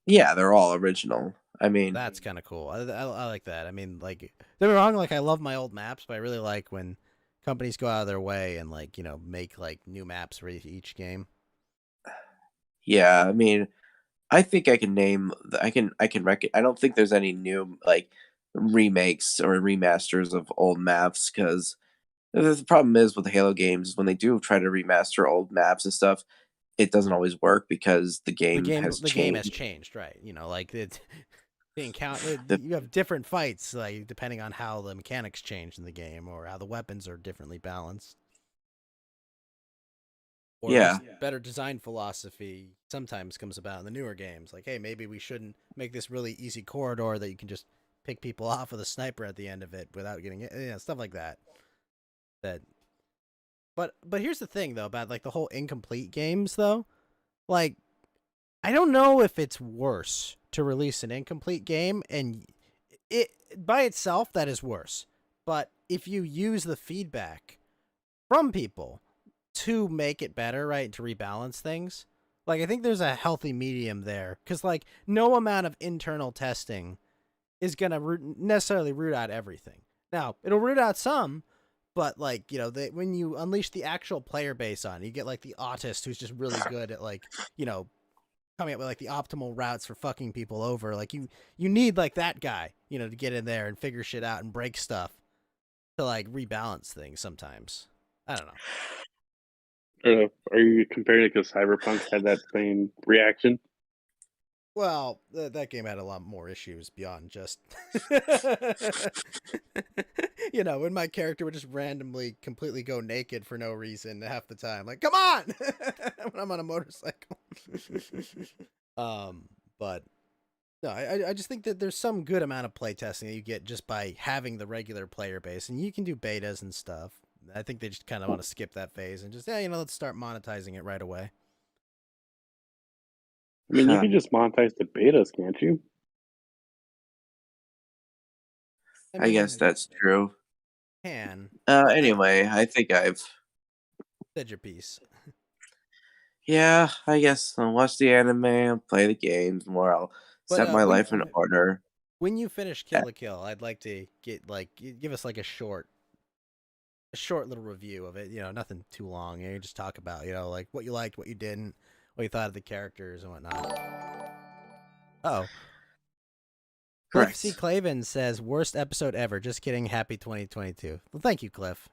Yeah, they're all original. I mean, That's kind of cool. I like that. I mean, like, don't get me wrong. Like, I love my old maps, but I really like when companies go out of their way and like make like new maps for each game. yeah, I mean, I think I can name. I can I don't think there's any new like remakes or remasters of old maps because the problem is with the Halo games when they do try to remaster old maps and stuff, it doesn't always work because the game has The game has changed. changed, right? Like the encounter. The, You have different fights, like depending on how the mechanics change in the game or how the weapons are differently balanced. Or yeah, just better design philosophy sometimes comes about in the newer games. Like, hey, maybe we shouldn't make this really easy corridor that you can just pick people off with a sniper at the end of it without getting it. Stuff like that. That, but here's the thing though about like the whole incomplete games though. Like, I don't know if it's worse to release an incomplete game and it by itself that is worse. But if you use the feedback from people to make it better, right? To rebalance things. Like, I think there's a healthy medium there. Because, like, no amount of internal testing is going to necessarily root out everything. Now, it'll root out some, but, like, when you unleash the actual player base on, you get, like, the autist who's just really good at, like, coming up with, like, the optimal routes for fucking people over. Like, you need, like, that guy, to get in there and figure shit out and break stuff to, like, rebalance things sometimes. I don't know. Are you comparing it because Cyberpunk had that same reaction? Well, that game had a lot more issues beyond just, when my character would just randomly completely go naked for no reason half the time. Like, come on, when I'm on a motorcycle. But no, I just think that there's some good amount of playtesting that you get just by having the regular player base, and you can do betas and stuff. I think they just kind of want to skip that phase and just, let's start monetizing it right away. I mean, you huh, can just monetize the betas, can't you? I guess that's true. Can. But I Anyway, I think I've. said your piece. Yeah, I guess I'll watch the anime, I'll play the games more. I'll But set my life in order. when you finish Uh, Kill la Kill, I'd like to get give us like a short little review of it. Nothing too long. Just talk about like what you liked, what you didn't, what you thought of the characters and whatnot. Oh, Cliff C. Correct. Clavin says worst episode ever. Just kidding. Happy 2022. Well, thank you, Cliff.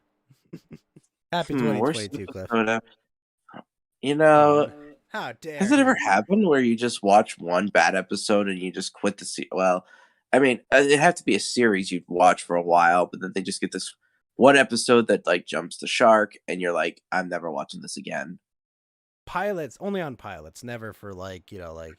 Happy Worst 2022, Cliff. episode. You Oh, know, how dare has it ever he? happened where you just watch one bad episode and you just quit the Well, I mean, it'd have to be a series you'd watch for a while, but then they just get this one episode that like jumps the shark, and you're like, I'm never watching this again. Pilots only on pilots, never for like like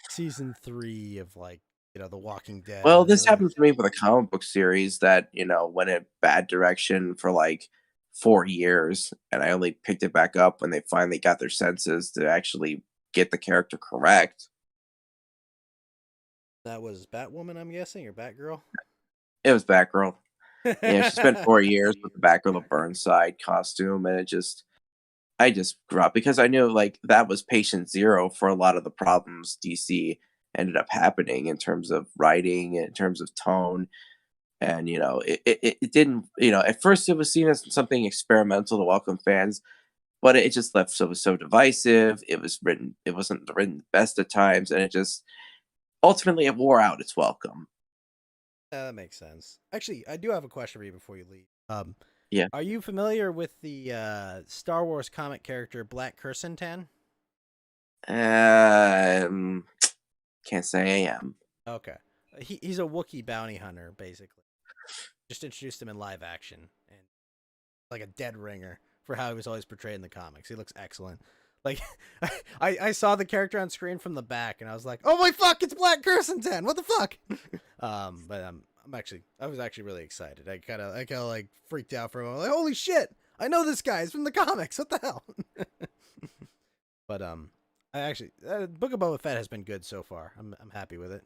season 3 of like The Walking Dead Well, or this happened to me with a comic book series that went in a bad direction for like 4 years, and I only picked it back up when they finally got their senses to actually get the character correct. that was Batwoman, I'm guessing, or Batgirl. It was Batgirl. Yeah, she spent 4 years with the Batgirl of Burnside costume, and I just grew up because I knew like that was patient zero for a lot of the problems DC ended up happening in terms of writing, in terms of tone, and it didn't. At first it was seen as something experimental to welcome fans, but it just left so divisive. It wasn't written the best at times, and it just ultimately it wore out its welcome. Yeah, that makes sense. Actually, I do have a question for you before you leave. Yeah. Are you familiar with the Star Wars comic character Black Krrsantan? Um, can't say I am. Okay, he's a Wookiee bounty hunter, basically. Just introduced him in live action and like a dead ringer for how he was always portrayed in the comics. He looks excellent. Like, I saw the character on screen from the back, and I was like, "Oh my fuck, it's Black Chrysanthemum! What the fuck?" But I was actually really excited. I kind of like freaked out for a moment. Like, holy shit! I know this guy. He's from the comics. What the hell? But I actually, Book of Boba Fett has been good so far. I'm happy with it.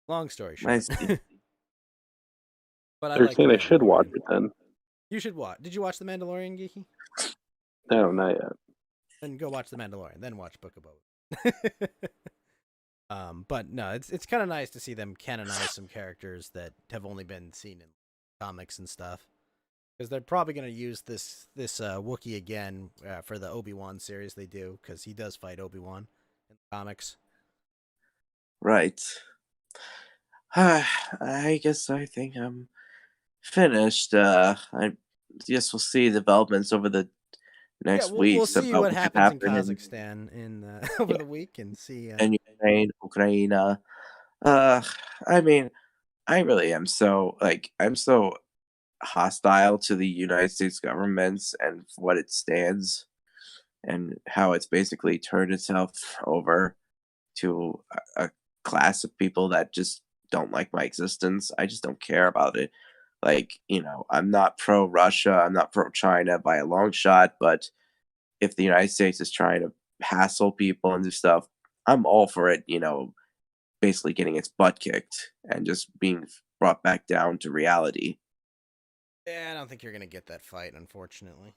Long story short. Nice. But I They're like saying The I should watch Mandalorian. it then. You should watch. Did you watch The Mandalorian, Geeky? No, not yet. Then go watch The Mandalorian. Then watch Book of Boba. But no, it's kind of nice to see them canonize some characters that have only been seen in comics and stuff, because they're probably going to use this Wookiee again for the Obi-Wan series they do, because he does fight Obi-Wan in the comics. Right. I guess I think I'm finished. I guess we'll see developments over the next We'll weeks see about what what happens in happened Kazakhstan in over the week and see. in Ukraine. I mean, I really am so I'm so hostile to the United States government and what it stands and how it's basically turned itself over to a class of people that just don't like my existence. I just don't care about it. I'm not pro Russia, I'm not pro China by a long shot, but if the United States is trying to hassle people and do stuff, I'm all for it, basically getting its butt kicked and just being brought back down to reality. Yeah, I don't think you're gonna get that fight, unfortunately.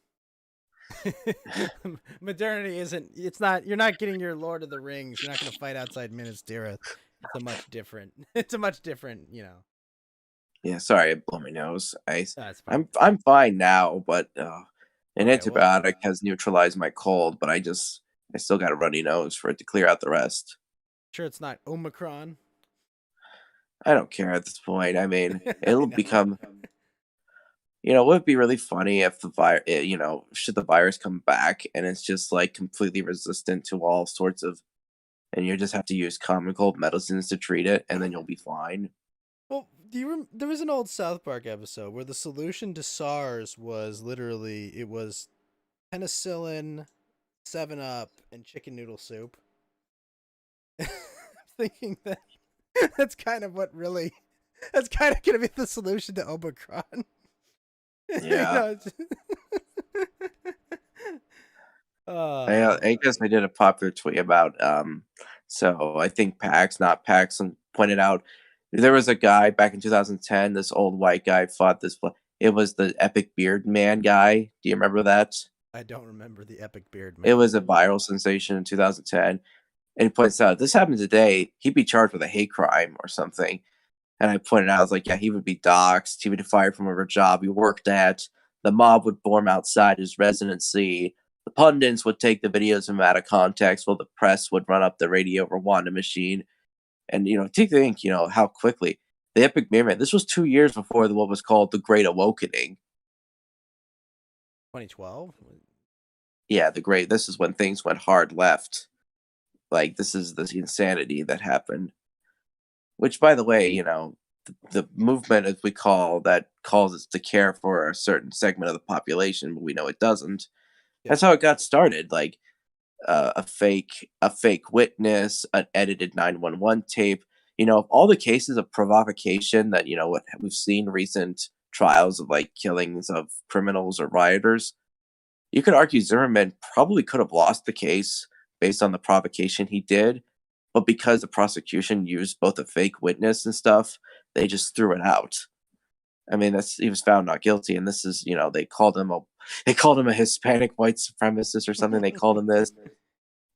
Modernity isn't. It's not. You're not getting your Lord of the Rings. You're not gonna fight outside Minas Tirith. It's a much different. It's a much different. Yeah, sorry, I blew my nose. That's fine. I'm fine now, but an Okay, well, antibiotic has neutralized my cold, but I still got a runny nose for it to clear out the rest. sure it's not Omicron. I don't care at this point. I mean, I it'll know. become. It would be really funny if the virus, should the virus come back and it's just like completely resistant to all sorts of, and you just have to use common cold medicines to treat it, and then you'll be fine. Well, there was an old South Park episode where the solution to SARS was literally it was penicillin, 7-Up, and chicken noodle soup. I'm thinking that that's kind of that's kind of gonna be the solution to Omicron. Yeah. Oh, I guess I did a popular tweet about so I think not PAX, and pointed out there was a guy back in 2010, this old white guy fought this. It was the Epic Beard Man guy. Do you remember that? I don't remember the Epic Beard It Man. was a viral sensation in 2010, and he points out this happened today. He'd be charged with a hate crime or something. And I pointed out, I was like, yeah, he would be doxxed. He would be fired from whatever job he worked at. The mob would form outside his residency. The pundits would take the videos of him out of context, while the press would run up the Radio Rwanda machine. And, to think, how quickly the Epic Mirror, this was 2 years before what was called the Great Awakening. 2012. Yeah, this is when things went hard left. Like, this is the insanity that happened. Which, by the way, the movement, as we calls us to care for a certain segment of the population, but we know it doesn't. Yeah. That's how it got started. Like a fake witness, an edited 911 tape. All the cases of provocation that what we've seen recent trials of like killings of criminals or rioters. You could argue Zimmerman probably could have lost the case based on the provocation he did. But because the prosecution used both a fake witness and stuff, they just threw it out. I mean, he was found not guilty, and this is, they called him a Hispanic white supremacist or something. They called him this.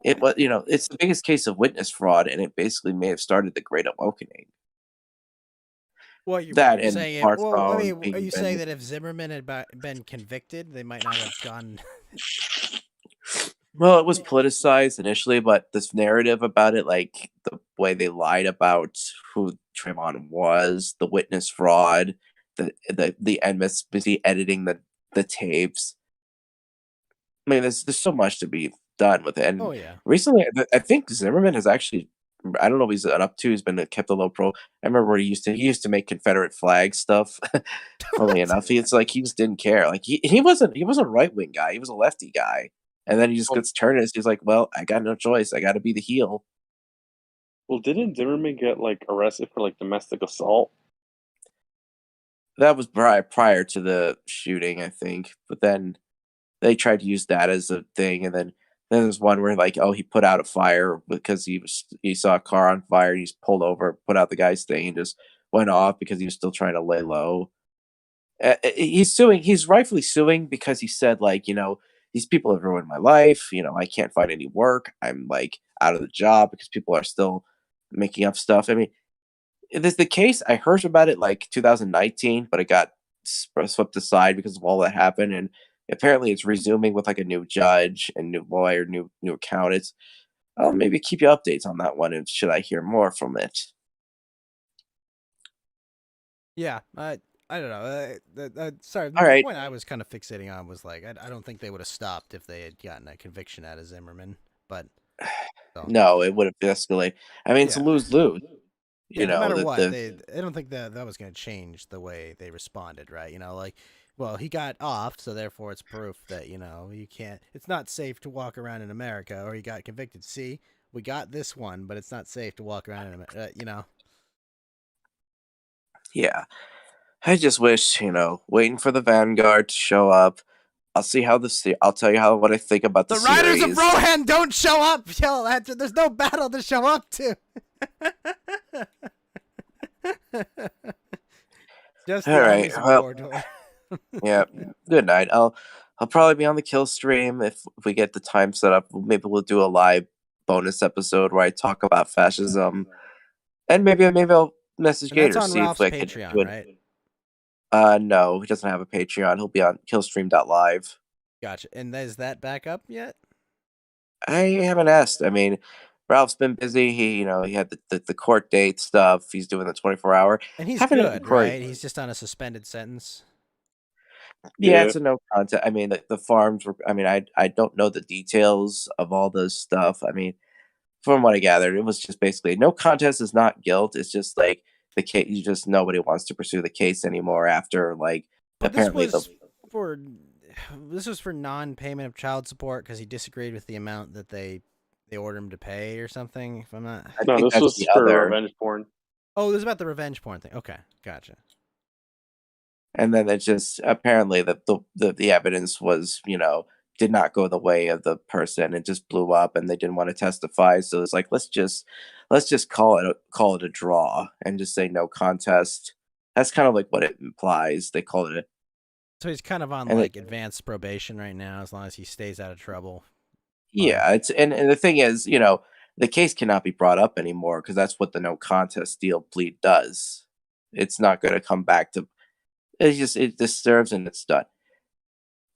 It was, it's the biggest case of witness fraud, and it basically may have started the Great Awakening. Well, you're That and saying Mark well, I Brown mean, are you being saying that if Zimmerman had been convicted, they might not have gone? Well, it was politicized initially, but this narrative about it, like the way they lied about who Trayvon was, the witness fraud, the MSNBC editing the tapes. I mean, there's so much to be done with it. And Oh yeah. recently, I think Zimmerman has actually, I don't know what he's up to. He's been kept a low pro. I remember where he used to make Confederate flag stuff. Funnily enough, it's like he just didn't care. Like he wasn't a right wing guy. He was a lefty guy. And then he just gets turned. And he's like, "Well, I got no choice. I got to be the heel." Well, didn't Zimmerman get like arrested for like domestic assault? That was prior to the shooting, I think. But then they tried to use that as a thing, and then there's one where like, oh, he put out a fire because he saw a car on fire. And he's pulled over, put out the guy's thing, and just went off because he was still trying to lay low. He's suing. He's rightfully suing because he said like, these people have ruined my life. I can't find any work. I'm like out of the job because people are still making up stuff. I mean, the case I heard about it like 2019, but it got swept aside because of all that happened, and apparently it's resuming with like a new judge and new lawyer, new accountants. I'll maybe keep you updates on that one, and should I hear more from it? Yeah, I don't know. Sorry, All the right. point I was kind of fixating on was like I don't think they would have stopped if they had gotten a conviction out of Zimmerman, but so, No, it would have escalated. I mean, it's a Yeah. lose-lose. yeah, no matter what, the I don't think that was going to change the way they responded, right? Like, well, he got off, so therefore it's proof that you can't. It's not safe to walk around in America, or he got convicted. See, we got this one, but it's not safe to walk around in America. Yeah. I just wish, waiting for the Vanguard to show up. I'll see how I'll tell you what I think about the The Riders of series. Rohan don't show up. There's no battle to show up to. Just the All right, armies of well, Mordor. yeah. Good night. I'll probably be on the kill stream if we get the time set up. Maybe we'll do a live bonus episode where I talk about fascism, and maybe I'll message And that's Gator on see if Ralph's I can do Patreon, it. right? No, he doesn't have a Patreon. He'll be on killstream.live. Gotcha. And is that back up yet? I haven't asked. I mean, Ralph's been busy. He had the court date stuff. He's doing the 24-hour. And he's Haven't good, inquired. right? He's just on a suspended sentence. Yeah, Yeah. it's a no contest. I mean, the farms were. I mean, I don't know the details of all this stuff. I mean, from what I gathered, it was just basically no contest is not guilt. It's just like the case. You just nobody wants to pursue the case anymore after like But apparently this was for non-payment of child support because he disagreed with the amount that they ordered him to pay or something. If I'm not. I No, think this that's was the for other. revenge porn. Oh, this is about the revenge porn thing. Okay, gotcha. And then it just apparently the evidence was did not go the way of the person. It just blew up, and they didn't want to testify. So it's like let's just call it a draw and just say no contest. That's kind of like what it implies. They call it So he's kind of on And like advanced probation right now, as long as he stays out of trouble. yeah. It's and the thing is, the case cannot be brought up anymore because that's what the no contest deal plea does. It's not going to come back to. It disturbs and it's done.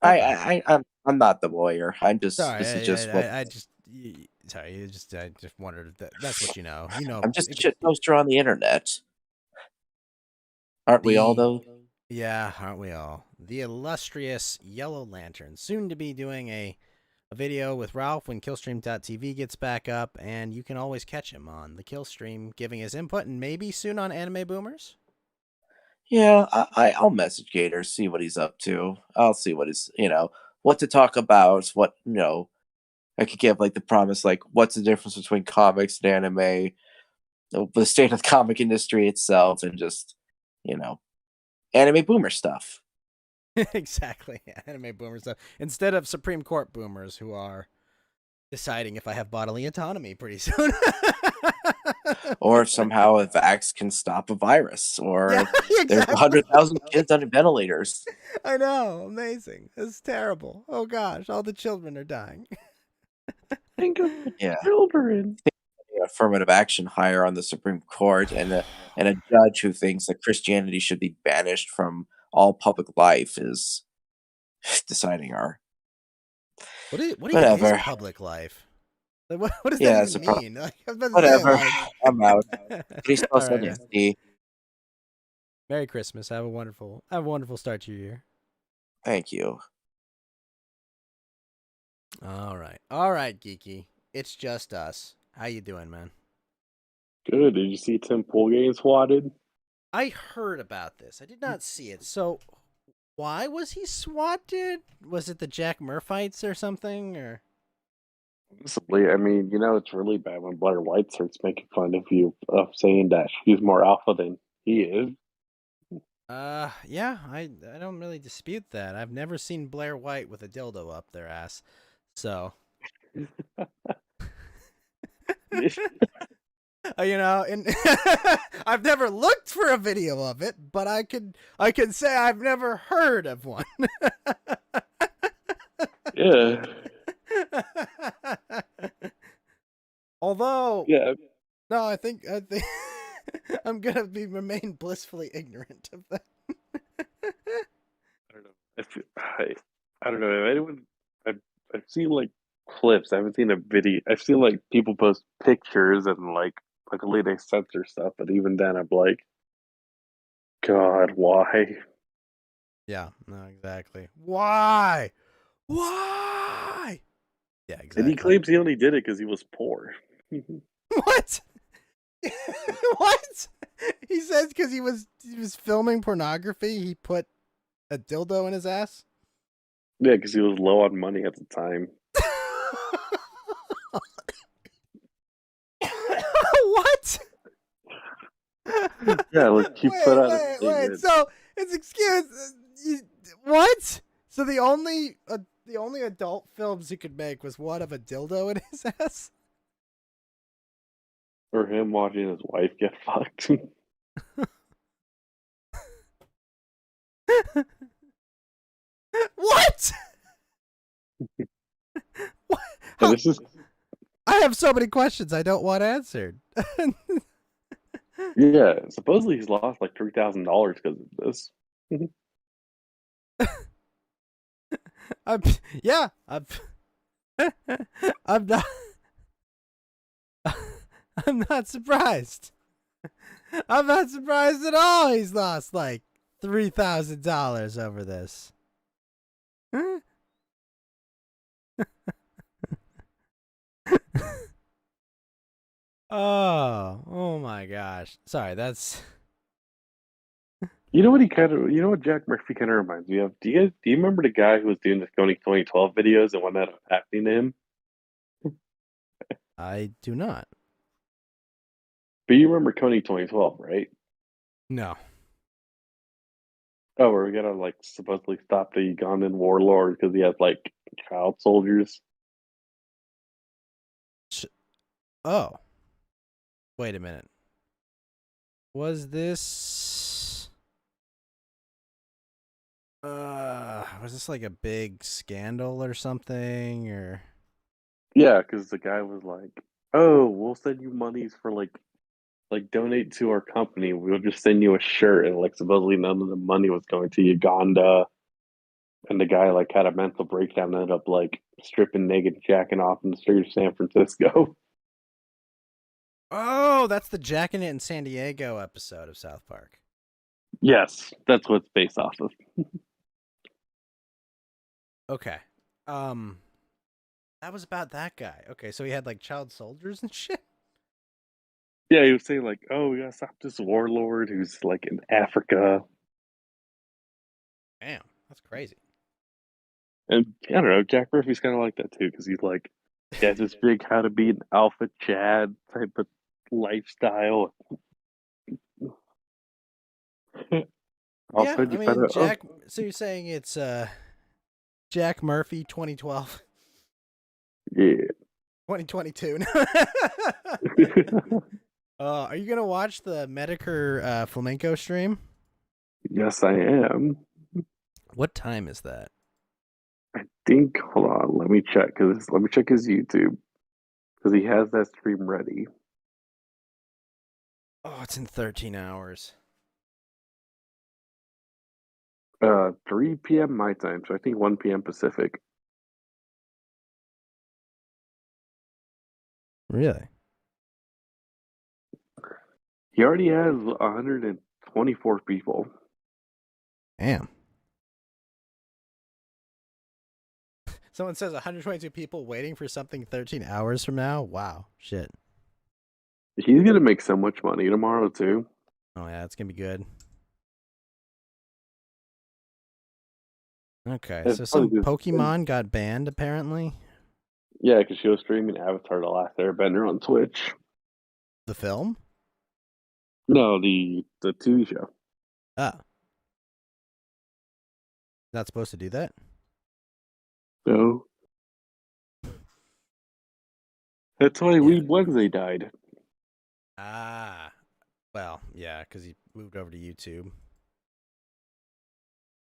Okay. I'm not the lawyer. I'm just Sorry, this is just what I just sorry. I just wondered if that's what you know. I'm just a shit poster on the internet. Aren't we all though? Yeah, aren't we all? The illustrious Yellow Lantern, soon to be doing a video with Ralph when Killstream.tv gets back up, and you can always catch him on the Killstream giving his input, and maybe soon on Anime Boomers. Yeah, I'll message Gator, see what he's up to. I'll see what he's what to talk about. What I could give like the promise, like what's the difference between comics and anime, the state of the comic industry itself, and just anime boomer stuff. Exactly, Anime Boomers stuff. Instead of Supreme Court boomers who are deciding if I have bodily autonomy pretty soon. Or if somehow a vax can stop a virus, or Yeah, there's exactly. 100,000 kids on ventilators. I know, amazing. It's terrible. Oh gosh, all the children are dying. Think of Yeah. children. Affirmative action hire on the Supreme Court, and a judge who thinks that Christianity should be banished from all public life is deciding our What is Whatever. public life? Like, what does Yeah, that it's even mean? Like, I was about to whatever. say, I'm out. like... Please All post on right, SD. Merry Christmas. Have a wonderful start to your year. Thank you. All right, Geeky. It's just us. How you doing, man? Good. Did you see Tim Pool getting swatted? I heard about this. I did not see it. So, Why was he swatted? Was it the Jack Murphites or something? Or Possibly. I mean, it's really bad when Blair White starts making fun of you of saying that he's more alpha than he is. yeah, I don't really dispute that. I've never seen Blair White with a dildo up their ass. So, and I've never looked for a video of it, but I could say I've never heard of one. Yeah. Although, Yeah. no, I think I'm gonna remain blissfully ignorant of that. I don't know. I don't know. Anyone, I've seen like clips. I haven't seen a video. I've seen like people post pictures and like luckily they censor stuff. But even then, I'm like, God, why? Yeah, no, exactly. Why? Why? Yeah, And exactly. he claims he only did it because he was poor. What? What? He says because he was filming pornography, he put a dildo in his ass. Yeah, because he was low on money at the time. What? Yeah, like he put out a wait. statement. So it's what? So the only adult films he could make was one of a dildo in his ass. Or him watching his wife get fucked. What? What? And this is I have so many questions I don't want answered. yeah. Supposedly he's lost like $3,000 because of this. Yeah, I'm I'm not I'm not surprised. I'm not surprised at all he's lost like $3,000 over this. Oh my gosh. Sorry, that's You know what Jack Murphy kind of reminds me of? Do you remember the guy who was doing the Sony 2012 videos and what ended up happening to him? I do not. But you remember Coney 2012, right? No. Oh, where we gotta like supposedly stop the Ugandan warlord because he has like child soldiers. Oh. Wait a minute. Was this like a big scandal or something or Yeah, because the guy was like, "Oh, we'll send you monies for like donate to our company. We'll just send you a shirt." And like supposedly none of the money was going to Uganda. And the guy like had a mental breakdown and ended up like stripping naked, jacking off in the street of San Francisco. Oh, that's the Jackin' It in San Diego episode of South Park. Yes, that's what it's based off of. Okay. That was about that guy. Okay, so he had like child soldiers and shit. Yeah, he was saying like, "Oh, we gotta stop this warlord who's like in Africa." Damn, that's crazy. And I don't know, Jack Murphy's kind of like that too, because he's like, he has this big how to be an alpha Chad type of lifestyle. Yeah, Also, I you find mean out, oh, Jack. So you're saying it's Jack Murphy 2012, yeah. 2022. Are you gonna watch the Medicare flamenco stream? Yes, I am. What time is that? I think. Hold on, let me check. Let me check his YouTube because he has that stream ready. Oh, it's in 13 hours. 3 p.m. my time, so I think 1 p.m. Pacific. Really? He already has 124 people. Damn. Someone says 122 people waiting for something 13 hours from now. Wow, shit. He's gonna make so much money tomorrow too. Oh yeah, it's gonna be good. Okay, It's so funny some 'cause- Pokemon got banned apparently. Yeah, because she was streaming Avatar: The Last Airbender on Twitch. The film? No, the TV show. Oh. Not supposed to do that? No. That's why Yeah. Weeb Wednesday died. Ah. Well, yeah, because he moved over to YouTube.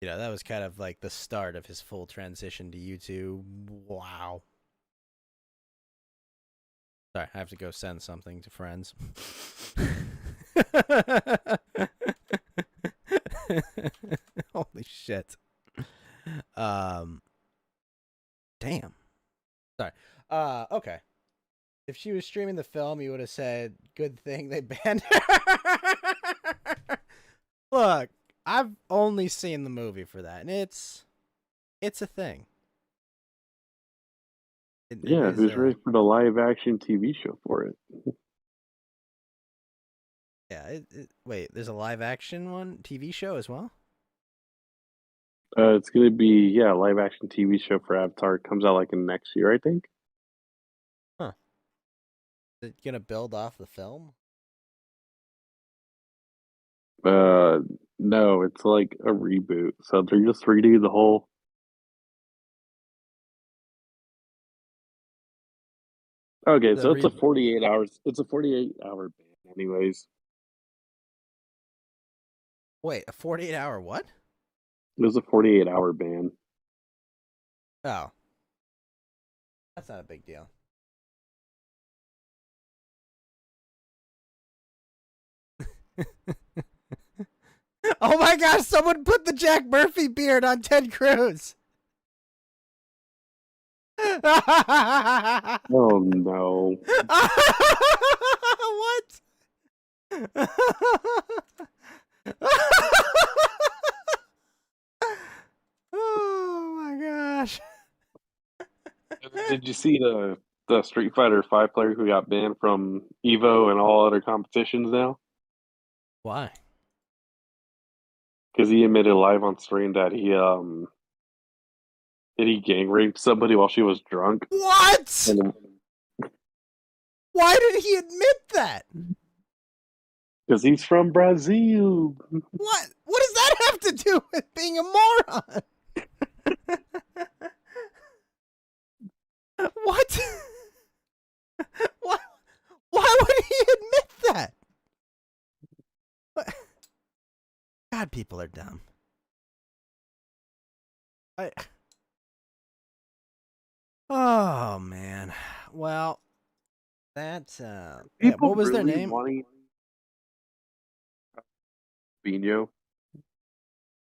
You know, that was kind of like the start of his full transition to YouTube. Wow. Sorry, I have to go send something to friends. Holy shit. Damn. Sorry. Okay. If she was streaming the film, you would have said, good thing they banned her. Look, I've only seen the movie for that, and it's a thing. Yeah, who's ready for the live action TV show for it? Yeah, wait, there's a live action one TV show as well? It's gonna be a live action TV show for Avatar. It comes out like in next year, I think. Huh. Is it gonna build off the film? No, it's like a reboot. So they're just redoing the whole. Okay, The so it's a re- 48 hours. It's a 48-hour ban, anyways. Wait, a 48-hour what? It was a 48-hour ban. Oh. That's not a big deal. Oh my gosh, someone put the Jack Murphy beard on Ted Cruz. Oh no! What? Oh my gosh. Did you see the Street Fighter 5 player who got banned from Evo and all other competitions now? Why? Because he admitted live on stream that he gang raped somebody while she was drunk. What? And Why did he admit that? because he's from Brazil. What? What does that have to do with being a moron? What? What? Why would he admit that? What? God, people are dumb. Oh man. Well, that's yeah, what was their name? Robinho.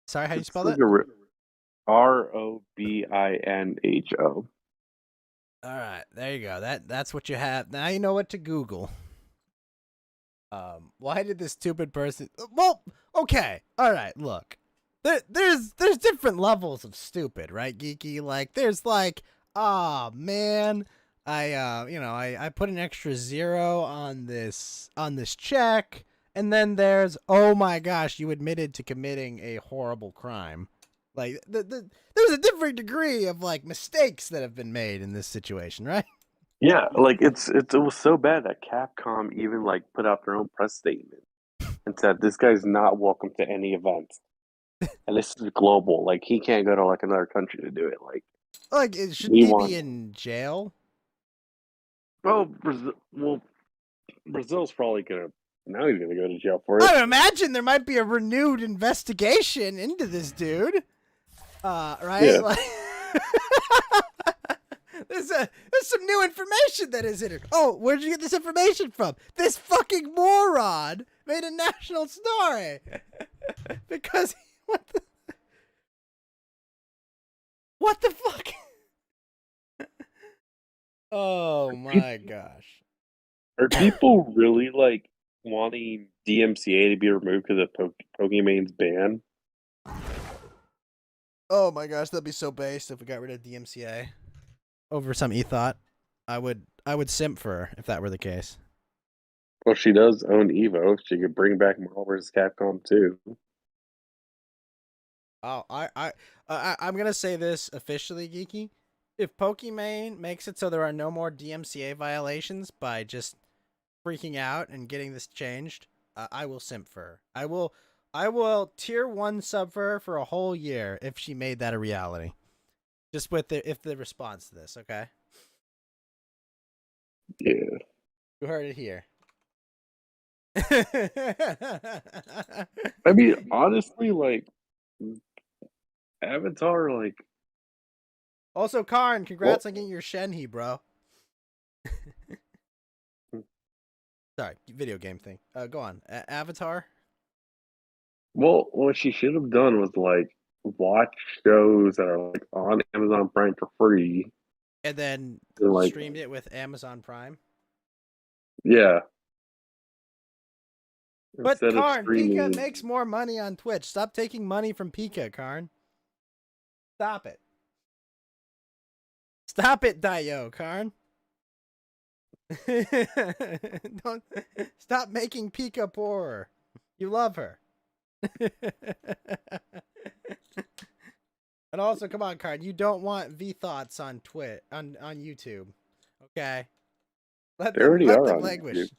Sorry, how do you spell It's that? like Robinho. All right, there you go. That's what you have. Now you know what to Google. Why did this stupid person? Well, okay, all right. Look, there's different levels of stupid, right, Geeky? Like, there's like, ah, man, I put an extra 0 on this check, and then there's, oh my gosh, you admitted to committing a horrible crime. Like, there's a different degree of like mistakes that have been made in this situation, right? Yeah, like it was so bad that Capcom even like put out their own press statement and said this guy's not welcome to any event, and this is global. Like he can't go to like another country to do it. Like Shouldn't he be in jail? Oh, Brazil's probably gonna now he's gonna go to jail for it. I would imagine there might be a renewed investigation into this dude. Right? Yeah. Like, there's some new information that is in it. Oh, where'd you get this information from? This fucking moron made a national story because what the fuck? Oh my gosh! Are people really like wanting DMCA to be removed because of Pokemon's ban? Oh my gosh, that'd be so based if we got rid of DMCA over some e-thought. I would simp for her if that were the case. Well, she does own Evo. She could bring back Marvel vs. Capcom too. Oh, I'm gonna say this officially, Geeky. If Pokimane makes it so there are no more DMCA violations by just freaking out and getting this changed, I will simp for her. I will tier 1 sub for her for a whole year if she made that a reality. Just with the response to this, okay? Yeah. You heard it here. I mean, honestly, like Avatar, like Also, Karn, congrats on getting your Shenhe, bro. Sorry, video game thing. Go on. Avatar? well, what she should have done was like watch shows that are like on Amazon Prime for free. And then And like, streamed it with Amazon Prime. yeah. But Instead of Karn, Pika streaming, makes more money on Twitch. Stop taking money from Pika, Karn. Stop it. Stop it, Dio, Karn. Don't stop making Pika poorer. You love her. And also, come on, Karn. You don't want V thoughts on on YouTube. Okay. Let they already them are on languish. YouTube.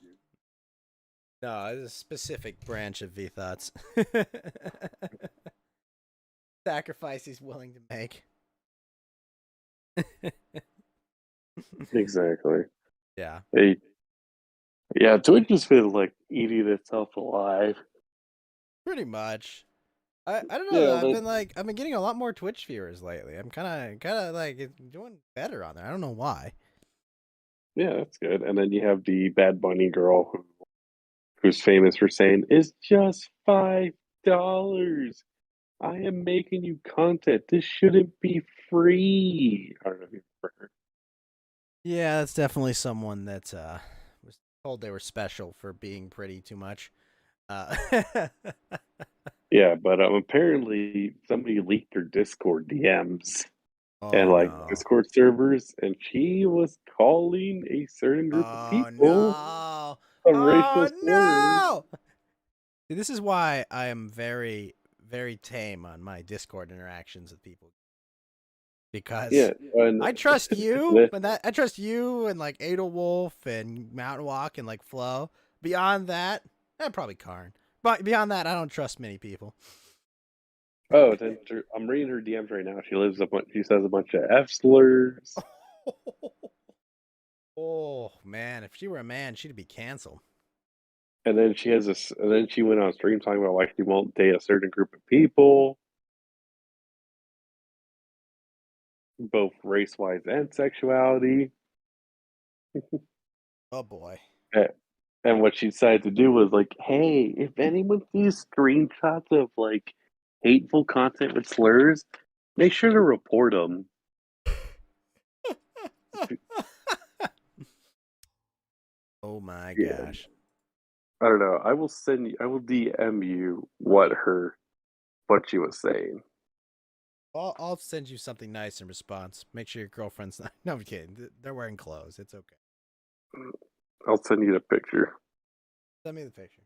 No, it's a specific branch of V thoughts. Sacrifice he's willing to make. Exactly. Yeah. Yeah, Twitch just feels like eating itself alive. Pretty much. I don't know. Yeah, I've been getting a lot more Twitch viewers lately. I'm kind of like doing better on there. I don't know why. yeah, that's good. And then you have the Bad Bunny girl who's famous for saying, "It's just $5. I am making you content. This shouldn't be free." I don't know if you've ever heard. Yeah, that's definitely someone that was told they were special for being pretty too much. Yeah, but apparently somebody leaked her Discord DMs and Oh like no. Discord servers, and she was calling a certain group of Oh people no. a racial Oh slur. no. See, this is why I am very, very tame on my Discord interactions with people. Because Yeah, and I trust you, the- but I trust you and like Edelwolf and Mountain Walk and like Flo. Beyond that, probably Karn. But beyond that, I don't trust many people. oh, I'm reading her DMs right now. She says a bunch of F slurs. Oh man, if she were a man, she'd be canceled. And then and then she went on stream talking about why she won't date a certain group of people, both race wise and sexuality. Oh boy. And what she decided to do was like, hey, if anyone sees screenshots of like hateful content with slurs, make sure to report them. Oh my Yeah. gosh. I don't know. I will DM you what she was saying. I'll send you something nice in response. Make sure your girlfriend's not. No, I'm kidding. They're wearing clothes. It's okay. I'll send you the picture. Send me the picture.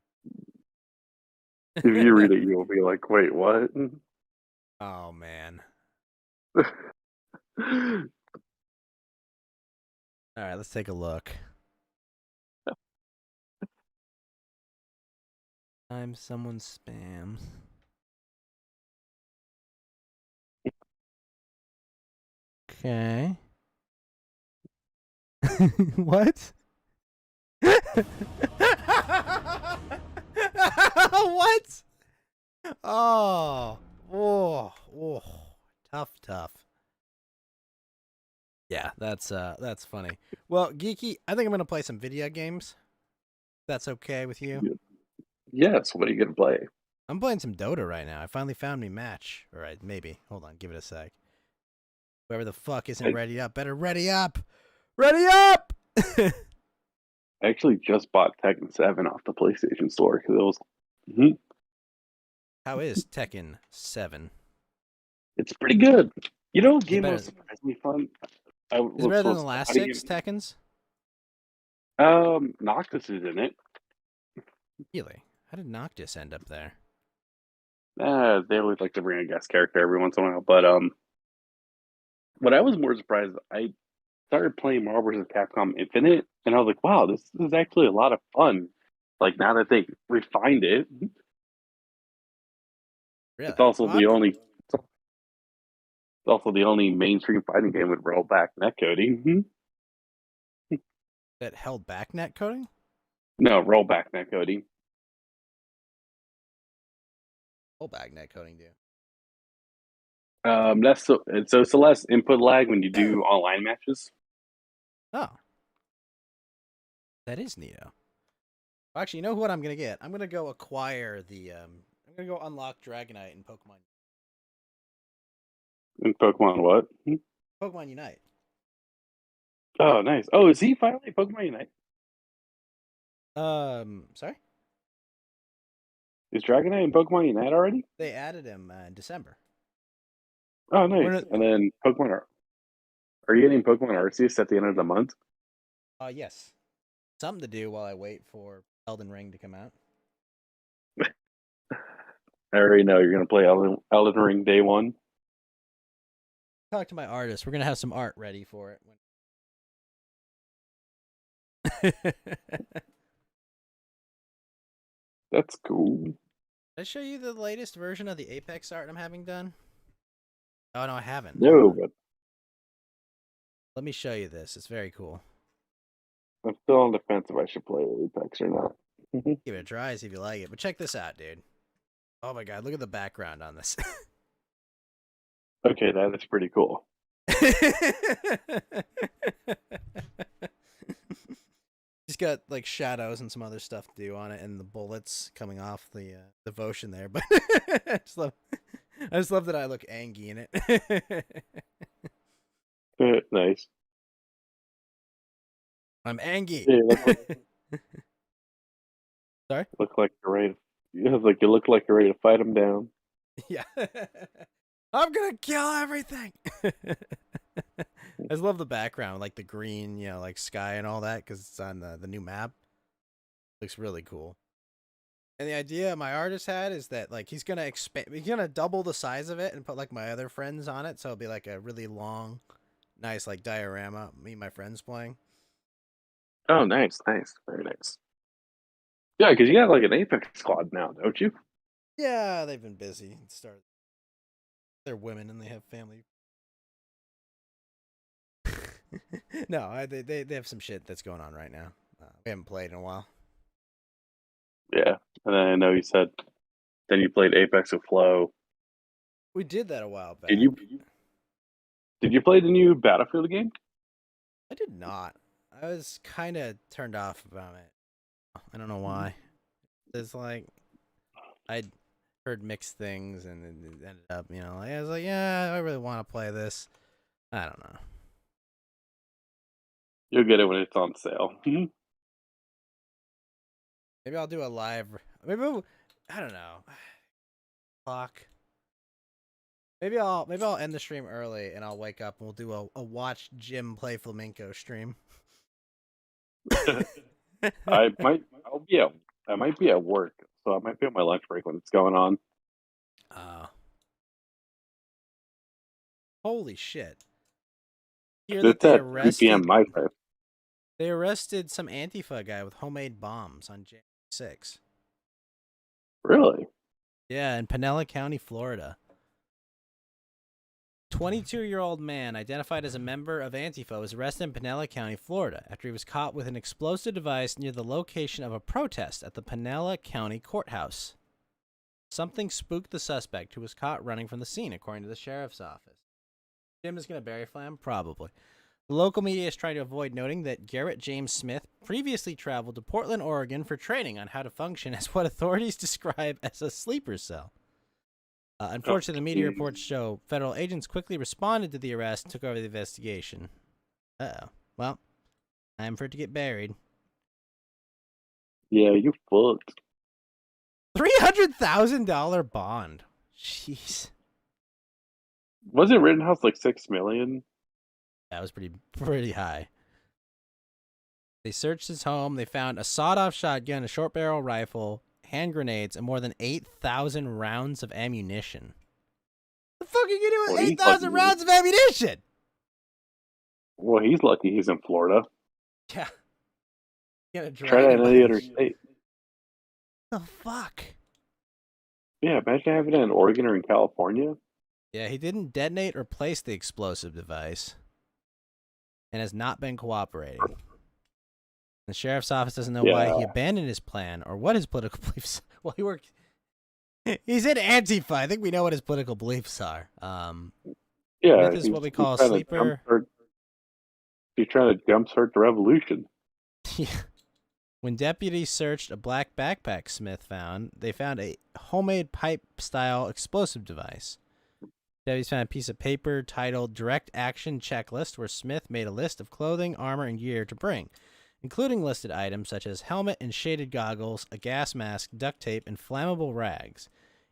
If you read it, you'll be like, wait, what? Oh man. All right, let's take a look. Time someone spams. Okay. What? What? Oh. Oh. Tough. Yeah, that's funny. Well, Geeky, I think I'm gonna play some video games. That's okay with you? Yes, what are you gonna play? I'm playing some Dota right now. I finally found me match. All right, maybe. Hold on, give it a sec. Whoever the fuck isn't ready up, better ready up. Ready up! I actually just bought Tekken 7 off the PlayStation Store because it was. How is Tekken 7? It's pretty good. You know, what Is it game better- was surprisingly fun. Is it better than the last 6 Tekkens? Noctis is in it. Really? How did Noctis end up there? They always like to bring a guest character every once in a while. But what I was more surprised, I started playing Marvel vs. Capcom Infinite, and I was like, wow, this is actually a lot of fun. Like now that they refined it, Really? it's also Well, the only it's also the only mainstream fighting game with rollback netcoding. that held back net coding? No, rollback netcoding. Hold back net coding, dude. That's so it's a less input lag when you do online matches. Oh. That is neato. Well, actually, you know what I'm gonna get? I'm gonna go acquire the I'm gonna go unlock Dragonite in Pokemon In Pokemon, what? Pokemon Unite. Oh, nice. Oh, is he finally Pokemon Unite? Sorry? Is Dragonite in Pokemon Unite already? They added him in December. Oh, We're nice. not- And then are you getting Pokemon Arceus at the end of the month? Yes. Something to do while I wait for Elden Ring to come out. I already know you're gonna play Elden Ring day one. Talk to my artist. We're gonna have some art ready for it. That's cool. Did I show you the latest version of the Apex art I'm having done? Oh no, I haven't. No, but Let me show you this. It's very cool. I'm still on the fence if I should play Apex or not. Give it a try, see if you like it. But check this out, dude. Oh my god, look at the background on this. Okay, that is pretty cool. He's got like shadows and some other stuff to do on it, and the bullets coming off the devotion there. But I just love that I look angry in it. Nice. I'm angry. Yeah, Sorry? look like you're ready. You look like you're ready to fight him down. Yeah. I'm gonna kill everything. I just love the background, like the green, like sky and all that, because it's on the new map. Looks really cool. And the idea my artist had is that like he's gonna expand, he's gonna double the size of it and put like my other friends on it, so it'll be like a really long, nice like diorama. Me and my friends playing. Oh, nice, very nice. Yeah, because you got like an Apex squad now, don't you? Yeah, they've been busy. They're women and they have family. No, they have some shit that's going on right now. We haven't played in a while. Yeah, and then I know you said then you played Apex with Flo. We did that a while back. Did you play the new Battlefield game? I did not. I was kind of turned off about it. I don't know why. It's like I'd heard mixed things, and it ended up, like, I was like, yeah, I really want to play this. I don't know. You'll get it when it's on sale. Maybe I'll do a live. I don't know. Clock. Maybe I'll end the stream early and I'll wake up and we'll do a watch Jim play flamenco stream. I might be at work, so I might be on my lunch break when it's going on. Holy shit. Here It's at 2 p.m. my time. They arrested some Antifa guy with homemade bombs on January 6th. Really? Yeah, in Pinellas County, Florida. 22-year-old man identified as a member of Antifa was arrested in Pinellas County, Florida, after he was caught with an explosive device near the location of a protest at the Pinellas County Courthouse. Something spooked the suspect, who was caught running from the scene, according to the sheriff's office. Jim is going to bury Flam? Probably. The local media is trying to avoid noting that Garrett James Smith previously traveled to Portland, Oregon for training on how to function as what authorities describe as a sleeper cell. Unfortunately, the media reports show federal agents quickly responded to the arrest and took over the investigation. Uh-oh. Well, time for it to get buried. Yeah, you fucked. $300,000 bond. Jeez. Wasn't Rittenhouse like $6 million? That was pretty high. They searched his home. They found a sawed-off shotgun, a short barrel rifle, hand grenades, and more than 8,000 rounds of ammunition. The fuck are you gonna do with Well, he's 8,000 lucky. rounds of ammunition? Well, he's lucky he's in Florida. Yeah. Gonna Try drag that him in by any the other sh- state. The fuck? Yeah, imagine having it in Oregon or in California. Yeah, he didn't detonate or place the explosive device and has not been cooperating. The sheriff's office doesn't know why he Yeah. abandoned his plan or what his political beliefs. Well, he's in Antifa. I think we know what his political beliefs are. Yeah, Smith is what we call a trying to sleeper. He's trying to jumpstart the revolution. Yeah. When deputies searched a black backpack Smith found, they found a homemade pipe-style explosive device. Deputies found a piece of paper titled Direct Action Checklist, where Smith made a list of clothing, armor, and gear to bring, including listed items such as helmet and shaded goggles, a gas mask, duct tape, and flammable rags.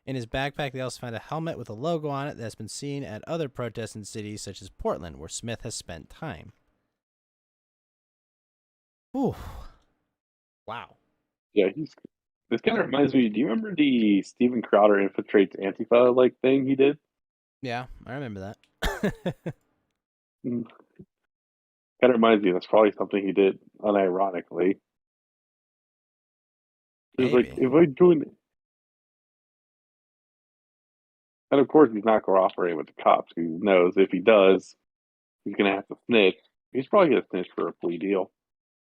In his backpack, they also found a helmet with a logo on it that has been seen at other protests in cities such as Portland, where Smith has spent time. Ooh. Wow. Yeah, this kind of reminds me. Do you remember the Steven Crowder infiltrates Antifa like thing he did? Yeah, I remember that. Kind of reminds me. That's probably something he did unironically. It's like, Maybe. if I join, and of course he's not cooperating with the cops. He knows if he does, he's gonna have to snitch. He's probably gonna snitch for a plea deal.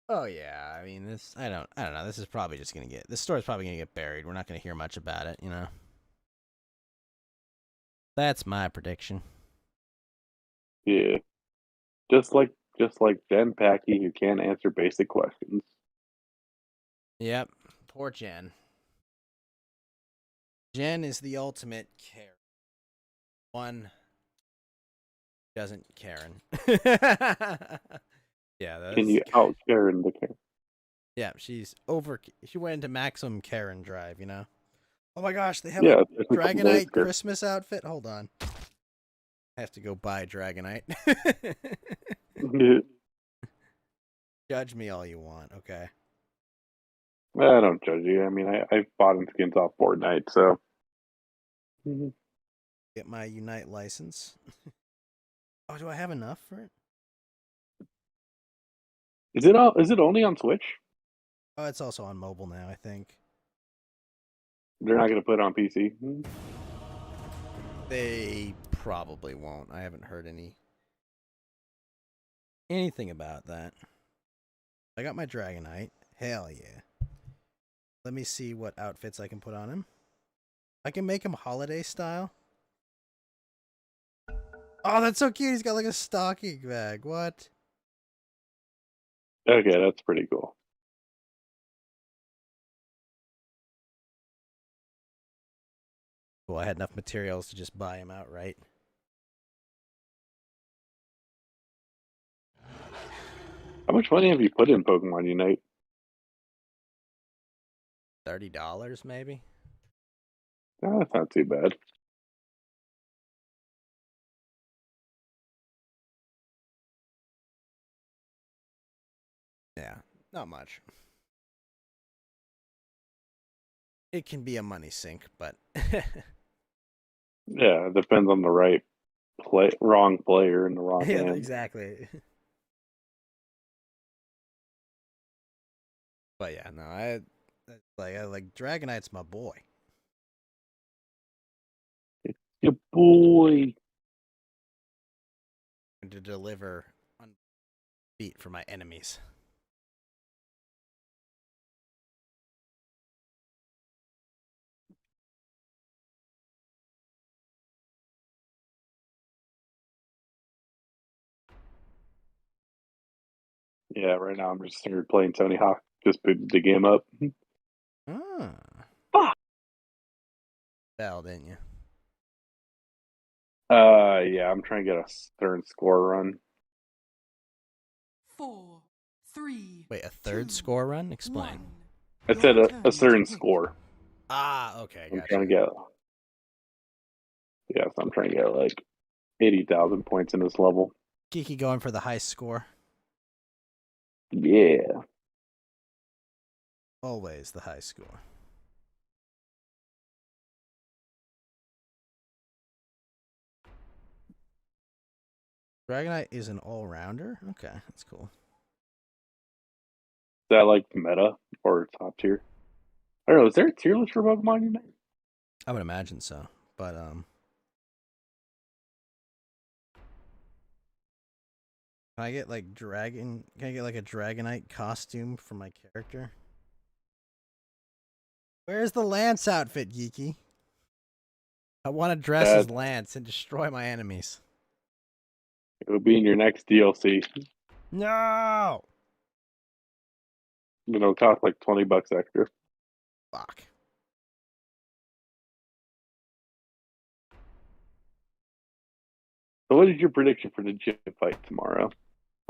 Oh yeah, I mean this. I don't know. This is probably just gonna get. This story's probably gonna get buried. We're not gonna hear much about it. That's my prediction. Yeah, just like Jen Packey, who can't answer basic questions. Yep. Poor Jen. Jen is the ultimate Karen. One doesn't Karen. Yeah, that's. Can you out Karen the Karen? Yeah, she's over. She went into maximum Karen drive. Oh my gosh, they have Yeah, a it's like Dragonite Karen. Christmas outfit. Hold on. I have to go buy Dragonite. Judge me all you want, okay? I don't judge you. I mean, I bought him skins off Fortnite, so. Get my Unite license. Oh, do I have enough for it? Is it only on Switch? Oh, it's also on mobile now, I think. They're not going to put it on PC. They probably won't. I haven't heard anything about that. I got my Dragonite. Hell yeah. Let me see what outfits I can put on him. I can make him holiday style. Oh, that's so cute. He's got like a stocking bag. What? Okay, that's pretty cool. Well, I had enough materials to just buy him outright. How much money have you put in Pokemon Unite? $30 maybe? Oh, that's not too bad. Yeah, not much. It can be a money sink, but Yeah, it depends on the wrong player in the wrong yeah, hand. exactly. But yeah, no, I like Dragonite's my boy. Your boy. And to deliver beat for my enemies. Yeah, right now I'm just here playing Tony Hawk. Just booted the game up. Ah. Fuck. Fell, didn't you? Yeah, I'm trying to get a certain score run. 4, 3. Wait, a third 2, score run? Explain. 1. I said Your a turn certain to pick. score. Ah, okay, I'm gotcha. trying to get. Yeah, so I'm trying to get like 80,000 points in this level. Geeky going for the high score. Yeah. Always the high score. Dragonite is an all-rounder? Okay, that's cool. Is that like meta or top tier? I don't know. Is there a tier list for Pokemon Unite? I would imagine so, but can I get like Can I get like a Dragonite costume for my character? Where's the Lance outfit, Geeky? I want to dress as Lance and destroy my enemies. It would be in your next DLC. No! It'll cost like $20 extra. Fuck. So what is your prediction for the gym fight tomorrow?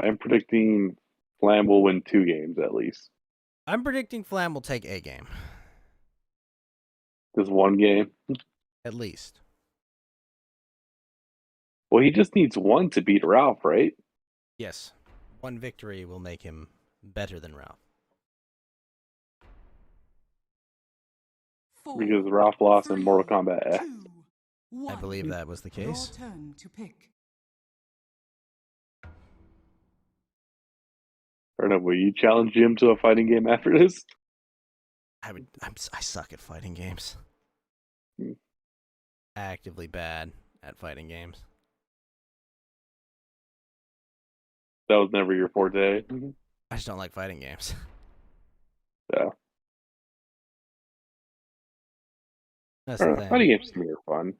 I'm predicting Flam will win 2 games at least. I'm predicting Flam will take a game. Just 1 game? At least. Well, he just needs 1 to beat Ralph, right? Yes. 1 victory will make him better than Ralph. 4, Because Ralph lost in 3, Mortal Kombat X. 2, 1. I believe that was the case. Your turn to pick. I don't know, will you challenge Jim to a fighting game after this? I suck at fighting games. Hmm. Actively bad at fighting games. That was never your forte. I just don't like fighting games. Yeah. That's I the don't know, thing. fighting games to me are fun.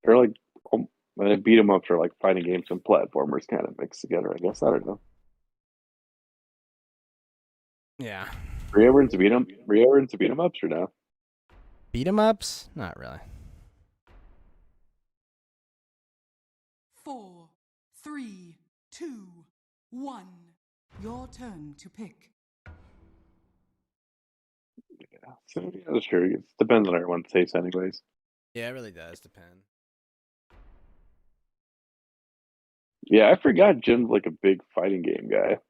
They're like beat 'em ups are like fighting games and platformers kind of mixed together, I guess. I don't know. Yeah. Were you ever into beat 'em ups or no? Beat 'em ups? Not really. 4, 3, 2, 1. Your turn to pick. Yeah. So yeah, sure. It depends on everyone's taste anyways. Yeah, it really does depend. Yeah, I forgot Jim's like a big fighting game guy.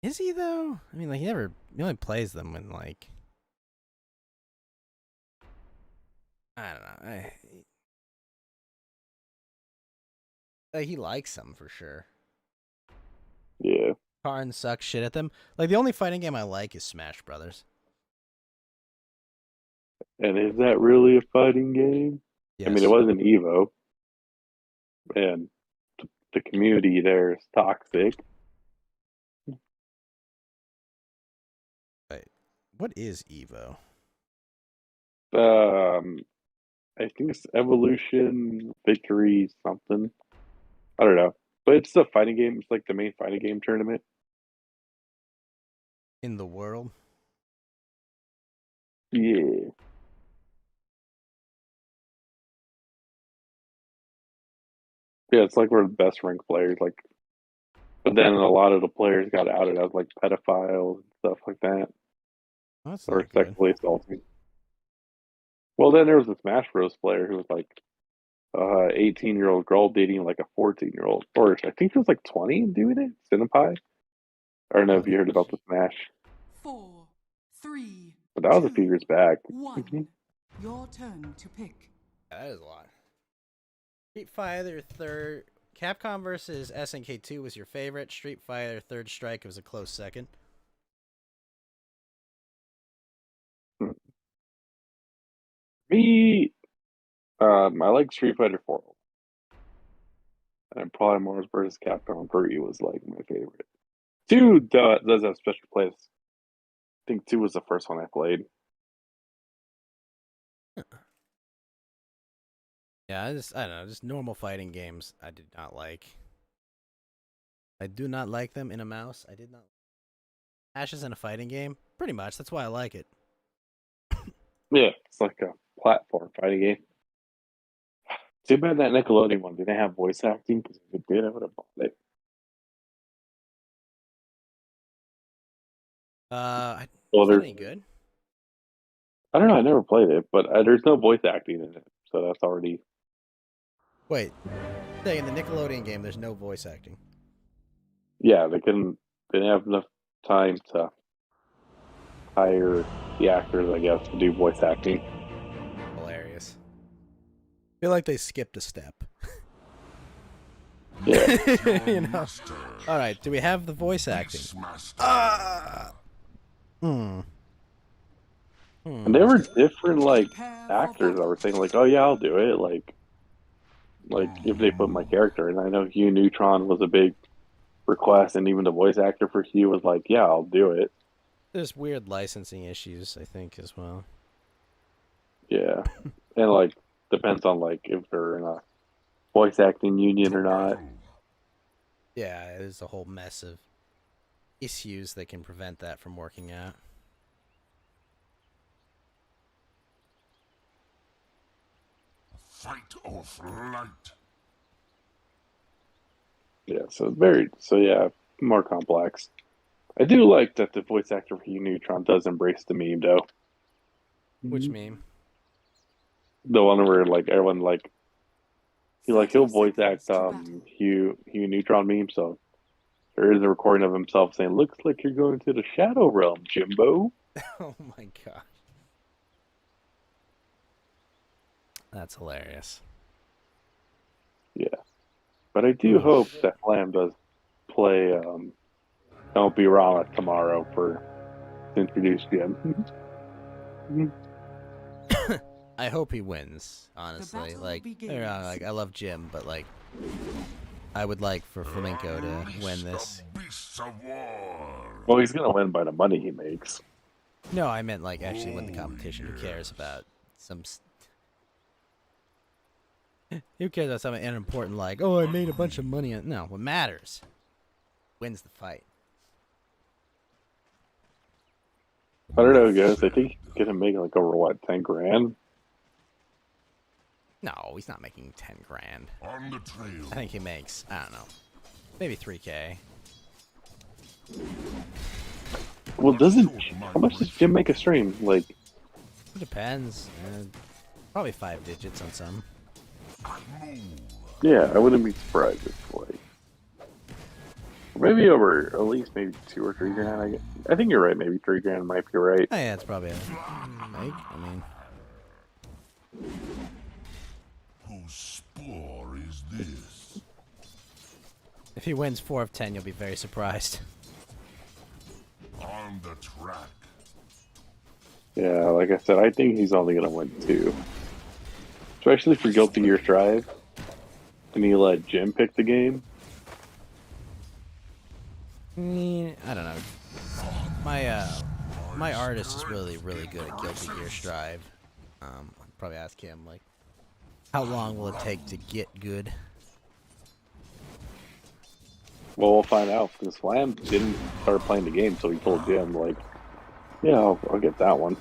Is he though? I mean, like he only plays them when like I don't know. He likes them for sure. Yeah. Karn sucks shit at them. Like the only fighting game I like is Smash Brothers. And is that really a fighting game? Yes. I mean, it wasn't Evo. And the community there is toxic. Wait, what is Evo? I think it's Evolution Victory something. I don't know. But it's a fighting game. It's like the main fighting game tournament. In the world? Yeah. Yeah, it's like we're the best ranked players. Like, but then a lot of the players got outed as like pedophiles and stuff like that, Oh, that's or not good. sexually assaulting. Well, then there was a Smash Bros. Player who was like 18-year-old girl dating like a 14-year-old, or I think she was like 20 and doing it. Senpai. I don't know if you heard about the Smash, 4, 3, but that was a few years back. 1. Your turn to pick. That is a lot. Street Fighter Third Capcom versus SNK 2 was your favorite. Street Fighter Third Strike was a close second. Me, I like Street Fighter 4. And probably Mars vs. Capcom 3 was like my favorite. 2 does have special place. I think 2 was the first one I played. Yeah, I don't know, just normal fighting games I did not like. I do not like them in a mouse. I did not. Ashes in a fighting game? Pretty much, that's why I like it. Yeah, it's like a platform fighting game. Too bad that Nickelodeon one didn't have voice acting, because if it did, I would have bought it. Is that any good? I don't know, I never played it, but there's no voice acting in it, so that's already... Wait, in the Nickelodeon game, there's no voice acting. Yeah, they didn't have enough time to hire the actors, I guess, to do voice acting. Hilarious. feel like they skipped a step. Yeah. You know. All right. Do we have the voice acting? And they were different, like, actors that were saying, like, oh, yeah, I'll do it. Like if they put my character in. I know Hugh Neutron was a big request, and even the voice actor for Hugh was like, yeah, I'll do it. There's weird licensing issues, I think, as well. Yeah. And, like, depends on, like, if they're in a voice acting union or not. Yeah, there's a whole mess of issues that can prevent that from working out. Fight or flight. Yeah, so yeah, more complex. I do like that the voice actor for Hugh Neutron does embrace the meme, though. Which meme? The one where, like, everyone, like, he'll 30 voice act seconds to battle. Hugh Neutron meme, so there is a recording of himself saying, looks like you're going to the Shadow Realm, Jimbo. Oh my god. That's hilarious. Yeah. But I do hope that Flam does play Don't Be Wrong tomorrow to introduce Jim. I hope he wins, honestly. battle Like, begins. like, I love Jim, but, like, I would like for Flamenco to win this. Beasts of war. Well, he's going to win by the money he makes. No, I meant, like, actually win the competition. Who cares about some... Who cares about something unimportant like, oh, I made a bunch of money on... No, what matters wins the fight. I don't know, guys. I think he's going to make, like, over, what, 10 grand? No, he's not making 10 grand. On the trail. I think he makes, I don't know, maybe 3K. Well, how much does Jim make a stream? Like, It depends. Probably 5 digits on some. yeah, I wouldn't be surprised if, like, maybe over at least maybe 2 or 3 grand. I think you're right. Maybe 3 grand might be right. Oh, yeah, it's probably a make. I mean, Whose spore is this? if he wins 4 of 10, you'll be very surprised. On the track. Yeah, like I said, I think he's only going to win 2. Especially for Guilty Gear Strive. And he let Jim pick the game. I mean, I don't know. My artist is really good at Guilty Gear Strive. I'll probably ask him, like, how long will it take to get good? Well, we'll find out. Because Slam didn't start playing the game, so he told Jim, like, yeah, I'll get that one.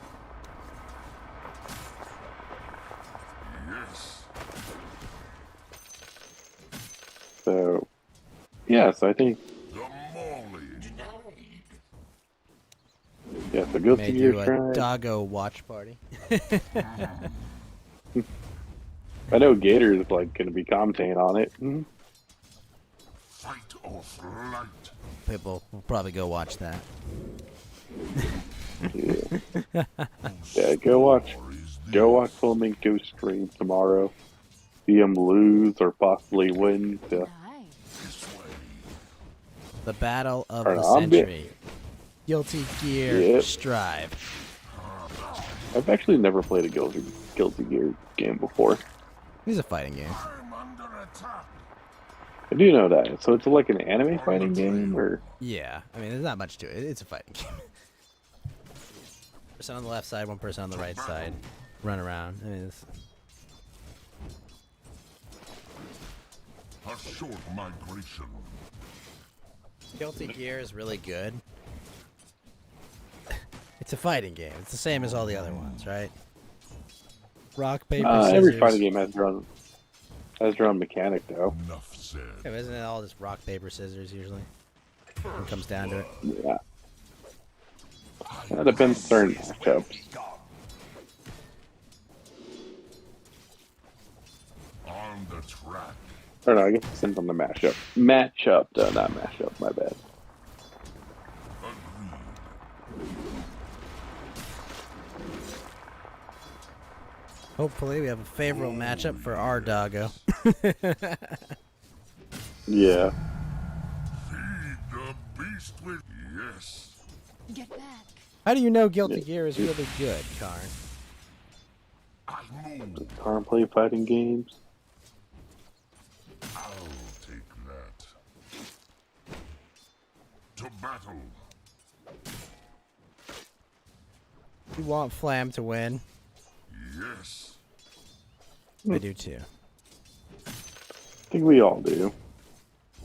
Yes. So, yeah, so I think, The Molly. yeah, so Guilty Made Gear you a Strive. doggo watch party. I know Gator's, like, going to be commentating on it. Fight or flight. People will probably go watch that. Yeah. Yeah, go watch Flamenco stream tomorrow. See him lose or possibly win. So. This way. The battle of Alright, the I'm good. century. Guilty Gear Yep. Strive. I've actually never played a Guilty Gear game before. It's a fighting game. I'm under attack. I do know that. So it's like an anime fighting game, or Yeah, I mean, there's not much to it. It's a fighting game. Person on the left side, one person on the right side. Run around. I mean, it's... A short migration. Guilty Gear is really good. It's a fighting game. It's the same as all the other ones, right? Rock, paper, scissors. every fighting game has their own mechanic, though. Enough said. Yeah, isn't it all just rock, paper, scissors usually? When it comes down to it. Yeah. That depends on certain matchups. On the track. Or no, I guess it depends on the matchup. Matchup, though, not mashup. My bad. Agreed. Hopefully, we have a favorable matchup for our doggo. Yeah. Feed the beast with yes. Get back. How do you know Guilty Gear is really good, Karn? I move. Can't play fighting games. I'll take that. To battle. You want Flam to win? Yes. I do too. I think we all do.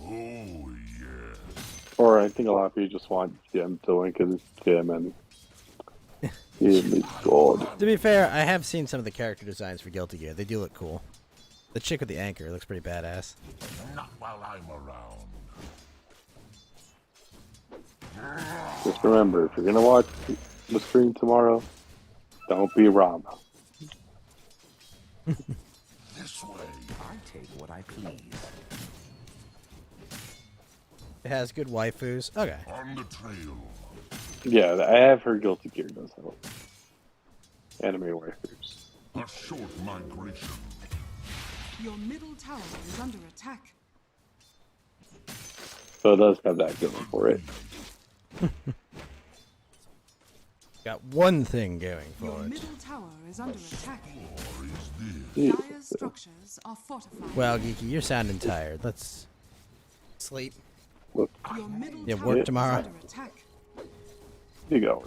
Oh yes. Or I think a lot of people just want Jim to win because it's Jim and he's God. To be fair, I have seen some of the character designs for Guilty Gear. They do look cool. The chick with the anchor looks pretty badass. Not while I'm around. Just remember, if you're gonna watch the stream tomorrow, don't be Rama. This way. I take what I please. It has good waifus. Okay. On the trail. Yeah, I have heard Guilty Gear does have anime waifus. A short migration. Your middle tower is under attack. So it does have that going for it. Got one thing going Your for it. middle tower is under attack. Or is this? Yeah. Dire's structures are fortified. Well, Geeky, you're sounding tired. Let's sleep. Look, Your middle Yeah, tower work is tomorrow. under attack. you go.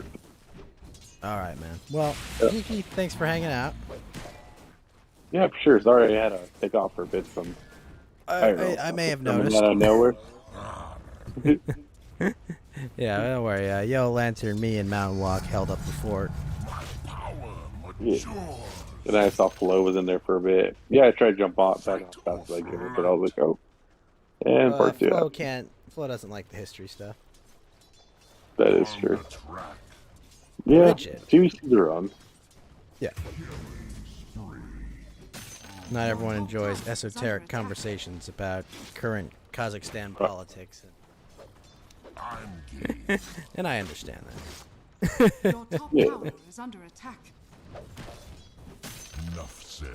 All right, man. Well, Geeky, thanks for hanging out. Yeah, for sure. Sorry, I had to take off for a bit. Some I may have coming noticed. out of nowhere. Yeah, don't worry. Yo, Lantern, me, and Mountain Walk held up the fort. Power Yeah. mature. And I saw Flo was in there for a bit. Yeah, I tried to jump on back as fast as I could, but I was like, oh. And part two. Flo can't. Flo doesn't like the history stuff. That is On true. the track. Yeah, Rigid. TVC's are on. Yeah. Not everyone enjoys esoteric conversations about current Kazakhstan politics, I'm gay. and I understand that. Your top Yeah. tower is under attack. Enough said.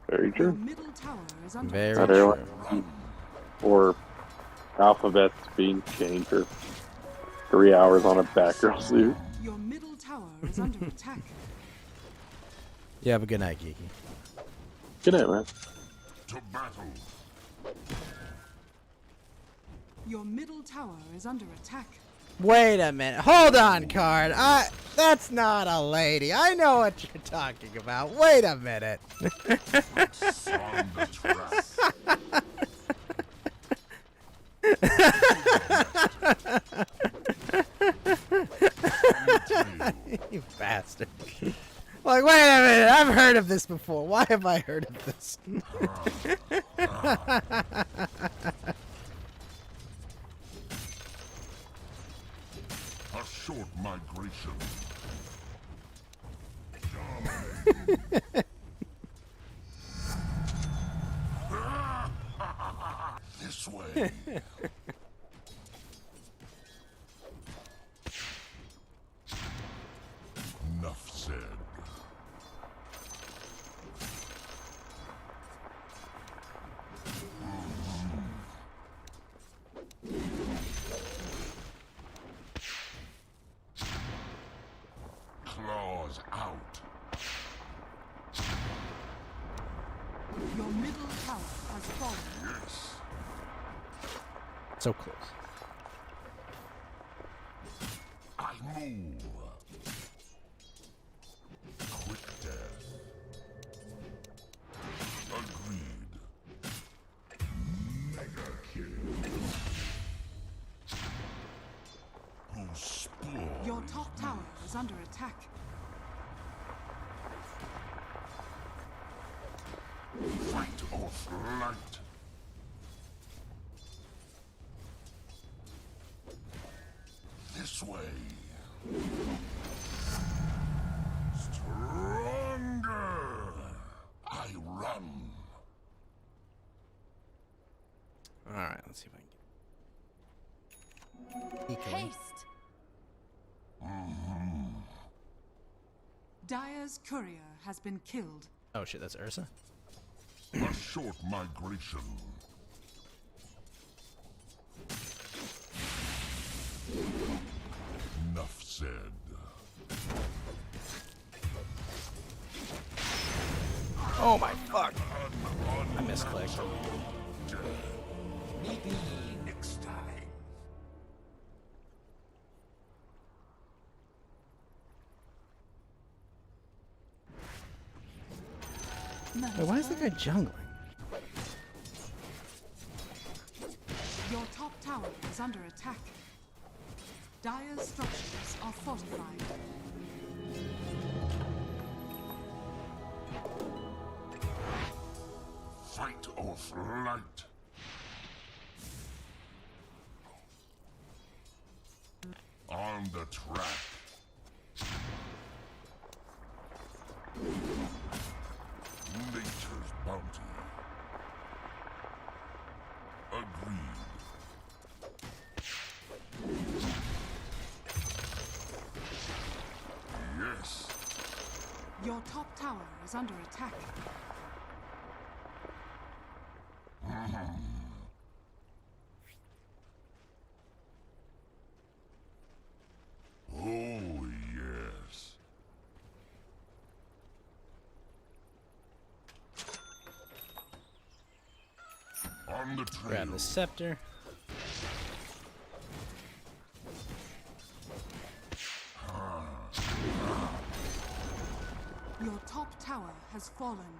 Very Your true. middle tower is under Very Not attack. everyone. Or alphabets being changed for 3 hours on a Batgirl suit. Your middle tower is under attack. You have a good night, Geeky. Good night, man. To battle. Your middle tower is under attack. Wait a minute. Hold on, Card. That's not a lady. I know what you're talking about. Wait a minute. On the track. You bastard. Like, wait a minute. I've heard of this before. Why have I heard of this? A short migration. This way. Enough said. Claws out. Your middle tower has fallen. Yes. So close. I move. Quick death. Agreed. Mega kill. Who spoiled Your top tower is under attack. fight or flight? This way. Stronger. I run. All right, let's see if I can get. Haste. Dire's courier has been killed. Oh shit, that's Ursa. A short migration. Enough said. Oh my fuck! I misclicked. Maybe next time. Wait, why is the guy jungling? Your top tower is under attack. Dire's structures are fortified. Fight or flight. On the track. Nature's bounty. Agreed. Yes. Your top tower is under attack. Oh, yes. On the trail. Grab the scepter. Your top tower has fallen.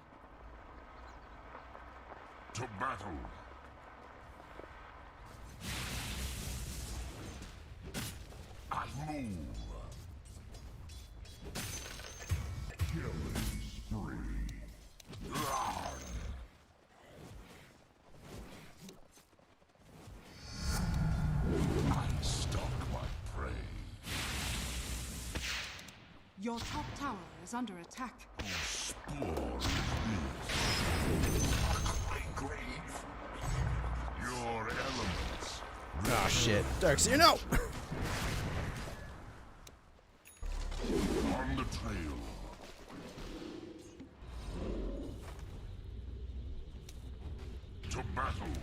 To battle. I move. Killing spree. Rawr. I stalk my prey. Your top tower is under attack. Whose spore is this? My grave. Your elements. Oh shit. Darkseer, no! On the trail. To battle.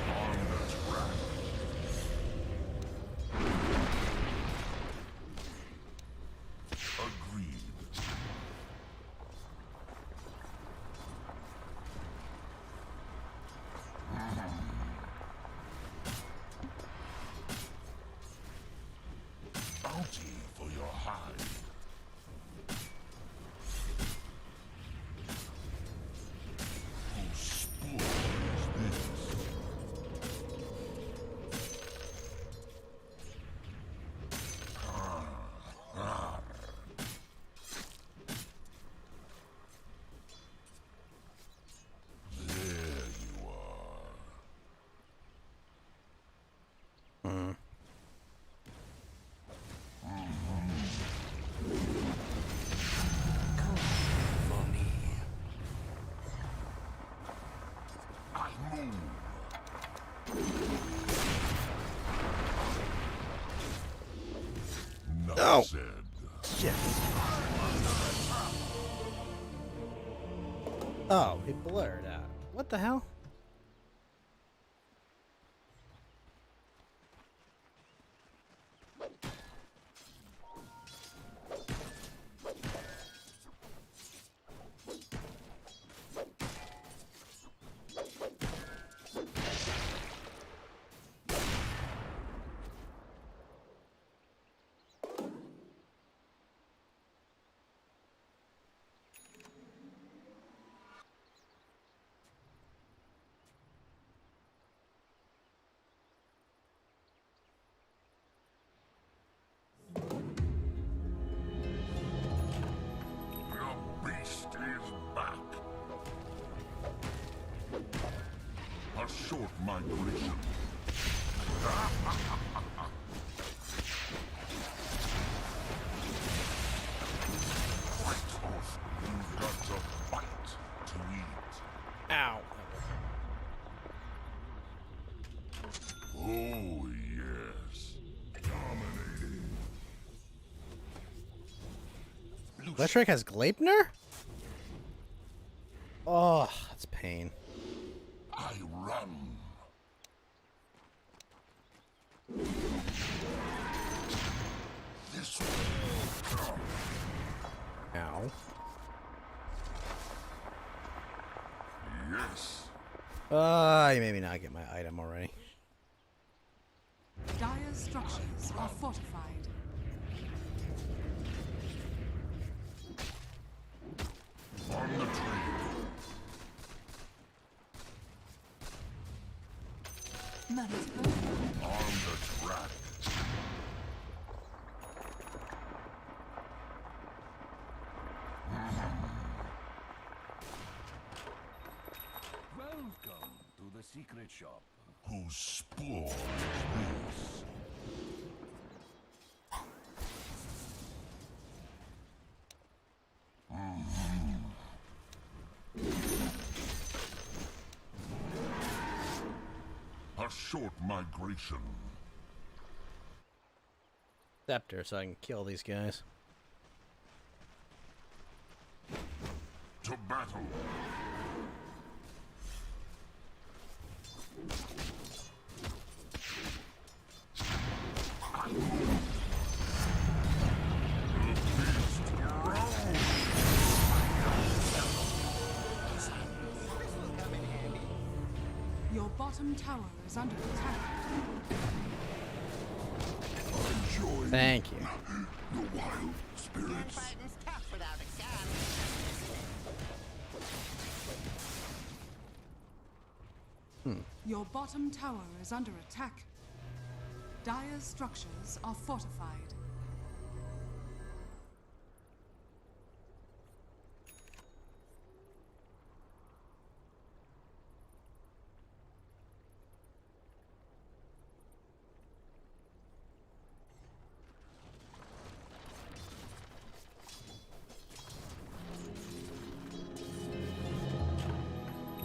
On the track. Agreed. Bounty for your hide. Whose spoor is this? There you are. For me. I move. Enough No. said. Shit. Oh, he blurred out. What the hell? The beast is back. A short migration. Fight off. You've got a bite to eat. Ow. Oh, yes. Gletrick has Gleipnir? Oh, that's pain. I run. This way. Ow. Yes. You made me not get my item already. Dire's structures are fortified. On the trail. That is good. On the track. Welcome to the secret shop. Whose spore is this? A short migration. Scepter so I can kill these guys. To battle. Your bottom tower is under attack. Thank you. The wild spirits. Your bottom tower is under attack. Dire's structures are fortified.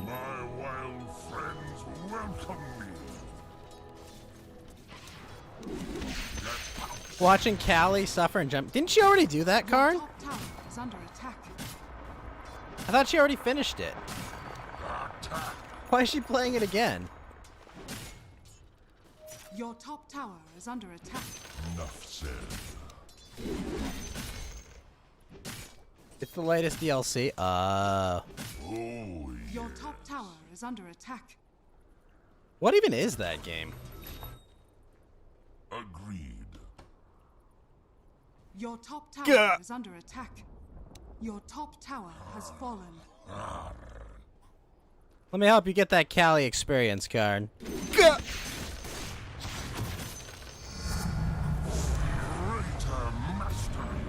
My wild friends welcome me. Watching Callie suffer and jump. Didn't she already do that, Your Karn? top tower is under attack. I thought she already finished it. Attack. Why is she playing it again? Your top tower is under attack. Enough said. It's the latest DLC. Oh, Your top tower is under attack. What even is that game? agreed. Your top tower Gah. is under attack. Your top tower has fallen. Let me help you get that Callie experience card. Gah. Greater mastery.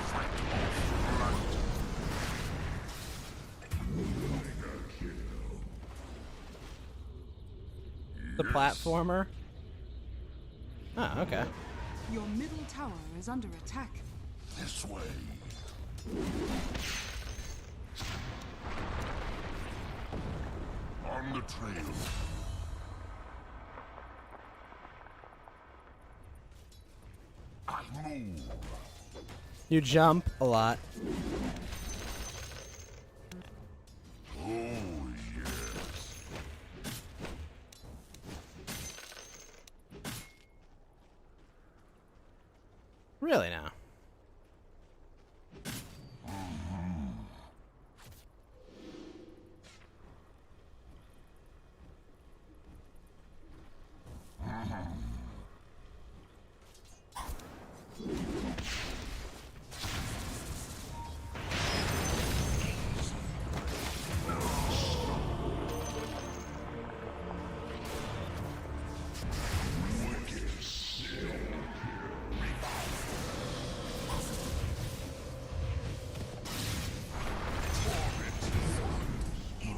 Fight of blood. Mega kill. The platformer. Oh, okay. Your middle tower is under attack. This way. On the trail. I move. You jump a lot. Oh, yes. Really now.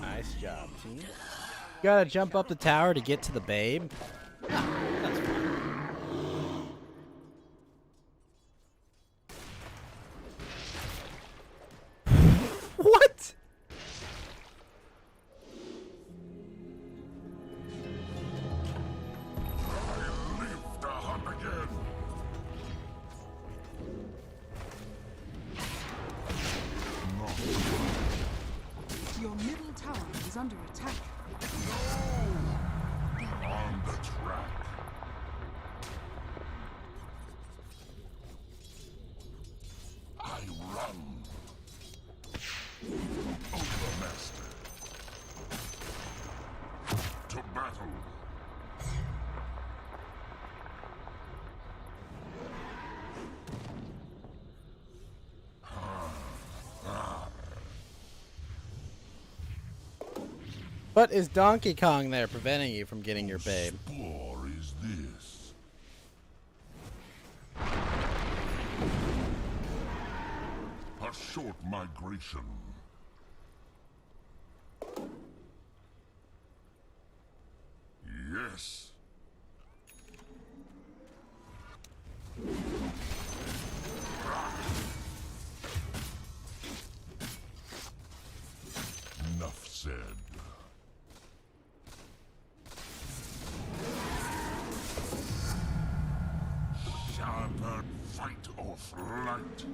Nice job, team. Gotta jump up the tower to get to the babe. Ah, that's fine. What? I live to hunt again. is under attack. On the track. I run. Overmaster. To battle. But is Donkey Kong there preventing you from getting your babe? Explore is this. A short migration. Yes. Enough said. Sharper fight or flight.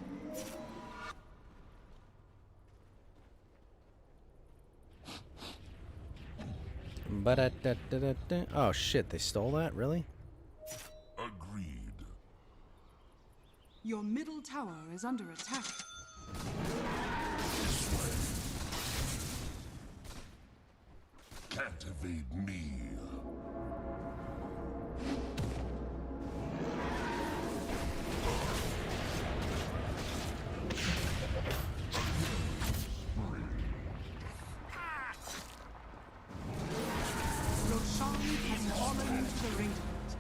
Oh shit, they stole that? Really? Agreed. Your middle tower is under attack. Can't evade me. Your Shan has fallen to the radiant.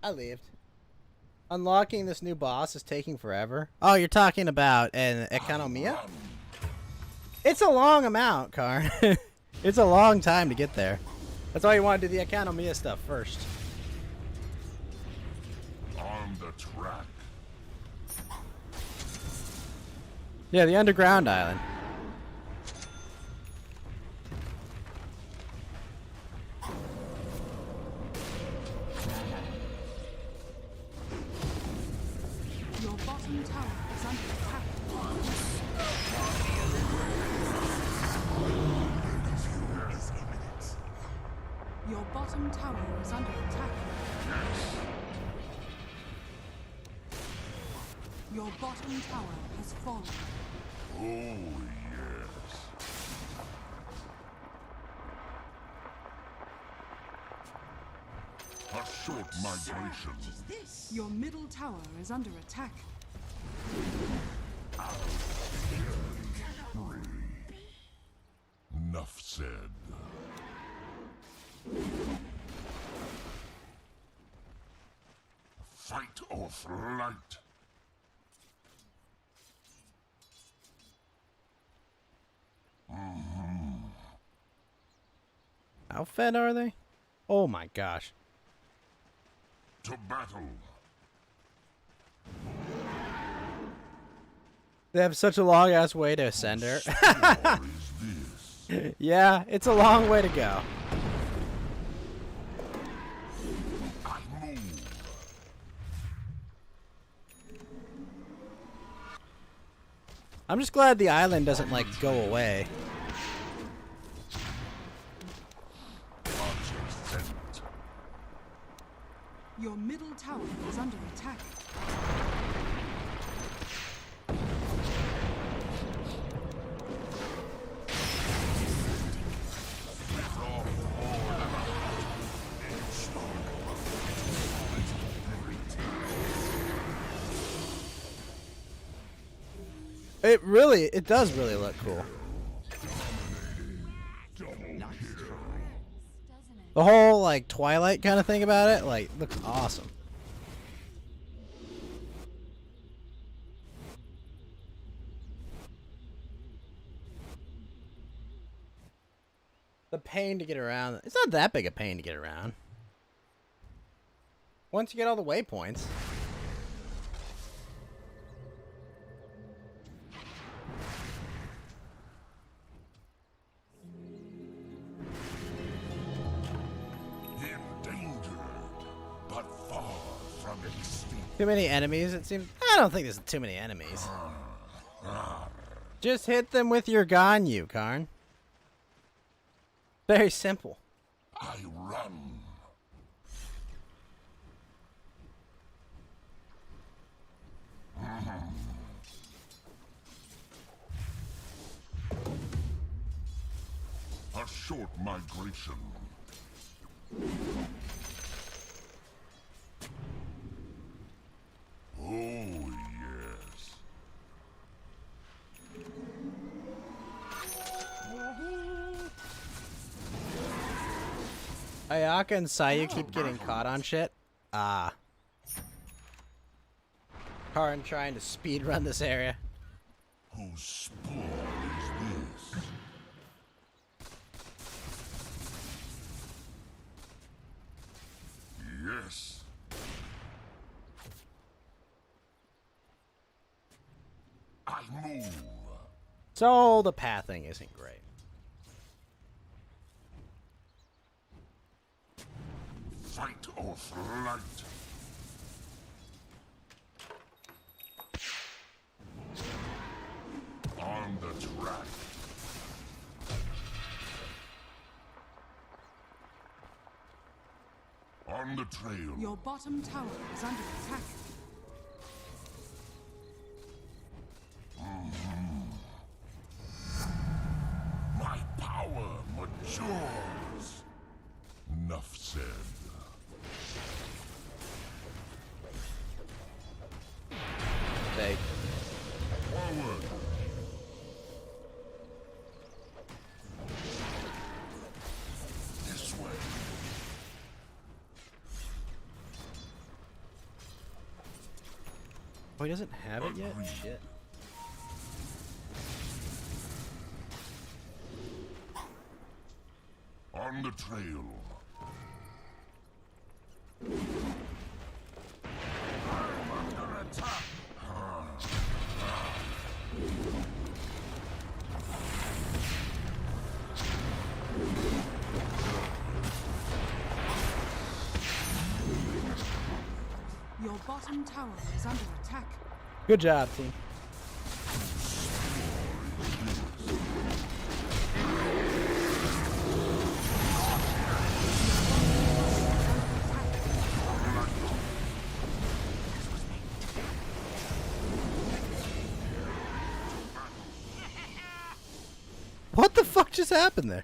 I lived. Unlocking this new boss is taking forever. Oh, you're talking about an Economia? It's a long amount, Karn. It's a long time to get there. That's why you want to do the Economia stuff first. On the track. Yeah, the underground island. Your bottom tower is under attack. Your bottom tower is under attack. Your bottom tower has fallen. Oh, yes. A short migration. Your middle tower is under attack. Enough said. Fight or flight. How fed are they? Oh my gosh. To battle. They have such a long ass way to ascend her. What is this? Yeah, it's a long way to go. I move. I'm just glad the island doesn't like go away. Object sent. Your middle tower is under attack. It does really look cool. The whole like Twilight kind of thing about it, like, looks awesome. The pain to get around. It's not that big a pain to get around. Once you get all the waypoints. Endangered, but far from extinct. Too many enemies, it seems. I don't think there's too many enemies. Just hit them with your Ganyu, Karn. Very simple. I run. A short migration. Oh, yes. Ayaka and Sayu keep getting caught on shit. Ah. Karn trying to speed run this area. Whose spore is this? Yes. I move. So the pathing isn't great. Fight or flight. On the track. On the trail. Your bottom tower is under attack. My power matures. Enough said. They Forward. This way. Oh, he doesn't have it yet? Agreed. Shit. On the trail. I'm under attack. Your bottom tower is under attack. Good job, team. What the fuck just happened there?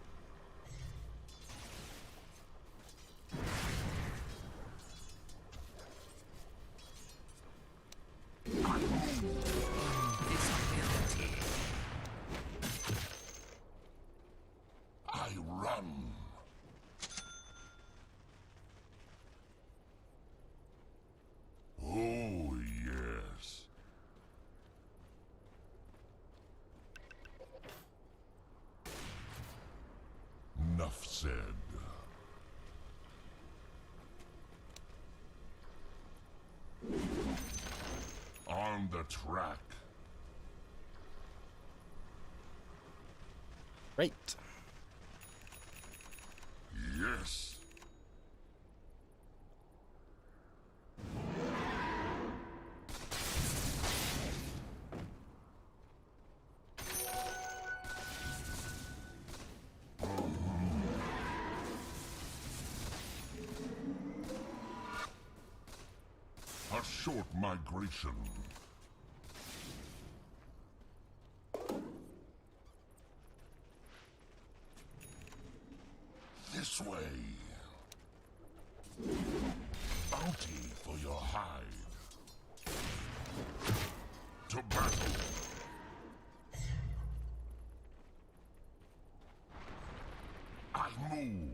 I run. Oh, yes. Enough said. On the track. Great. Yes. A short migration. This way. Bounty for your hide. To battle. I move.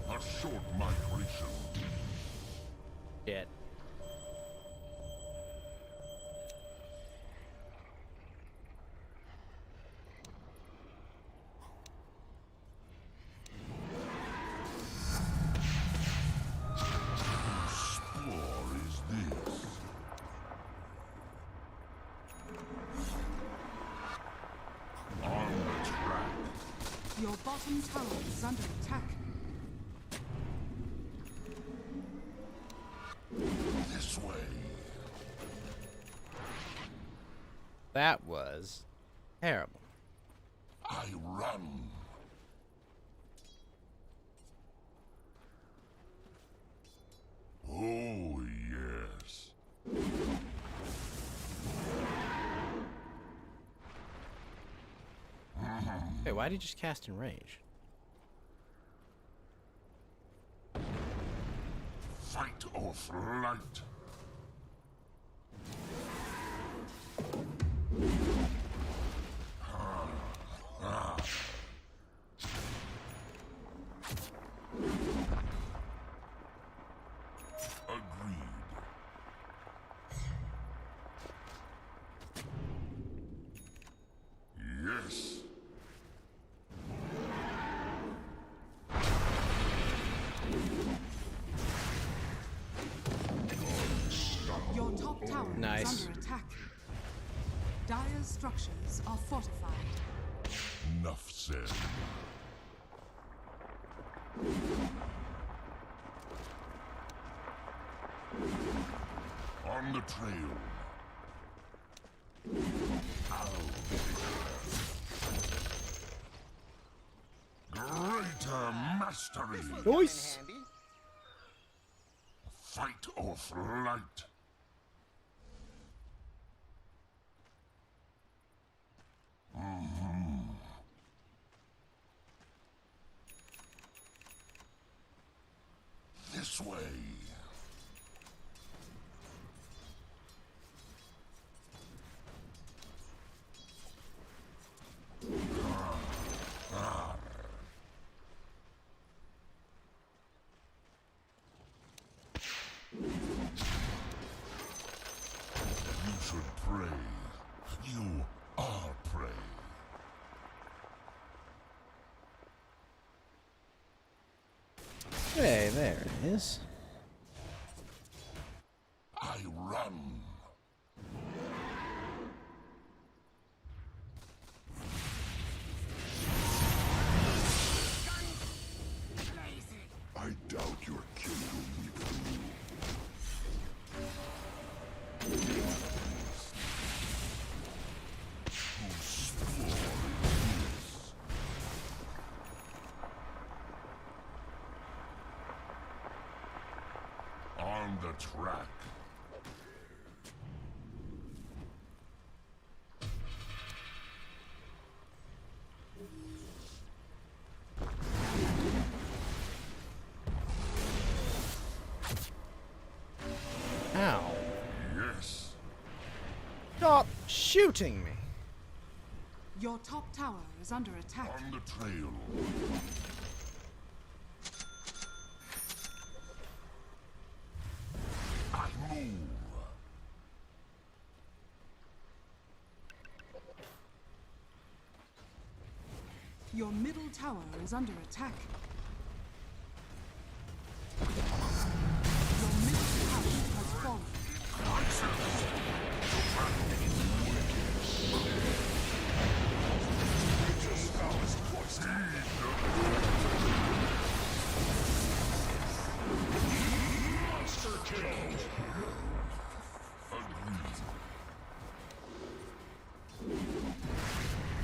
A short migration. Shit. Explore is this. On the track. Your bottom tower is under attack. This way. That was terrible. I run. Oh, yes. Hey, why did you just cast Enrage? Fight or flight. Agreed. Yes. Your top tower Nice. is under attack. Dire's structures are fortified. Enough said. On the trail. Greater mastery. Nice. Fight or flight. This way. You should pray. You are prey. Hey, there it is. I run. I doubt your kin will leave for you. Whose floor is this? On the track. Ow. Yes. Stop shooting me. Your top tower is under attack. On the trail. I move. Your middle tower is under attack. Your middle tower has fallen.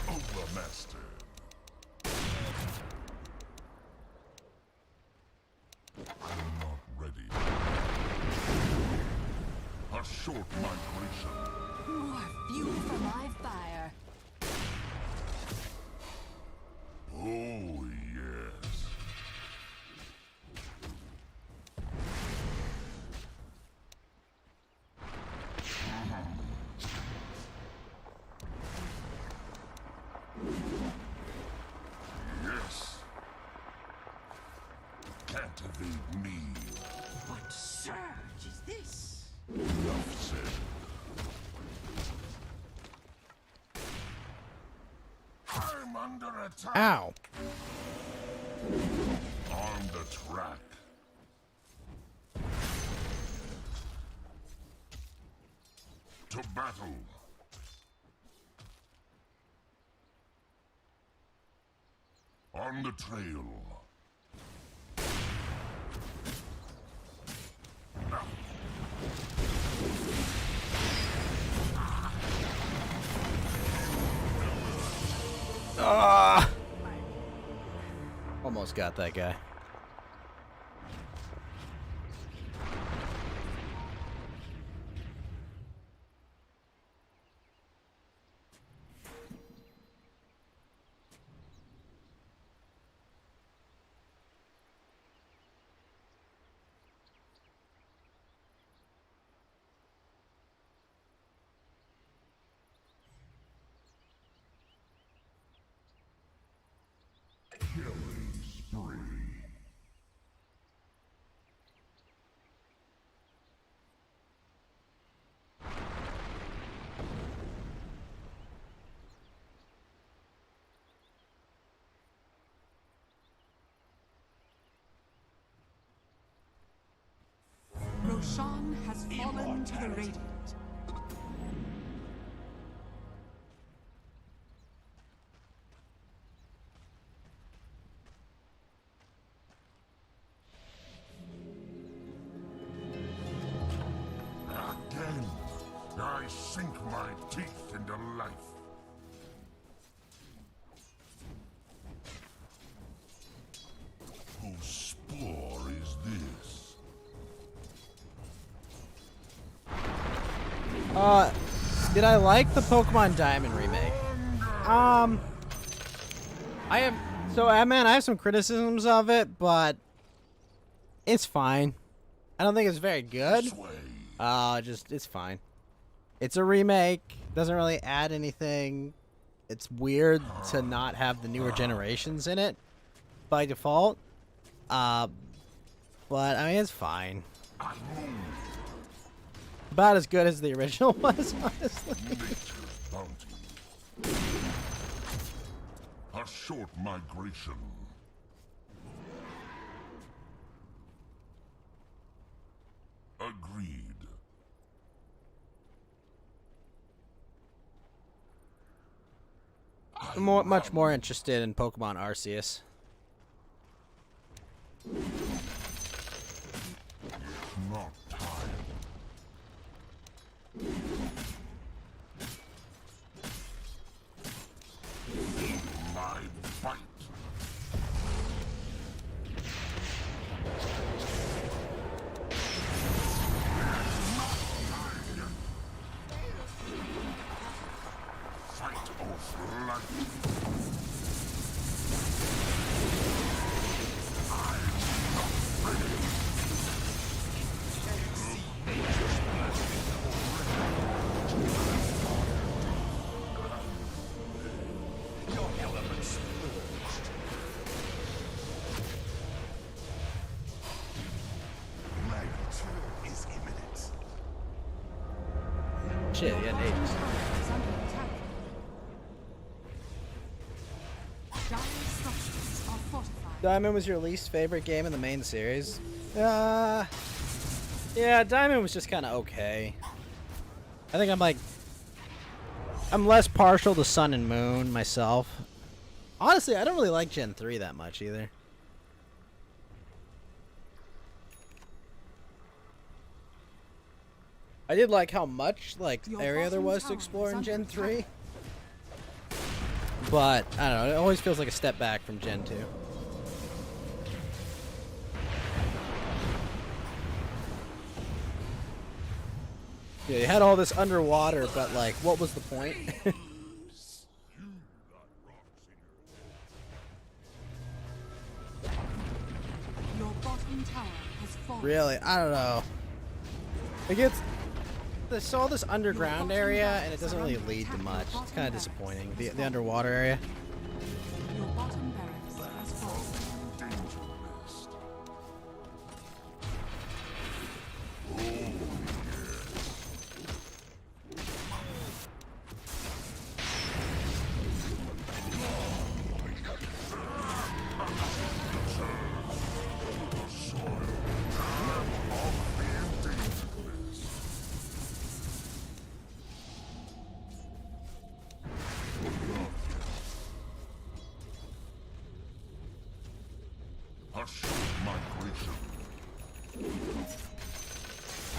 Overmaster. I'm not ready. A short migration. More fuel for my fire. Oh, yes. Yes. Can't evade me. What surge is this? Enough said. I'm under attack. Ow. On the track. To battle. On the trail. almost got that guy. Killing spree. Roshan has fallen to the Radiant. Again, I sink my teeth into life. Whose spore is this? Did I like the Pokemon Diamond remake? I have man, I have some criticisms of it, but it's fine. I don't think it's very good. It's fine. It's a remake. Doesn't really add anything. It's weird to not have the newer generations in it by default. But I mean, it's fine. About as good as the original was, honestly. Bounty. A short migration. Agreed. I'm much more interested in Pokemon Arceus. Not time. My bite. Fight or flight. Shit, yeah, Nate. Is under attack. Dire structures are fortified. Diamond was your least favorite game in the main series? Yeah, Diamond was just kind of okay. I think I'm less partial to Sun and Moon myself. Honestly, I don't really like Gen 3 that much either. I did like how much Your area there bottom was to tower explore is in under Gen attack. 3. But I don't know, it always feels like a step back from Gen 2. Yeah, you had all this underwater, but what was the point? Your bottom tower has fallen. Really, I don't know. It gets there's all this underground area, and it doesn't really lead to much. It's kind of disappointing. The underwater area. Your bottom barracks has fallen. A short migration.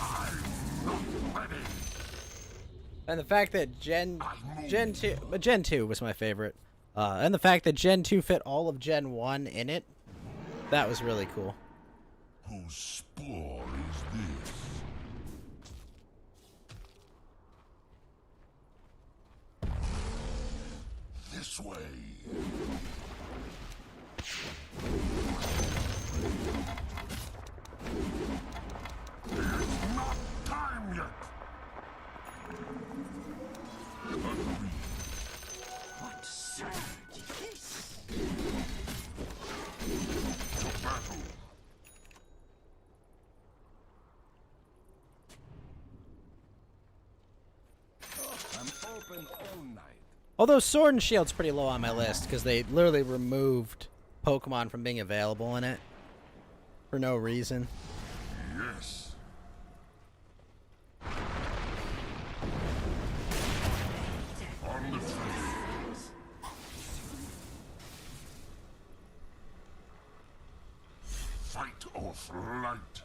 I'm not ready. And the fact that Gen 2 was my favorite. And the fact that Gen 2 fit all of Gen 1 in it That was really cool. Whose spore is this? This way. It's not time yet. What surge is this? To battle. I'm open all night. Although Sword and Shield's pretty low on my list because they literally removed Pokemon from being available in it for no reason. Yes. On the trail. Fight or flight.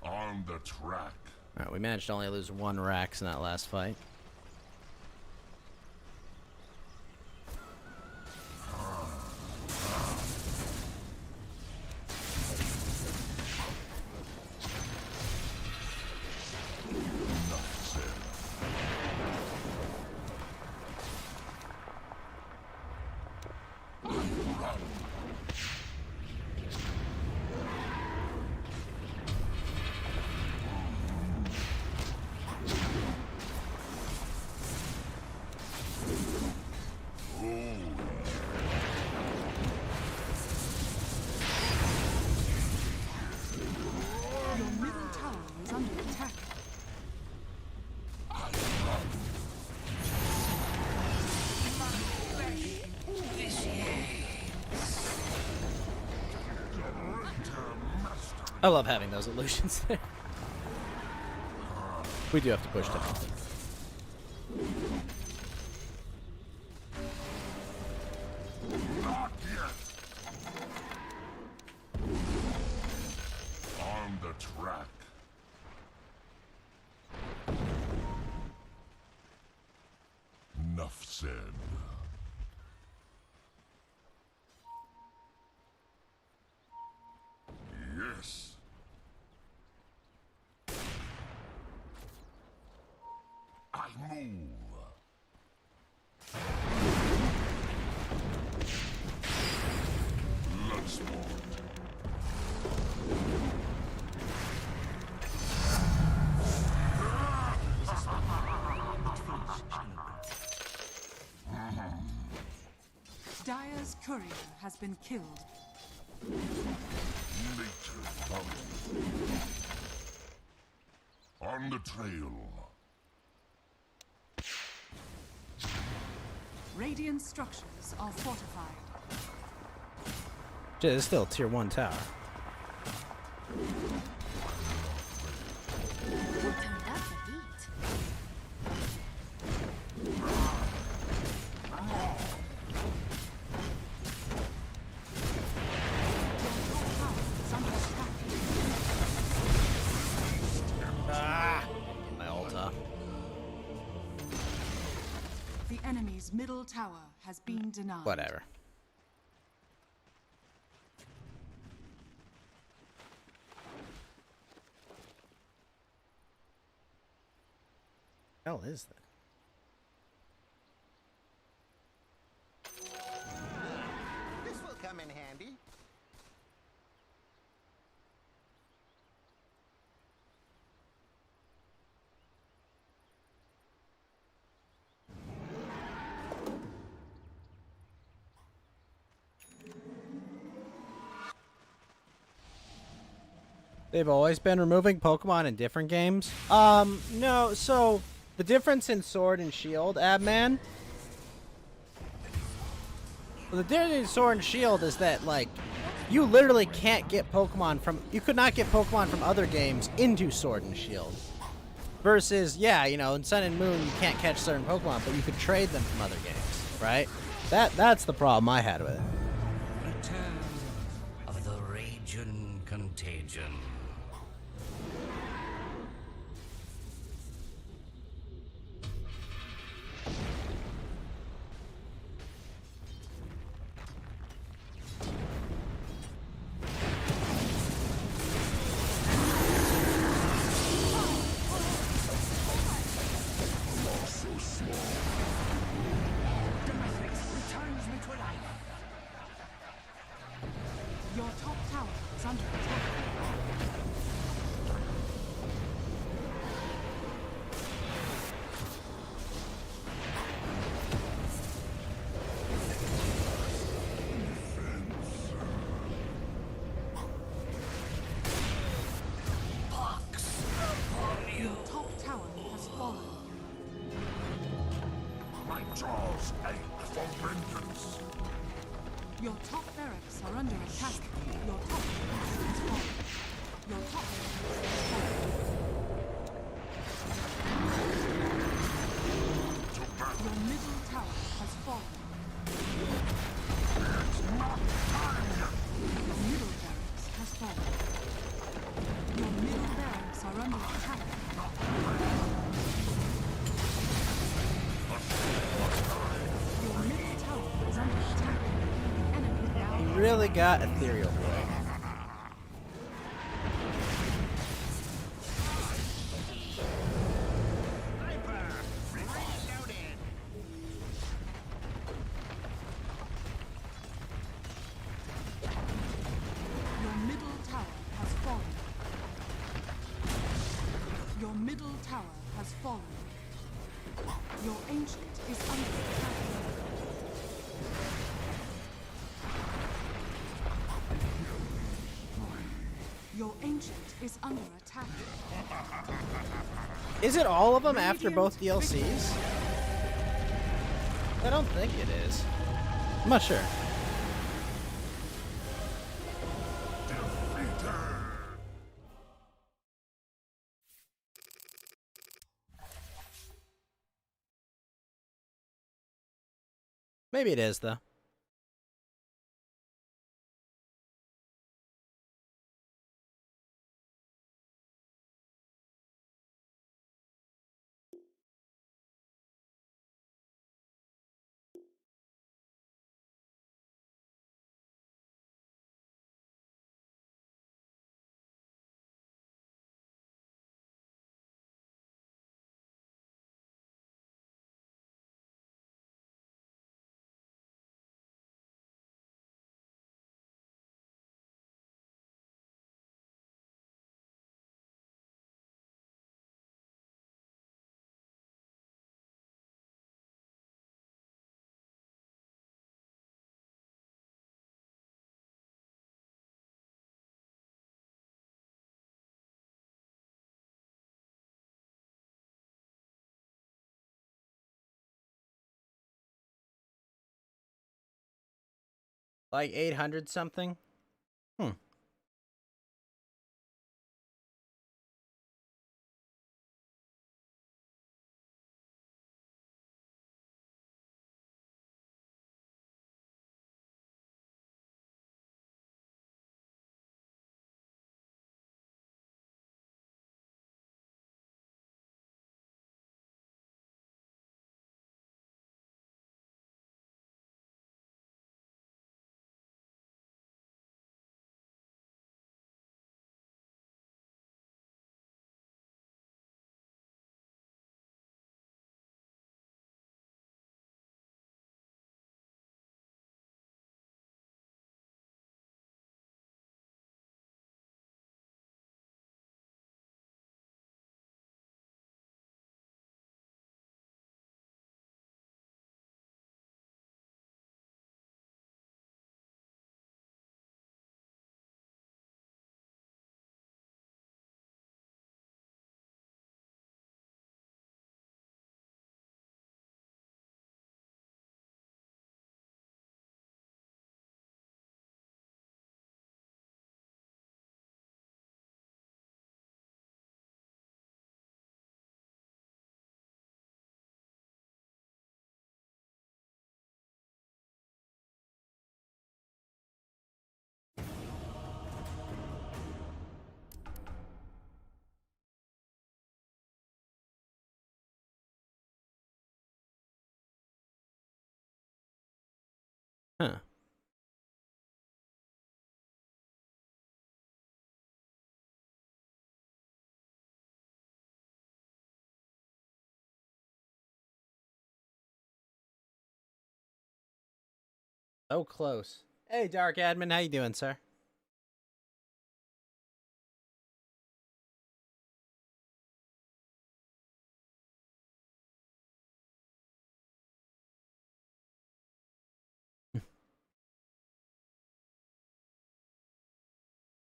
On the track. Alright, we managed to only lose 1 Rax in that last fight. Your middle tower is under attack. I love having those illusions there. We do have to push them. Not yet. On the track. Enough said. Yes. I move. Bloodsport. Dire's courier has been killed. Nature follows. On the trail. Radiant structures are fortified. It's still a tier 1 tower. We'll turn up the heat. My ulta. The enemy's middle tower has been denied. Whatever. Hell is that? This will come in handy. They've always been removing Pokemon in different games. No, so the difference in Sword and Shield, Abman. The difference in Sword and Shield is that, like, you literally can't get Pokemon from, you could not get Pokemon from other games into Sword and Shield. Versus, yeah, you know, in Sun and Moon you can't catch certain Pokemon, but you could trade them from other games, right? That's the problem I had with it. Return of the Raging Contagion. is under attack. Your top tower has fallen. My jaws ache for vengeance. Your top barracks are under attack. Your top barracks has fallen. Your top barracks has fallen. Your middle tower has fallen. It's not time yet. Your middle barracks has fallen. Your middle barracks are under attack. Your middle tower is under attack. The enemy now. He really got Ethereal Boy. Your middle tower has fallen. Your middle tower has fallen. Your ancient is under attack. Your ancient is under attack. Is it all of them after both DLCs? I don't think it is. I'm not sure. Maybe it is, though. Like 800 something? Hmm. Huh. So close. Hey, Dark Admin, how you doing, sir?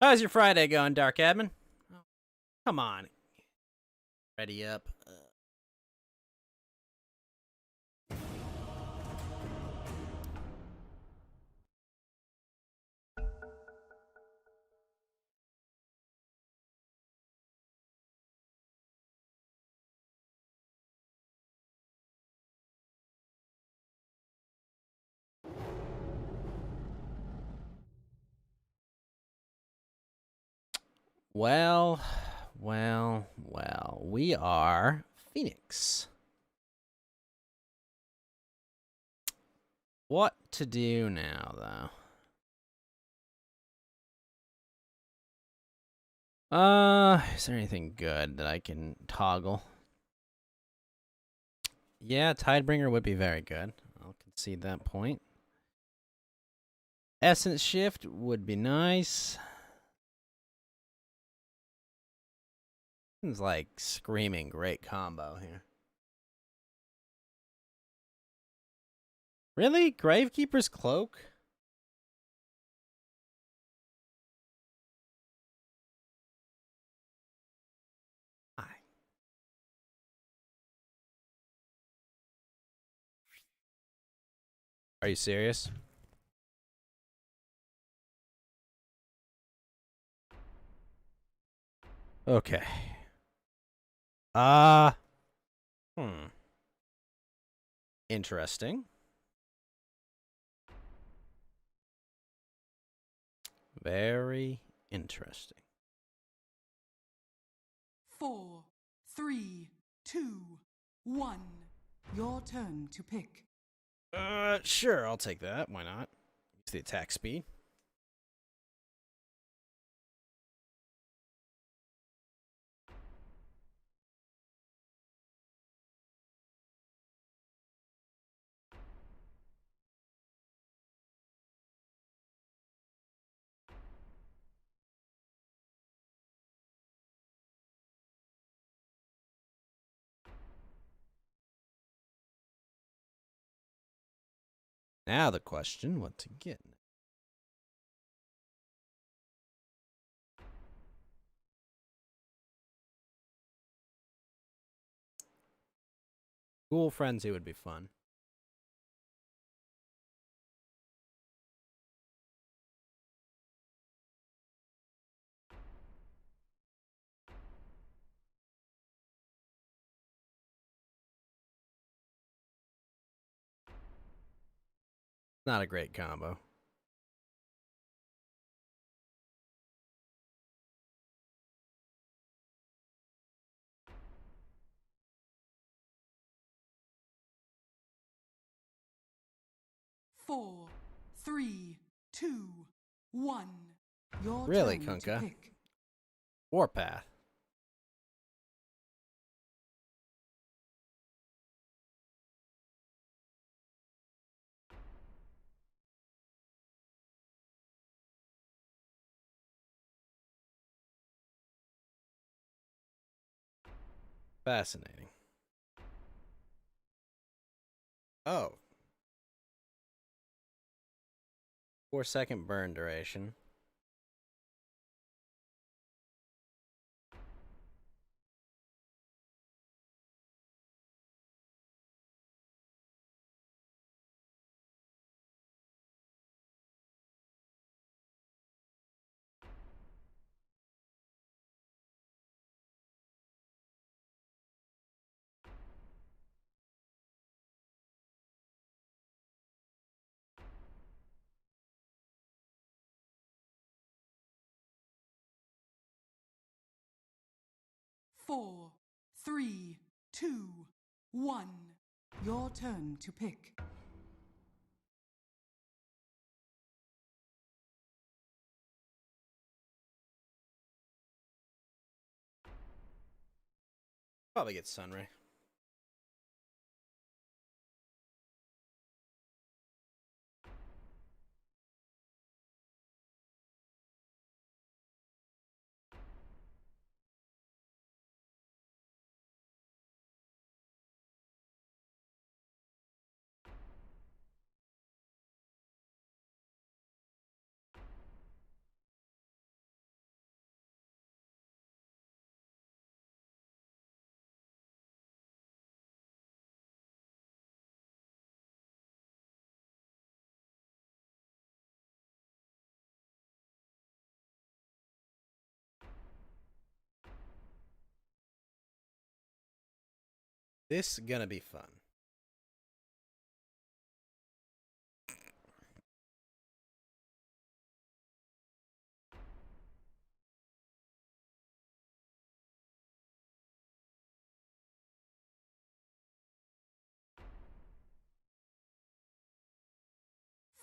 How's your Friday going, Dark Admin? Oh, come on. Ready up. Well, we are Phoenix. What to do now, though? Is there anything good that I can toggle? Yeah, Tidebringer would be very good. I'll concede that point. Essence Shift would be nice. It's like screaming great combo here. Really? Gravekeeper's Cloak? Are you serious? Okay. Interesting. Very interesting. 4, 3, 2, 1. Your turn to pick. Sure, I'll take that. Why not? Use the attack speed. Now the question, what to get? Ghoul Frenzy would be fun. Not a great combo. Four, 3, 2, 1. Your Really, turn to Kunkka? pick. Warpath. Fascinating. Oh. 4-second burn duration. Four, 3, 2, 1. Your turn to pick. Probably get Sunray. This gonna be fun.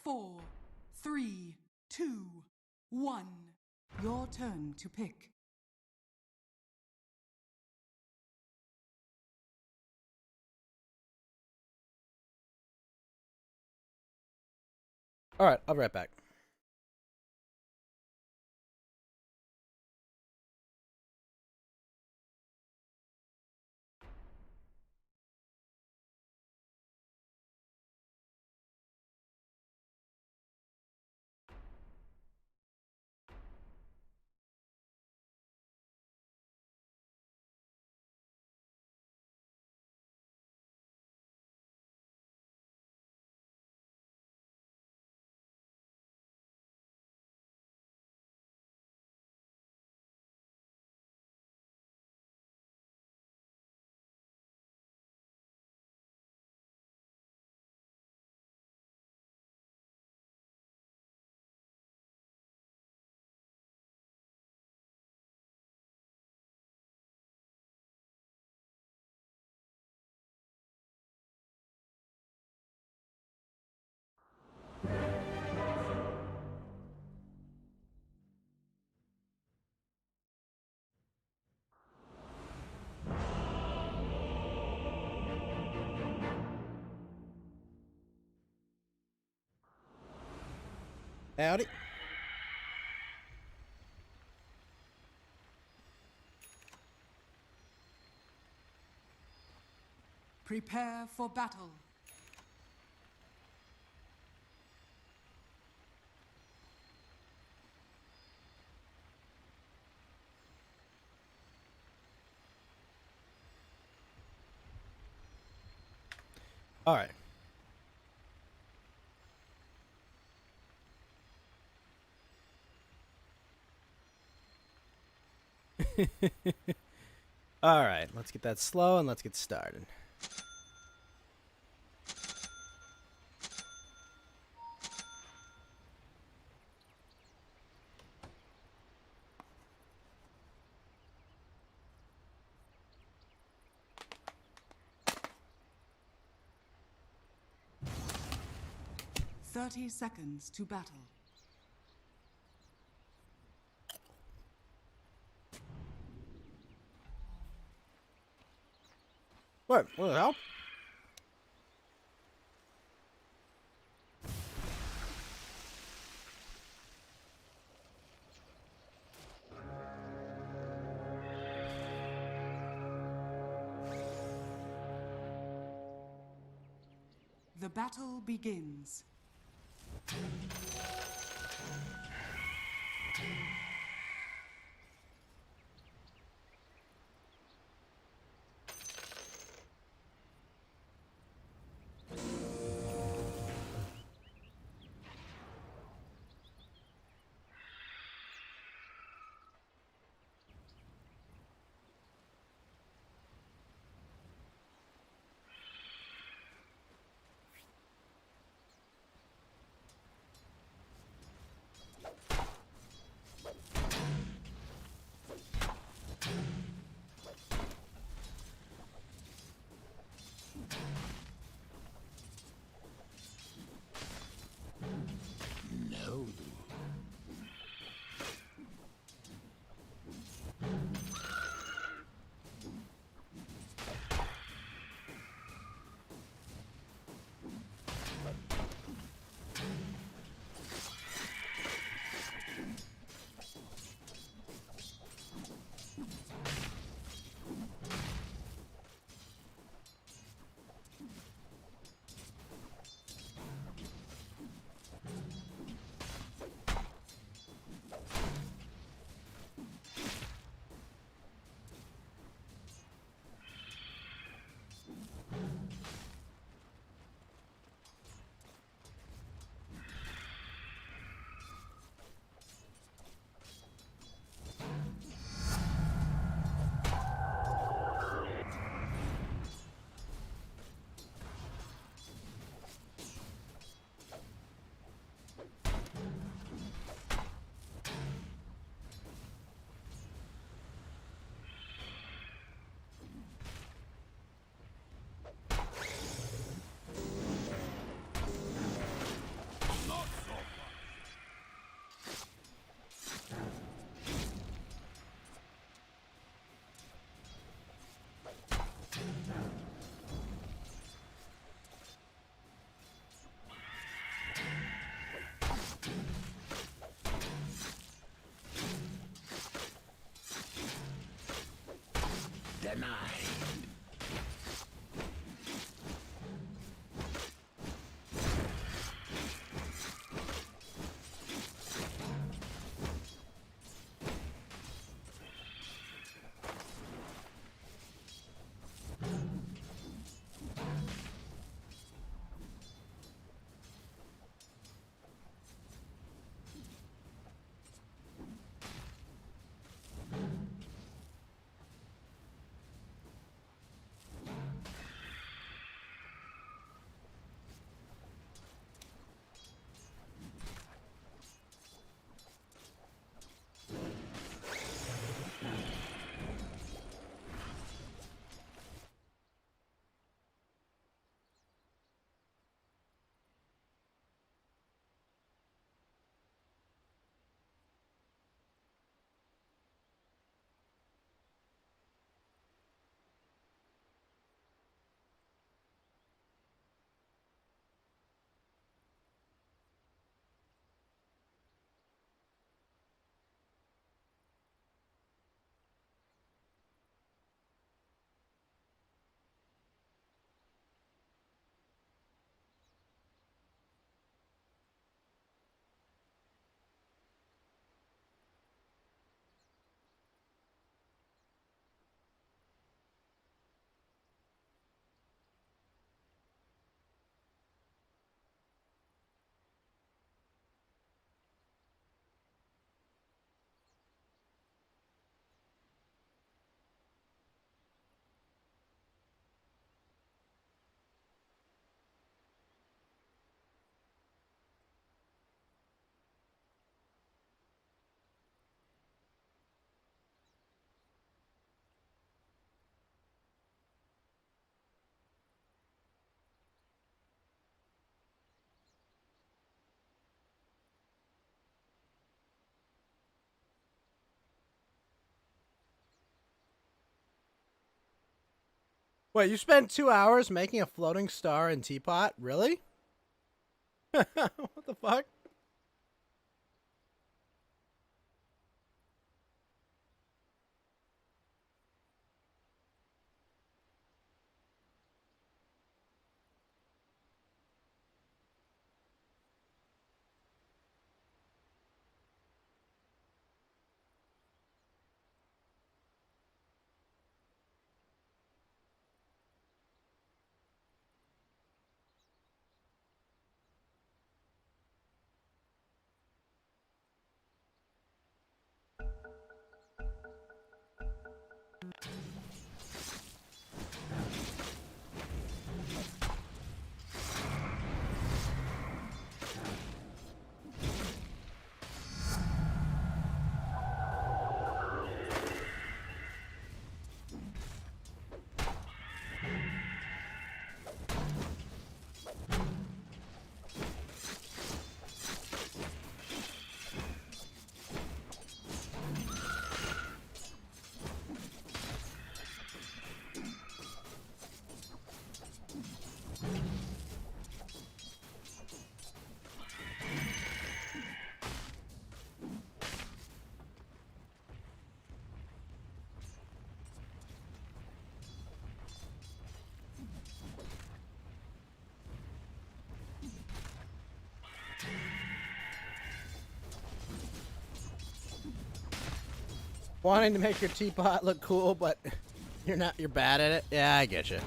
Four, three, two, one. Your turn to pick. All right, I'll be right back. Howdy. Prepare for battle. All right. All right, let's get that slow and let's get started. Thirty seconds to battle. What the hell? The battle begins. denied. Wait, you spent 2 hours making a floating star in teapot? Really? What the fuck? Wanting to make your teapot look cool, but you're bad at it? Yeah, I get you.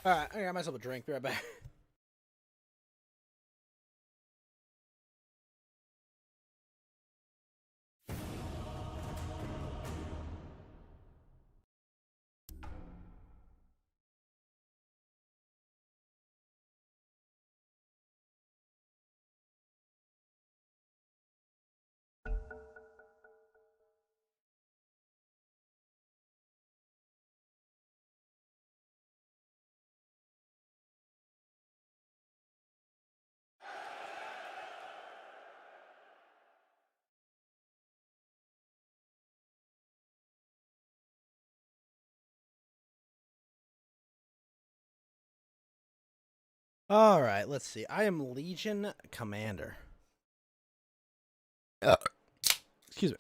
Alright, I got myself a drink. Be right back. All right, let's see. I am Legion Commander. Excuse me.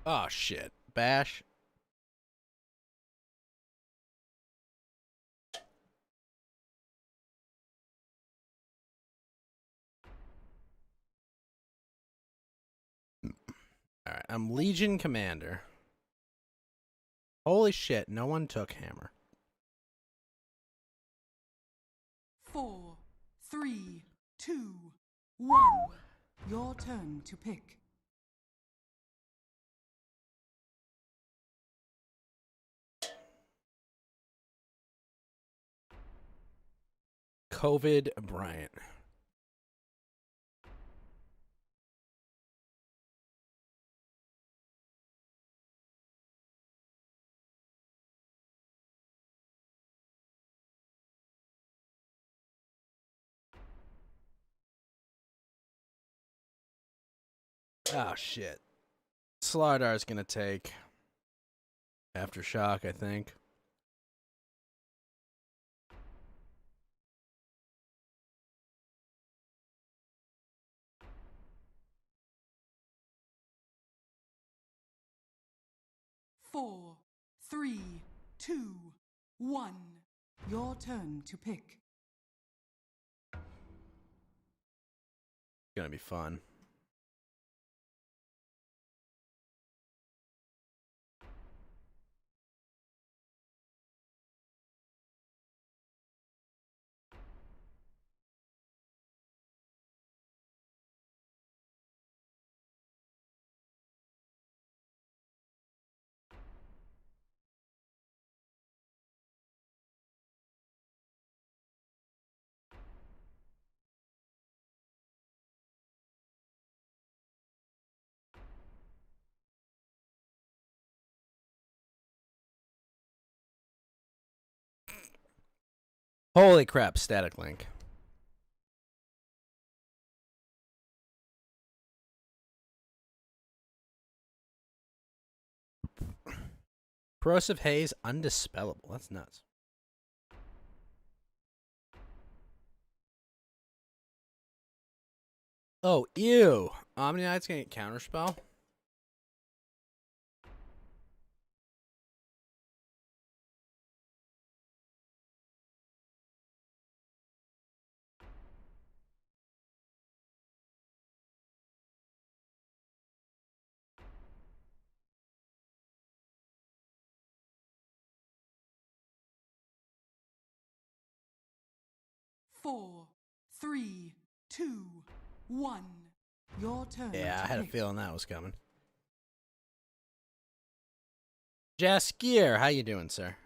Oh, shit. Bash. All right, I'm Legion Commander. Holy shit, no one took hammer. 4, 3, 2, 1. Your turn to pick. COVID Bryant. Oh, shit. Slardar's gonna take Aftershock, I think. Four, 3, 2, 1. Your turn to pick. Gonna be fun. Holy crap, static link. Corrosive haze, undispellable. That's nuts. Oh, ew. Omni Knight's gonna get counterspell. Four, 3, 2, 1. Your turn. Yeah, I to had a pick. feeling that was coming. Jaskier, how you doing, sir?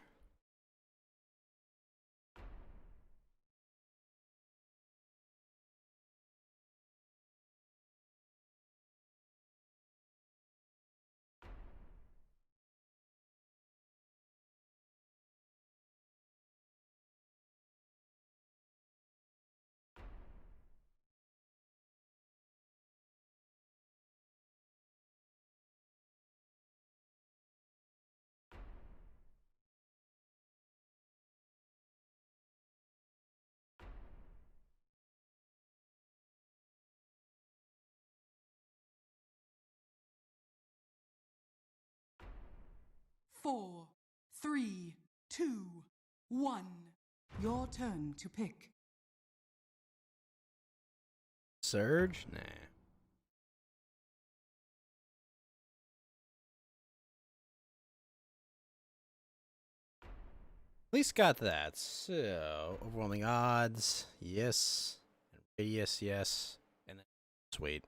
Four, 3, 2, 1. Your turn to pick. Surge? Nah. least got that. So, overwhelming odds, yes. And radius, yes. And then, sweet.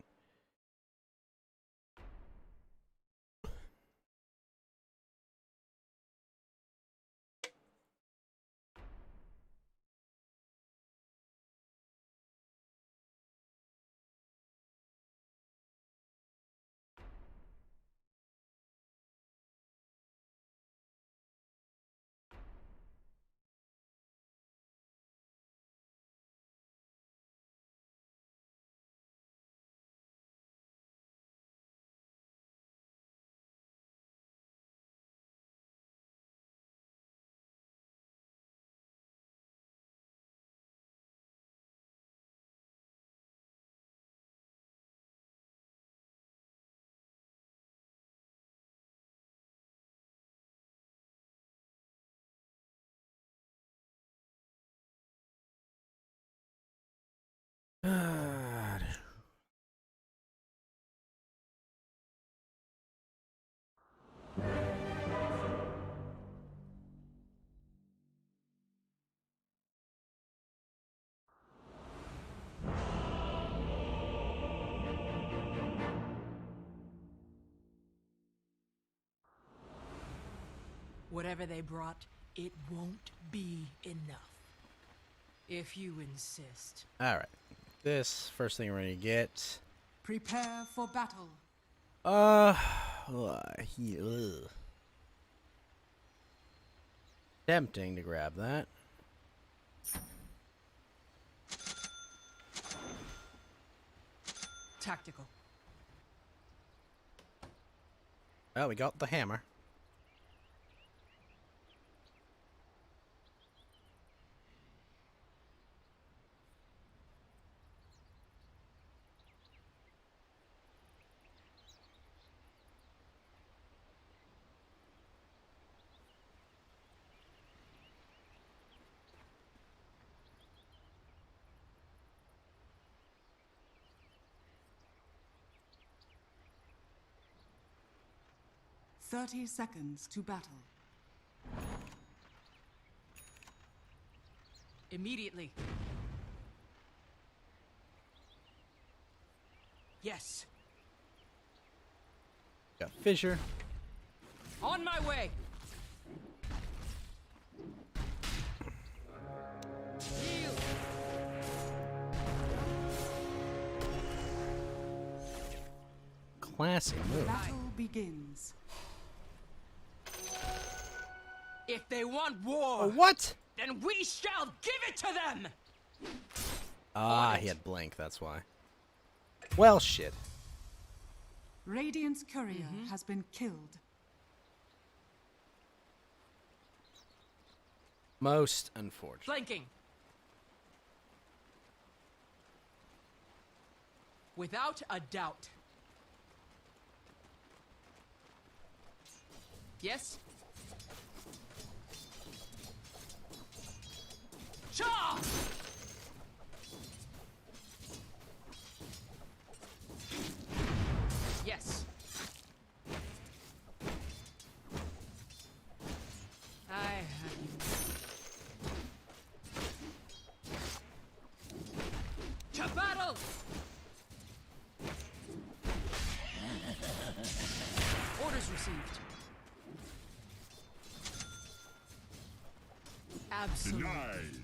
Whatever they brought, it won't be enough. If you insist. Alright. This, first thing we're gonna get. Prepare for battle. Yeah. Tempting to grab that. Tactical. Oh, we got the hammer. "30 seconds to battle. Immediately. Yes. Got fissure. On my way. Heal. Classy move. Battle begins. If they want war, Oh, what? then we shall give it to them! Ah, he had blink, that's why. Well, shit. Radiant's courier has been killed. Most unfortunate. Flanking. Without a doubt. Yes? Cha! Yes. I have you. To battle! Orders received. Absolutely. Denied.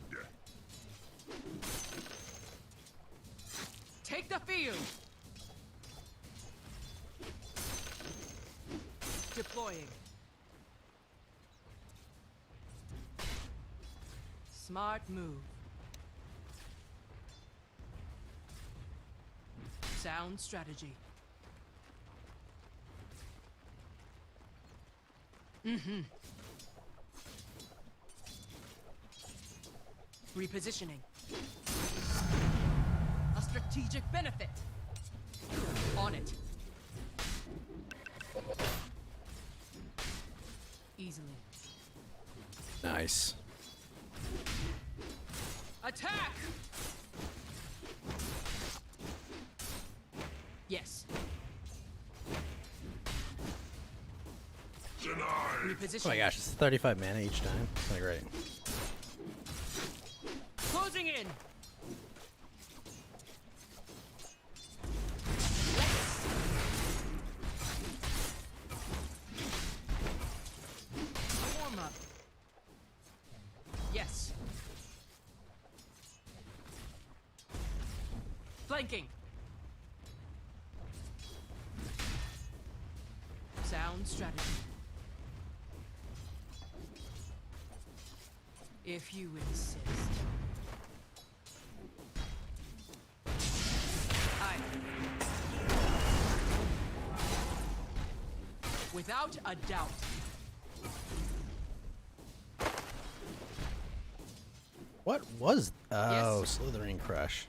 Take the field. Deploying. Smart move. Sound strategy. Repositioning. A strategic benefit. On it. Easily. Nice. Attack! Yes. Denied. Reposition. Oh my gosh, it's 35 mana each time. That's great. Closing in. Warm up. Yes. Flanking. Sound strategy. If you insist. Aye. Without a doubt. What was? Oh, Yes. Slithering Crush.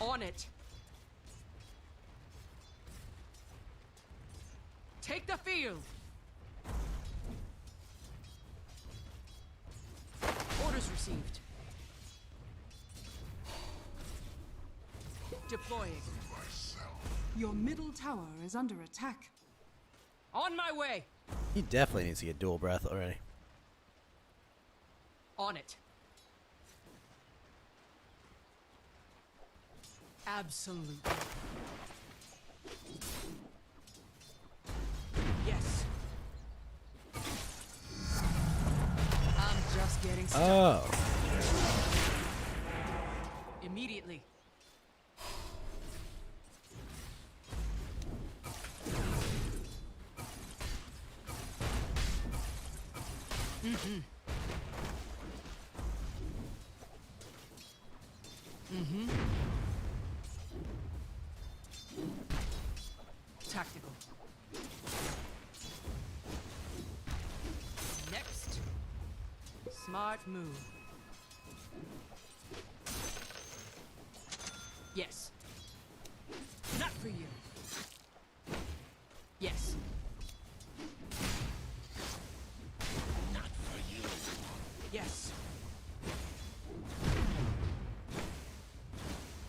On it. Take the field. Orders received. Deploying. Your middle tower is under attack. On my way. He definitely needs to get dual breath already. On it. Absolutely. Yes. I'm just getting started. Oh. Immediately. Mm-hmm. Mm-hmm. Tactical. Next. Smart move. Yes. Not for you. Yes. Not for you. Yes.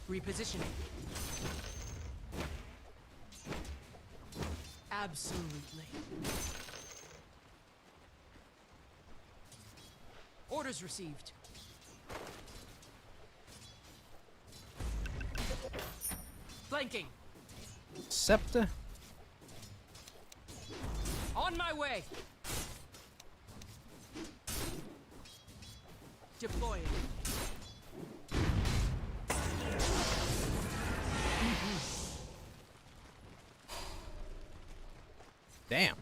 Repositioning. Absolutely. Orders received. Flanking. Septa? On my way. Deploying. Damn.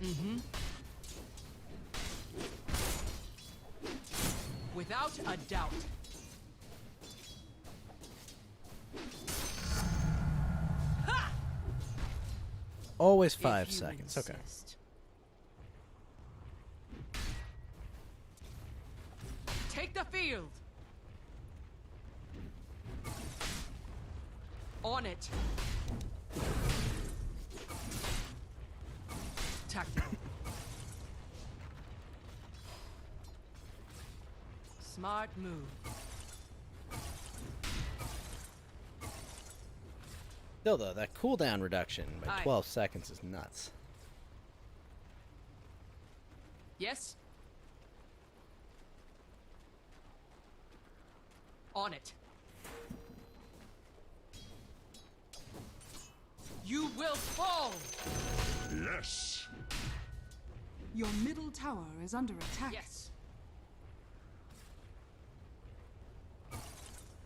Mm-hmm. Without a doubt. Ha! Always If 5 you seconds. Okay. insist. Take the field. On it. Tactical. Smart move. Still though, that cooldown reduction by Aye. 12 seconds is nuts. Yes? On it. You will fall! Yes. Your middle tower is under attack. Yes.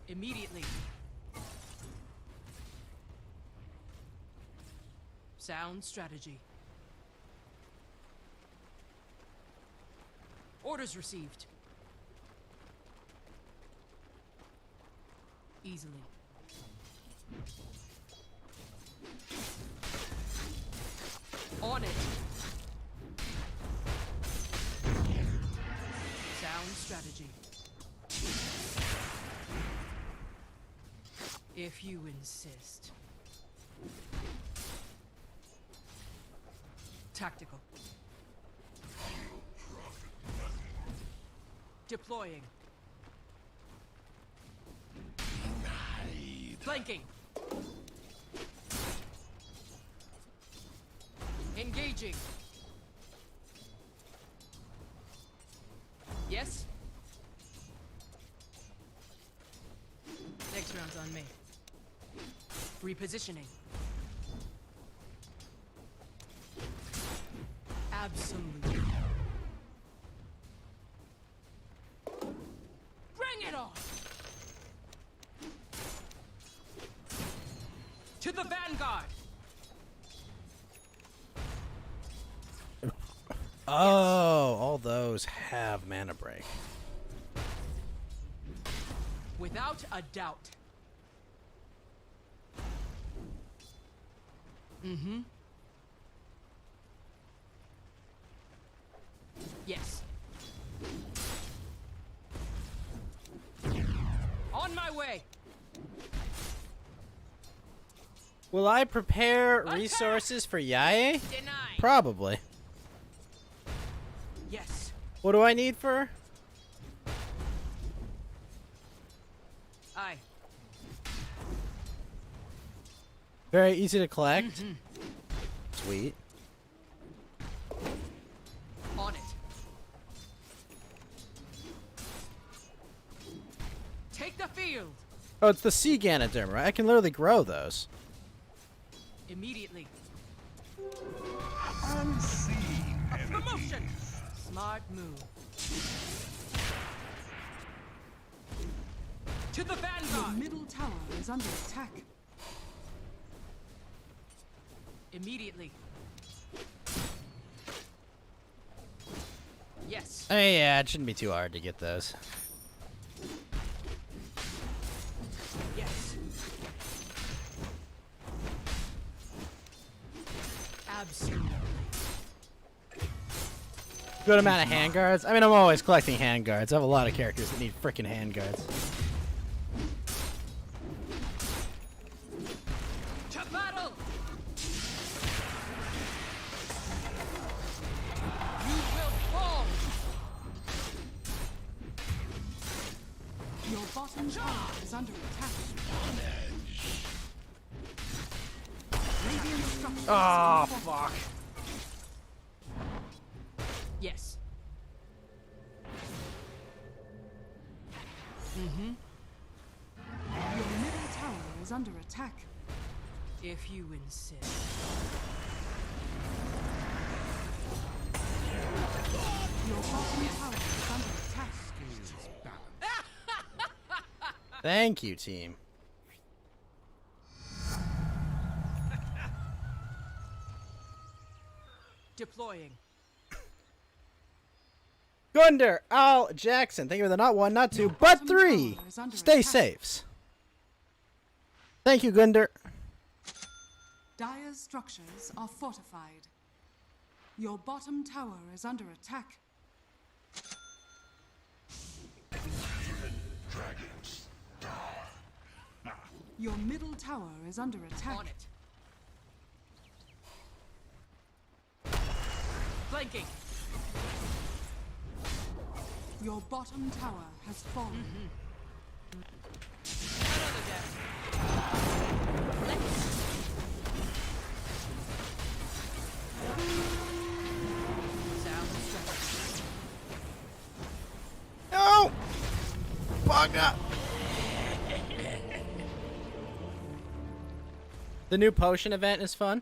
Immediately. Sound strategy. Orders received. Easily. On it. Sound strategy. If you insist. Tactical. Deploying. Flanking. Engaging. Yes? Next round's on me. Repositioning. Absolutely. Bring it on! To the vanguard! Oh, all those have mana break. Without a doubt. Mm-hmm. Yes. On my way. Will I prepare resources for Yae? Denied. Probably. Yes. What do I need for her? Aye. Very easy to collect. Sweet. On it. Take the field. Oh, it's the sea Ganoderma, right? I can literally grow those. Immediately. Unseen A promotion. Smart move. To the Your vanguard. middle tower is under attack. Immediately. Yes. Oh yeah, it shouldn't be too hard to get those. Yes. Absolutely. Good amount of handguards. I mean, I'm always collecting handguards. I have a lot of characters that need frickin' handguards. To battle. You will fall. Your bottom tower is under attack. Radiant structures Oh, are fortified. fuck. Yes. Mm-hmm. Your middle tower is under attack. If you insist. Your bottom tower is under attack. Thank you, team. Deploying. Gunder, Al, Jackson. Thank you for the not one, not two, but three. Stay safe. Thank you, Gunder. Dire's structures are fortified. Your bottom tower is under attack. Your middle tower is under attack. On it. Flanking. Your bottom tower has fallen. Another death. Sound strategy. No! Bugged up. The new potion event is fun.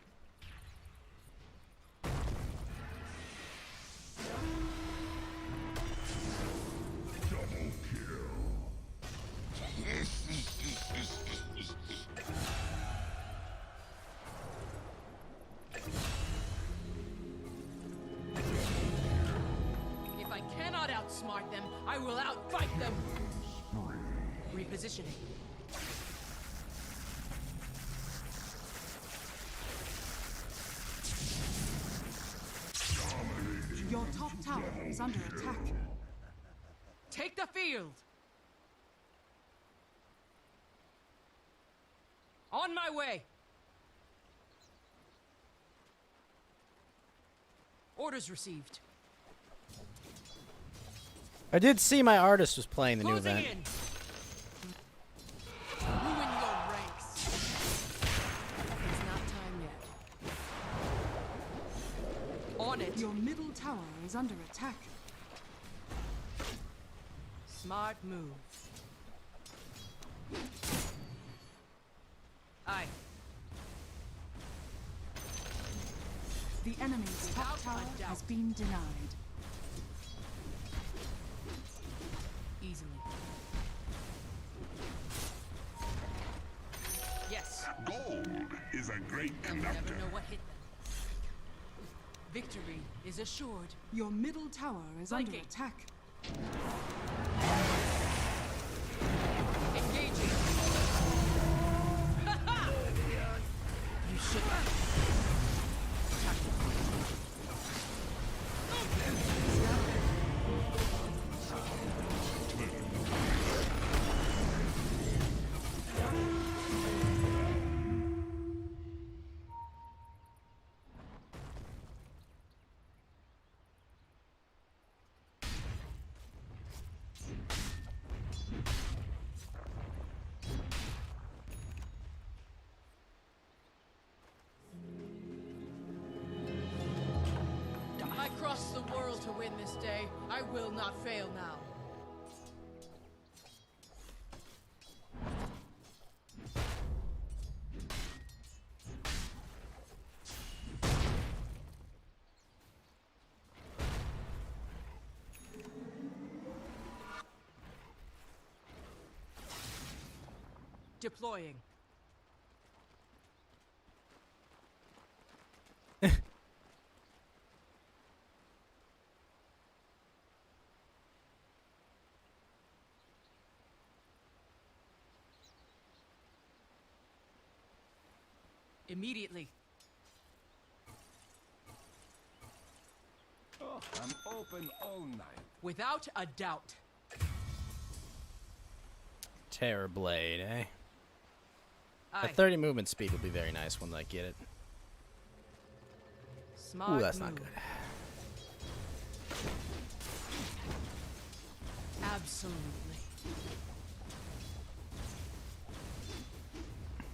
If I cannot outsmart them, I will outfight them. Repositioning. Your top tower is under attack. Take the field. On my way. Orders received. I did see my artist was playing the new Closing event. in. Ruin your ranks. It's not time yet. On it. Your middle tower is under attack. Smart move. Aye. The enemy's top Without tower a doubt. has been denied. Easily. Yes. Gold is a great They'll conductor. never know what hit them. Victory is assured. Your middle tower is under Viking. attack. Engaging. You should have. I crossed the world to win this day. I will not fail now. Deploying. Immediately. Oh, I'm open all night. Without a doubt. Terror Blade, eh? Aye. The 30 movement speed will be very nice when I get it. Smart Ooh, that's not move. good. Absolutely.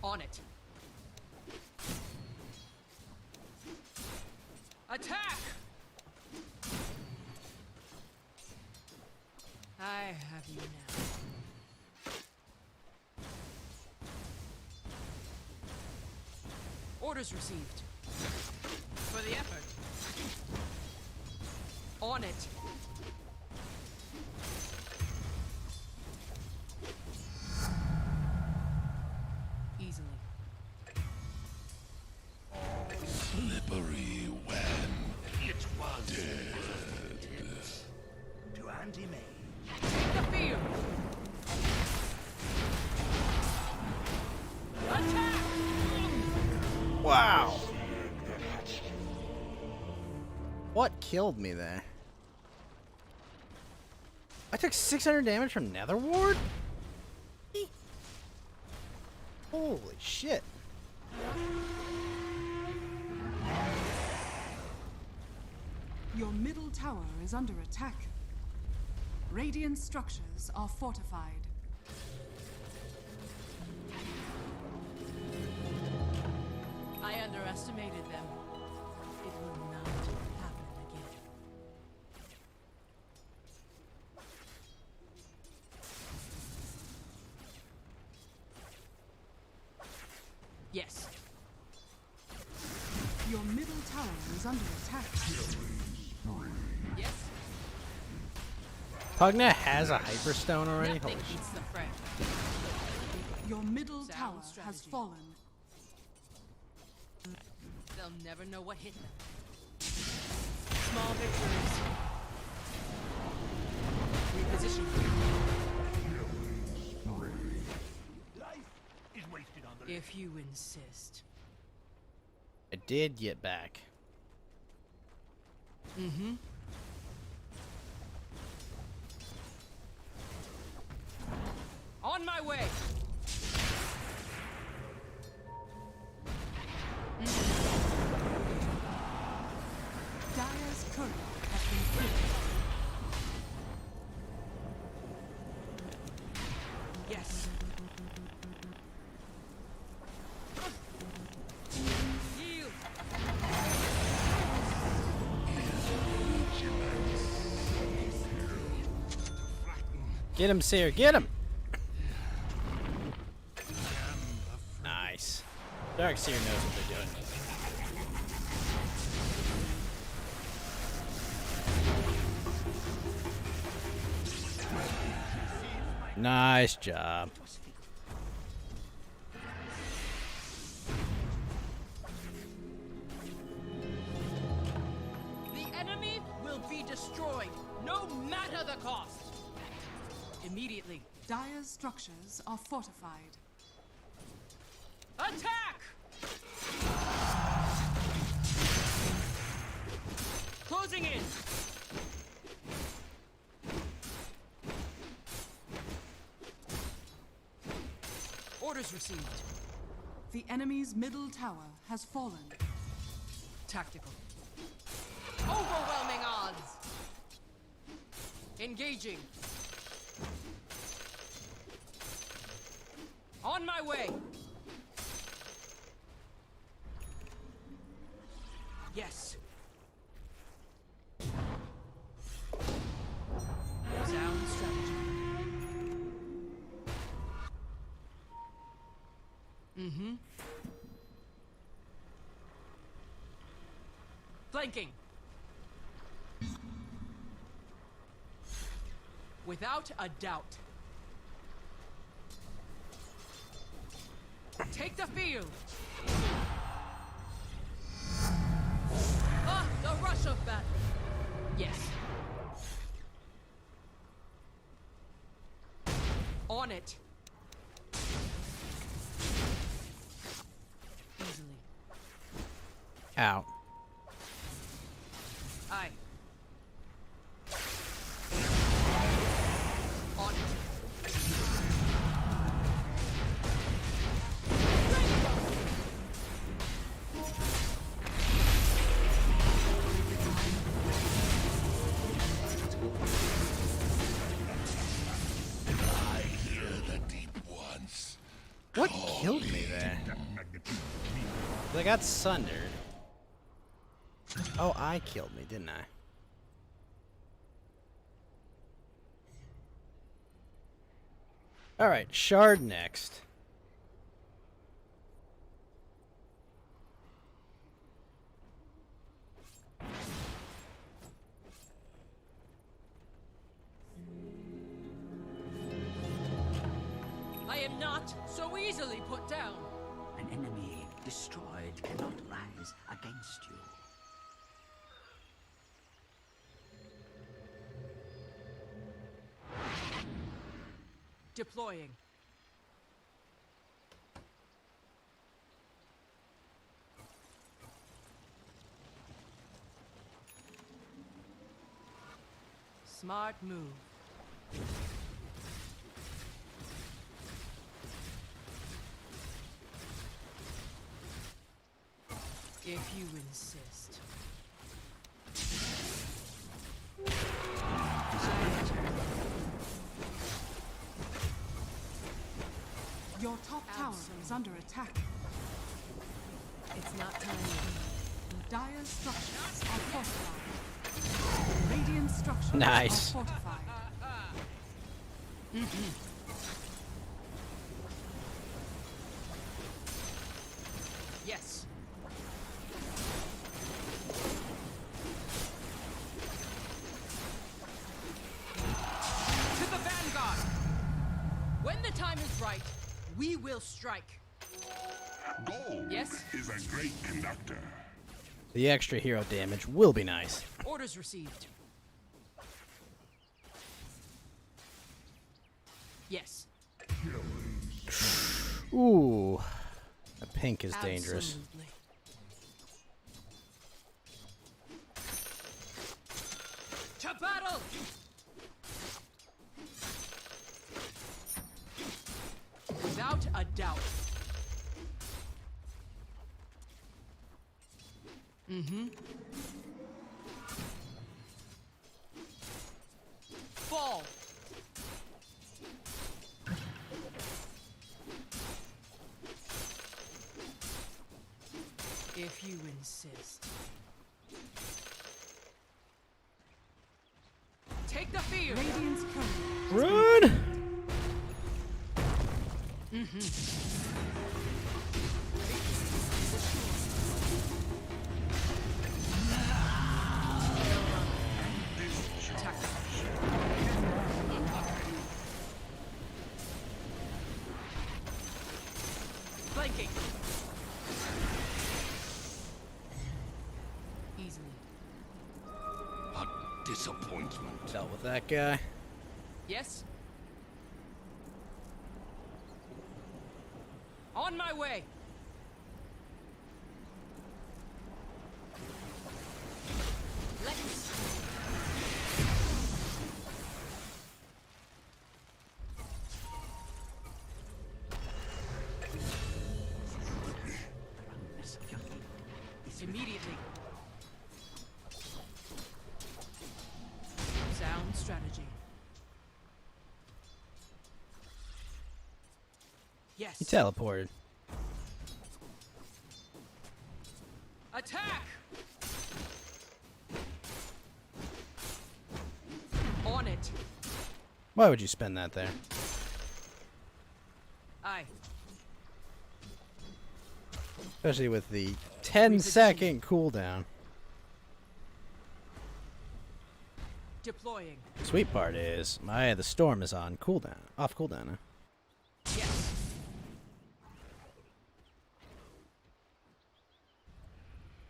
On it. Attack! I have you now. Orders received. For the effort. On it. Easily. Slippery when It was dead. to Auntie May. The field. Attack! Wow. What killed me there? I took 600 damage from Nether Ward? Holy shit. Your middle tower is under attack. Radiant structures are fortified. I underestimated them. It will not happen again. Yes. Your middle tower is under attack. Yes. Pugna has a Hyperstone already? Nothing Holy shit. beats the friend. Your middle Sound tower has strategy. fallen. They'll never know what hit them. Small victories. Reposition. Life is wasted on the If you insist. I did get back. Mm-hmm. On my way. Dire's courier has been killed. Yes. Yield. Get him, Seer. Get him. Nice. Dark Seer knows what they're doing. Nice job. The enemy will be destroyed, no matter the cost. Immediately. Dire's structures are fortified. Attack! Closing in. Orders received. The enemy's middle tower has fallen. Tactical. Overwhelming odds. Engaging. On my way. Yes. Sound strategy. Mm-hmm. Flanking. Without a doubt. Take the field. Ah, the rush of battle. Yes. On it. Easily. Out. Aye. On it. What killed me there? I got sundered. Oh, I killed me, didn't I? Alright, Shard next. I am not so easily put down. An enemy destroyed cannot rise against you. Deploying. Smart move. If you insist. Your top tower is under attack. It's not time. Dire's structures are fortified. Radiant structures Nice. are fortified. Yes. To the vanguard. When the time is right, we will strike. Gold Yes? is a great conductor. The extra hero damage will be nice. Orders received. Yes. Ooh. The pink is dangerous. Absolutely. To battle! Without a doubt. Mm-hmm. Fall. If you insist. Take the field. Radiant's courier Run! Flanking. Easily. A disappointment. Dealt with that guy. Yes? On my way! Let's... Immediately. Sound strategy. Yes. He teleported. Attack! On it. Why would you spend that there? Aye. Especially with the 10-second cooldown. Deploying. Sweet part is, the storm is on cooldown, off cooldown now. Yes.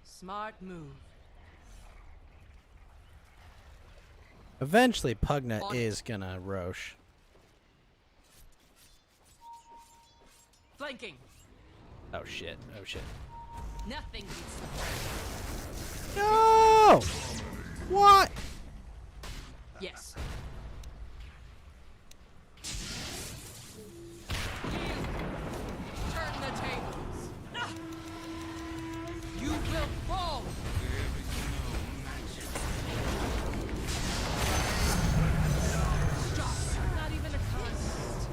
Smart move. Eventually, Pugna is gonna Roche. Flanking. Oh shit! Oh shit! Nothing beats No! What? Yes. Turn the tables. Ah! You will fall. Stop. Not even a contest.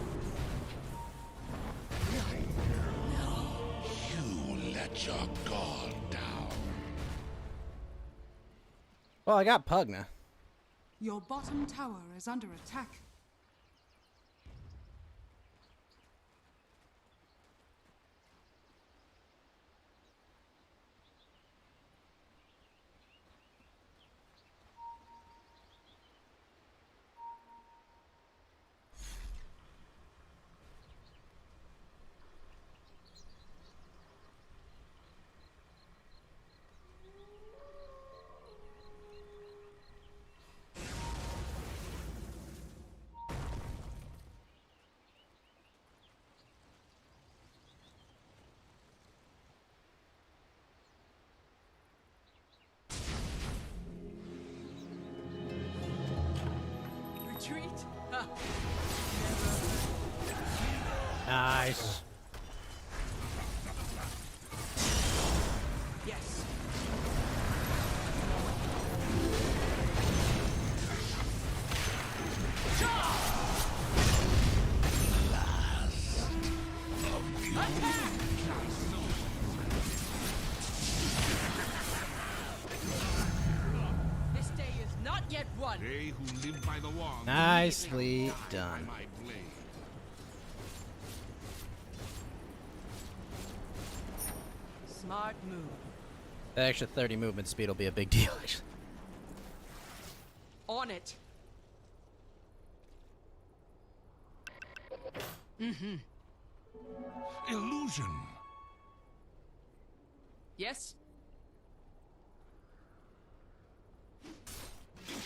You let your guard down. Well, I got Pugna. Your bottom tower is under attack. Retreat. Ha. Nice. Yes. This day is not yet won. They who live by the wall. Nicely done. My blade. Smart move. That extra 30 movement speed will be a big deal, actually. On it. Illusion. Yes?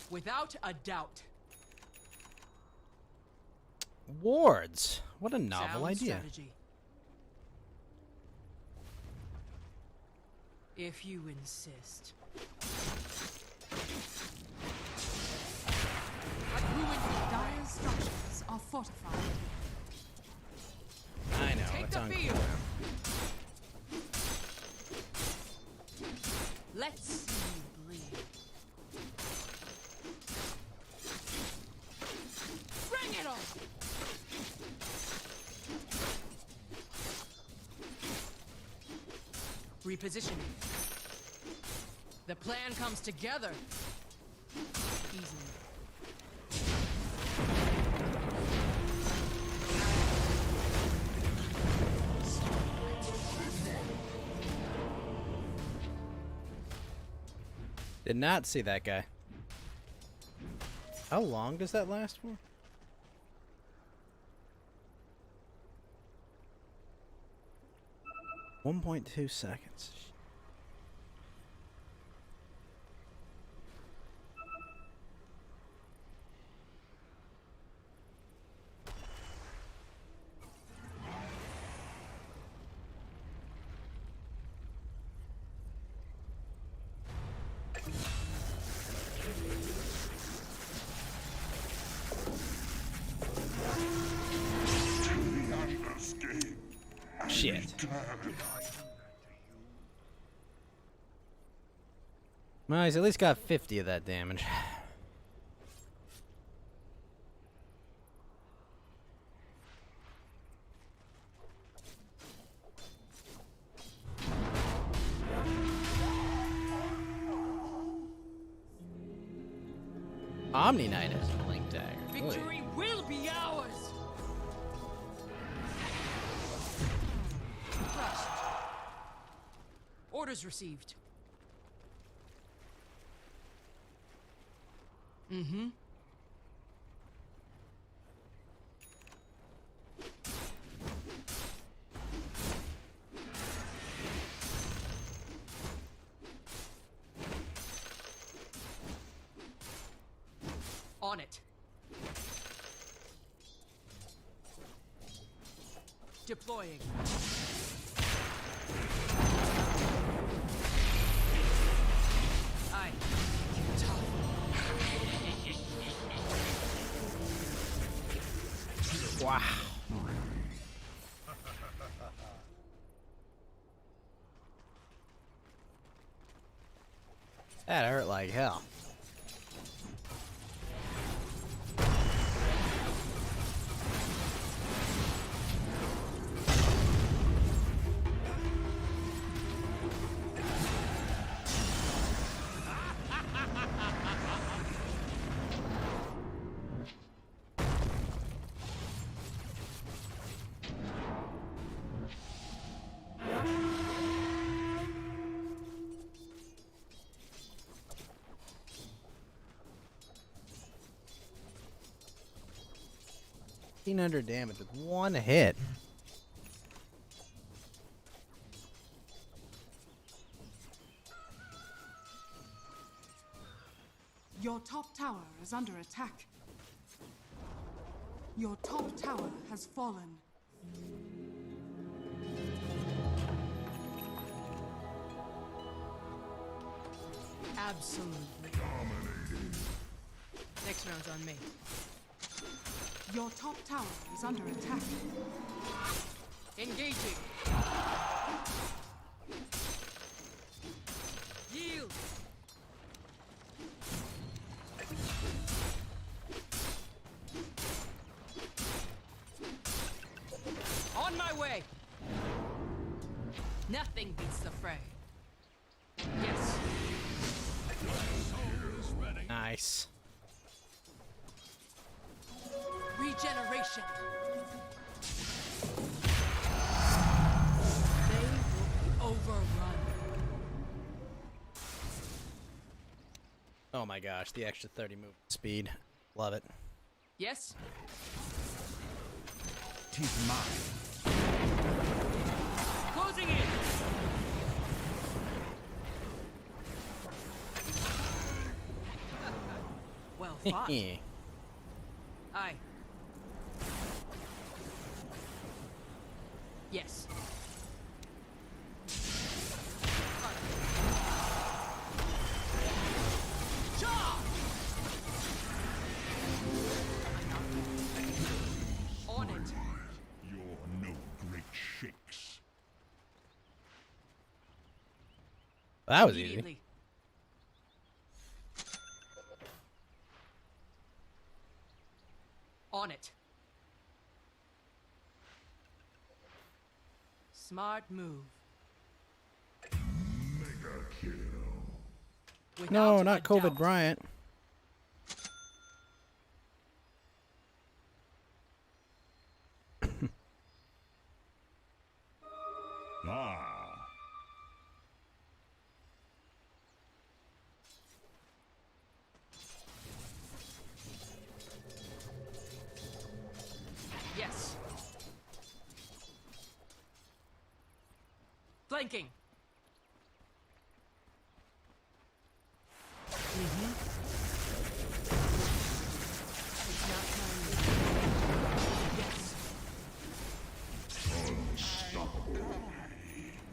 Without a doubt. Wards. What a novel Sound idea. strategy. If you insist. Dire structures are fortified. I know, Take it's the on field. cooldown. Let's see you bleed. Bring it on! Repositioning. The plan comes together. Easily. Did not see that guy. How long does that last for? .2 seconds. Shit. Well, he's at least got 50 of that damage. Omni Knight has a blink dagger. Victory will be ours. Crushed. Orders received. Mm-hmm. On it. Deploying. Aye. Tough. Wow. That hurt like hell. $1,500 damage with one hit. Your top tower is under attack. Your top tower has fallen. Absolutely. Next round's on me. Your top tower is under attack. Engaging. Yield. On my way. Nothing beats the fray. Yes. Nice. Regeneration. They will be overrun. Oh my gosh, the extra 30 move speed. Love it. Yes? Tis mine. Closing in. Well fought. Aye. Yes. Charge! On it. You're no great shakes. That was easy. Immediately. On it. Smart move. Mega kill. No, Without not a COVID doubt. Bryant. Ah. flanking. It's not time yet.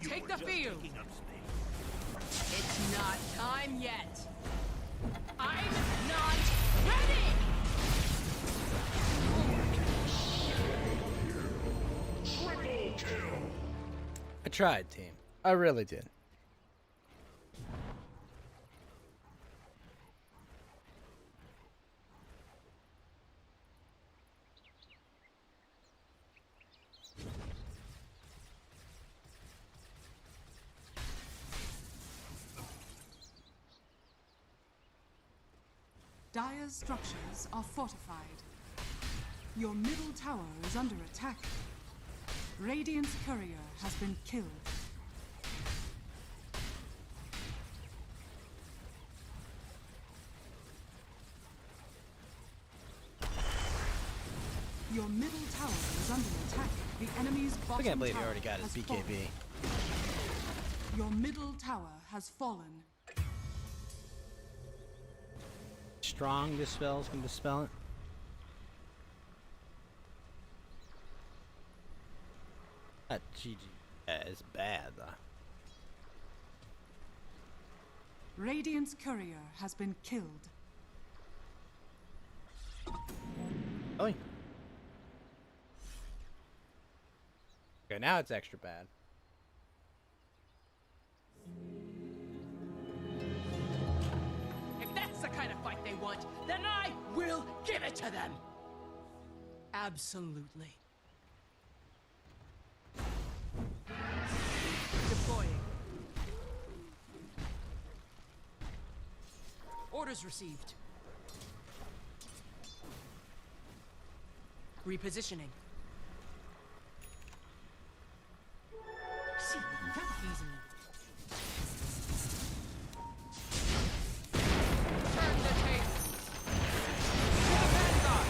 Yes. Take the field. It's not time yet. I'm not ready. I tried, team. I really did. Dire's structures are fortified. Your middle tower is under attack. Radiant's courier has been killed. Your middle tower is under attack. The enemy's I bottom can't believe he tower already got his has BKB. fallen. Your middle tower has fallen. Strong dispels can dispel it. That GG is bad though. Radiant's courier has been killed. Oh. Okay, now it's extra bad. If that's the kind of fight they want, then I will give it to them. Absolutely. Deploying. Orders received. Repositioning. Easily. Turn the tables. To the vanguard.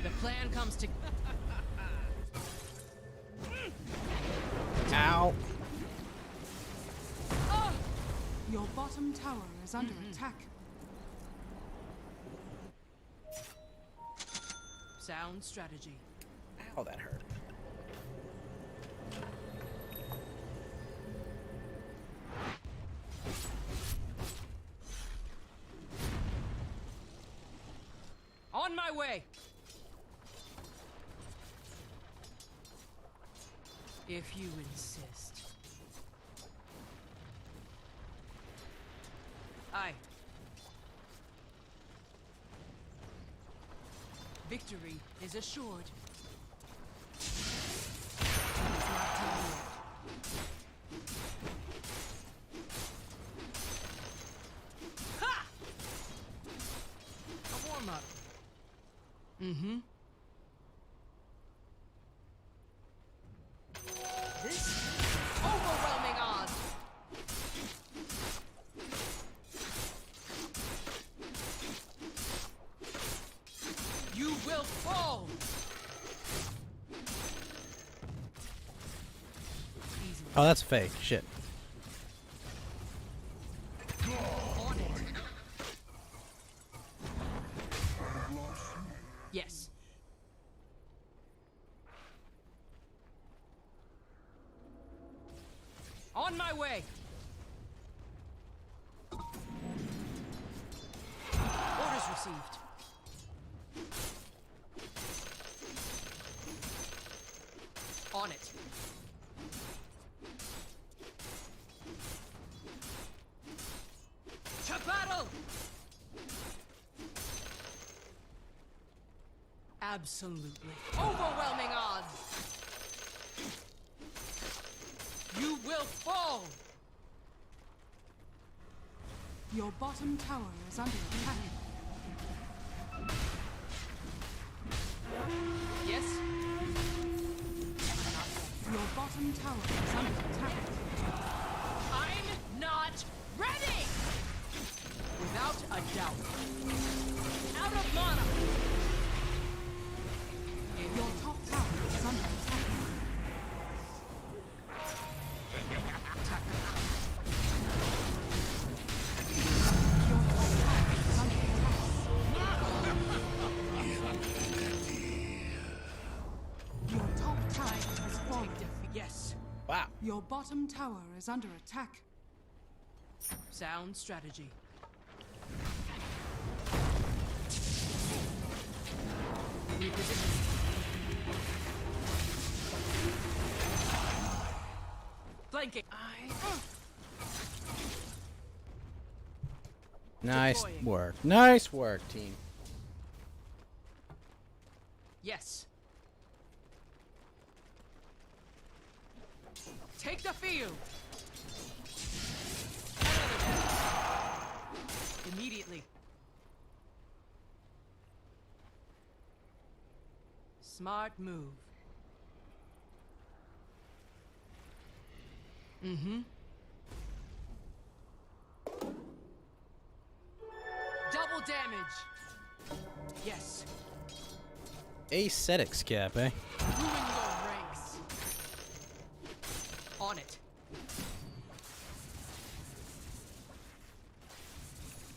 The plan comes to. Ow. Oh! Your bottom tower is under attack. Sound strategy. Ow, that hurt. On my way. If you insist. Aye. Victory is assured. It's not time yet. Ha! A warm-up. Mm-hmm. This overwhelming odds. You will fall. Easy. Oh, that's fake. Shit. On it. Yes. On my way. Orders received. On it. To battle! Absolutely. Overwhelming odds! You will fall! Your bottom tower is under attack. Yes? Your bottom tower is under attack. I'm not ready! Without a doubt. Out of mana! Your top tower is under attack. Your bottom tower is under attack. Sound strategy. Reposition. Flanking. Nice Deploying. work. Nice work, team. Yes. Take the field. Immediately. Smart move. Mm-hmm. Double damage. Yes. Ascetics cap, eh? Ruin your ranks. On it.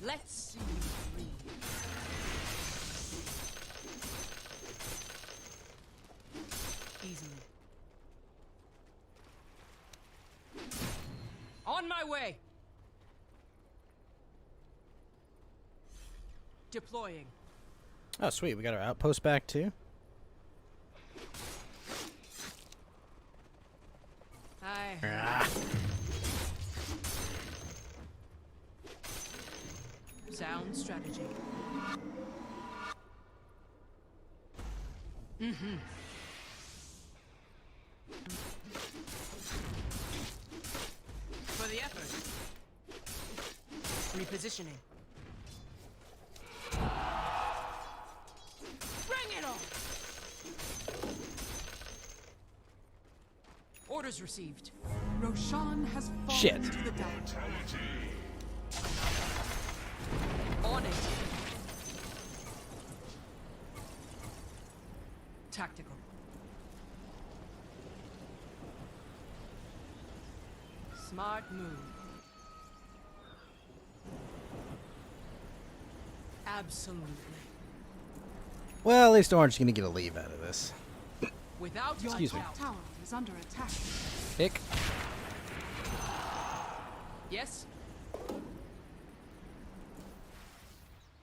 Let's see you breathe. Easily. On my way. Deploying. Oh, sweet. We got our outpost back, too. Aye. Sound strategy. Mm-hmm. For the effort. Repositioning. Bring it on! Orders received. Roshan has fallen Shit. to the dark. On it. Tactical. Smart move. Absolutely. Well, at least Orange is going to get a leave out of this. Without Your Excuse me. top tower is under attack. Pick. Yes?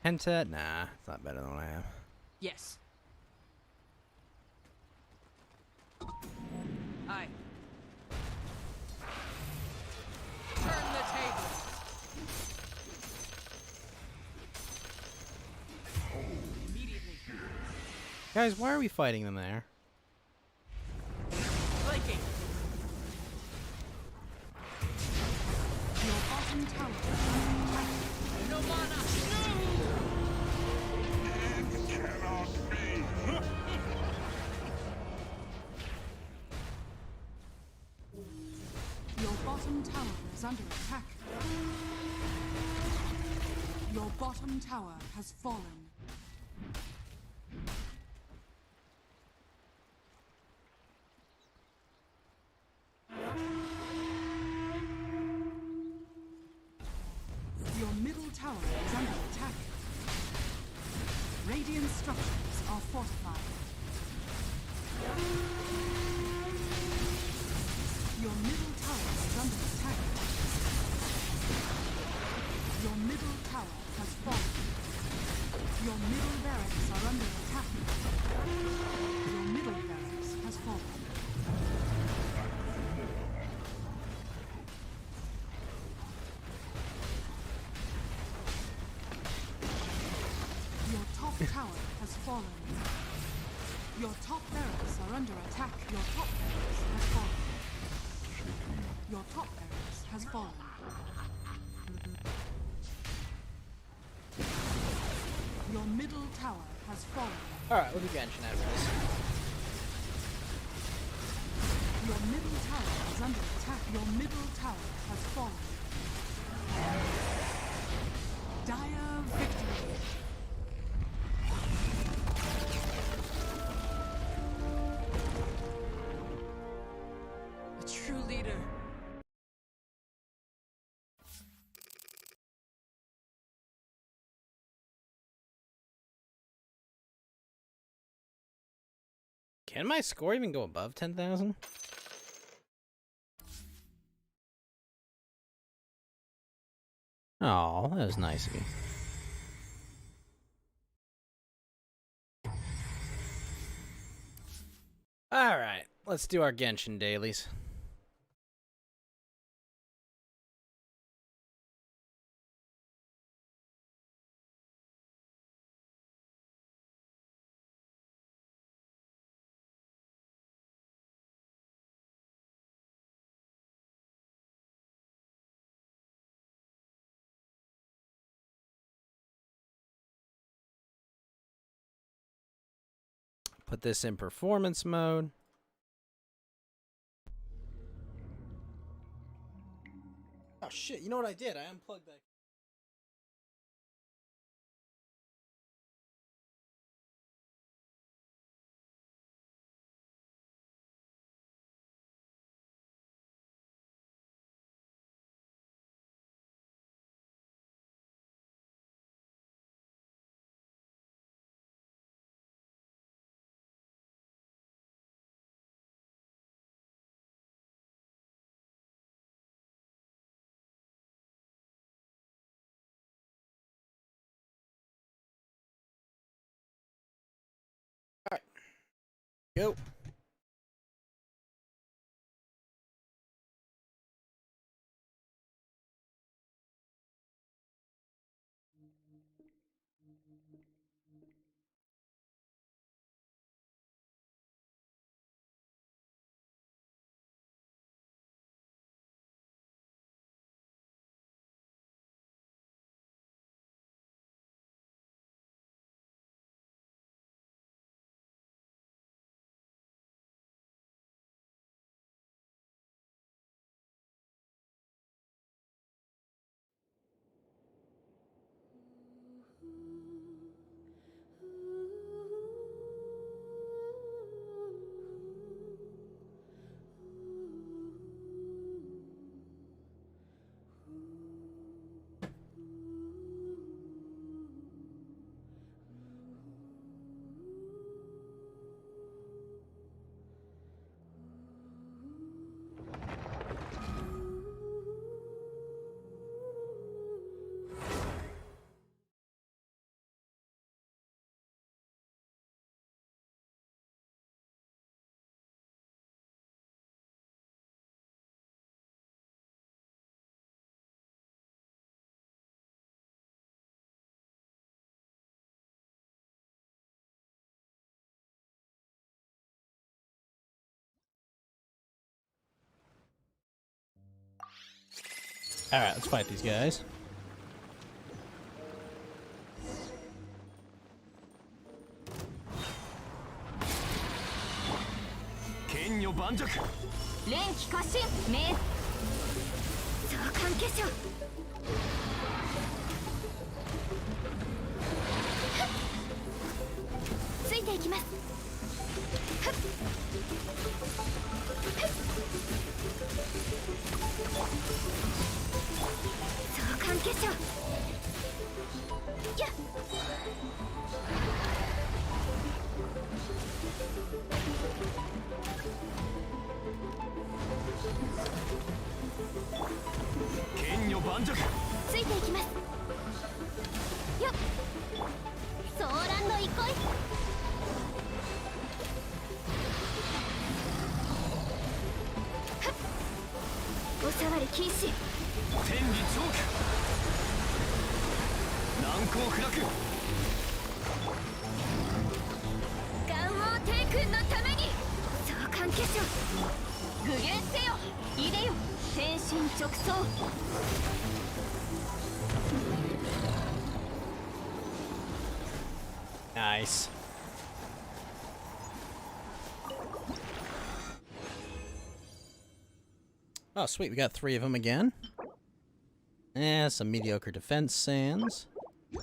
Penta? Nah, it's not better than what I have. Yes. Aye. Turn the table. Immediately. Guys, why are we fighting them there? Flanking. Your bottom tower is under attack. No mana. It cannot be. Your bottom tower is under attack. Your bottom tower has fallen. Your middle tower is under attack. Radiant structures are fortified. Your middle tower is under attack. Your middle tower has fallen. Your middle barracks are under attack. Your middle barracks has fallen. Your top tower has fallen. Your top barracks are under attack. Your top barracks has fallen. Your top barracks has fallen. Your middle tower has fallen. Alright, we'll do Genshin after this. Your middle tower is under attack. Your middle tower has fallen. Dire victory. A true leader. Can my score even go above 10,000? Oh, that was nice of you. Alright, let's do our Genshin dailies. Put this in performance mode. Oh shit, you know what I did? I unplugged that. Alright. Go. Alright, let's fight these guys. Nice. Oh, sweet. We got 3 of them again. Some mediocre defense sands. We're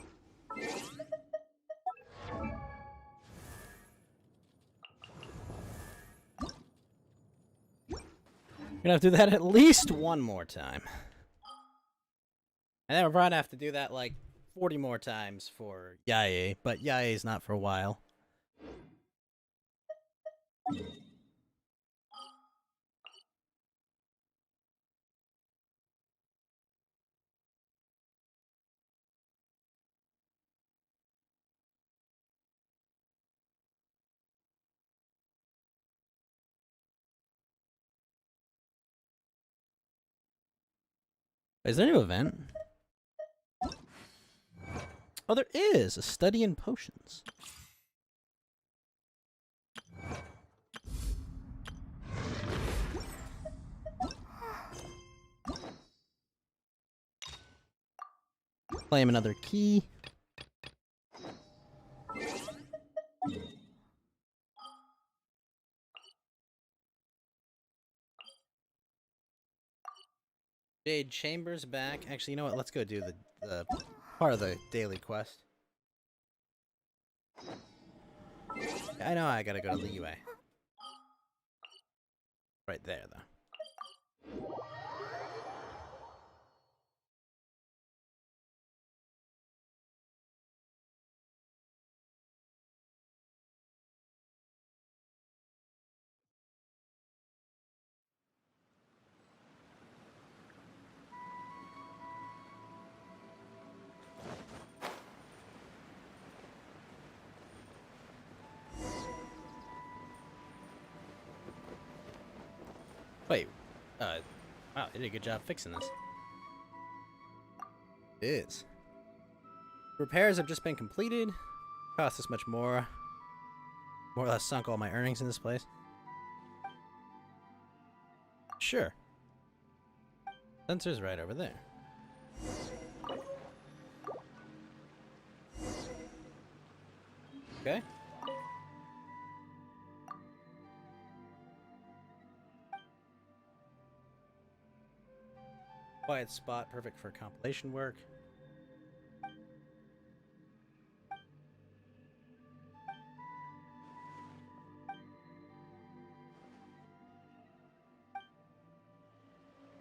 gonna have to do that at least one more time. And then we're probably gonna have to do that like 40 more times for Yae, but Yae's not for a while. Is there a new event? Oh, there is! A study in potions. Claim another key. Jade Chambers back. Actually, you know what? Let's go do the part of the daily quest. I know I gotta go to Liyue. Right there, though. Wait, wow, they did a good job fixing this. It is. Repairs have just been completed. Cost this much more. More or less sunk all my earnings in this place. Sure. Sensor's right over there. Okay. Quiet spot, perfect for compilation work.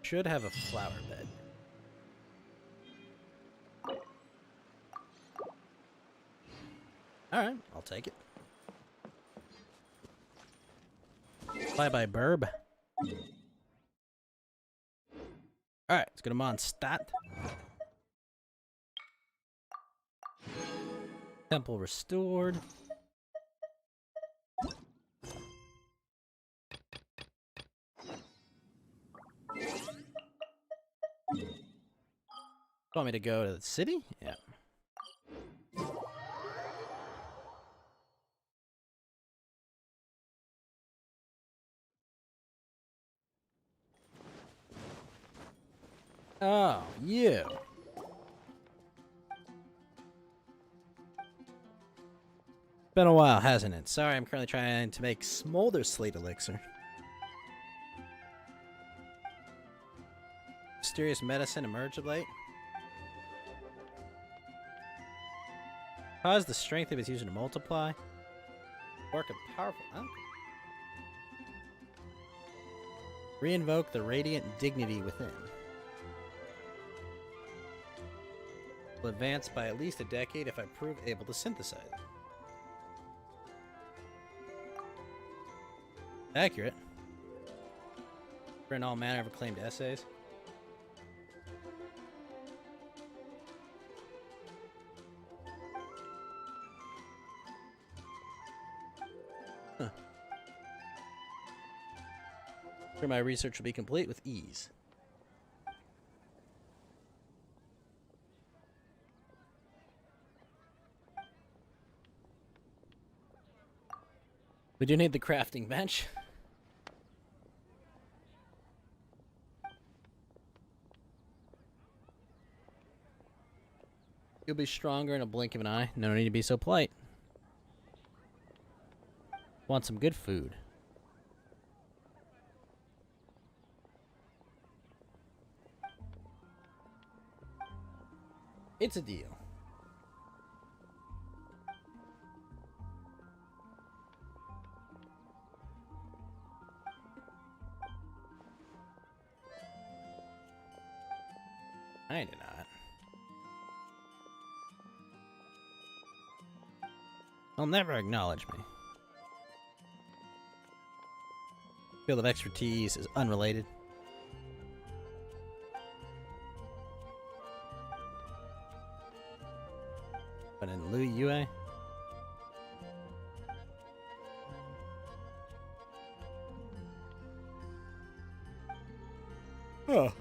Should have a flower bed. Alright, I'll take it. Bye-bye, burb. Alright, let's get him on stat. Temple restored. Want me to go to the city? Yeah. Oh, you. Been a while, hasn't it? Sorry, I'm currently trying to make Smolder Slate Elixir. Mysterious medicine emerged of late. Cause the strength of his user to multiply. Work of powerful. Oh. Reinvoke the radiant dignity within. Will advance by at least a decade if I prove able to synthesize it. Accurate. Print all manner of acclaimed essays. Huh. Sure, my research will be complete with ease. We do need the crafting bench. You'll be stronger in a blink of an eye. No need to be so polite. Want some good food. It's a deal. I do not. They'll never acknowledge me. Field of expertise is unrelated. But in Liyue, oh.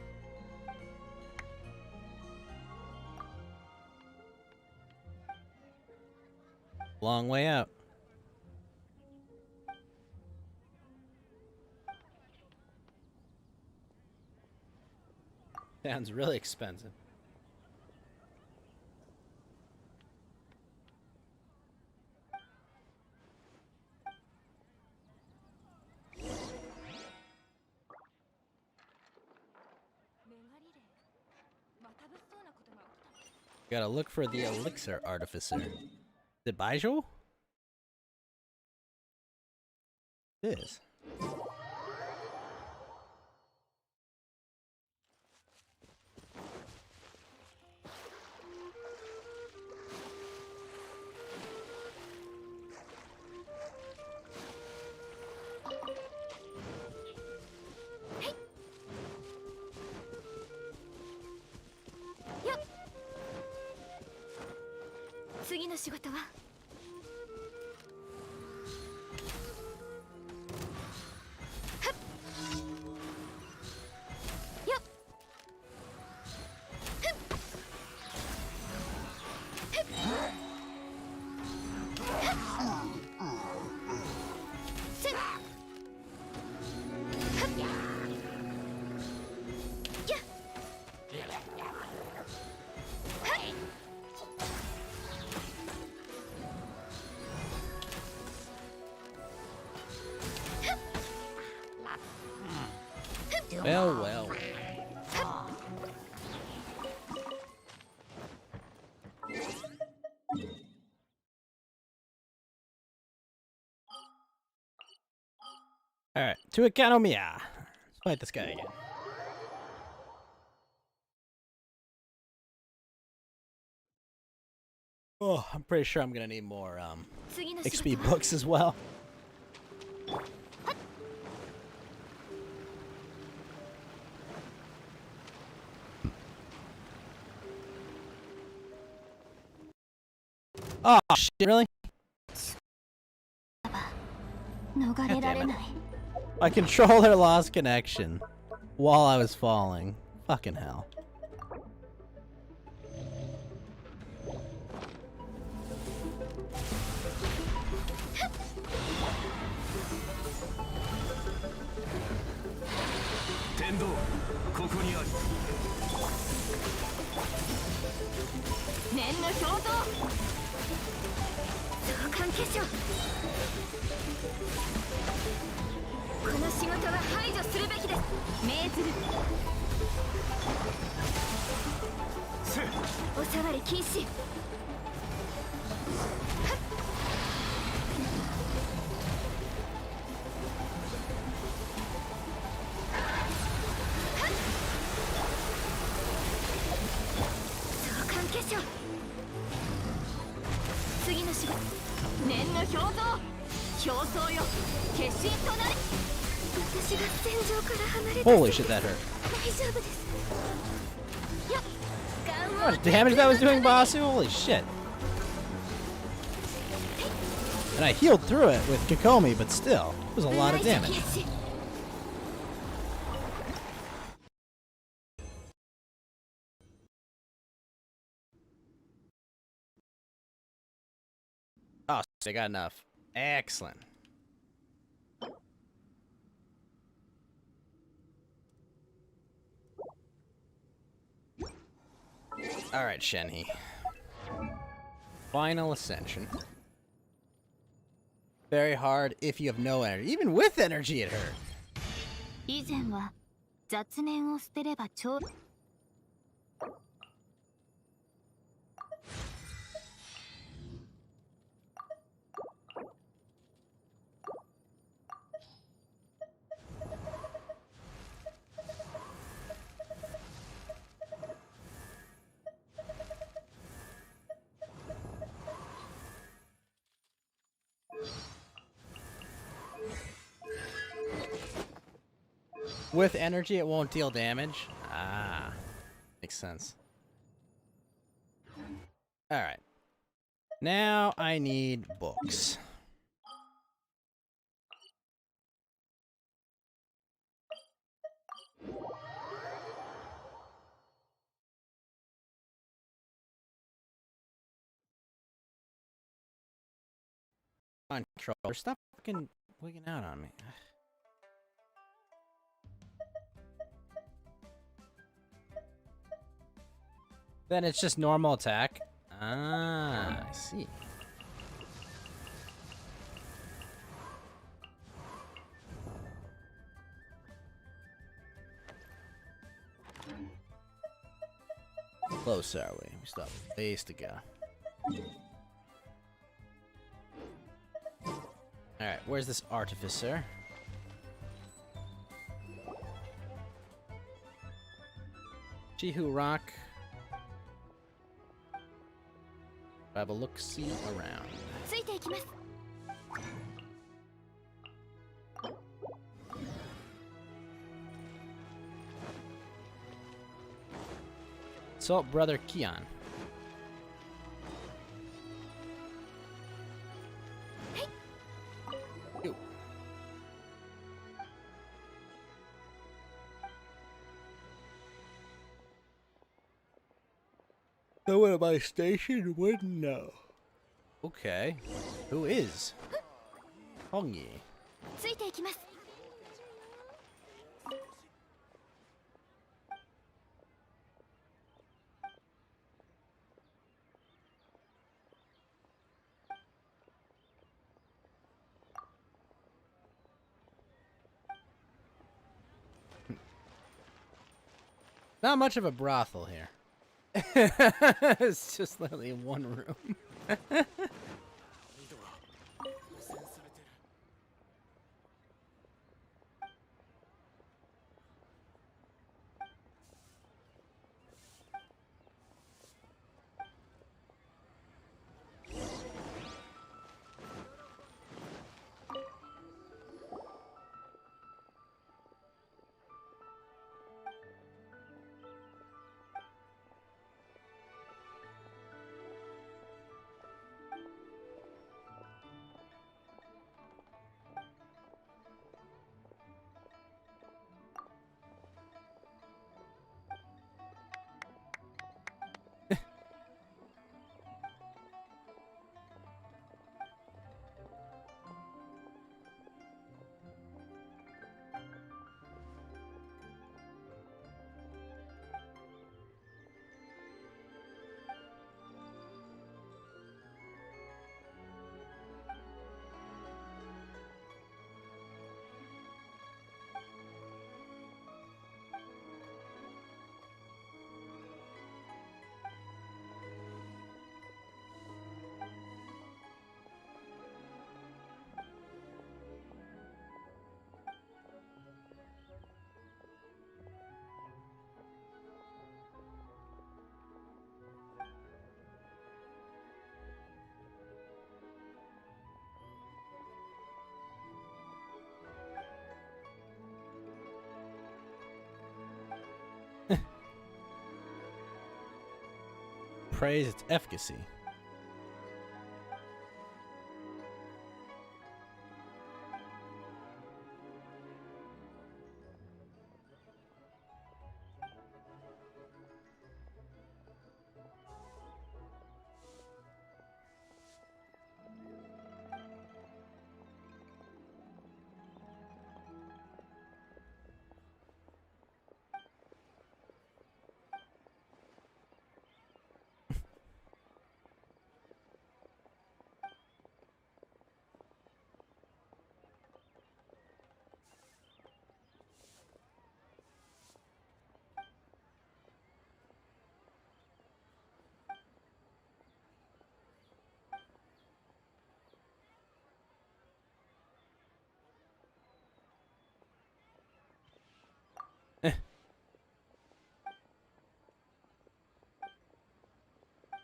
Long way out. Sounds really expensive. Gotta look for the elixir artificer. Is it Baijo? It is. Well, well. Alright, to Economia. Let's fight this guy again. Oh, I'm pretty sure I'm gonna need more XP books as well. Oh shit, really? God damn it. My controller lost connection while I was falling. Fucking hell. Holy shit, that hurt. How much damage that was doing, Basu? Holy shit. And I healed through it with Kokomi, but still, it was a lot of damage. Oh, I got enough. Excellent. Alright, Shenhe. Final Ascension. Very hard if you have no energy. Even with energy, it hurt. With energy, it won't deal damage. Ah, makes sense. Alright. Now I need books. on, controller. Stop fucking wigging out on me. Then it's just normal attack. Ah, I see. Close are we? We still have a ways to go. Alright, where's this artificer? Chihu Rock. Have a look-see around. Salt Brother Kion. Ew. No one at my station would know. Okay. Who is? Hongyi. Not much of a brothel here. It's just literally in one room. Praise its efficacy.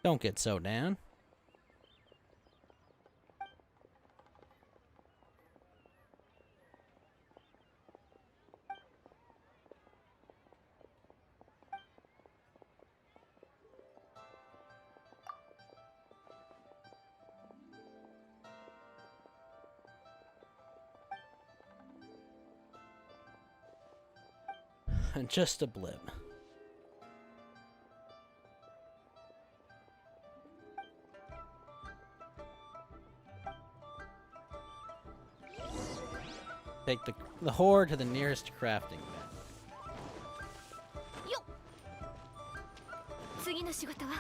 Don't get so down. Just a blip. Take the horde to the nearest crafting bed. よっ次の仕事は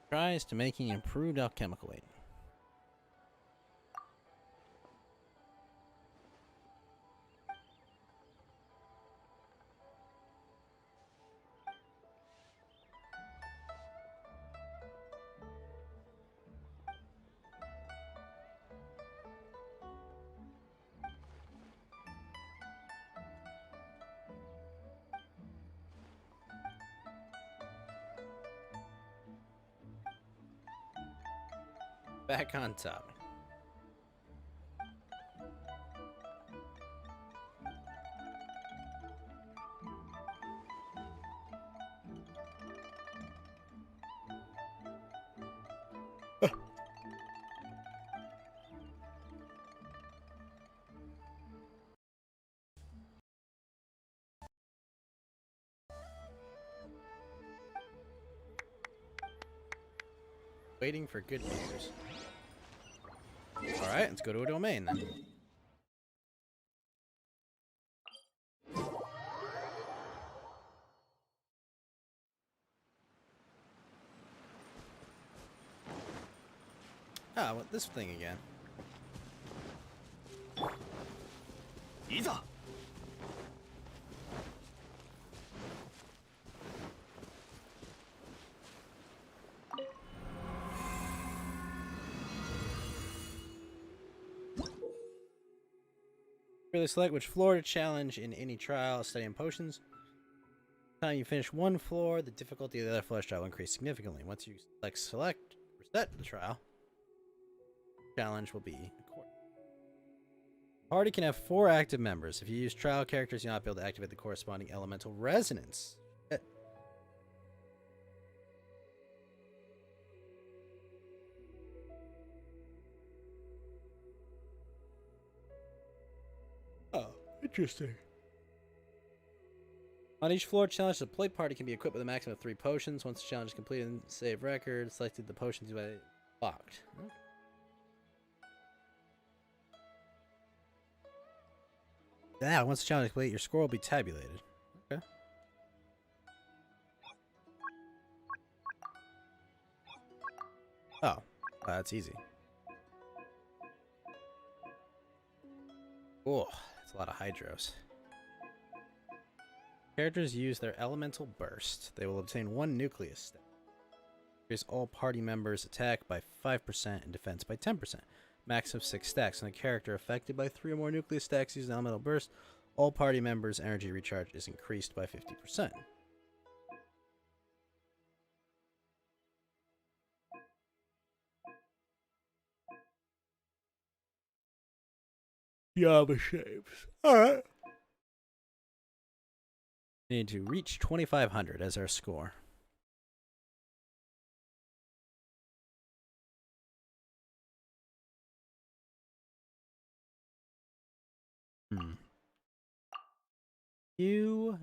Tries to making improved alchemical aid. Back on top. Waiting for good news. Alright, let's go to a domain then. Ah, what this thing again? Really select which floor to challenge in any trial, studying potions. Time you finish one floor, the difficulty of the other floors trial will increase significantly. Once you select reset the trial, challenge will be a court. Party can have 4 active members. If you use trial characters, you'll not be able to activate the corresponding elemental resonance. Oh, interesting. On each floor challenge, the play party can be equipped with a maximum of 3 potions. Once the challenge is completed and save record, selected the potions you locked. Okay. Yeah, once the challenge is complete, your score will be tabulated. Okay. Oh, that's easy. Oh, that's a lot of hydros. Characters use their elemental burst. They will obtain 1 nucleus stack. Increase all party members' attack by 5% and defense by 10%. Max of 6 stacks. On a character affected by 3 or more nucleus stacks using elemental burst, all party members' energy recharge is increased by 50%. Yama shapes. Alright. We need to reach 2,500 as our score. You.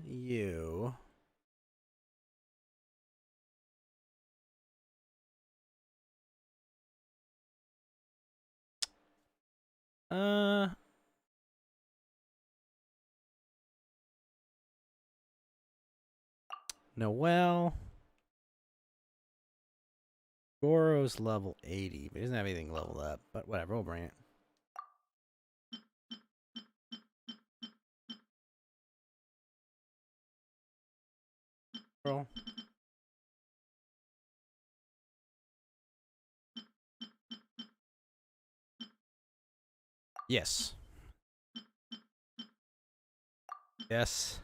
Noel. Goro's level 80, but he doesn't have anything leveled up. But whatever, we'll bring it. Roll. Yes. Yes.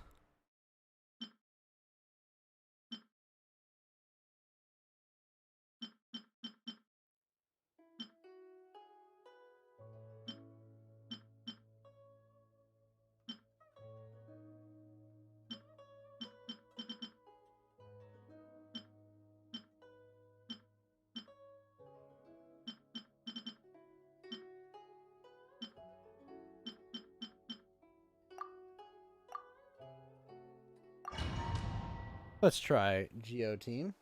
Let's try Geo Team.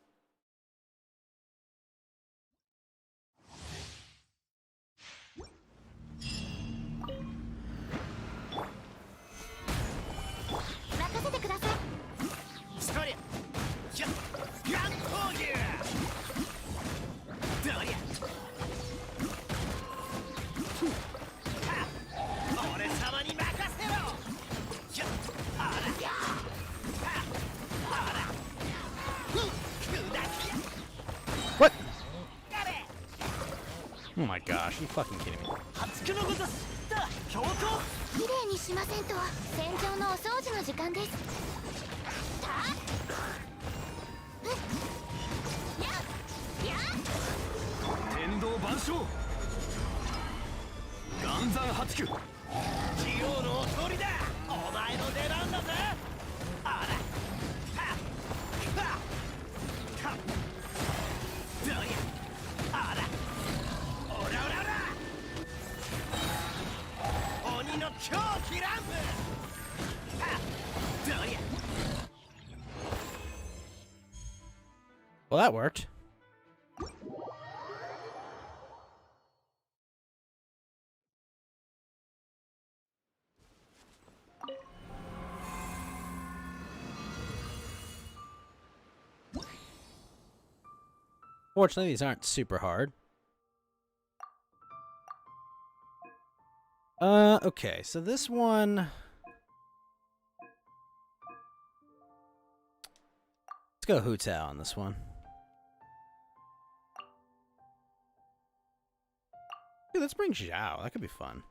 What? Oh my gosh, are you fucking kidding me? きれいにしませんと戦場のお掃除の時間です。天道万象岩山八九ジオのお通りだ。お前の出番だぜ。あらはっはっはっどうやあらオラオラオラ鬼の狂気乱舞はっどうや Well, that worked. Fortunately, these aren't super hard. Okay, so this one... Let's go Hu Tao on this one. Dude, let's bring Zhao. That could be fun.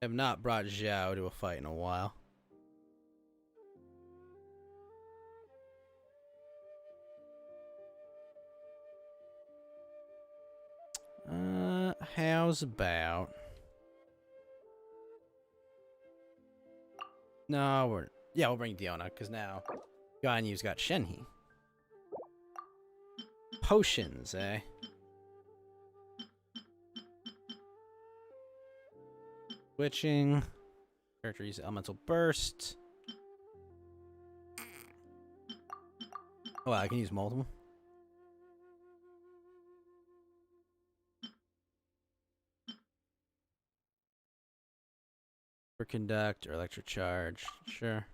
I have not brought Zhao to a fight in a while. How's about... No, we'll bring Diona, because now Ganyu's got Shenhe. Potions, eh? Switching. Character uses Elemental Burst. Oh, I can use multiple. Or Conduct or Electric Charge. Sure.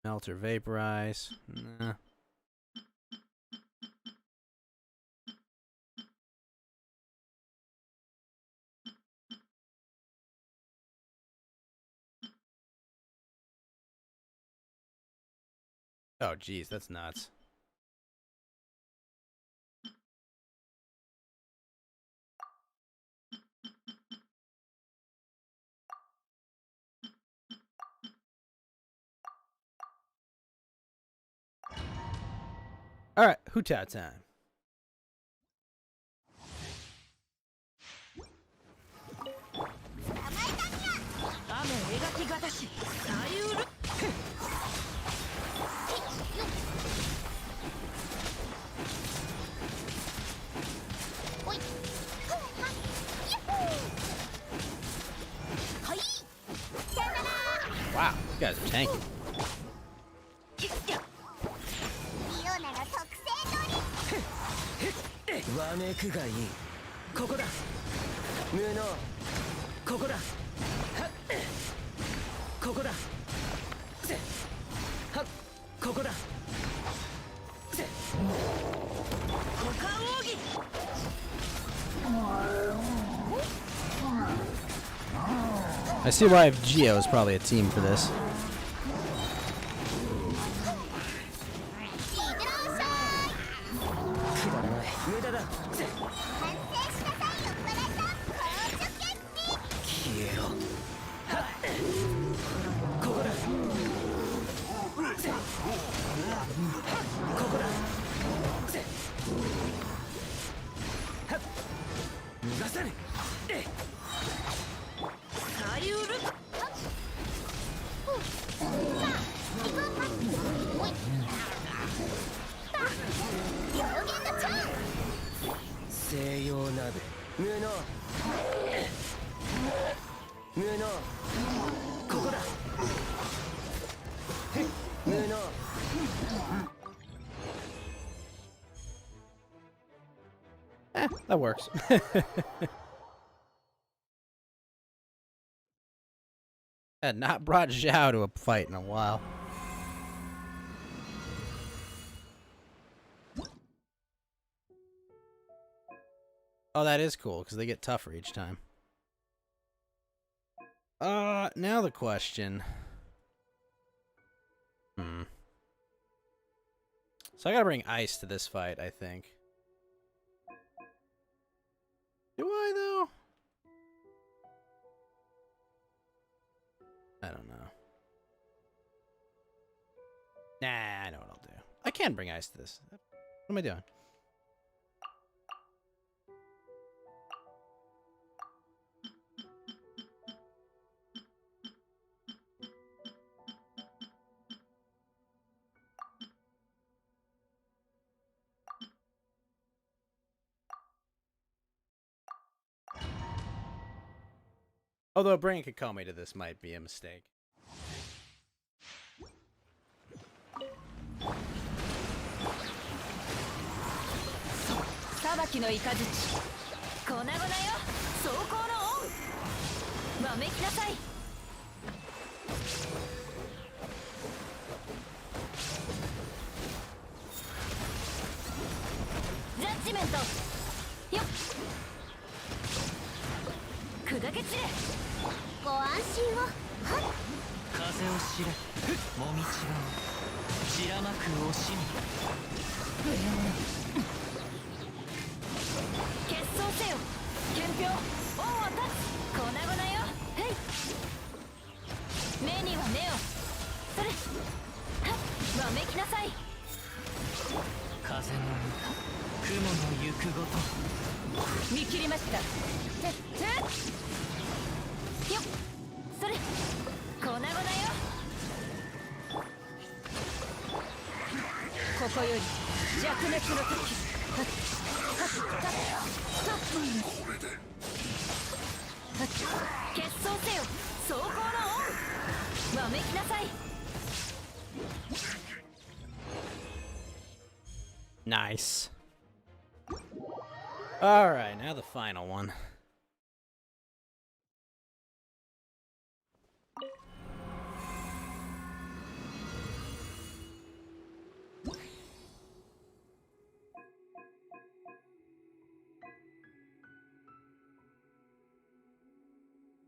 Melt or Vaporize. Nah. Oh, geez, that's nuts. All right, Hu Tao time. Wow, you guys are tanky. わめくがいいここだ無能ここだはっここだせはっここだせ股間奥義 I see why Geo is probably a team for this. くだらない無駄だせ消えろはっここだせはっここだせはっ逃がさぬサリュール西洋鍋無能無能ここだへっ無能 That works. Had not brought Zhao to a fight in a while. Oh, that is cool, because they get tougher each time. Now the question. So I gotta bring ice to this fight, I think. Do I, though? I don't know. Nah, I know what I'll do. I can bring ice to this. What am I doing? Although bringing Kakome to this might be a mistake. 裁きの雷粉々よ走行の恩わめきなさいジャッジメントよっ砕け散れご安心をはっ風を知れもみちが散らまく惜しみ決闘せよ憲兵恩を断つ粉々よへい目には目をそれはっわめきなさい風の雲の行くごと見切りましたてよっそれ粉々よここより弱滅の時はっ決闘せよ走行の恩わめきなさい Nice. Alright, now the final one.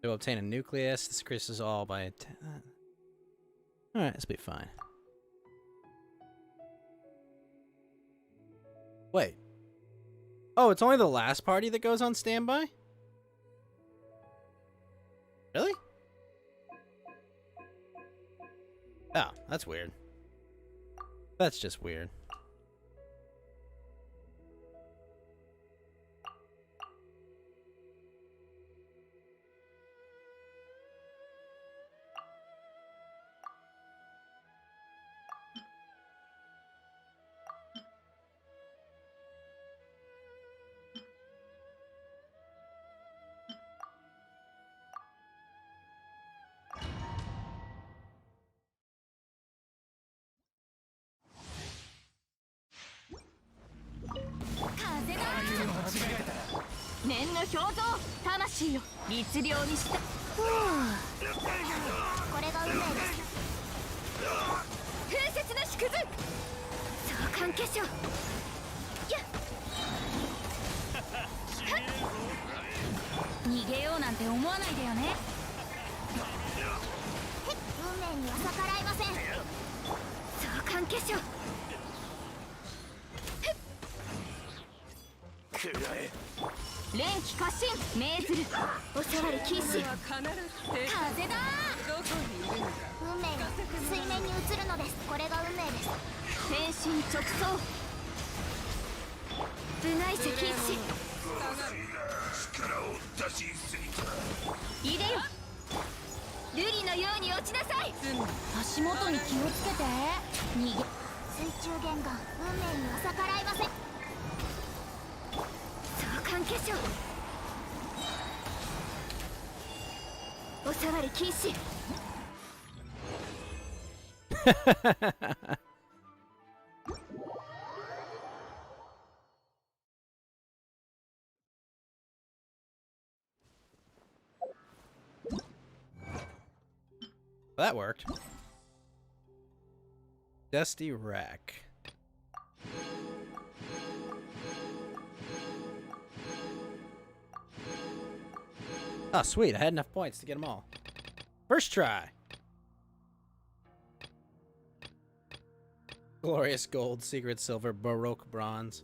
To obtain a nucleus, this increases all by... Alright, this will be fine. Wait. Oh, it's only the last party that goes on standby? Really? Oh, that's weird. That's just weird. の表像魂を律令にしたこれが運命です風雪の縮図相関化粧やっ逃げようなんて思わないでよね運命には逆らえません相関化粧連気過信命ずるおさわり禁止風だ運命は水面に映るのですこれが運命です天身直送部外者禁止いでよ瑠璃のように落ちなさい足元に気をつけて逃げ水中玄関運命には逆らえません相関化粧おさわり禁止That worked. Dusty Rack. Oh, sweet. I had enough points to get them all. First try. Glorious gold, secret silver, baroque bronze.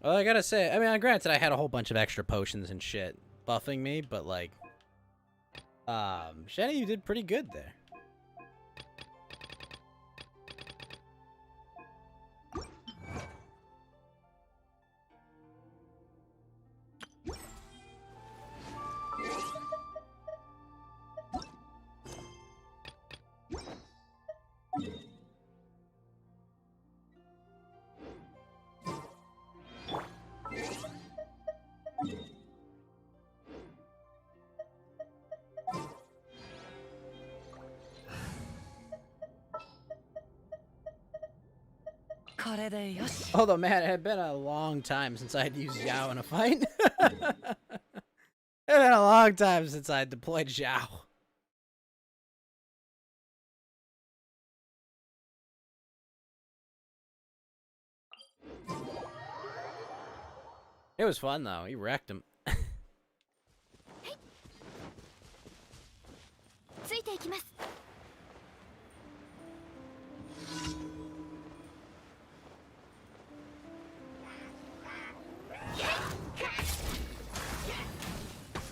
Well, I gotta say, I mean, granted, I had a whole bunch of extra potions and shit buffing me, but like, Shenny, you did pretty good there. Although, man, it had been a long time since I'd used Zhao in a fight. It had been a long time since I deployed Zhao. It was fun, though. He wrecked him. ついていきます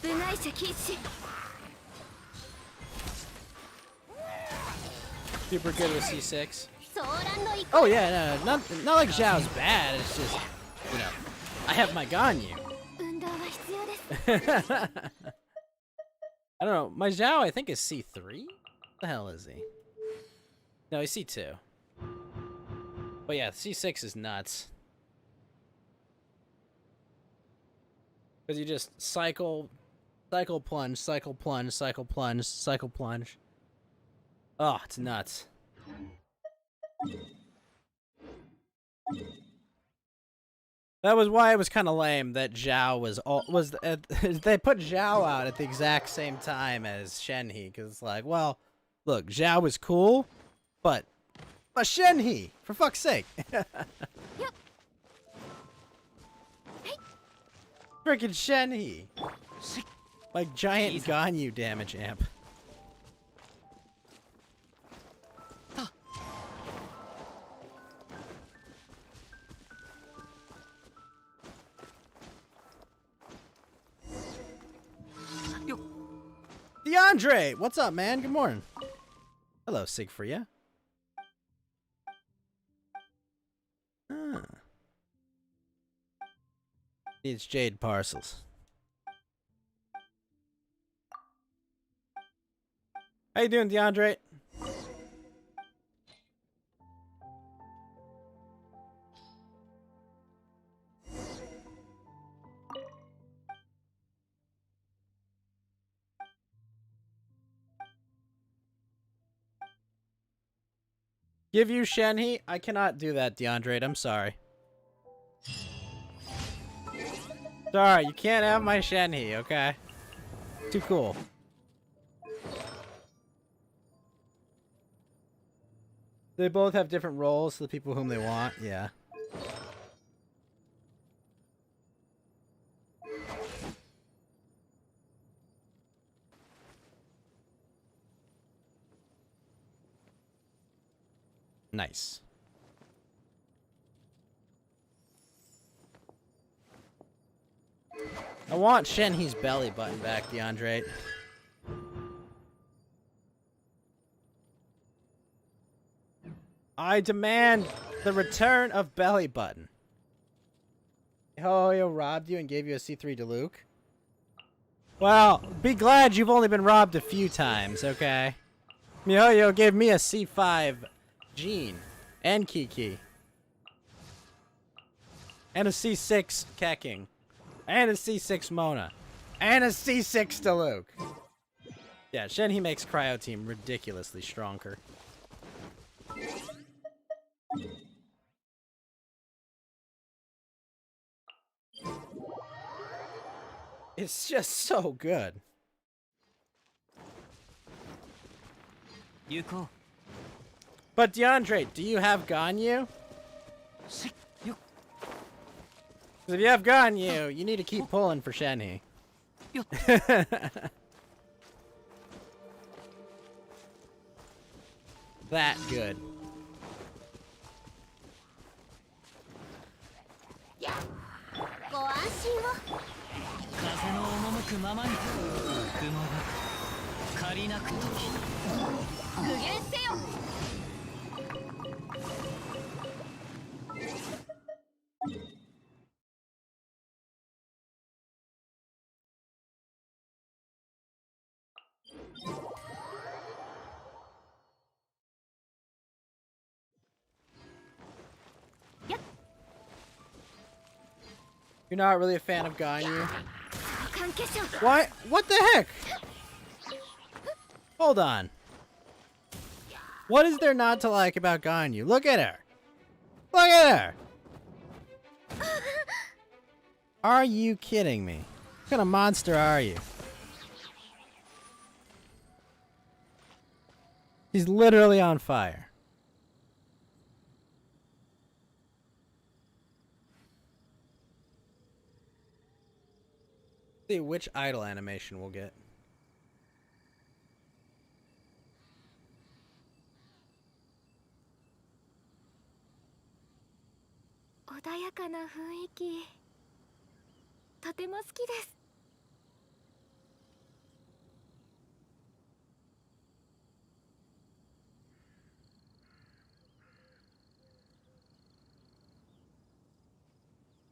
部外者禁止 Super good with C6. ソーランの一 Oh yeah, no, not like Zhao's bad. It's just, you know, I have my Ganyu. 運動は必要です I don't know. My Zhao, I think, is C3. What the hell is he? No, he's C2. But yeah, C6 is nuts. Because you just cycle plunge, cycle plunge, cycle plunge, cycle plunge. Oh, it's nuts. That was why it was kind of lame that Zhao they put Zhao out at the exact same time as Shenhe, because it's like, well, look, Zhao was cool, but Shenhe, for fuck's sake. Freaking Shenhe. Like giant Ganyu damage amp. DeAndre, what's up, man? Good morning. Hello, Sigfria. Ah. Needs jade parcels. How you doing, DeAndre? Give you Shenhe? I cannot do that, DeAndre. I'm sorry. Sorry, you can't have my Shenhe, okay? Too cool. They both have different roles to the people whom they want, yeah. Nice. I want Shenhe's belly button back, DeAndre. I demand the return of belly button. Mihoyo robbed you and gave you a C3 to Luke? Well, be glad you've only been robbed a few times, okay? Mihoyo gave me a C5 Jean and Kiki. And a C6 Keking. And a C6 Mona. And a C6 to Luke. Yeah, Shenhe makes Cryo Team ridiculously stronger. It's just so good. Yuko. But DeAndre, do you have Ganyu? Because if you have Ganyu, you need to keep pulling for Shenhe. That good. Go安心を。風の赴くままに雲が借りなく時具現せよ。You're not really a fan of Ganyu? Why? What the heck? Hold on. What is there not to like about Ganyu? Look at her. Look at her. Are you kidding me? What kind of monster are you? He's literally on fire. See which idle animation we'll get.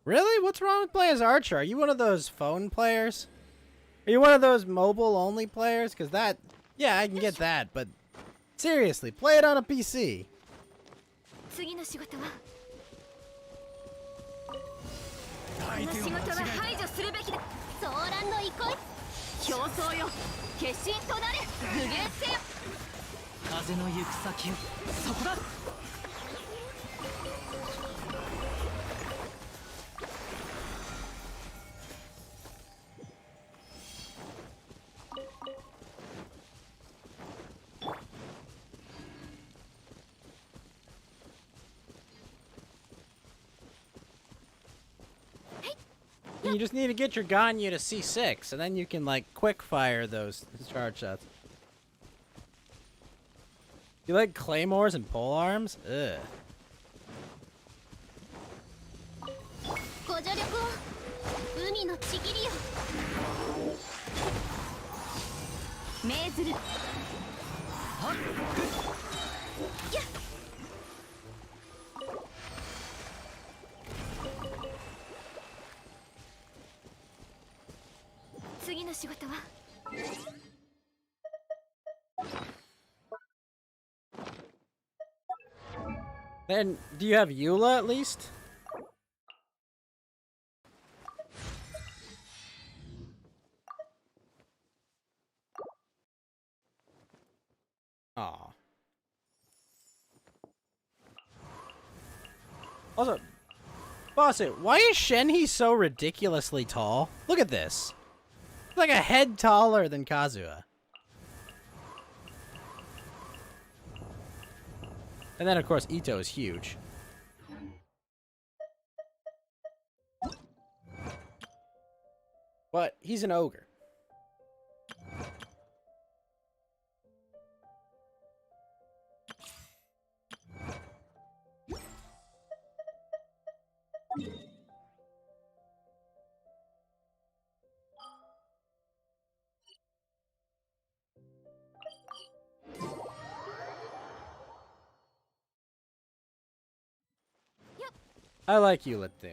Really? What's wrong with playing as Archer? Are you one of those phone players? Are you one of those mobile-only players? Because that... Yeah, I can get that, but... Seriously, play it on a PC. 次の仕事はこの仕事は排除するべきだ。ソーランの憩い。競争よ。化身となれ。具現せよ。風の行く先よそこだ。You just need to get your Ganyu to C6, and then you can, like, quick fire those charge shots. You like claymores and pole arms? Ugh. ご助力を。海のちぎりよ。命ずる。やっ。次の仕事は Then, do you have Eula at least? Aw. Also, Bossy, why is Shenhe so ridiculously tall? Look at this. He's like a head taller than Kazuha. And then, of course, Ito is huge. But he's an ogre. I like you, Liptu.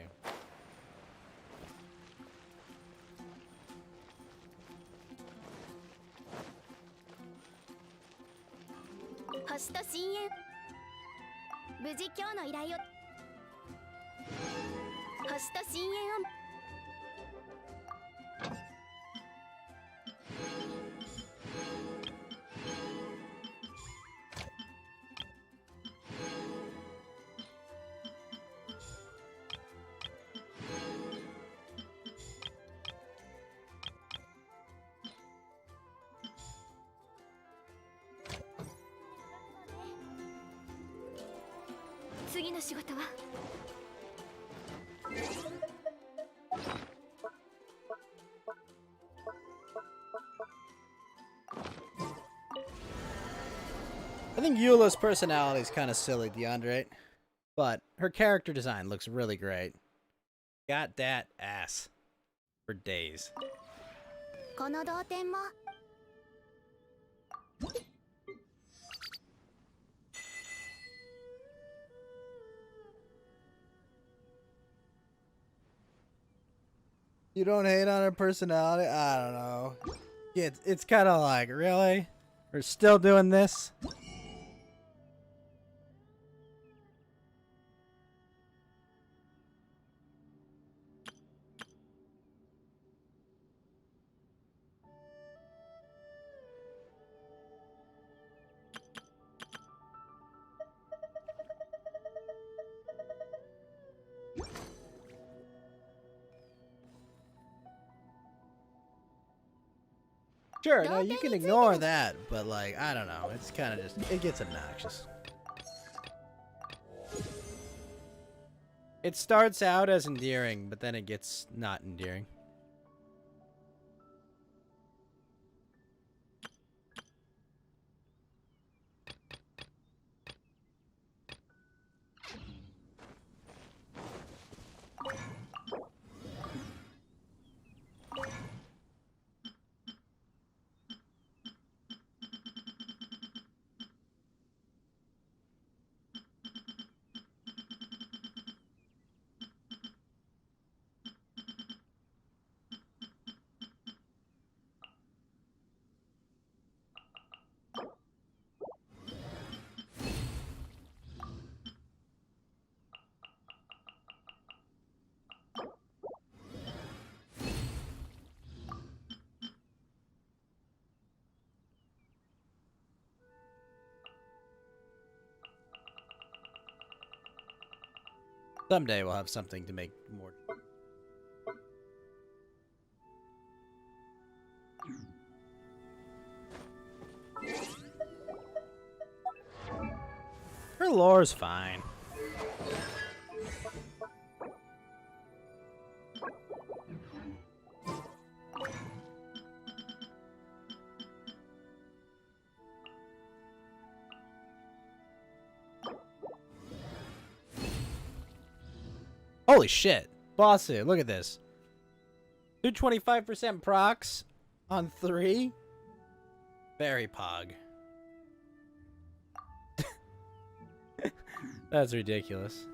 I think Eula's personality is kind of silly, DeAndre, but her character design looks really great. Got that ass for days. You don't hate on her personality? I don't know. It's kind of like, really? We're still doing this? Sure, no, you can ignore that, but like, I don't know, it's kind of just, it gets obnoxious. It starts out as endearing, but then it gets not endearing. Someday we'll have something to make more. Her lore's fine. Holy shit. Bossy, look at this. 225% procs on 3. Very pog. That's ridiculous.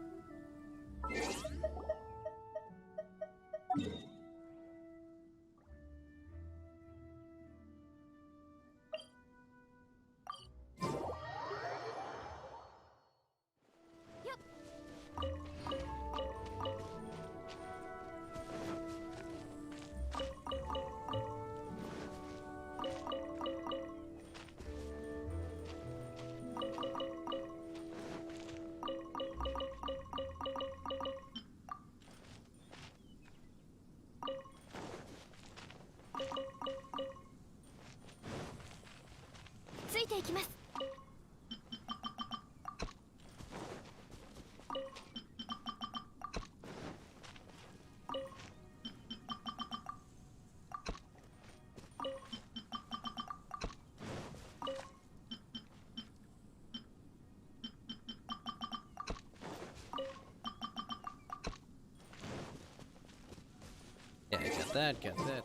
きます。 Yeah, got that, got that.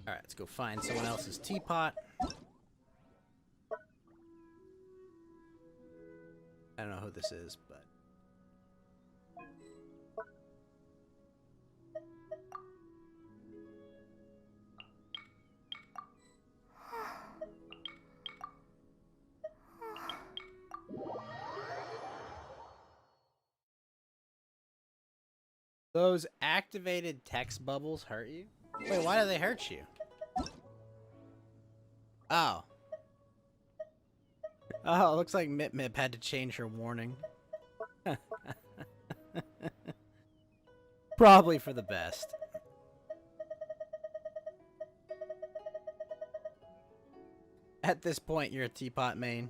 Alright, let's go find someone else's teapot. I don't know who this is, but... Those activated text bubbles hurt you? Wait, why do they hurt you? Oh. Oh, it looks like Mip Mip had to change her warning. Probably for the best. At this point, you're a teapot main.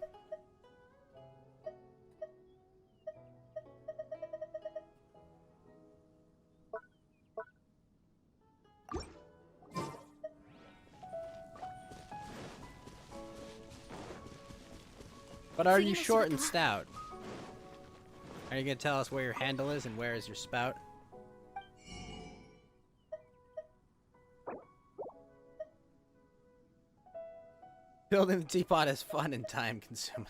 But are you short and stout? Are you gonna tell us where your handle is and where is your spout? Building the teapot is fun and time consuming.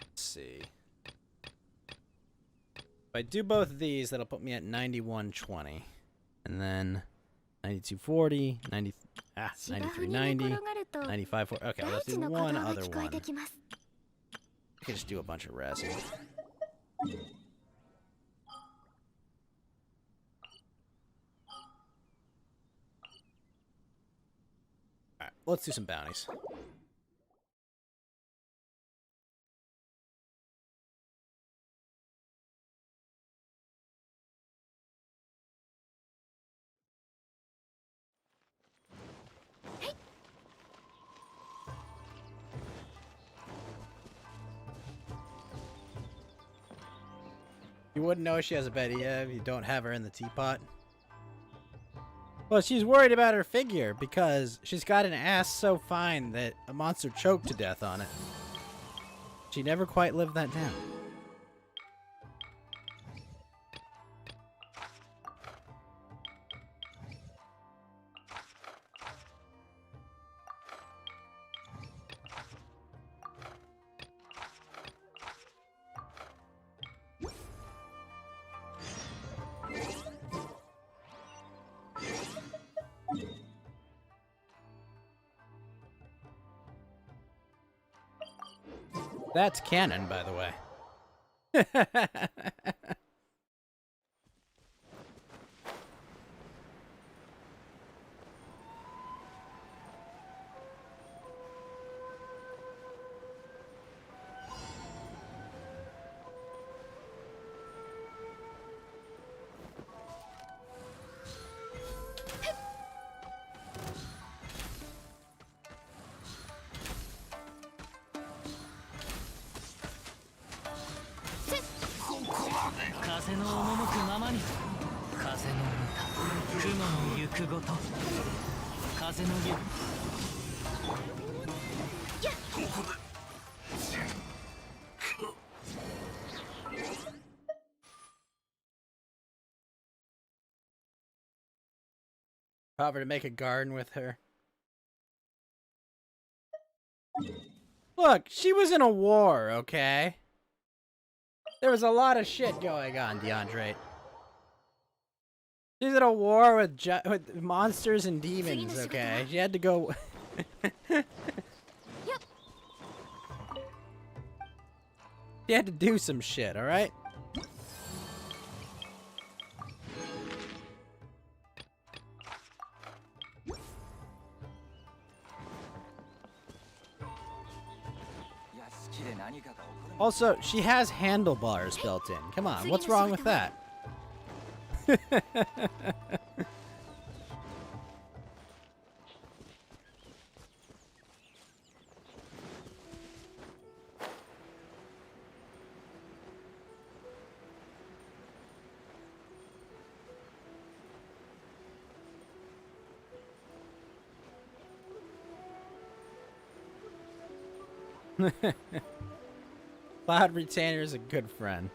Let's see. If I do both of these, that'll put me at 91.20. And then 92.40, 93.90, 95.40. Okay, let's do one other one. I can just do a bunch of resin. Alright, let's do some bounties. You wouldn't know she has a Bedia if you don't have her in the teapot. Well, she's worried about her figure because she's got an ass so fine that a monster choked to death on it. She never quite lived that down. That's canon, by the way. Probably to make a garden with her. Look, she was in a war, okay? There was a lot of shit going on, DeAndre. She's in a war with monsters and demons, okay? She had to go... She had to do some shit, alright? Also, she has handlebars built in. Come on, what's wrong with that? Cloud Retainer is a good friend.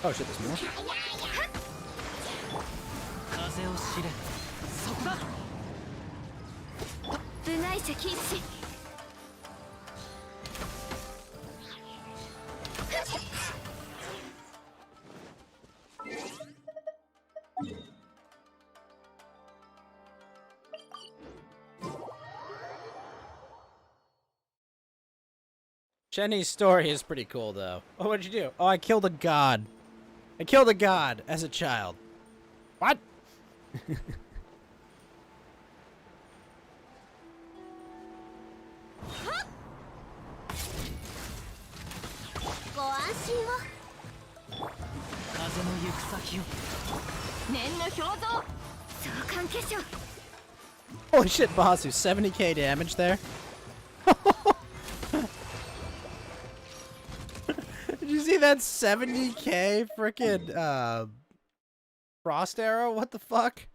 Oh shit, there's more. Jenny's story is pretty cool, though. Oh, what'd you do? Oh, I killed a god. I killed a god as a child. What? Holy shit, Basu, 70k damage there? Did you see that 70k frickin' frost arrow? What the fuck?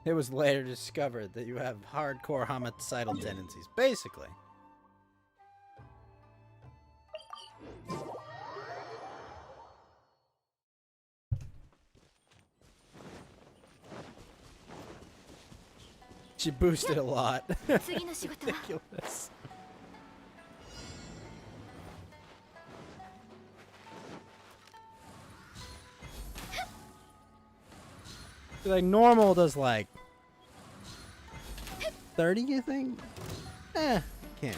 It was later discovered that you have hardcore homicidal tendencies, basically. She boosted a lot. Ridiculous. Like normal does like 30, you think? Eh, can.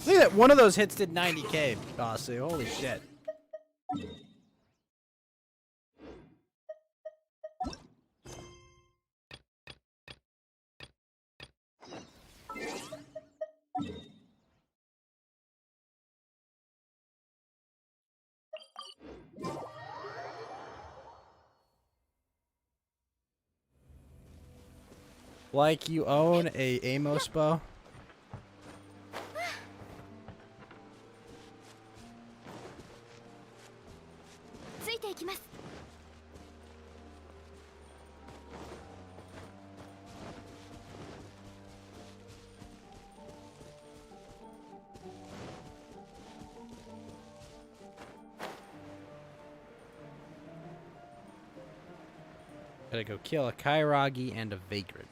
Look at that, one of those hits did 90k, Basu. Holy shit. Like you own a Amos bow? Gotta go kill a Kairagi and a Vagrant.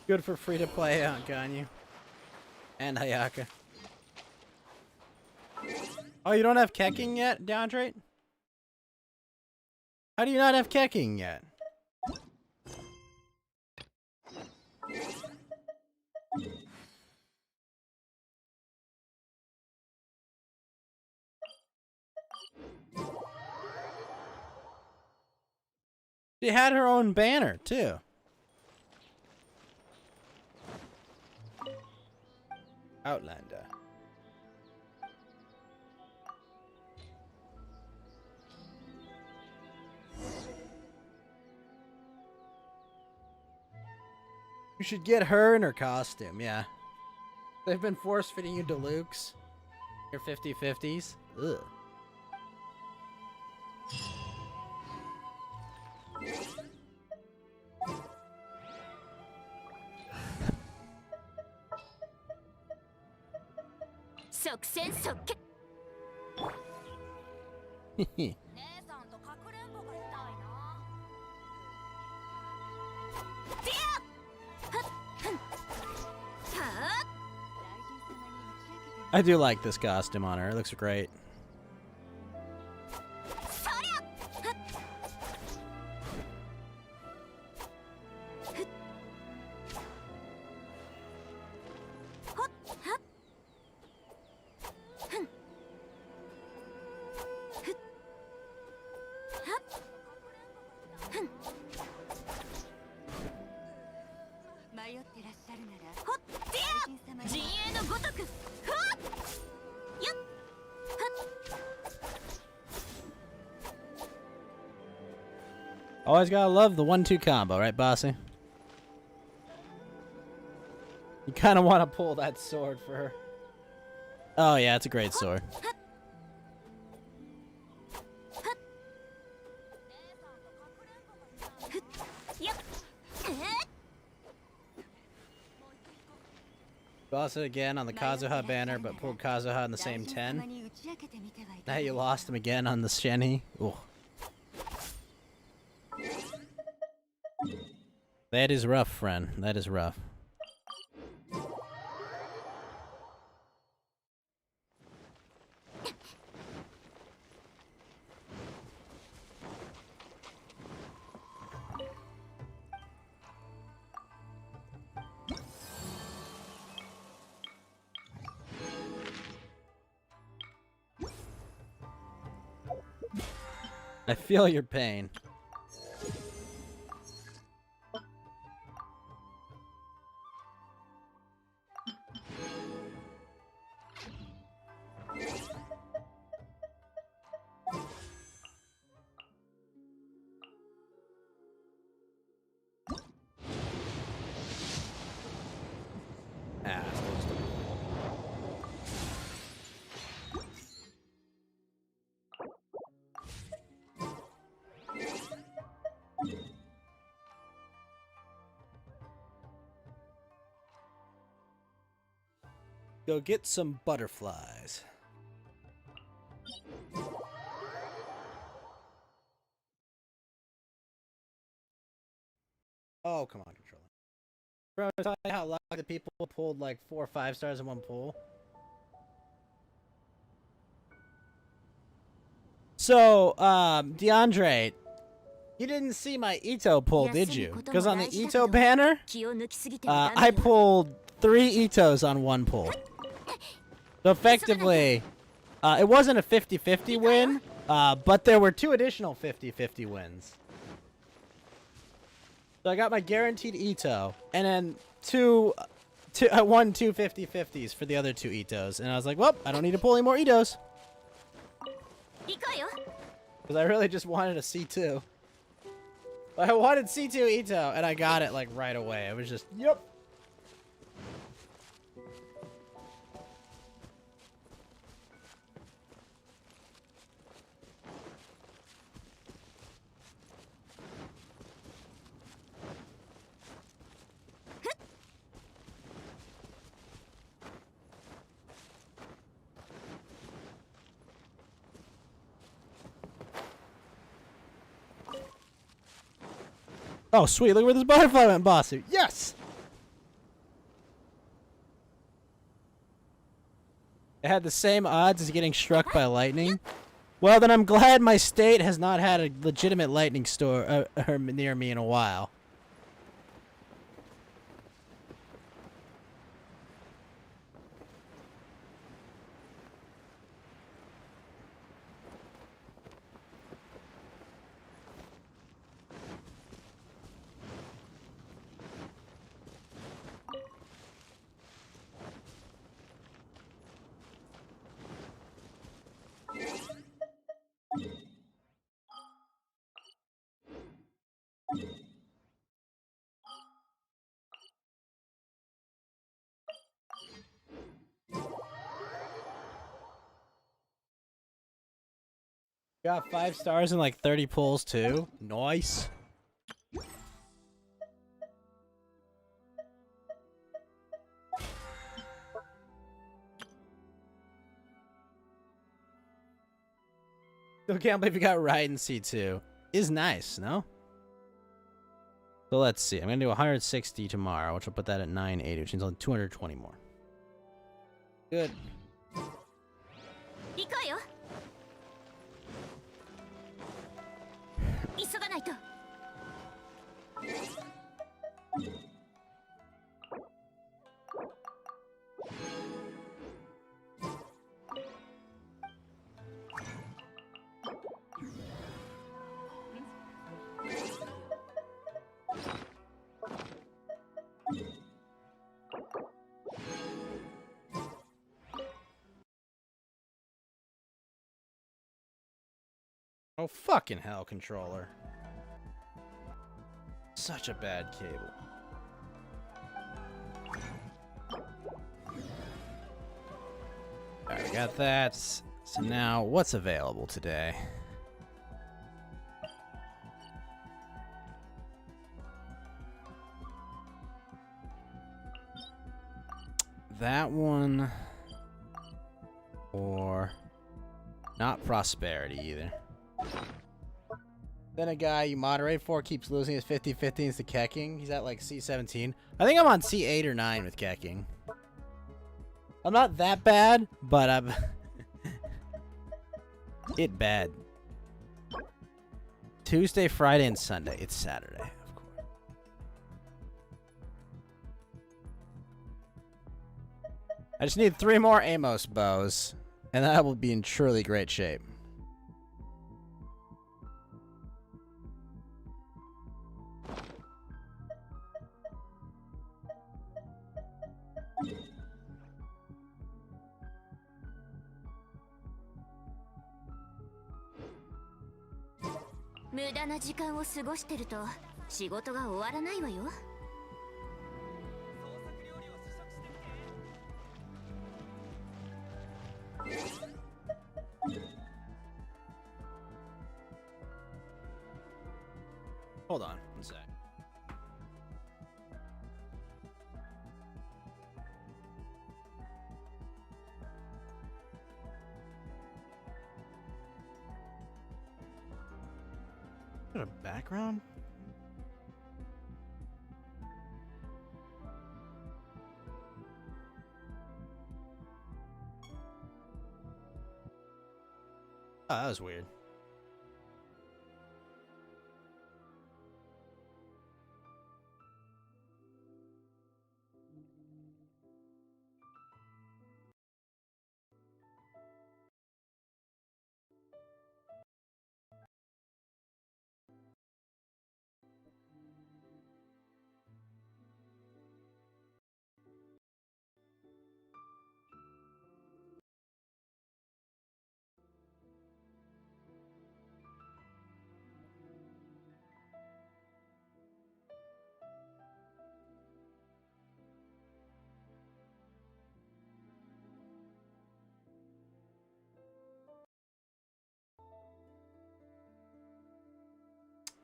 Good for free to play on Ganyu. And Hayaka. Oh, you don't have Kecking yet, Downtrate? How do you not have Kecking yet? She had her own banner, too. Outlander. You should get her in her costume, yeah. They've been force-fitting you Deluxe. Your 50-50s. Ugh. I do like this costume on her. It looks great. Always gotta love the 1-2 combo, right, Bossy? You kind of want to pull that sword for her. Oh yeah, it's a great sword. Lost it again on the Kazuha banner, but pulled Kazuha in the same 10. Now you lost him again on the Shenny. Ooh. That is rough, friend. That is rough. I feel your pain. Go get some butterflies. Oh, come on, controller. Bro, tell you how lucky the people pulled like 4 or 5 stars in one pull. So, DeAndre, you didn't see my Ito pull, did you? Because on the Ito banner, I pulled 3 Itos on one pull. So effectively, it wasn't a 50-50 win, but there were 2 additional 50-50 wins. So I got my guaranteed Ito, and then I won 2 50-50s for the other 2 Itos, and I was like, well, I don't need to pull any more Itos. Because I really just wanted a C2. I wanted C2 Ito, and I got it like right away. It was just, yep. Oh, sweet. Look where this butterfly went, Bossu. Yes! It had the same odds as getting struck by lightning. Well, then I'm glad my state has not had a legitimate lightning storm near me in a while. Got 5 stars and like 30 pulls too. Nice. Still can't believe you got right in C2. Is nice, no? So let's see. I'm gonna do 160 tomorrow, which will put that at 980, which means only 220 more. Good. 行こうよ。急がないと。Oh, fucking hell, controller. Such a bad cable. Alright, we got that. So now, what's available today? That one. Or not prosperity either. Then a guy you moderate for keeps losing his 50-50s to Kecking. He's at like C17. I think I'm on C8 or 9 with Kecking. I'm not that bad, but I'm it bad. Tuesday, Friday, and Sunday. It's Saturday, of course. I just need 3 more Amos bows, and I will be in truly great shape.「無駄な時間を過ごしてると仕事が終わらないわよ」。Hold on, one sec. Is there a background? Oh, that was weird.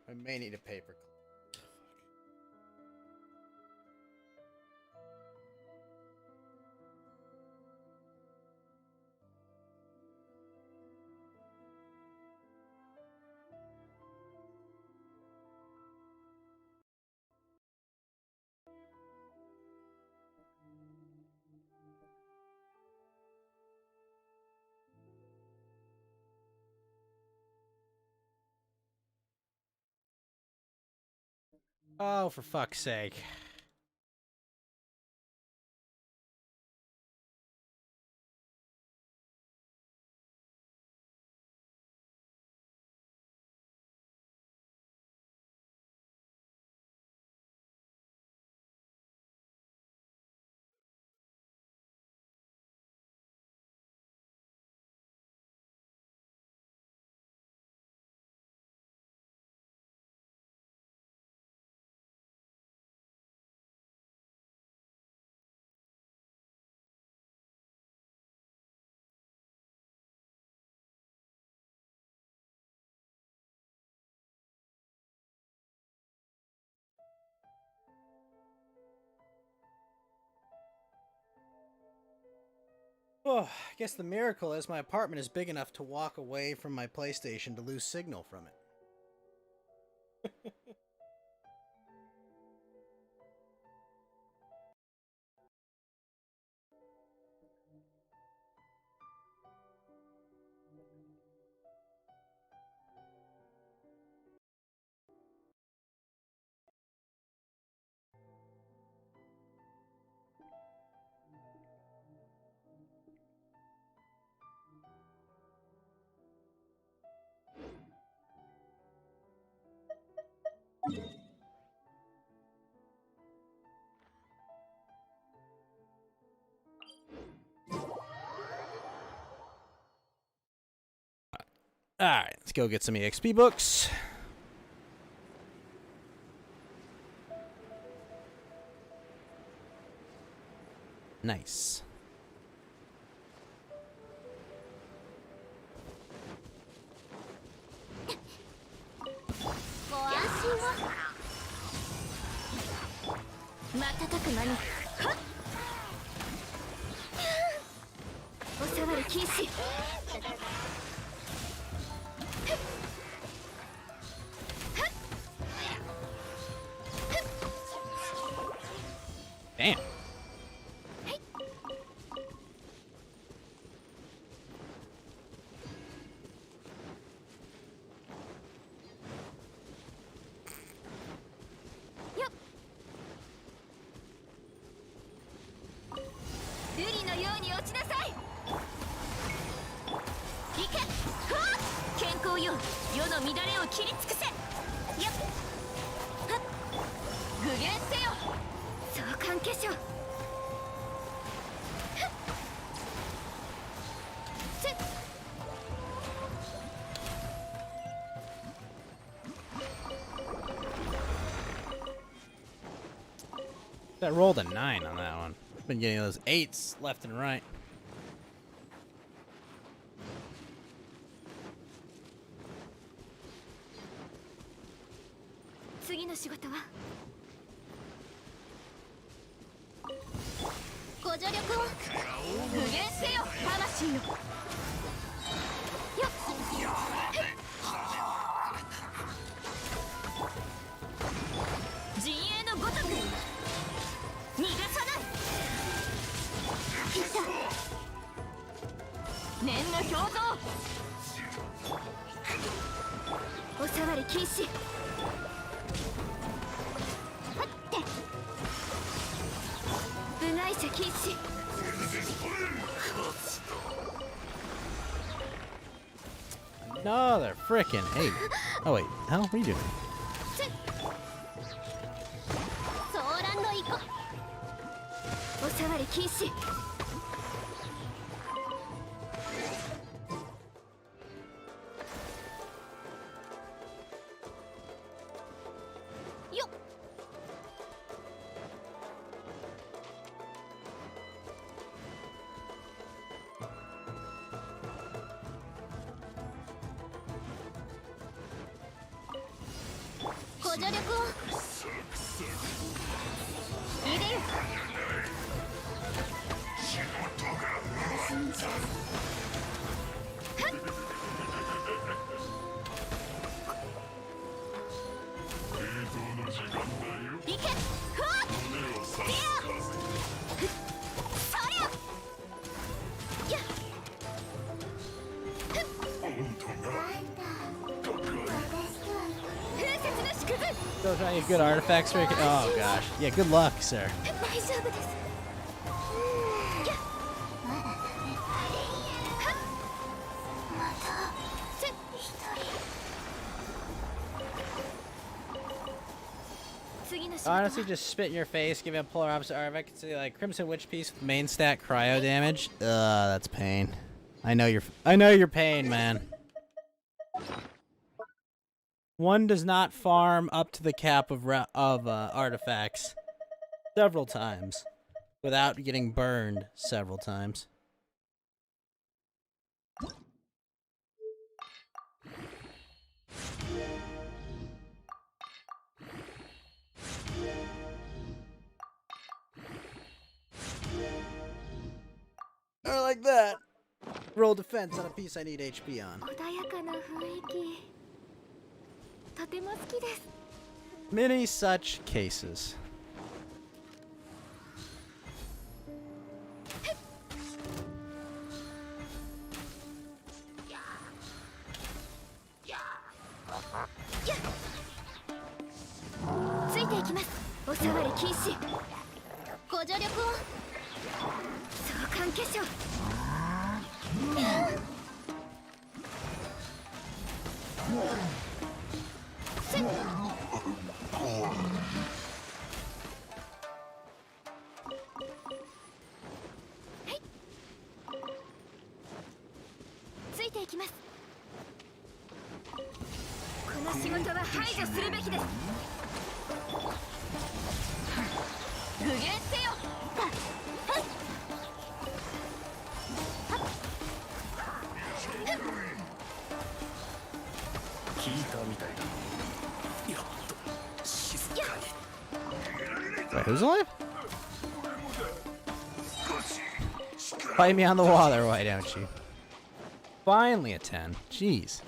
I may need a paper. Oh, for fuck's sake. Oh, I guess the miracle is my apartment is big enough to walk away from my PlayStation to lose signal from it. Alright, let's go get some EXP books. Nice. Damn. I rolled a 9 on that one. Been getting those 8s left and right. Another frickin' 8. Oh wait, hell, what are you doing? Those are good artifacts. Oh gosh, yeah. Good luck, sir. Honestly, just spit in your face, give it a polar opposite artifact. See, like Crimson Witch Piece with main stat cryo damage. That's pain. I know your pain, man. One does not farm up to the cap of artifacts several times without getting burned several times. Or like that. Roll defense on a piece I need HP on. 穏やかな雰囲気とても好きです Many such cases. Wait, who's alive? Fight me on the water, why don't you? Finally a 10. Jeez.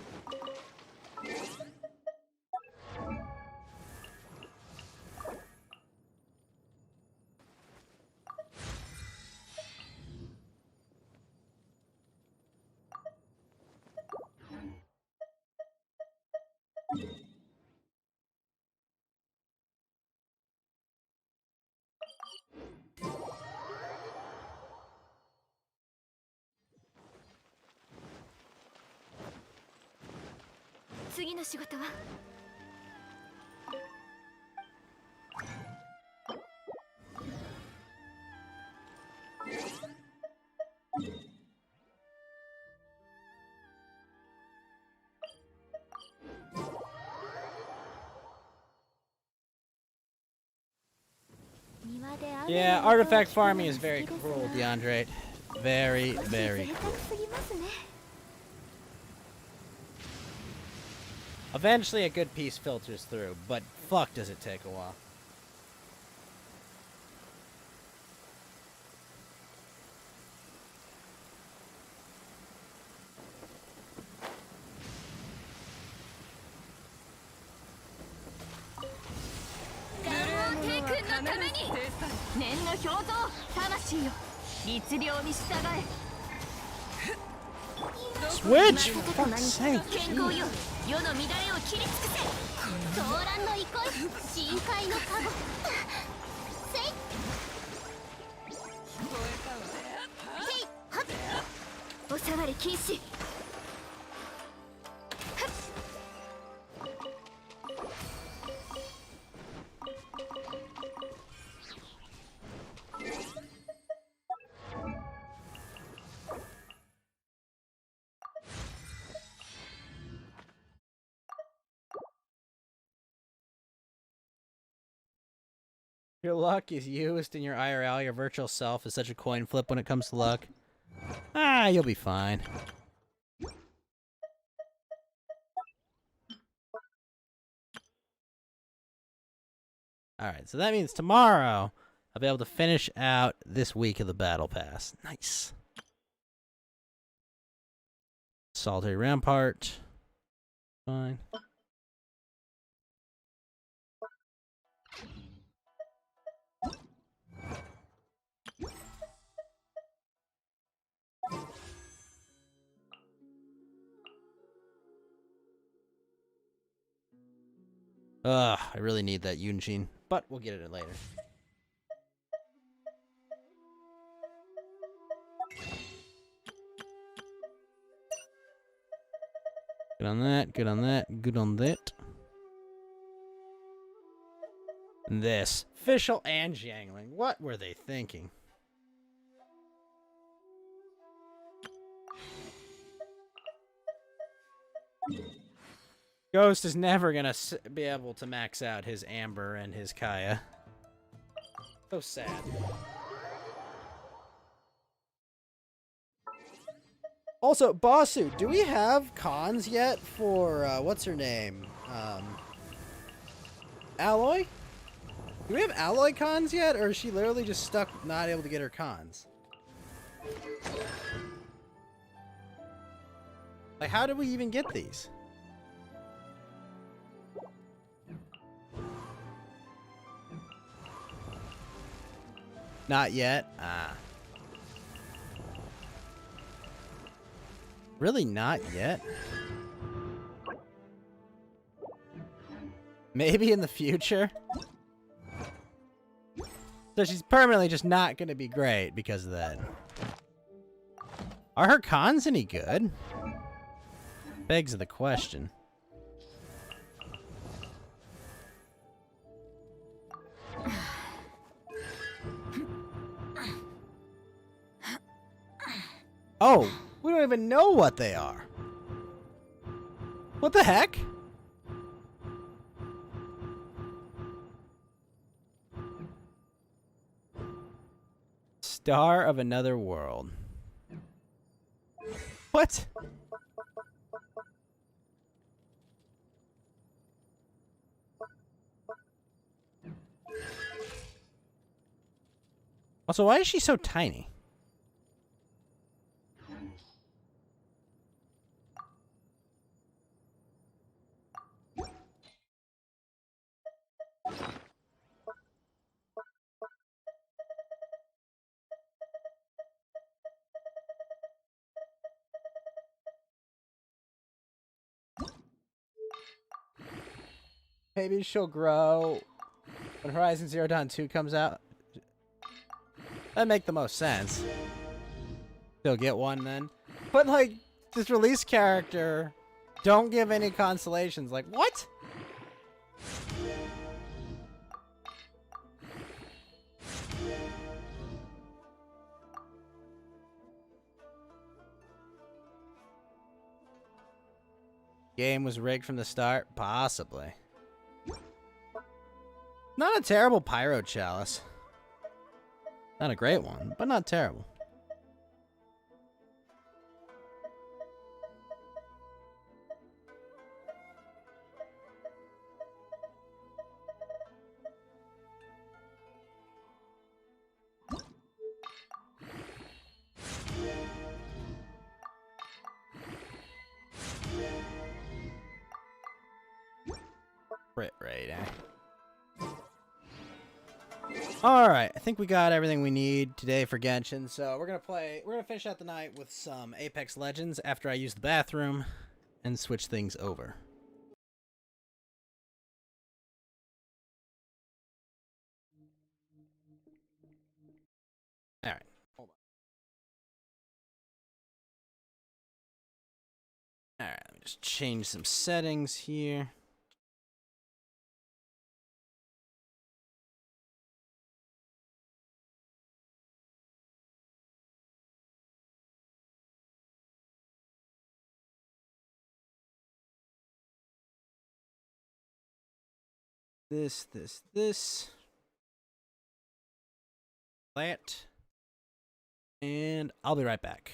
Yeah, artifact farming is very cruel, DeAndre. Very, very cruel. Eventually a good piece filters through, but fuck does it take a while. Switch! For fuck's sake. Your luck is used in your IRL. Your virtual self is such a coin flip when it comes to luck. Ah, you'll be fine. Alright, so that means tomorrow I'll be able to finish out this week of the Battle Pass. Nice. Solitary Rampart. Fine. Ugh, I really need that Yunjin, but we'll get it later. Good on that, good on that, good on that. And this. Fischl and Jiangling. What were they thinking? Ghost is never gonna be able to max out his Amber and his Kaya. So sad. Also, Basu, do we have cons yet for, what's her name? Alloy? Do we have Alloy cons yet, or is she literally just stuck not able to get her cons? Like, how did we even get these? Not yet? Ah. Really not yet? Maybe in the future? So she's permanently just not going to be great because of that. Are her cons any good? Begs the question. Oh, we don't even know what they are. What the heck? Star of Another World. What? Also, why is she so tiny? Maybe she'll grow when Horizon Zero Dawn 2 comes out. That'd make the most sense. She'll get one then. But, like, this release character, don't give any consolations. Like, what? Game was rigged from the start? Possibly. Not a terrible Pyro Chalice. Not a great one, but not terrible. Crit rate, eh? Alright, I think we got everything we need today for Genshin, so we're gonna finish out the night with some Apex Legends after I use the bathroom and switch things over. Alright, hold on. Alright, let me just change some settings here. This. That. And I'll be right back.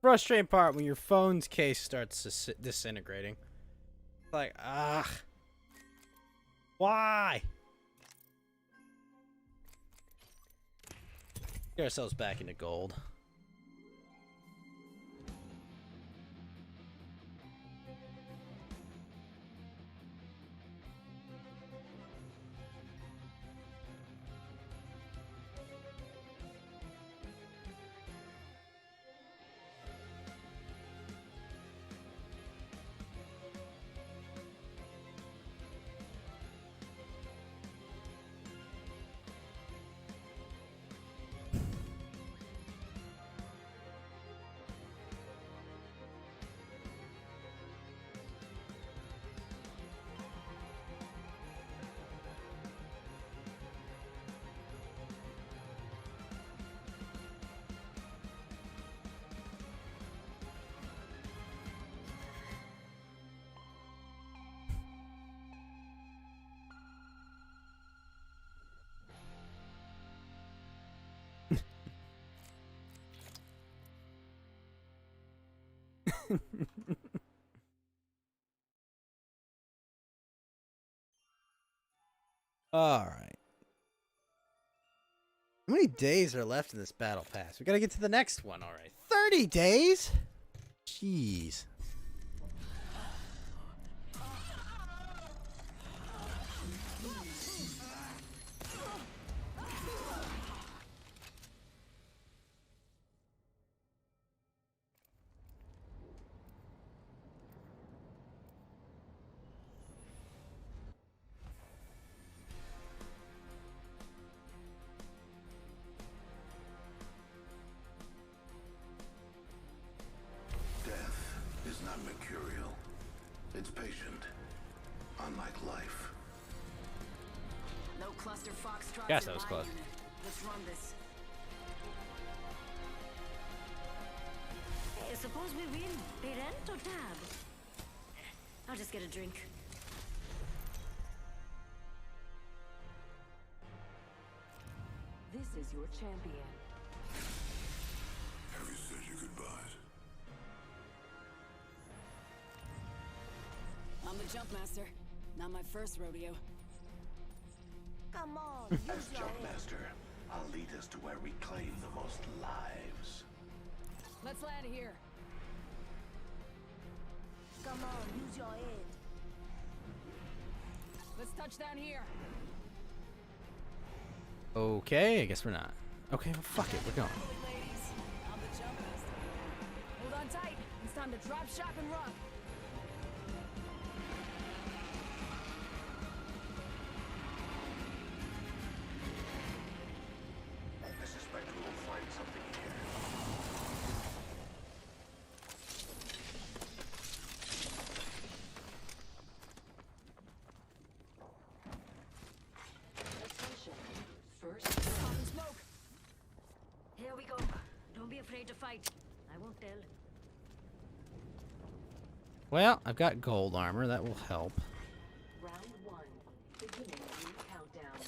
Frustrating part when your phone's case starts disintegrating. Like, why? Get ourselves back into gold. All right. How many days are left in this battle pass? We gotta get to the next one. All right. 30 days? Jeez. Death is not mercurial. It's patient, unlike life. No cluster foxtrots. Yes, that was close. Let's run this. Hey, suppose we win. Pay rent or tab? I'll just get a drink. This is your champion. Have you said your goodbyes? I'm the jump master. Not my first rodeo. Come on. As Jumpmaster, I'll lead us to where we claim the most lives. Let's land here. Come on, use your head. Let's touch down here. Okay, I guess we're not. Okay, well, fuck it, we're going. Ladies, I'm the jump master. Hold on tight. It's time to drop, shock, and run. I suspect we will find something here. Attention. First, Pop and smoke. Here we go. Don't be afraid to fight. I won't tell. Well, I've got gold armor. That will help. round one. Beginning new countdown.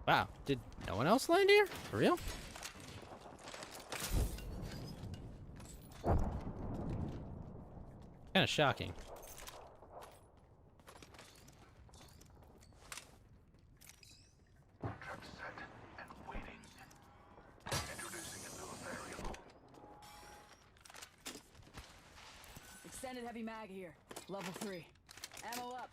Wow, did no one else land here? For real? Kind of shocking. Trap set and waiting. Introducing a new variable. Extended heavy mag here. Level 3. Ammo up.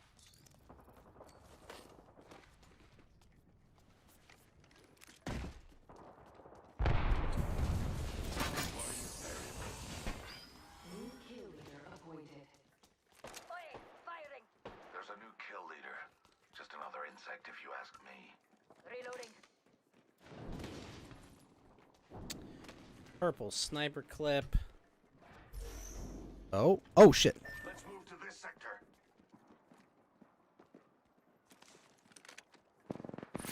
New kill leader appointed. Firing. There's a new kill leader. Just another insect if you ask me. Reloading. Purple sniper clip. Oh, oh shit. Let's move to this sector.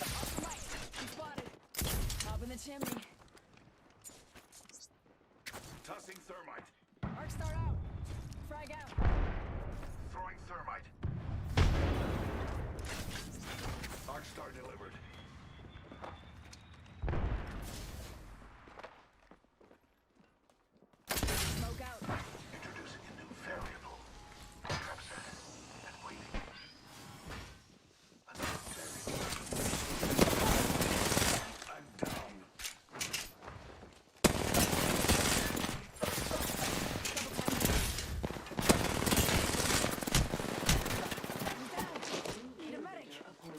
Off the right. He's spotted. Top in the chimney. Tossing thermite. Arc start out. Frag out. Throwing thermite. Arc star delivered.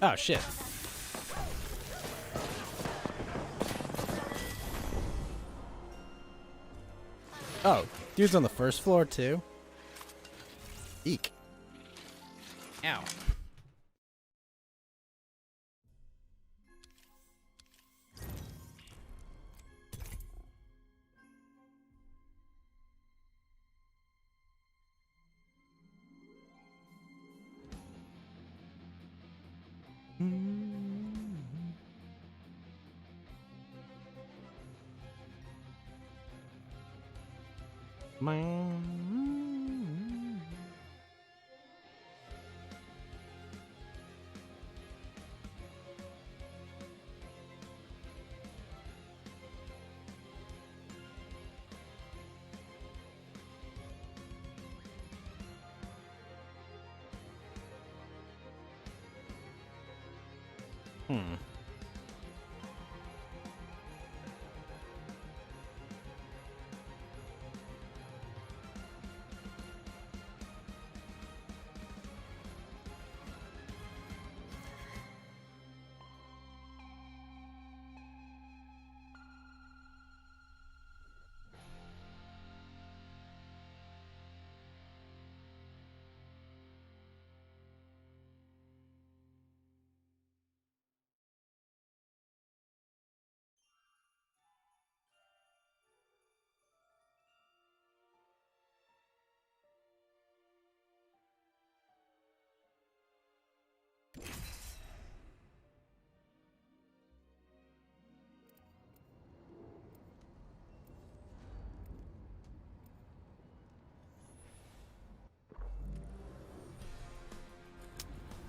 Oh, shit. Oh, dude's on the first floor, too? Eek. Ow. Hmm.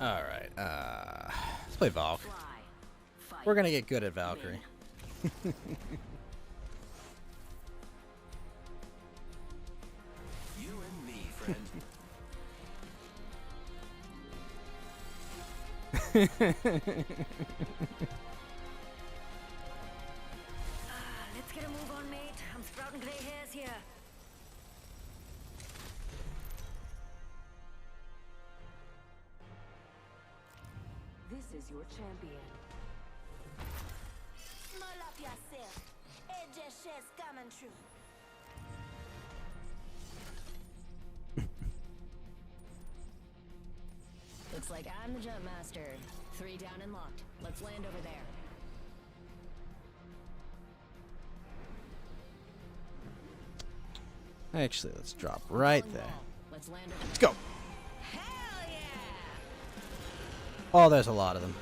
Alright, let's play Valk. We're gonna get good at Valkyrie. You and me, friend. Let's get a move on, mate. I'm sprouting gray hairs here. This is your champion. Small up yourself. AJ Shed's coming true. Looks like I'm the jump master. 3 down and locked. Let's land over there. Actually, let's drop right there. Let's land over Let's go. Hell yeah! Oh, there's a lot of them.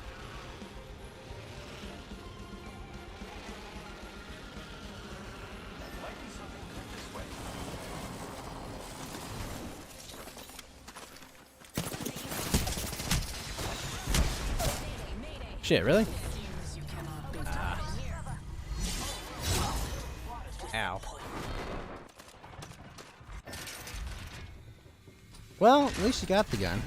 Shit, really? Ow. Well, at least you got the gun.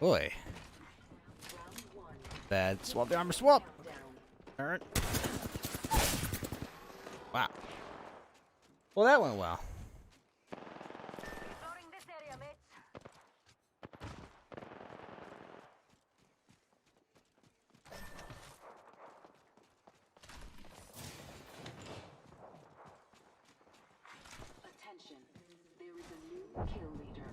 Boy. Bad. Swap the armor, swap! Alright. Wow. Well, that went well. Attention. There is a new kill leader.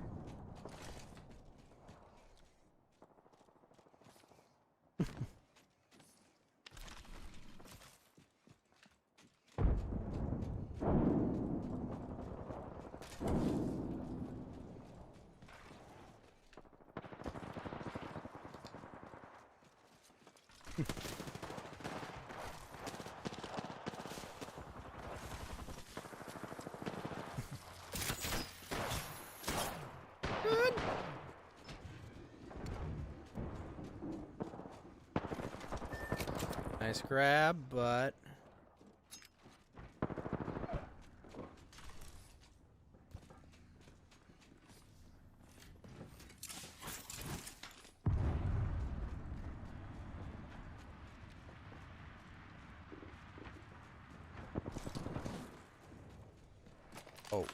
Nice grab, but... Oh.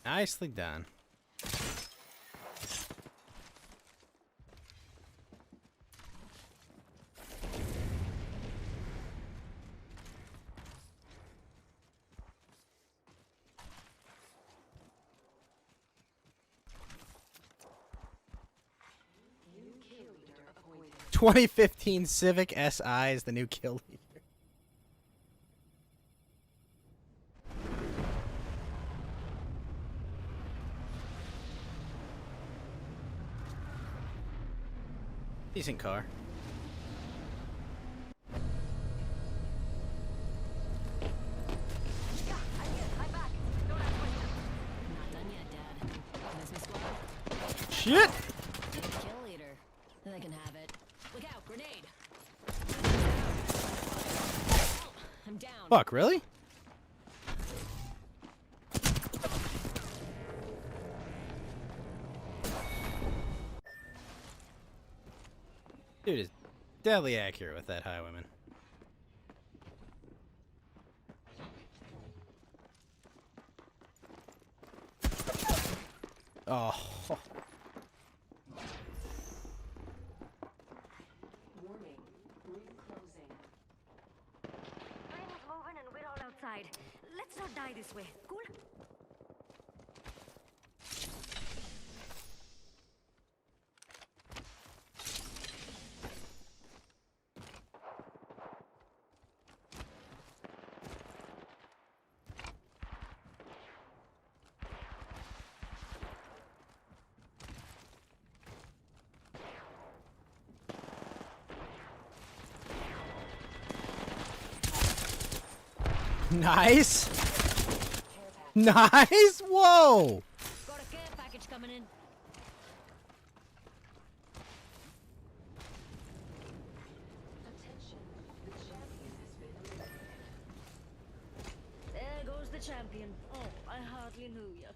Nicely done. New kill leader appointed. 2015 Civic SI is the new kill leader. Decent car. Shit! Kill leader. They can have it. Look out, grenade. I'm down. Fuck, really? Dude is deadly accurate with that highwayman. Oh. Warning. Room closing. Ring's moving and we're all outside. Let's not die this way. Cool? Nice. Nice. Whoa. Got a care package coming in. Attention. The champion has been eliminated. There goes the champion. Oh, I hardly knew you.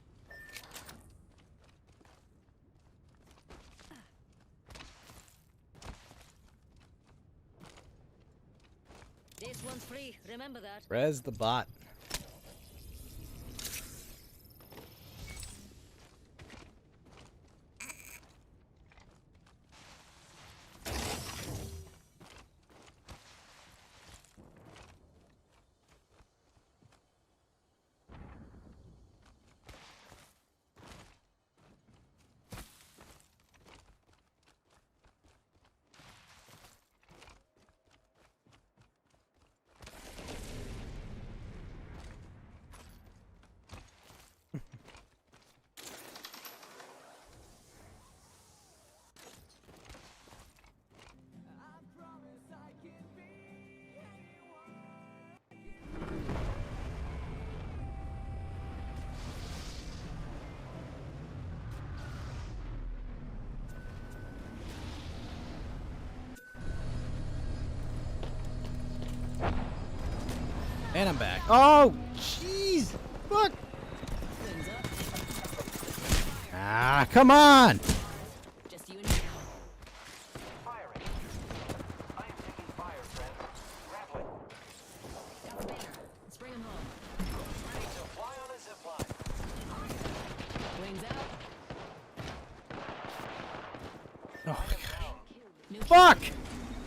This one's free. Remember that. Res the bot. And I'm back. Oh, jeez. Fuck. Ah, come on. Just you and me. Firing. I am taking fire, friends. Grappling. That's Banner. Let's bring him home. Ready to fly on a zip line. Wings out. Oh, New fuck. kill.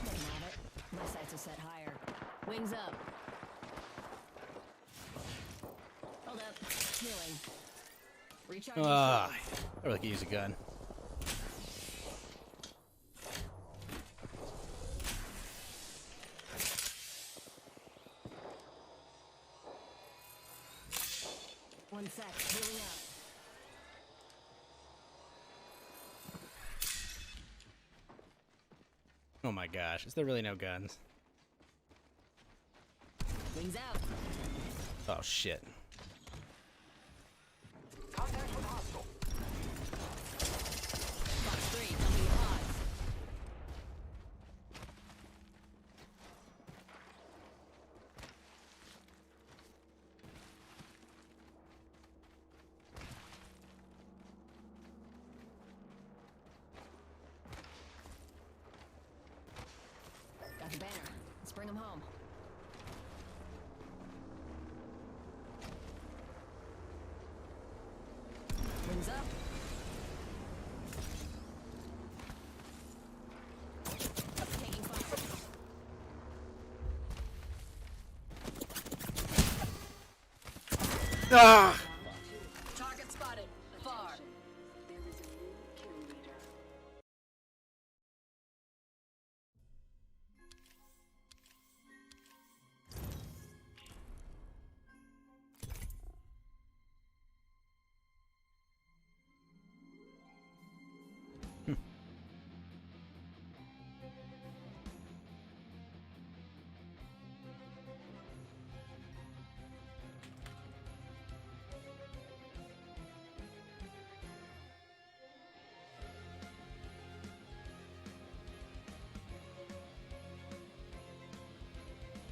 They can have it. My sights are set higher. Wings up. Hold up. Healing. Recharging. I really could use a gun. One sec. Healing up. Oh my gosh, is there really no guns? Wings out. Oh shit. Contact with hostile. Box 3. Tell me your odds. banner. Let's bring him home. Wings up. Taking fire. Ah! Target spotted. Far. There is a new kill leader.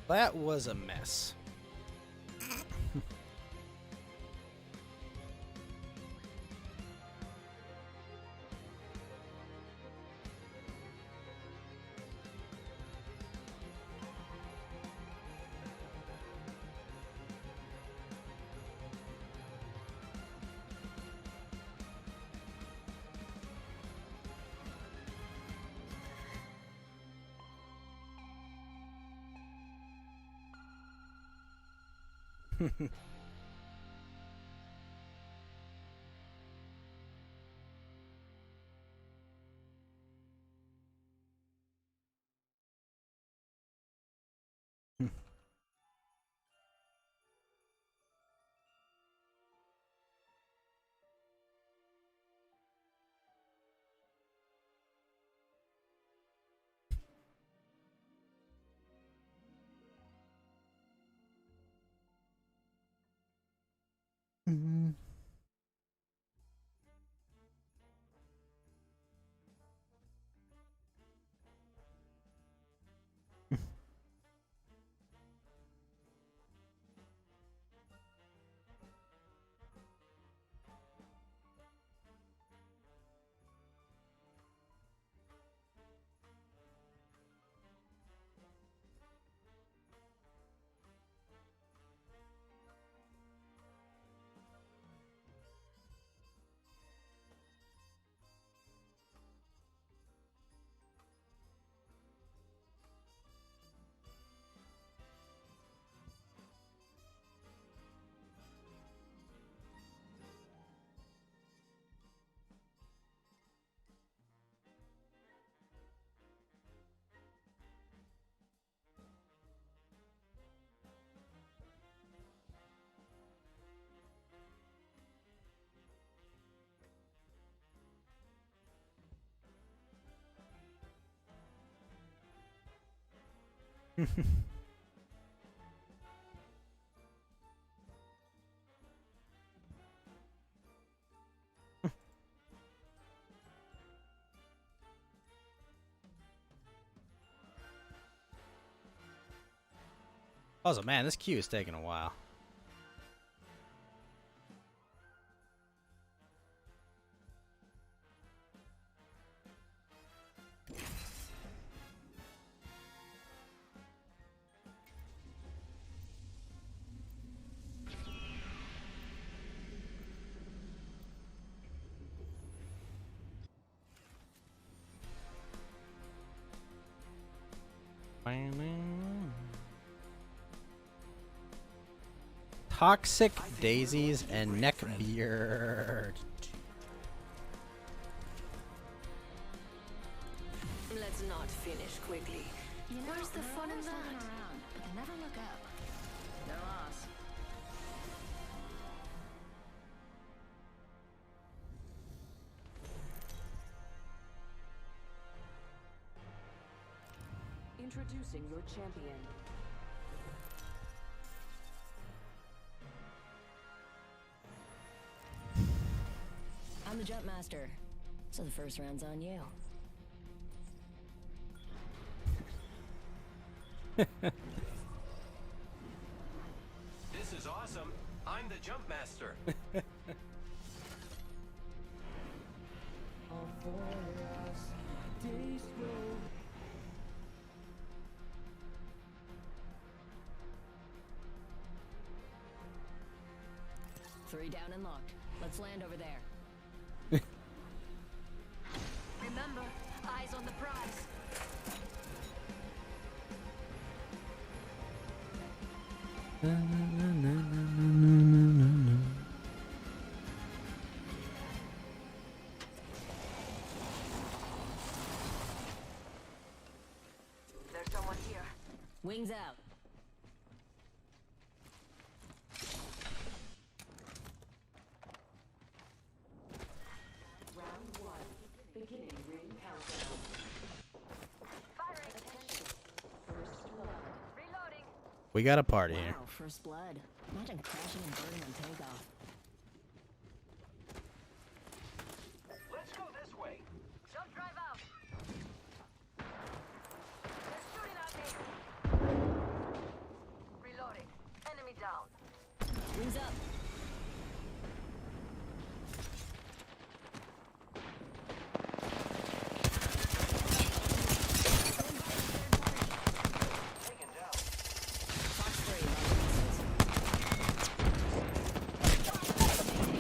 That was a mess. Mm. Also, man, this queue is taking a while. Toxic daisies and neckbeard. Let's not finish quickly. Where's the fun in that? Around, but they never look up. No loss. Introducing your champion. I'm the jump master, so the first round's on you. This is awesome. I'm the jump master. Three down and locked. Let's land over there. Remember, eyes on the prize. There's someone here. Wings out. Round one. Beginning ring countdown. Firing. Attention. First blood. Reloading. We got a party here. Wow, first blood. Imagine crashing and burning on takeoff. Let's go this way. Don't drive out. They're shooting at me. Reloading. Enemy down. Wings up. Taken down. Fox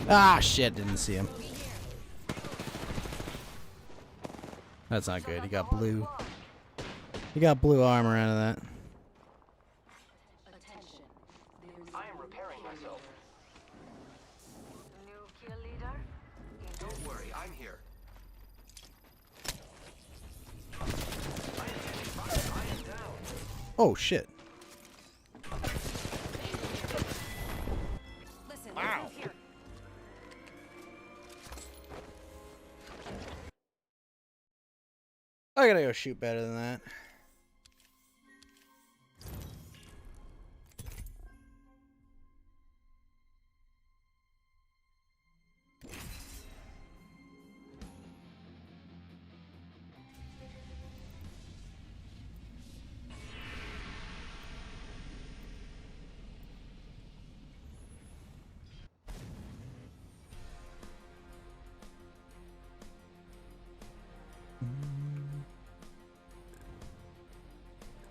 3. Ah, shit, didn't see him. That's not good. He got blue. He got blue armor out of that. Attention. I am repairing myself. New kill leader. Don't worry, I'm here. I am down. Oh, shit. Listen, Wow. let's move here. I gotta go shoot better than that.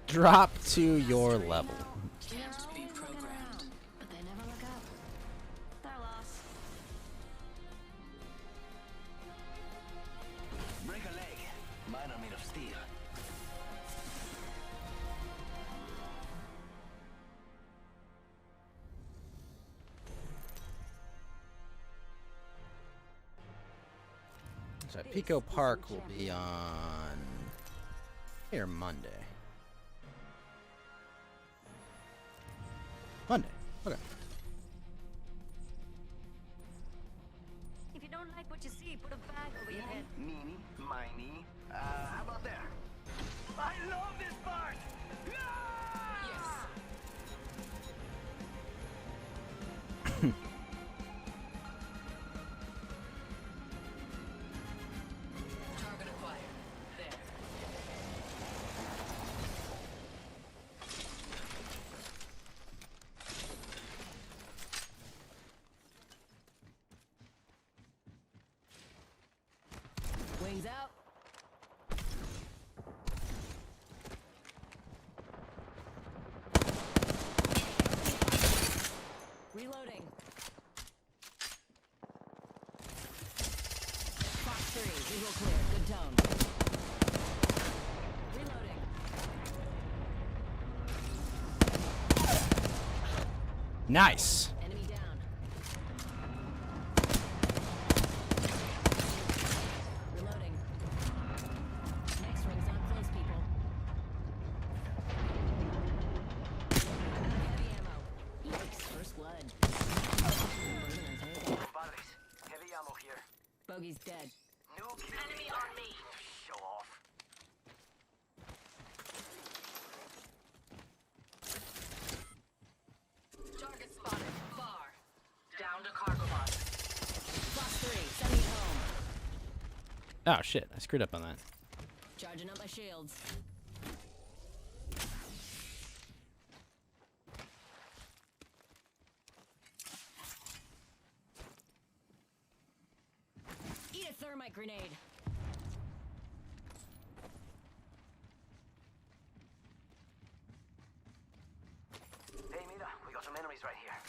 Drop to your level. Can't be programmed. But they never look up. Their loss. Break a leg. Mine are made of steel. So Pico Park will be on here Monday. Monday. Okay. If you don't like what you see, put a bag over your head. Meeny, miny. How about there? I love this part! Target acquired. There. Wings out. Reloading. Fox 3, visual clear. Good tone. Reloading. Nice. Enemy down. Reloading. Next ring's not close, people. I'm out of heavy ammo. Yikes, first blood. Padres, heavy ammo here. Bogey's dead. New kill. Enemy on me. Show off. Target spotted. Far. Down to cargo bot. Fox 3, send me home. Oh shit, I screwed up on that. Charging up my shields. Eat a thermite grenade. Hey, Mira, we got some enemies right here.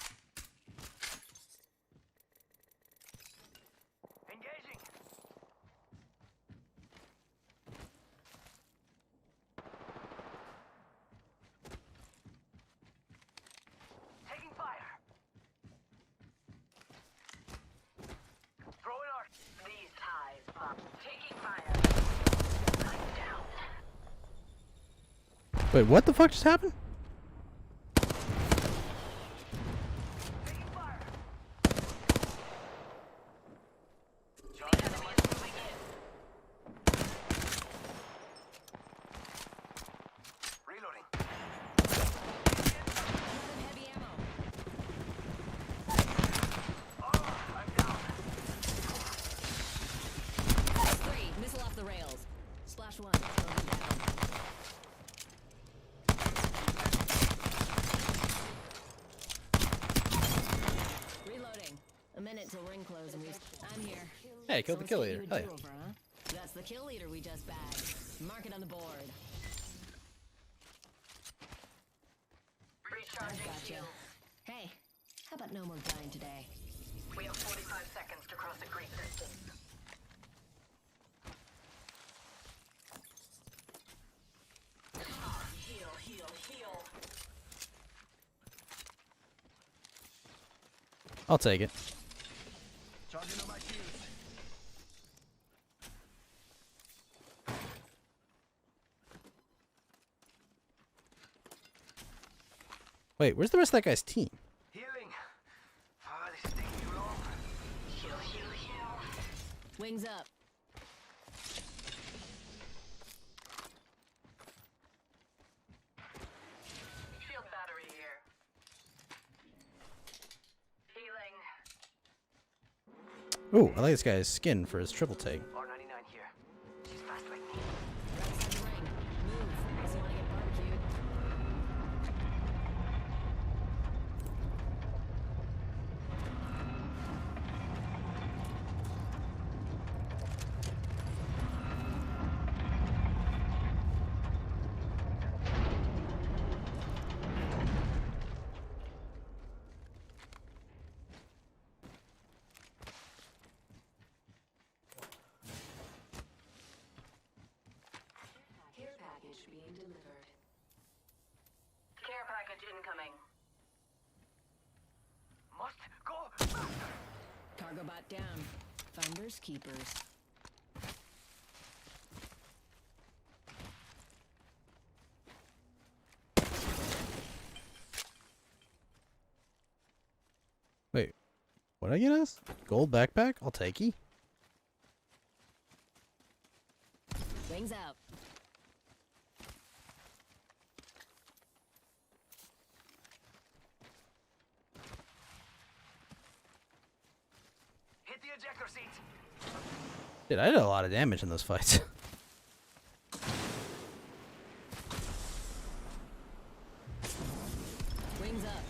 Wait, what the fuck just happened? Missile off the rails. Splash one. Reloading. A minute till ring close and I'm here. Hey, killed the kill leader. Hell yeah. That's the kill leader we just bagged. Mark it on the board. Gotcha. Hey, how about no more dying today? We have 45 seconds to cross the creek distance. Heal, heal, heal. I'll take it. Charging on my shields. Wait, where's the rest of that guy's team? Healing. Ah, this is taking too long. Heal, heal, heal. Wings up. Shield battery here. Healing. Ooh, I like this guy's skin for his triple take. R99 here. She's fast like me. Right side the ring. Move. Unless you want to get barbecued. Care package being delivered. Care package incoming. Must go. Cargo bot down. Finders keepers. Wait, what did I get us? Gold backpack? I'll take ye. Wings out. Hit the ejector seat. Dude, I did a lot of damage in those fights. Wings up.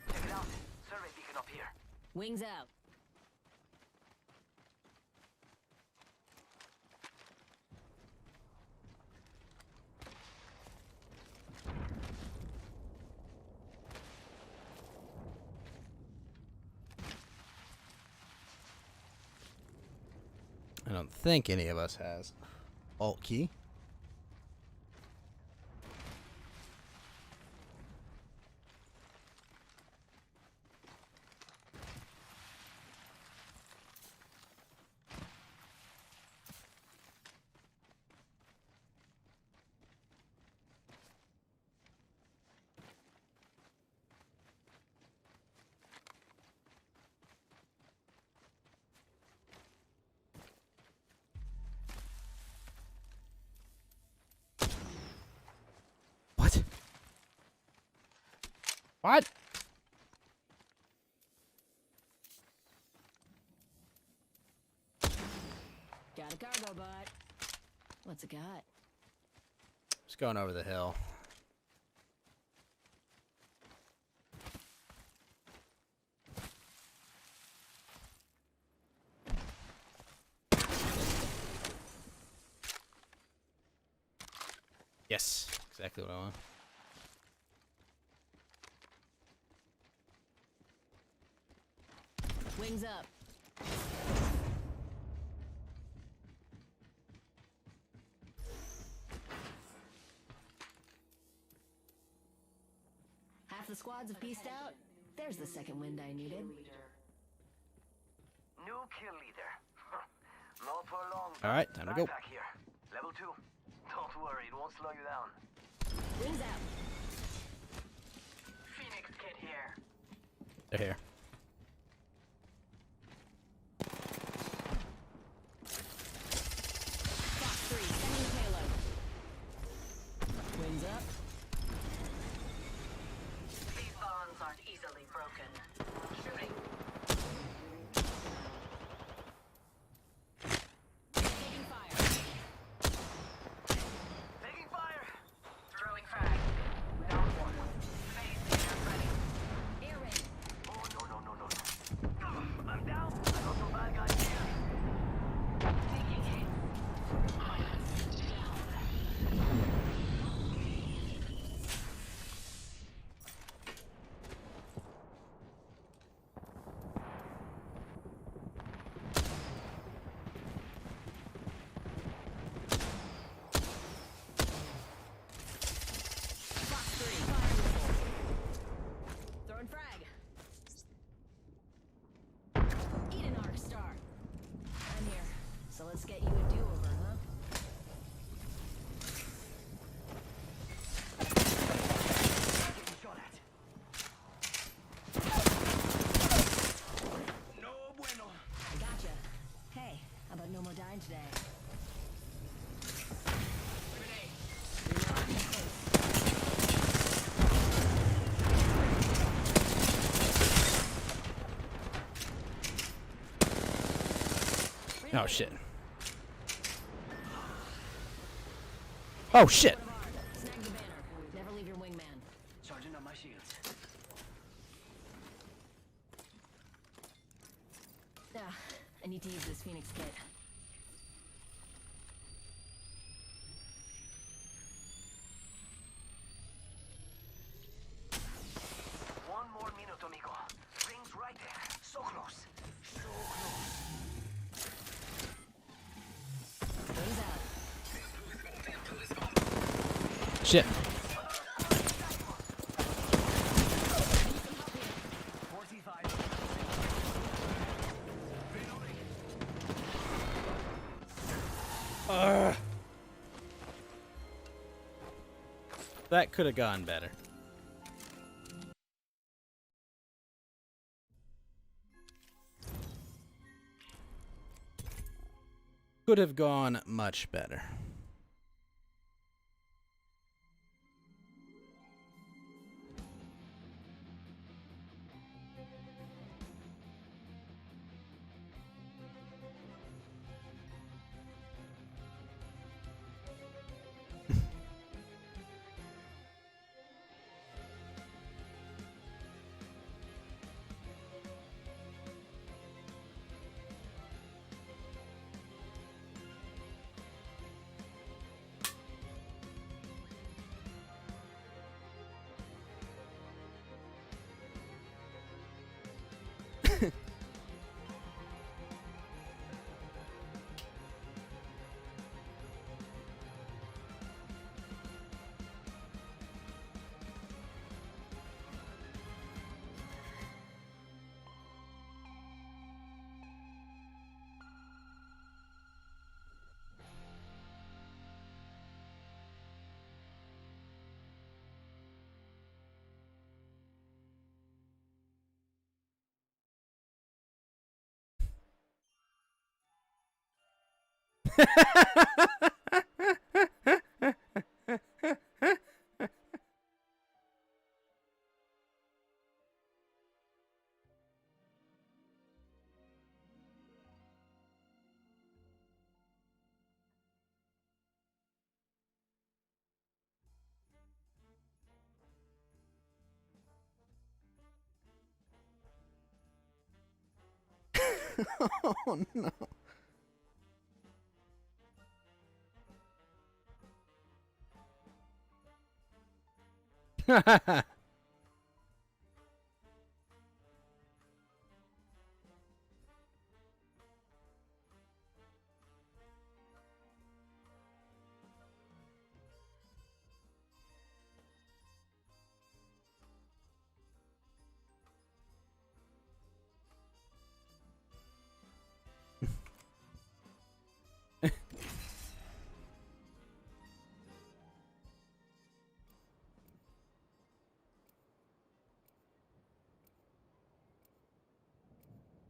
Check it out. Survey beacon up here. Wings out. I don't think any of us has alt key. What? What? Got a cargo bot. What's it got? Just going over the hill. Yes, exactly what I want. Wings up. Half the squads have pieced out. There's the second wind I needed. New kill leader. Not for long. All right, time to go. Backpack here. Level 2. Don't worry, it won't slow you down. Wings out. Phoenix Kid here. They're here. Fox 3, sending payload. Wings up. These bonds aren't easily broken. Shooting. Taking fire. Taking fire. Throwing frag. Down one. Phase scanner ready. Air raid. Oh, no. I'm down. I got some bad guys here. Taking hit. Fox 3, fire missiles. Throwing frag. Eat an arc star. I'm here. So let's get you a do-over, huh? Getting shot at. No bueno. I gotcha. Hey, how about no more dying today? Oh shit. Oh shit. Snag the banner. Never leave your wingman. Charging up my shields. I need to use this Phoenix kit. One more minute, amigo. Rings right there. So close. So close. Wings out. Shit. 45. That could have gone better. Could have gone much better. Oh no.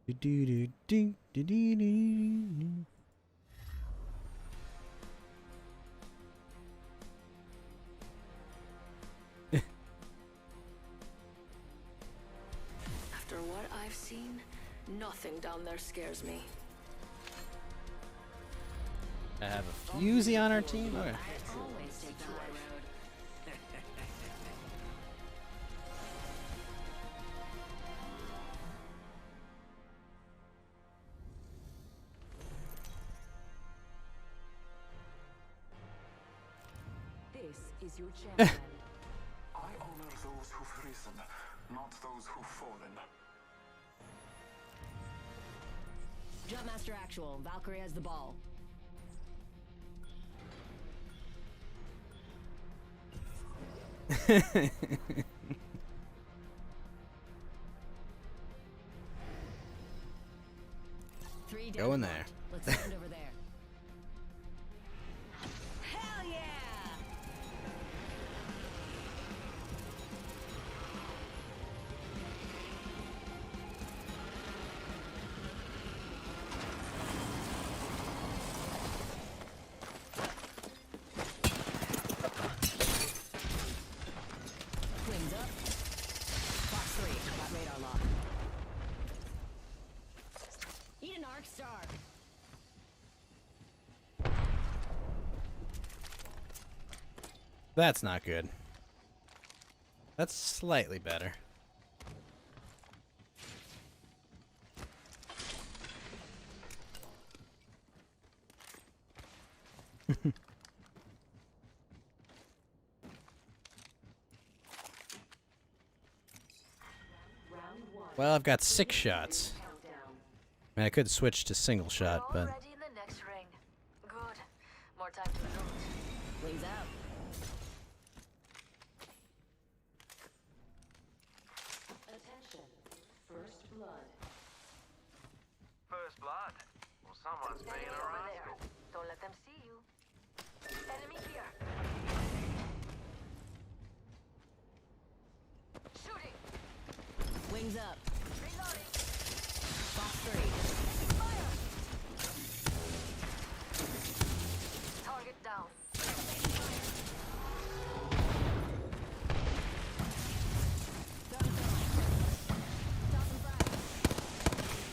Do-do-do-do-do-do-do. After what I've seen, nothing down there scares me. I have a Fusey on our team. Okay. Always take the high road. This is your champion. I honor those who've risen, not those who've fallen. Jumpmaster Actual, Valkyrie has the ball. Go in there. Let's stand over there. Hell yeah! Wings up. Fox 3, got radar lock. Eat an arc star. That's not good. That's slightly better. Well, I've got 6 shots. I mean, I could switch to single shot, but Already in the next ring. Good. More time to loot. Wings out. Attention. First blood. First blood? Well, someone's being a rascal. Don't let them see you. Enemy here. Shooting. Wings up. Reloading. Fox 3. Fire. Target down.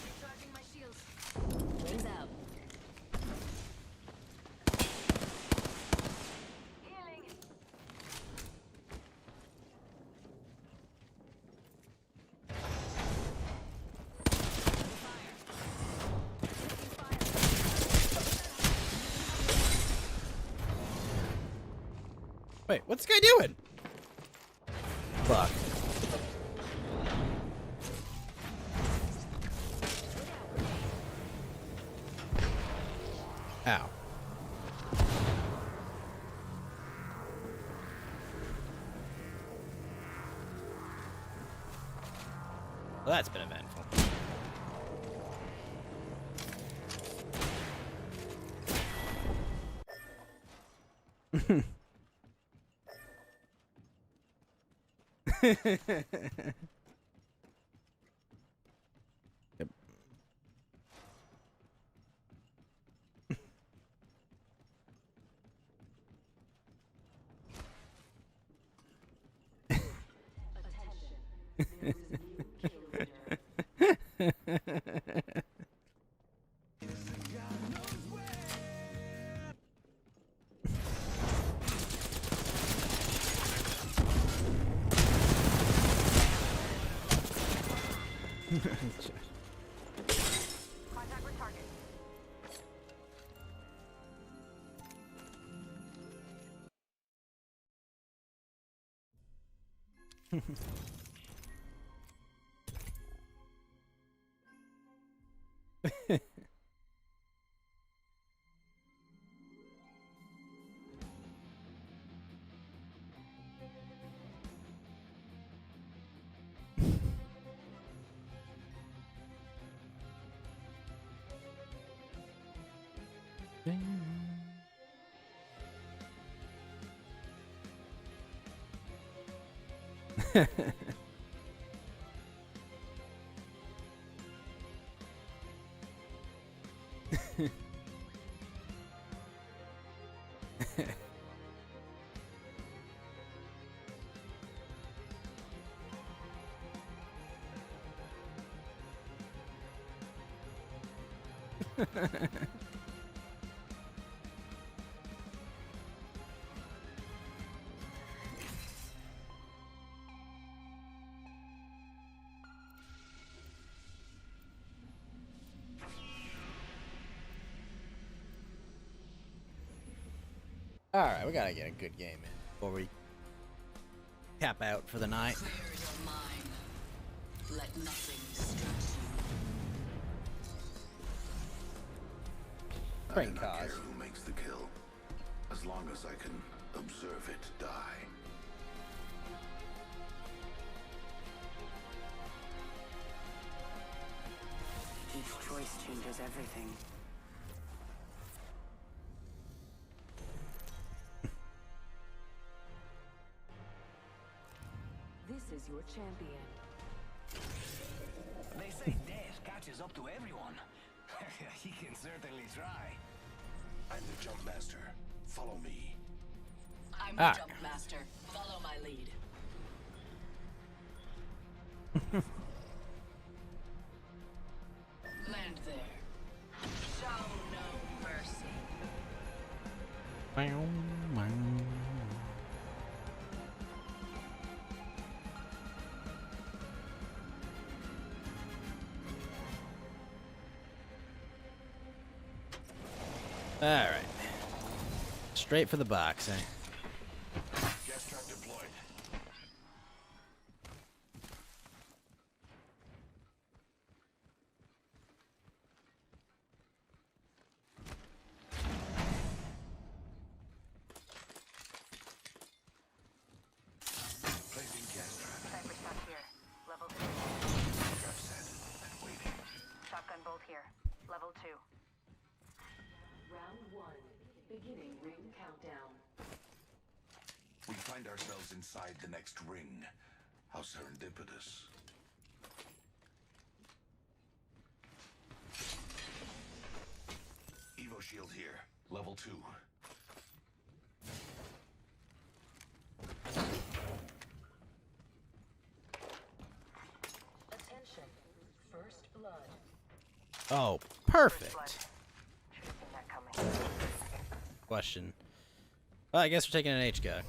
Recharging my shields. Wings out. Healing. wait, what's this guy doing? Fuck. Ow. Well, that's been eventful. Yep. Contact with target. All right, we gotta get a good game in before we tap out for the night. Clear your mind. Let nothing distract you. Brain I do not cause. care who makes the kill, as long as I can observe it die. Each choice changes everything. This is your champion. They say death catches up to everyone. He can certainly try. I'm the jump master. Follow me. I'm the jump master. Follow my lead. Land there. Show no mercy. All right. Straight for the box, eh? Gas trap deployed. Placing gas trap. Sniper shot here. Level 2. Trap set and waiting. Shotgun bolt here. Level 2. Round 1. Beginning ring countdown. We find ourselves inside the next ring. How serendipitous. Evo shield here. Level 2. Attention. First blood. Oh, perfect. Question. Well, I guess we're taking an H guy.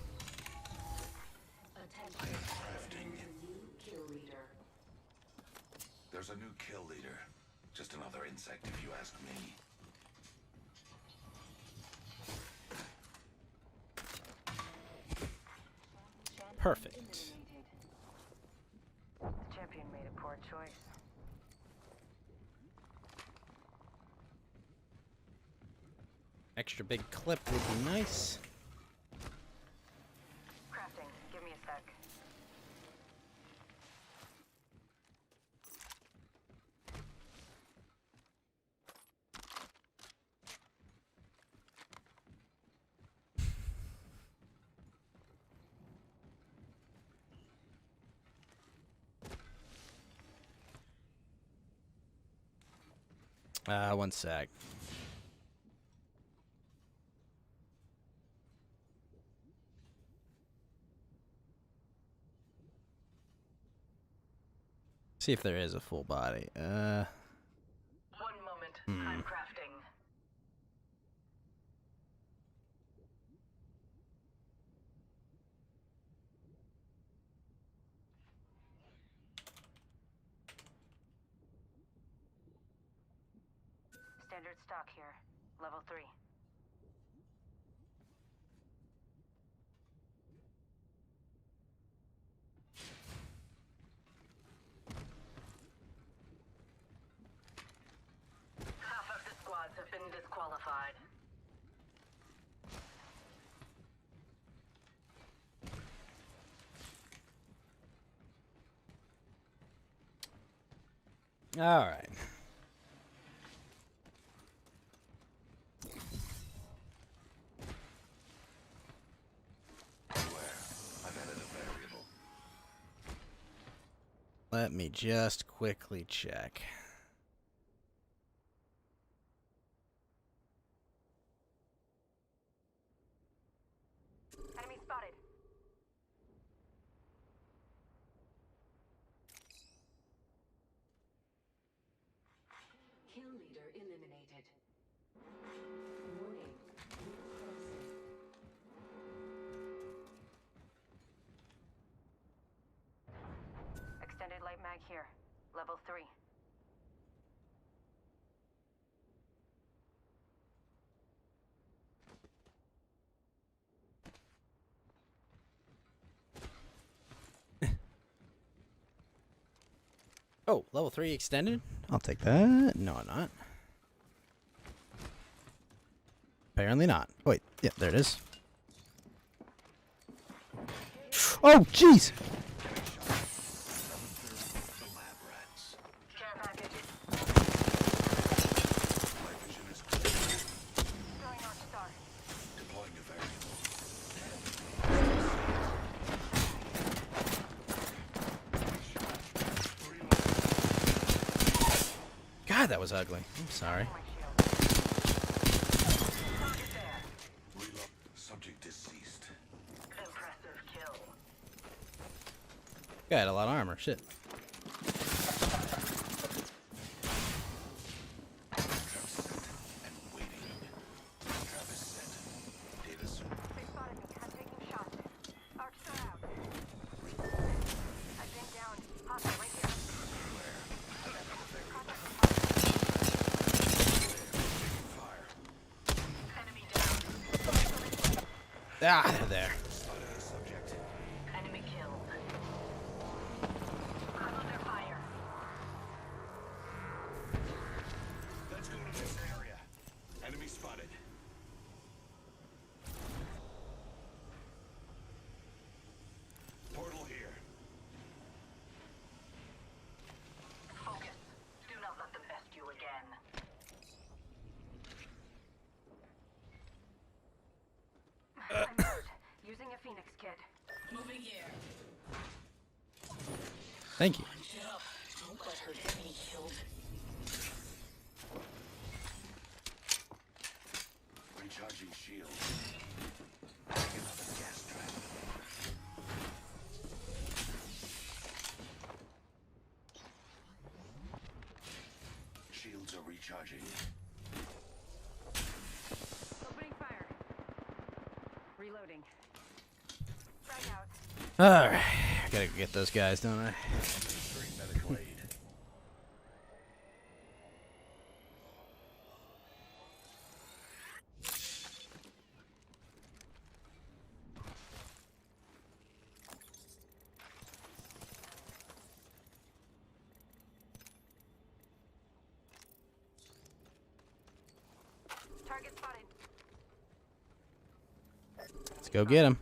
Attention. Crafting. New kill leader. There's a new kill leader. Just another insect if you ask me. Perfect. The champion made a poor choice. Extra big clip would be nice. Crafting. Give me a sec. One sec. See if there is a full body. 1 moment. I'm crafting. Standard stock here. Level 3. Half of the squads have been disqualified. All right. I've added a variable. Let me just quickly check. Enemy spotted. Kill leader eliminated. mag here. Level 3. Oh, level 3 extended? I'll take that. No, I'm not. Apparently not. Wait, yeah, there it is. Oh, jeez! God, that was ugly. I'm sorry. Subject deceased. Impressive kill. Guy had a lot of armor. Shit. Ah, they're there. Enemy killed. I'm under fire. Let's go to this area. Enemy spotted. Portal here. Focus. Do not let them best you again. I'm hurt. Using a Phoenix kit. Moving here. Thank you. Don't let her get me killed. Recharging shield. Adding another gas trap. Shields are recharging. Opening fire. Reloading. Frag out. Alright. I gotta get those guys, don't I? Medical aid. Target spotted. Let's go get him.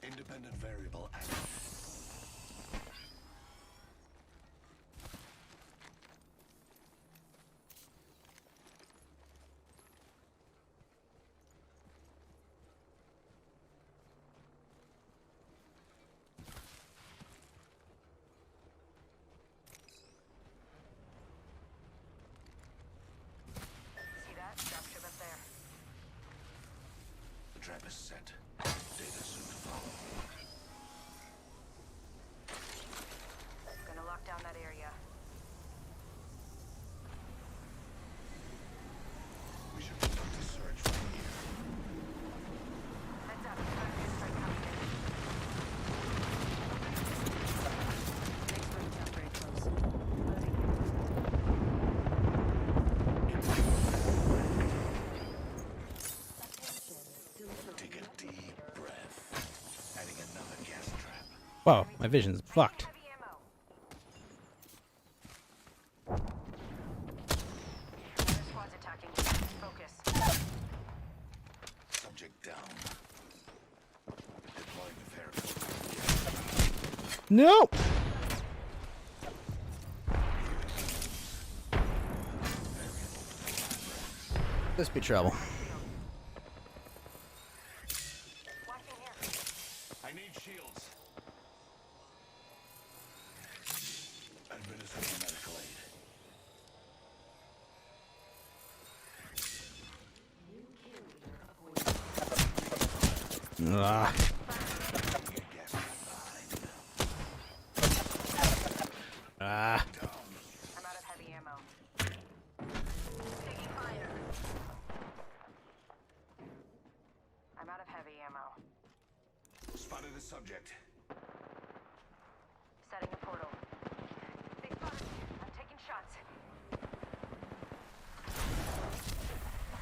Independent variable active. See that? Dropship up there. The trap is set. Data soon to follow. Gonna lock down that area. We should conduct a search from here. Heads up. Targets are coming in. Next room's not very close. Take a deep breath. Adding another gas trap. Whoa, my vision's fucked. Heavy ammo. Another squad's attacking. Focus. Subject down. Deploying the variable. No! This be trouble. Watching here. I need shields. Administering medical aid. Ah. Ah. I'm out of heavy ammo. Taking fire. I'm out of heavy ammo. Spotted the subject. Setting a portal. They spotted me. I'm taking shots.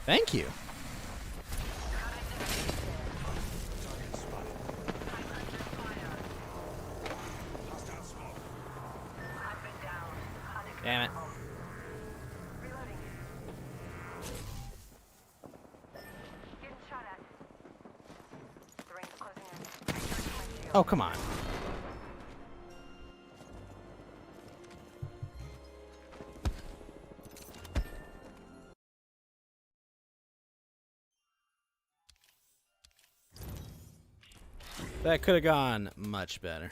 Thank you. Damn it. Reloading. Getting shot at. The ring's closing in. Oh, come on. That could have gone much better.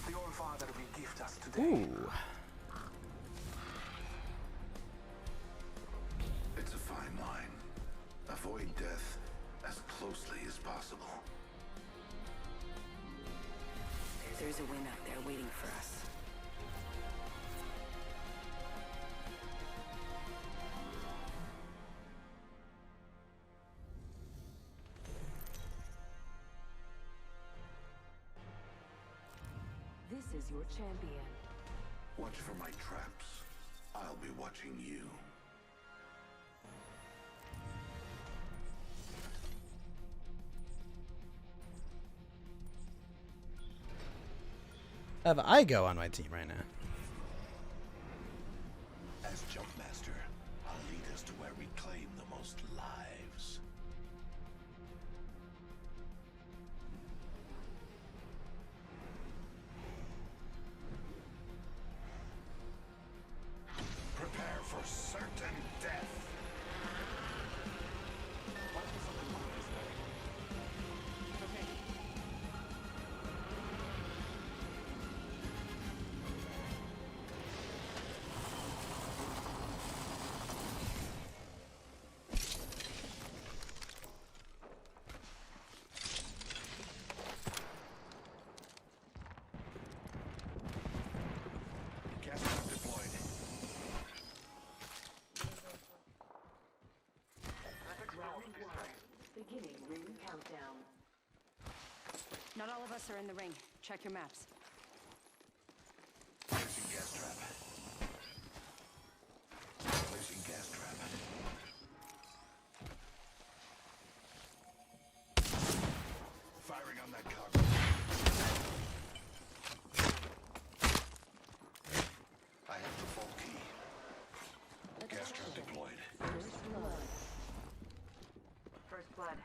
The All-Father will gift us today. Ooh. It's a fine line. Avoid death as closely as possible. There's a win out there waiting for us. This is your champion. Watch for my traps. I'll be watching you. I have Igo on my team right now. As Jumpmaster, I'll lead us to where we claim the most lives. Prepare for certain death. Gas trap deployed. Beginning ring countdown. Not all of us are in the ring. Check your maps. Placing gas trap. Placing gas trap. Firing on that cargo. I have the full key. Gas trap deployed. First blood.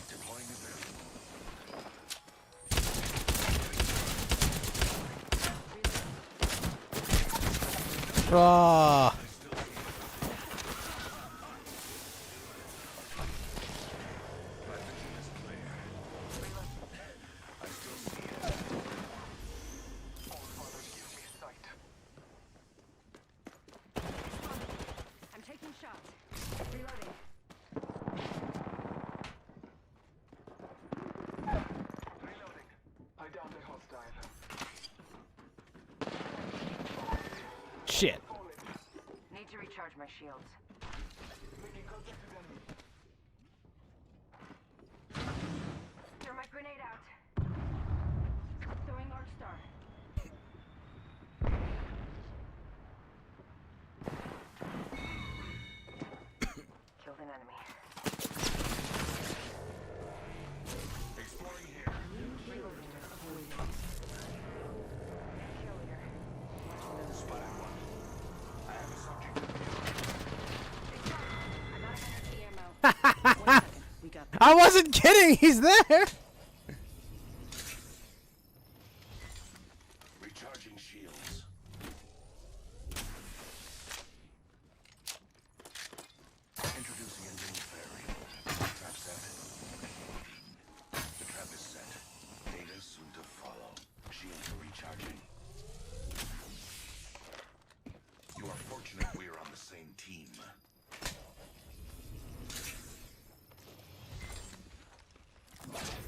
Deploying the variable. Oh. I'm taking shots. Reloading. Reloading. I downed a hostile. Shit. Need to recharge my shields. Making contact with enemy. Throw my grenade out. Throwing Arc Star. Killed an enemy. Exploring here. Reloading. Kill leader. Spotted one. I have a subject in I'm out of energy ammo. 1 second. We got this. I wasn't kidding. He's there. recharging shields. Introducing a new variable. Trap set. The trap is set. Data soon to follow. Shields are recharging. You are fortunate we are on the same team.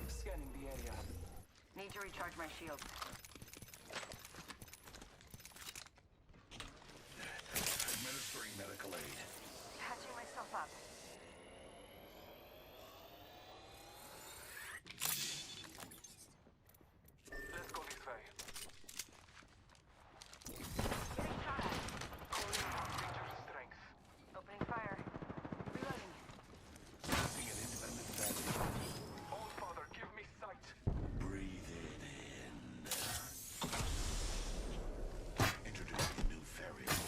Scanning the area. Need to recharge my shields. Administering medical aid. Patching myself up. Let's go this way. Getting shot at. Calling on creature strength. Opening fire. Reloading. Using an independent battery. Old father, give me sight. Breathe it in. Introducing a new variable.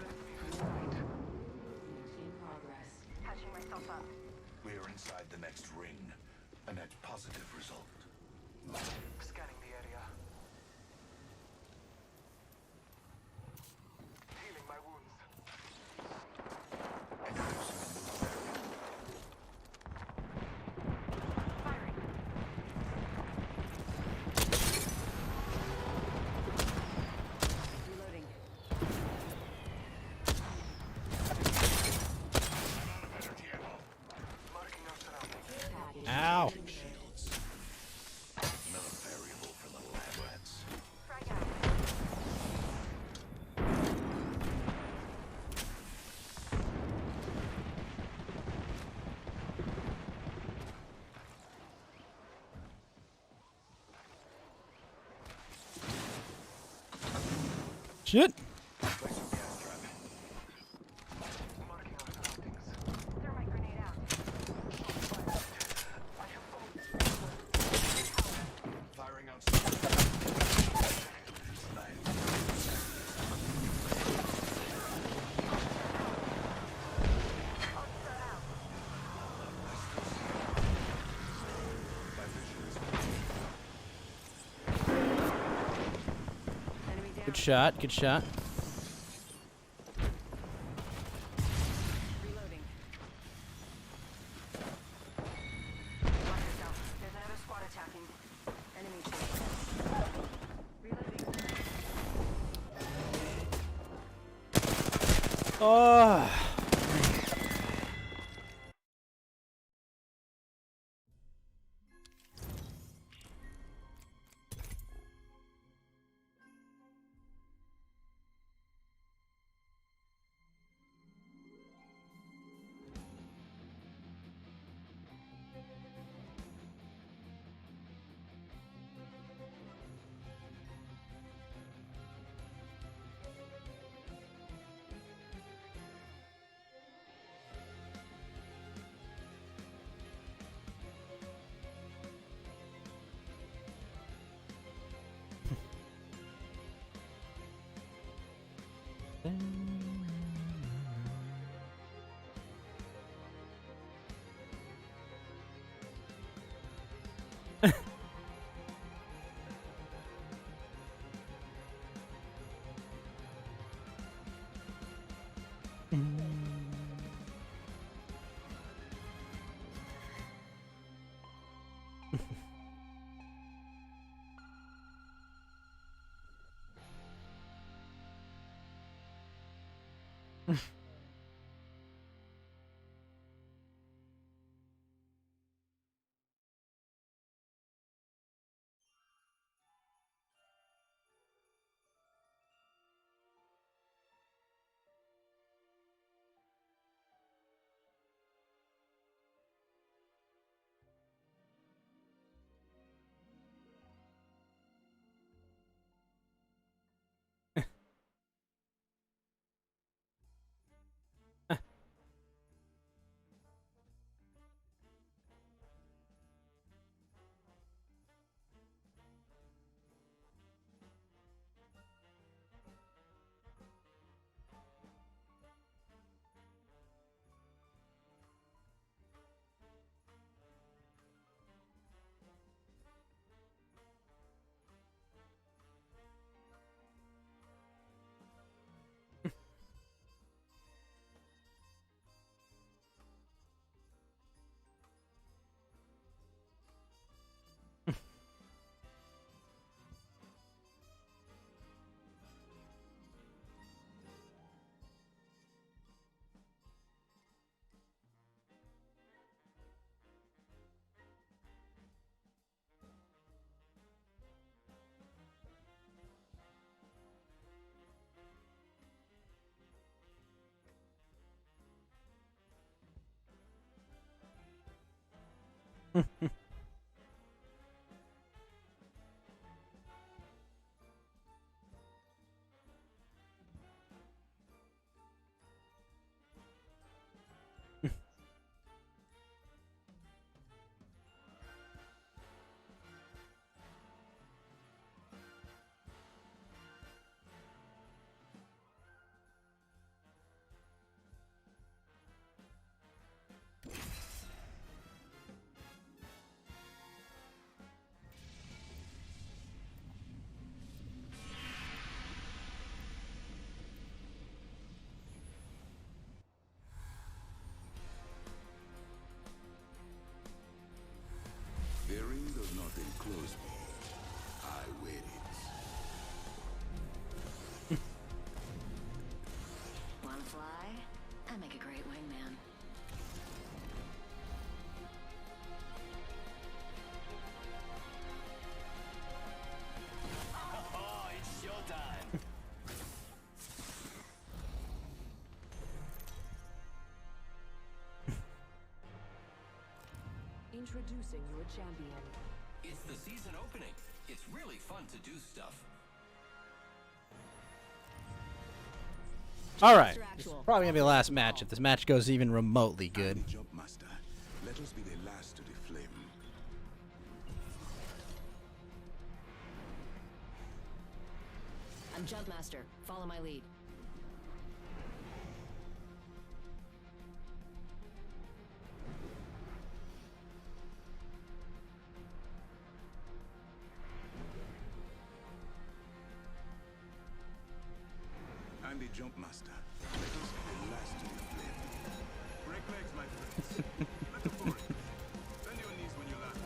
In progress. Patching myself up. We are inside the next ring. A net positive result. Scanning the area. Healing my wounds. Introducing a new variable. Firing. Reloading. Marking our surroundings. Ow. Shields. Another variable for the lab rats. Frag out. Shit. Place a gas trap. Marking our surroundings. Throw my grenade out. Firing out. Enemy down. Good shot. Good shot. Reloading. Watch yourself. There's another squad attacking. Enemy chasing. Reloading. Oh. The ring does not enclose me. I wear it. Wanna fly? I make a great wingman. Oh, it's showtime. Introducing your champion. It's the season opening. It's really fun to do stuff. All right. This is probably going to be the last match if this match goes even remotely good. Jumpmaster, let us be the last to the flame. I'm Jumpmaster. Follow my lead. I'm the Jumpmaster. Let us be the last to the flame. Break legs, my friends. Metaphoric. Bend your knees when you land.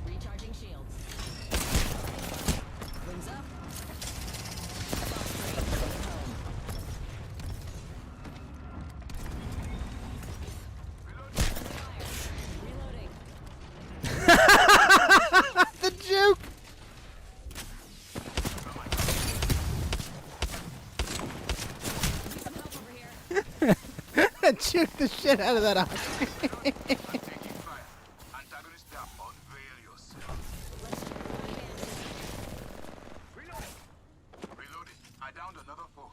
Recharging shields. Wings up. Reloading. The juke! Juke the shit out of that Oscar. Antagonist down. Unveil yourself. Reloading. I downed another 4.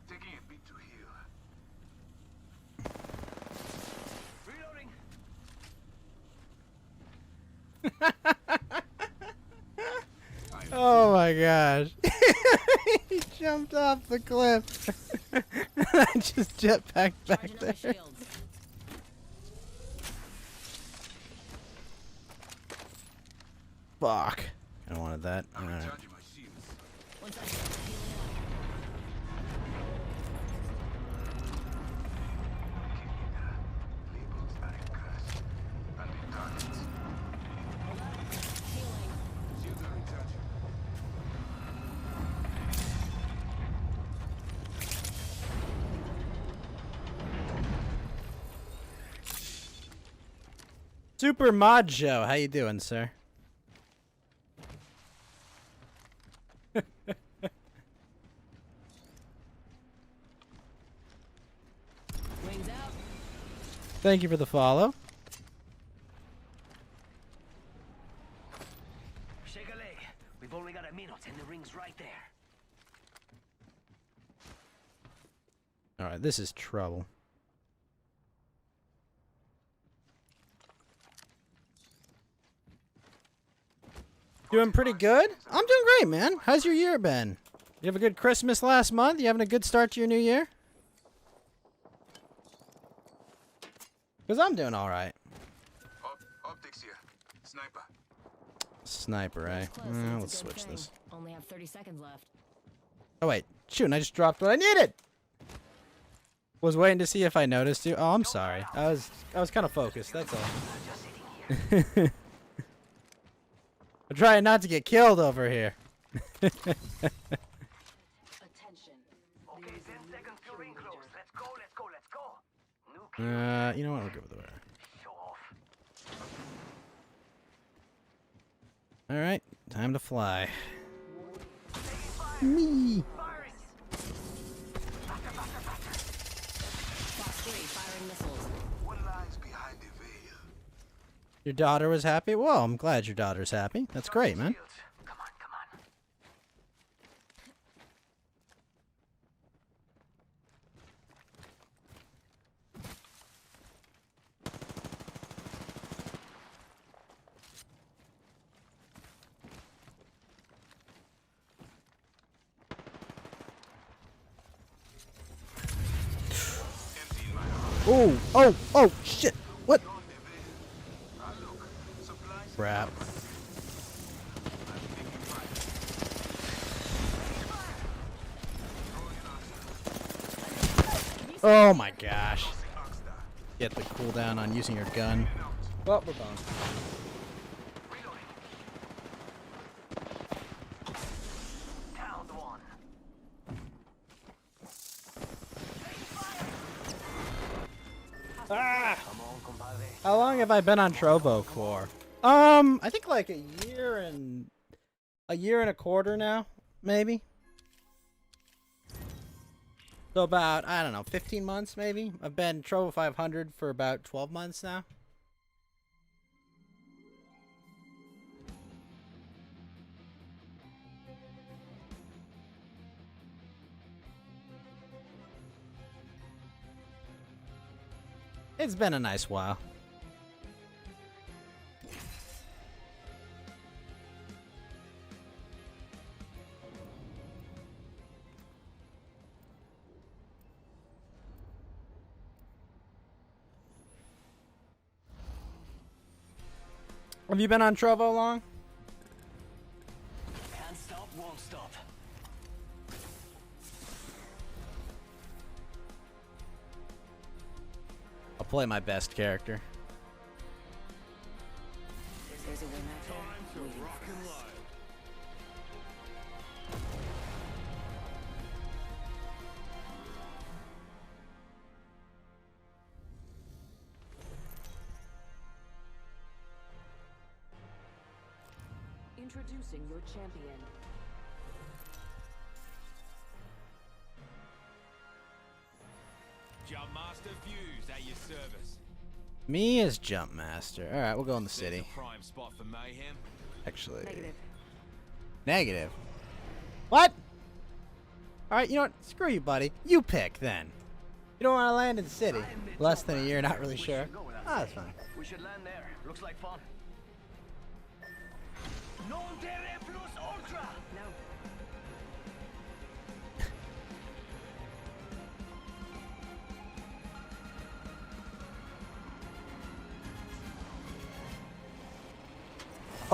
Taking a beat to heal. Reloading. I Oh my gosh. He jumped off the cliff. I just jetpacked back there. Fuck. I wanted that. Alright. Super Mod Show, how you doing, sir? Wings out. Thank you for the follow. Shake a leg. We've only got a minute and the ring's right there. Alright, this is trouble. Doing pretty good? I'm doing great, man. How's your year been? You have a good Christmas last month? You having a good start to your new year? Because I'm doing alright. Optics here. Sniper. Sniper, eh? Close, so Let's it's a good switch thing. this. Only have 30 seconds left. Oh, wait. Shoot, and I just dropped what I needed! Was waiting to see if I noticed you. Oh, I'm sorry. I was kind of focused, that's all. I'm trying not to get killed over here. Okay, 10 seconds to ring close. Let's go, let's go, let's go. You know what? We'll go with the way. Show off. Alright, time to fly. Me! Fox 3 firing missiles. What lies behind the veil? Your daughter was happy? Well, I'm glad your daughter's happy. That's great, man. Come on, come on. Oh, oh, oh, shit! What? Crap. Oh my gosh. Get the cooldown on using your gun. Well, we're boned. Down one. Ah! Come on, compadre. How long have I been on Trovo for? I think like a year and a quarter now, maybe. So about, I don't know, 15 months maybe. I've been Trovo 500 for about 12 months now. It's been a nice while. Have you been on Trovo long? Can't stop, won't stop. I'll play my best character. There's a win out there. Waiting for us. Introducing your champion. Jumpmaster Fuse at your service. Me as Jump Master. Alright, we'll go in the city. There's a prime spot for mayhem. Actually. Negative. Negative? What? Alright, you know what? Screw you, buddy. You pick, then. You don't want to land in the city. Less than a year, not really sure. Ah, that's fine. We should land there. Looks like fun. Non terre plus ultra.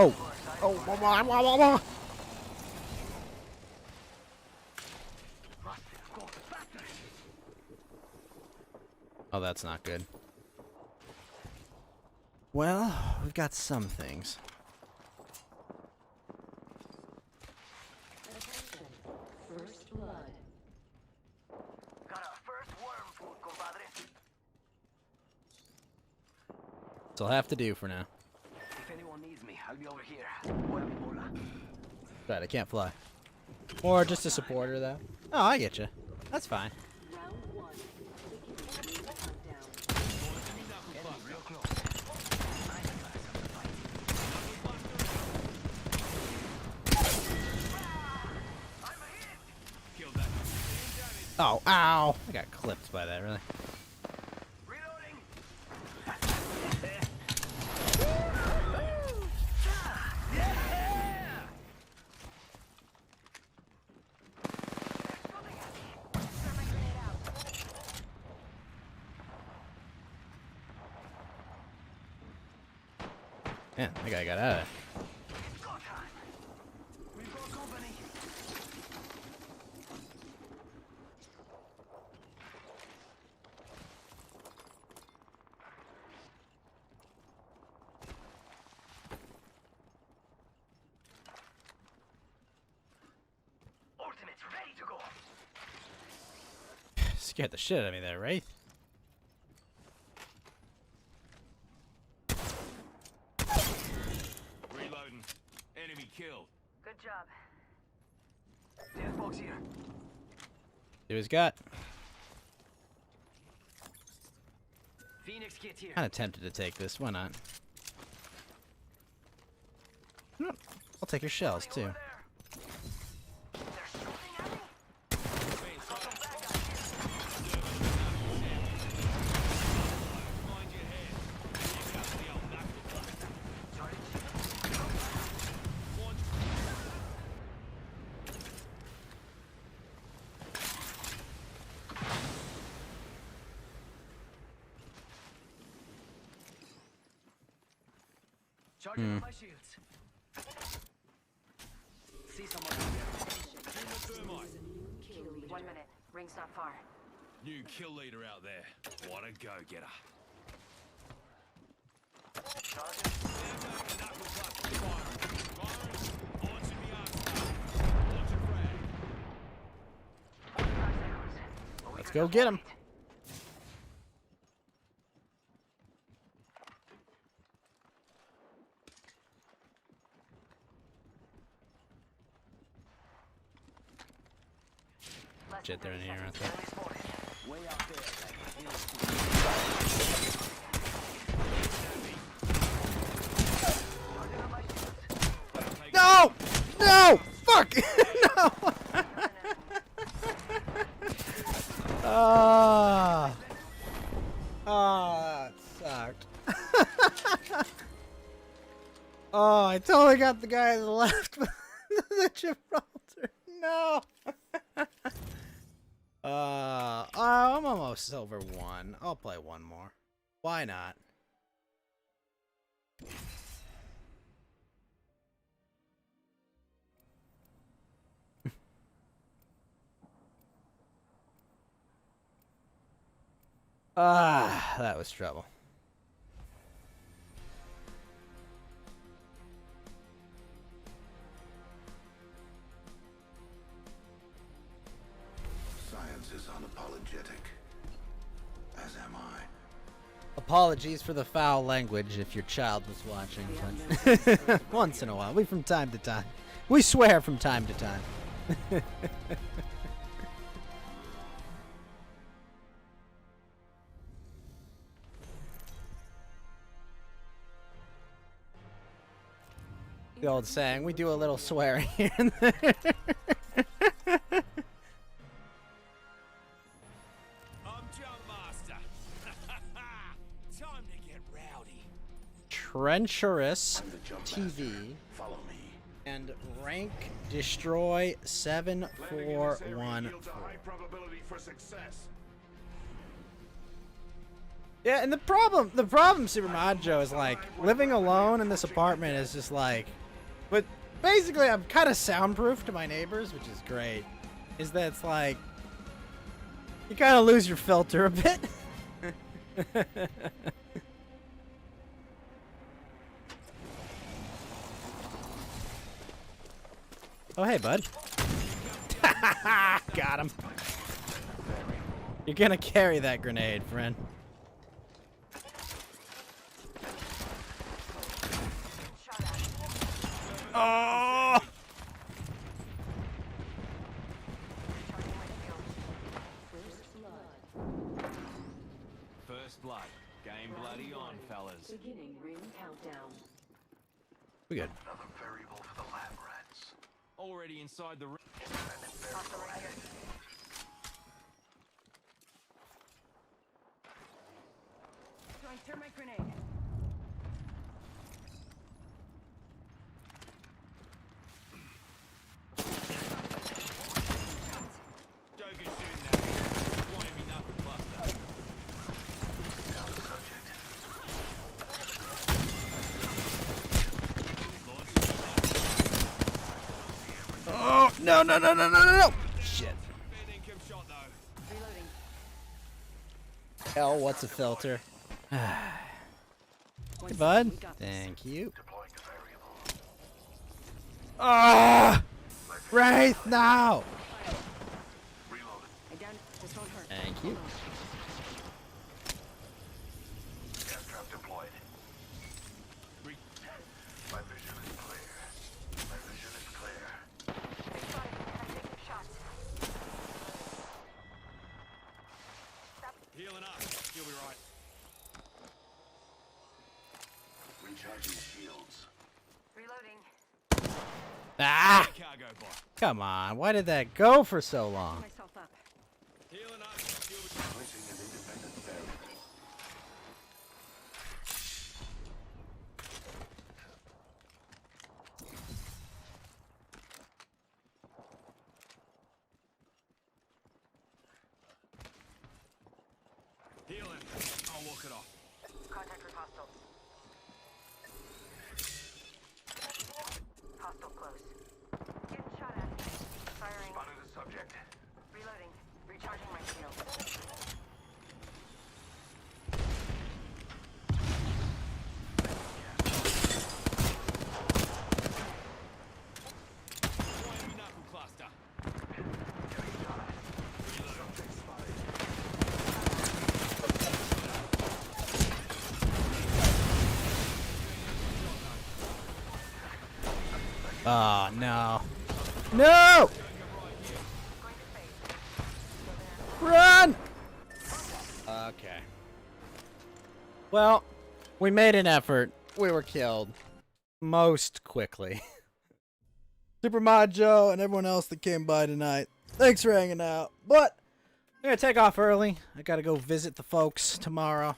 Oh. Oh. Wah, wah, wah, wah, wah. Oh, that's not good. Well, we've got some things. First blood. Got our first worm food, compadre. That's all I have to do for now. If anyone needs me, I'll be over here. Voy a mi bola. Right, I can't fly. Or just a supporter, though. Oh, I get you. That's fine. Round one. Begin enemy countdown. Getting real close. Oh, ow! I got clipped by that, really. Man, that guy got out of there. Ultimate's ready to go. Scared the shit out of me there, right? Reloading. Enemy killed. Good job. Death box here. See what he's got. Phoenix kit here. Kind of tempted to take this. Why not? I'll take your shells, too. Charging on my shields. See someone here. 1 minute. Ring's not far. New kill leader out there. What a go-getter. Let's go get him. Shit, they're in here, aren't they? Way out there. No! No! Fuck! No! Ah. Oh, that sucked. Oh, I totally got the guy to the left. The Gibraltar. No. I'm almost over one. I'll play one more. Why not? That was trouble. Science is unapologetic, as am I. Apologies for the foul language if your child was watching. But once in a while. We from time to time. We swear from time to time. The old saying, we do a little swearing here and there. I'm Jump Master. Time to get rowdy. Treacherous Jump TV Follow me. and rank destroy 7414. Yields a high probability for success. Yeah, and the problem, Super Majo, is like living alone in this apartment is just like, but basically I'm kind of soundproof to my neighbors, which is great. Is that it's like you kind of lose your filter a bit. Oh, hey, bud. Got him. You're gonna carry that grenade, friend. Oh! First blood. Game bloody on, fellas. Beginning ring countdown. We good. Another variable for the lab rats. Already inside the ring. Throwing thermite grenade. Joking soon now. Won't be nothing buster. Oh, no, no, no, no, no, no, no! Shit. Reloading. Hell, what's a filter? Hey, bud. Thank you. Ah! Wraith, now! I down this won't hurt. Thank you. Gas trap deployed. My vision is clear. My vision is clear. Healing up. You'll be right. Recharging shields. Reloading. Ah! Cargo bot. Come on, why did that go for so long? Myself up. Healing up. You'll be Placing an independent variable. healing. I'll walk it off. Contact with hostile. Hostile close. Getting shot at. Firing. Spotted a subject. Reloading. Recharging my shield. Won't be knuckle cluster. Oh, no. No! Run! Okay. Well, we made an effort. We were killed. Most quickly. Super Majo and everyone else that came by tonight. Thanks for hanging out. But I'm going to take off early. I got to go visit the folks tomorrow.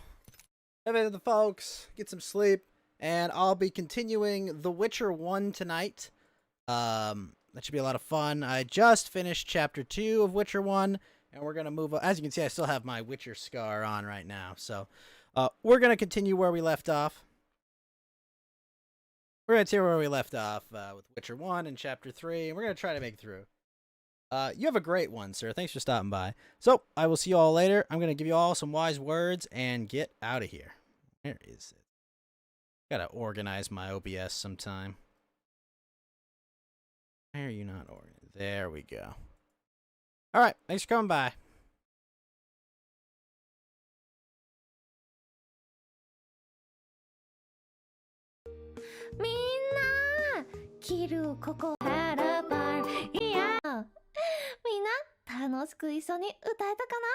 Visit the folks, get some sleep, and I'll be continuing The Witcher 1 tonight. That should be a lot of fun. I just finished Chapter 2 of Witcher 1, and we're going to move on. As you can see, I still have my Witcher scar on right now. So we're going to continue where we left off. We're going to continue where we left off with Witcher 1 and Chapter 3, and we're going to try to make it through. You have a great one, sir. Thanks for stopping by. So, I will see you all later. I'm going to give you all some wise words and get out of here. Where is it? Gotta organize my OBS sometime. Why are you not organized? There we go. Alright, thanks for coming by. Minna, 着るここヘルパーいやみんな楽しく一緒に歌えたかな。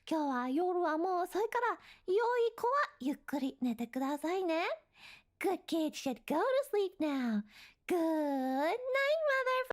今日は夜はもう遅いから良い子はゆっくり寝てくださいね。Good kids should go to sleep now. Good night, mother.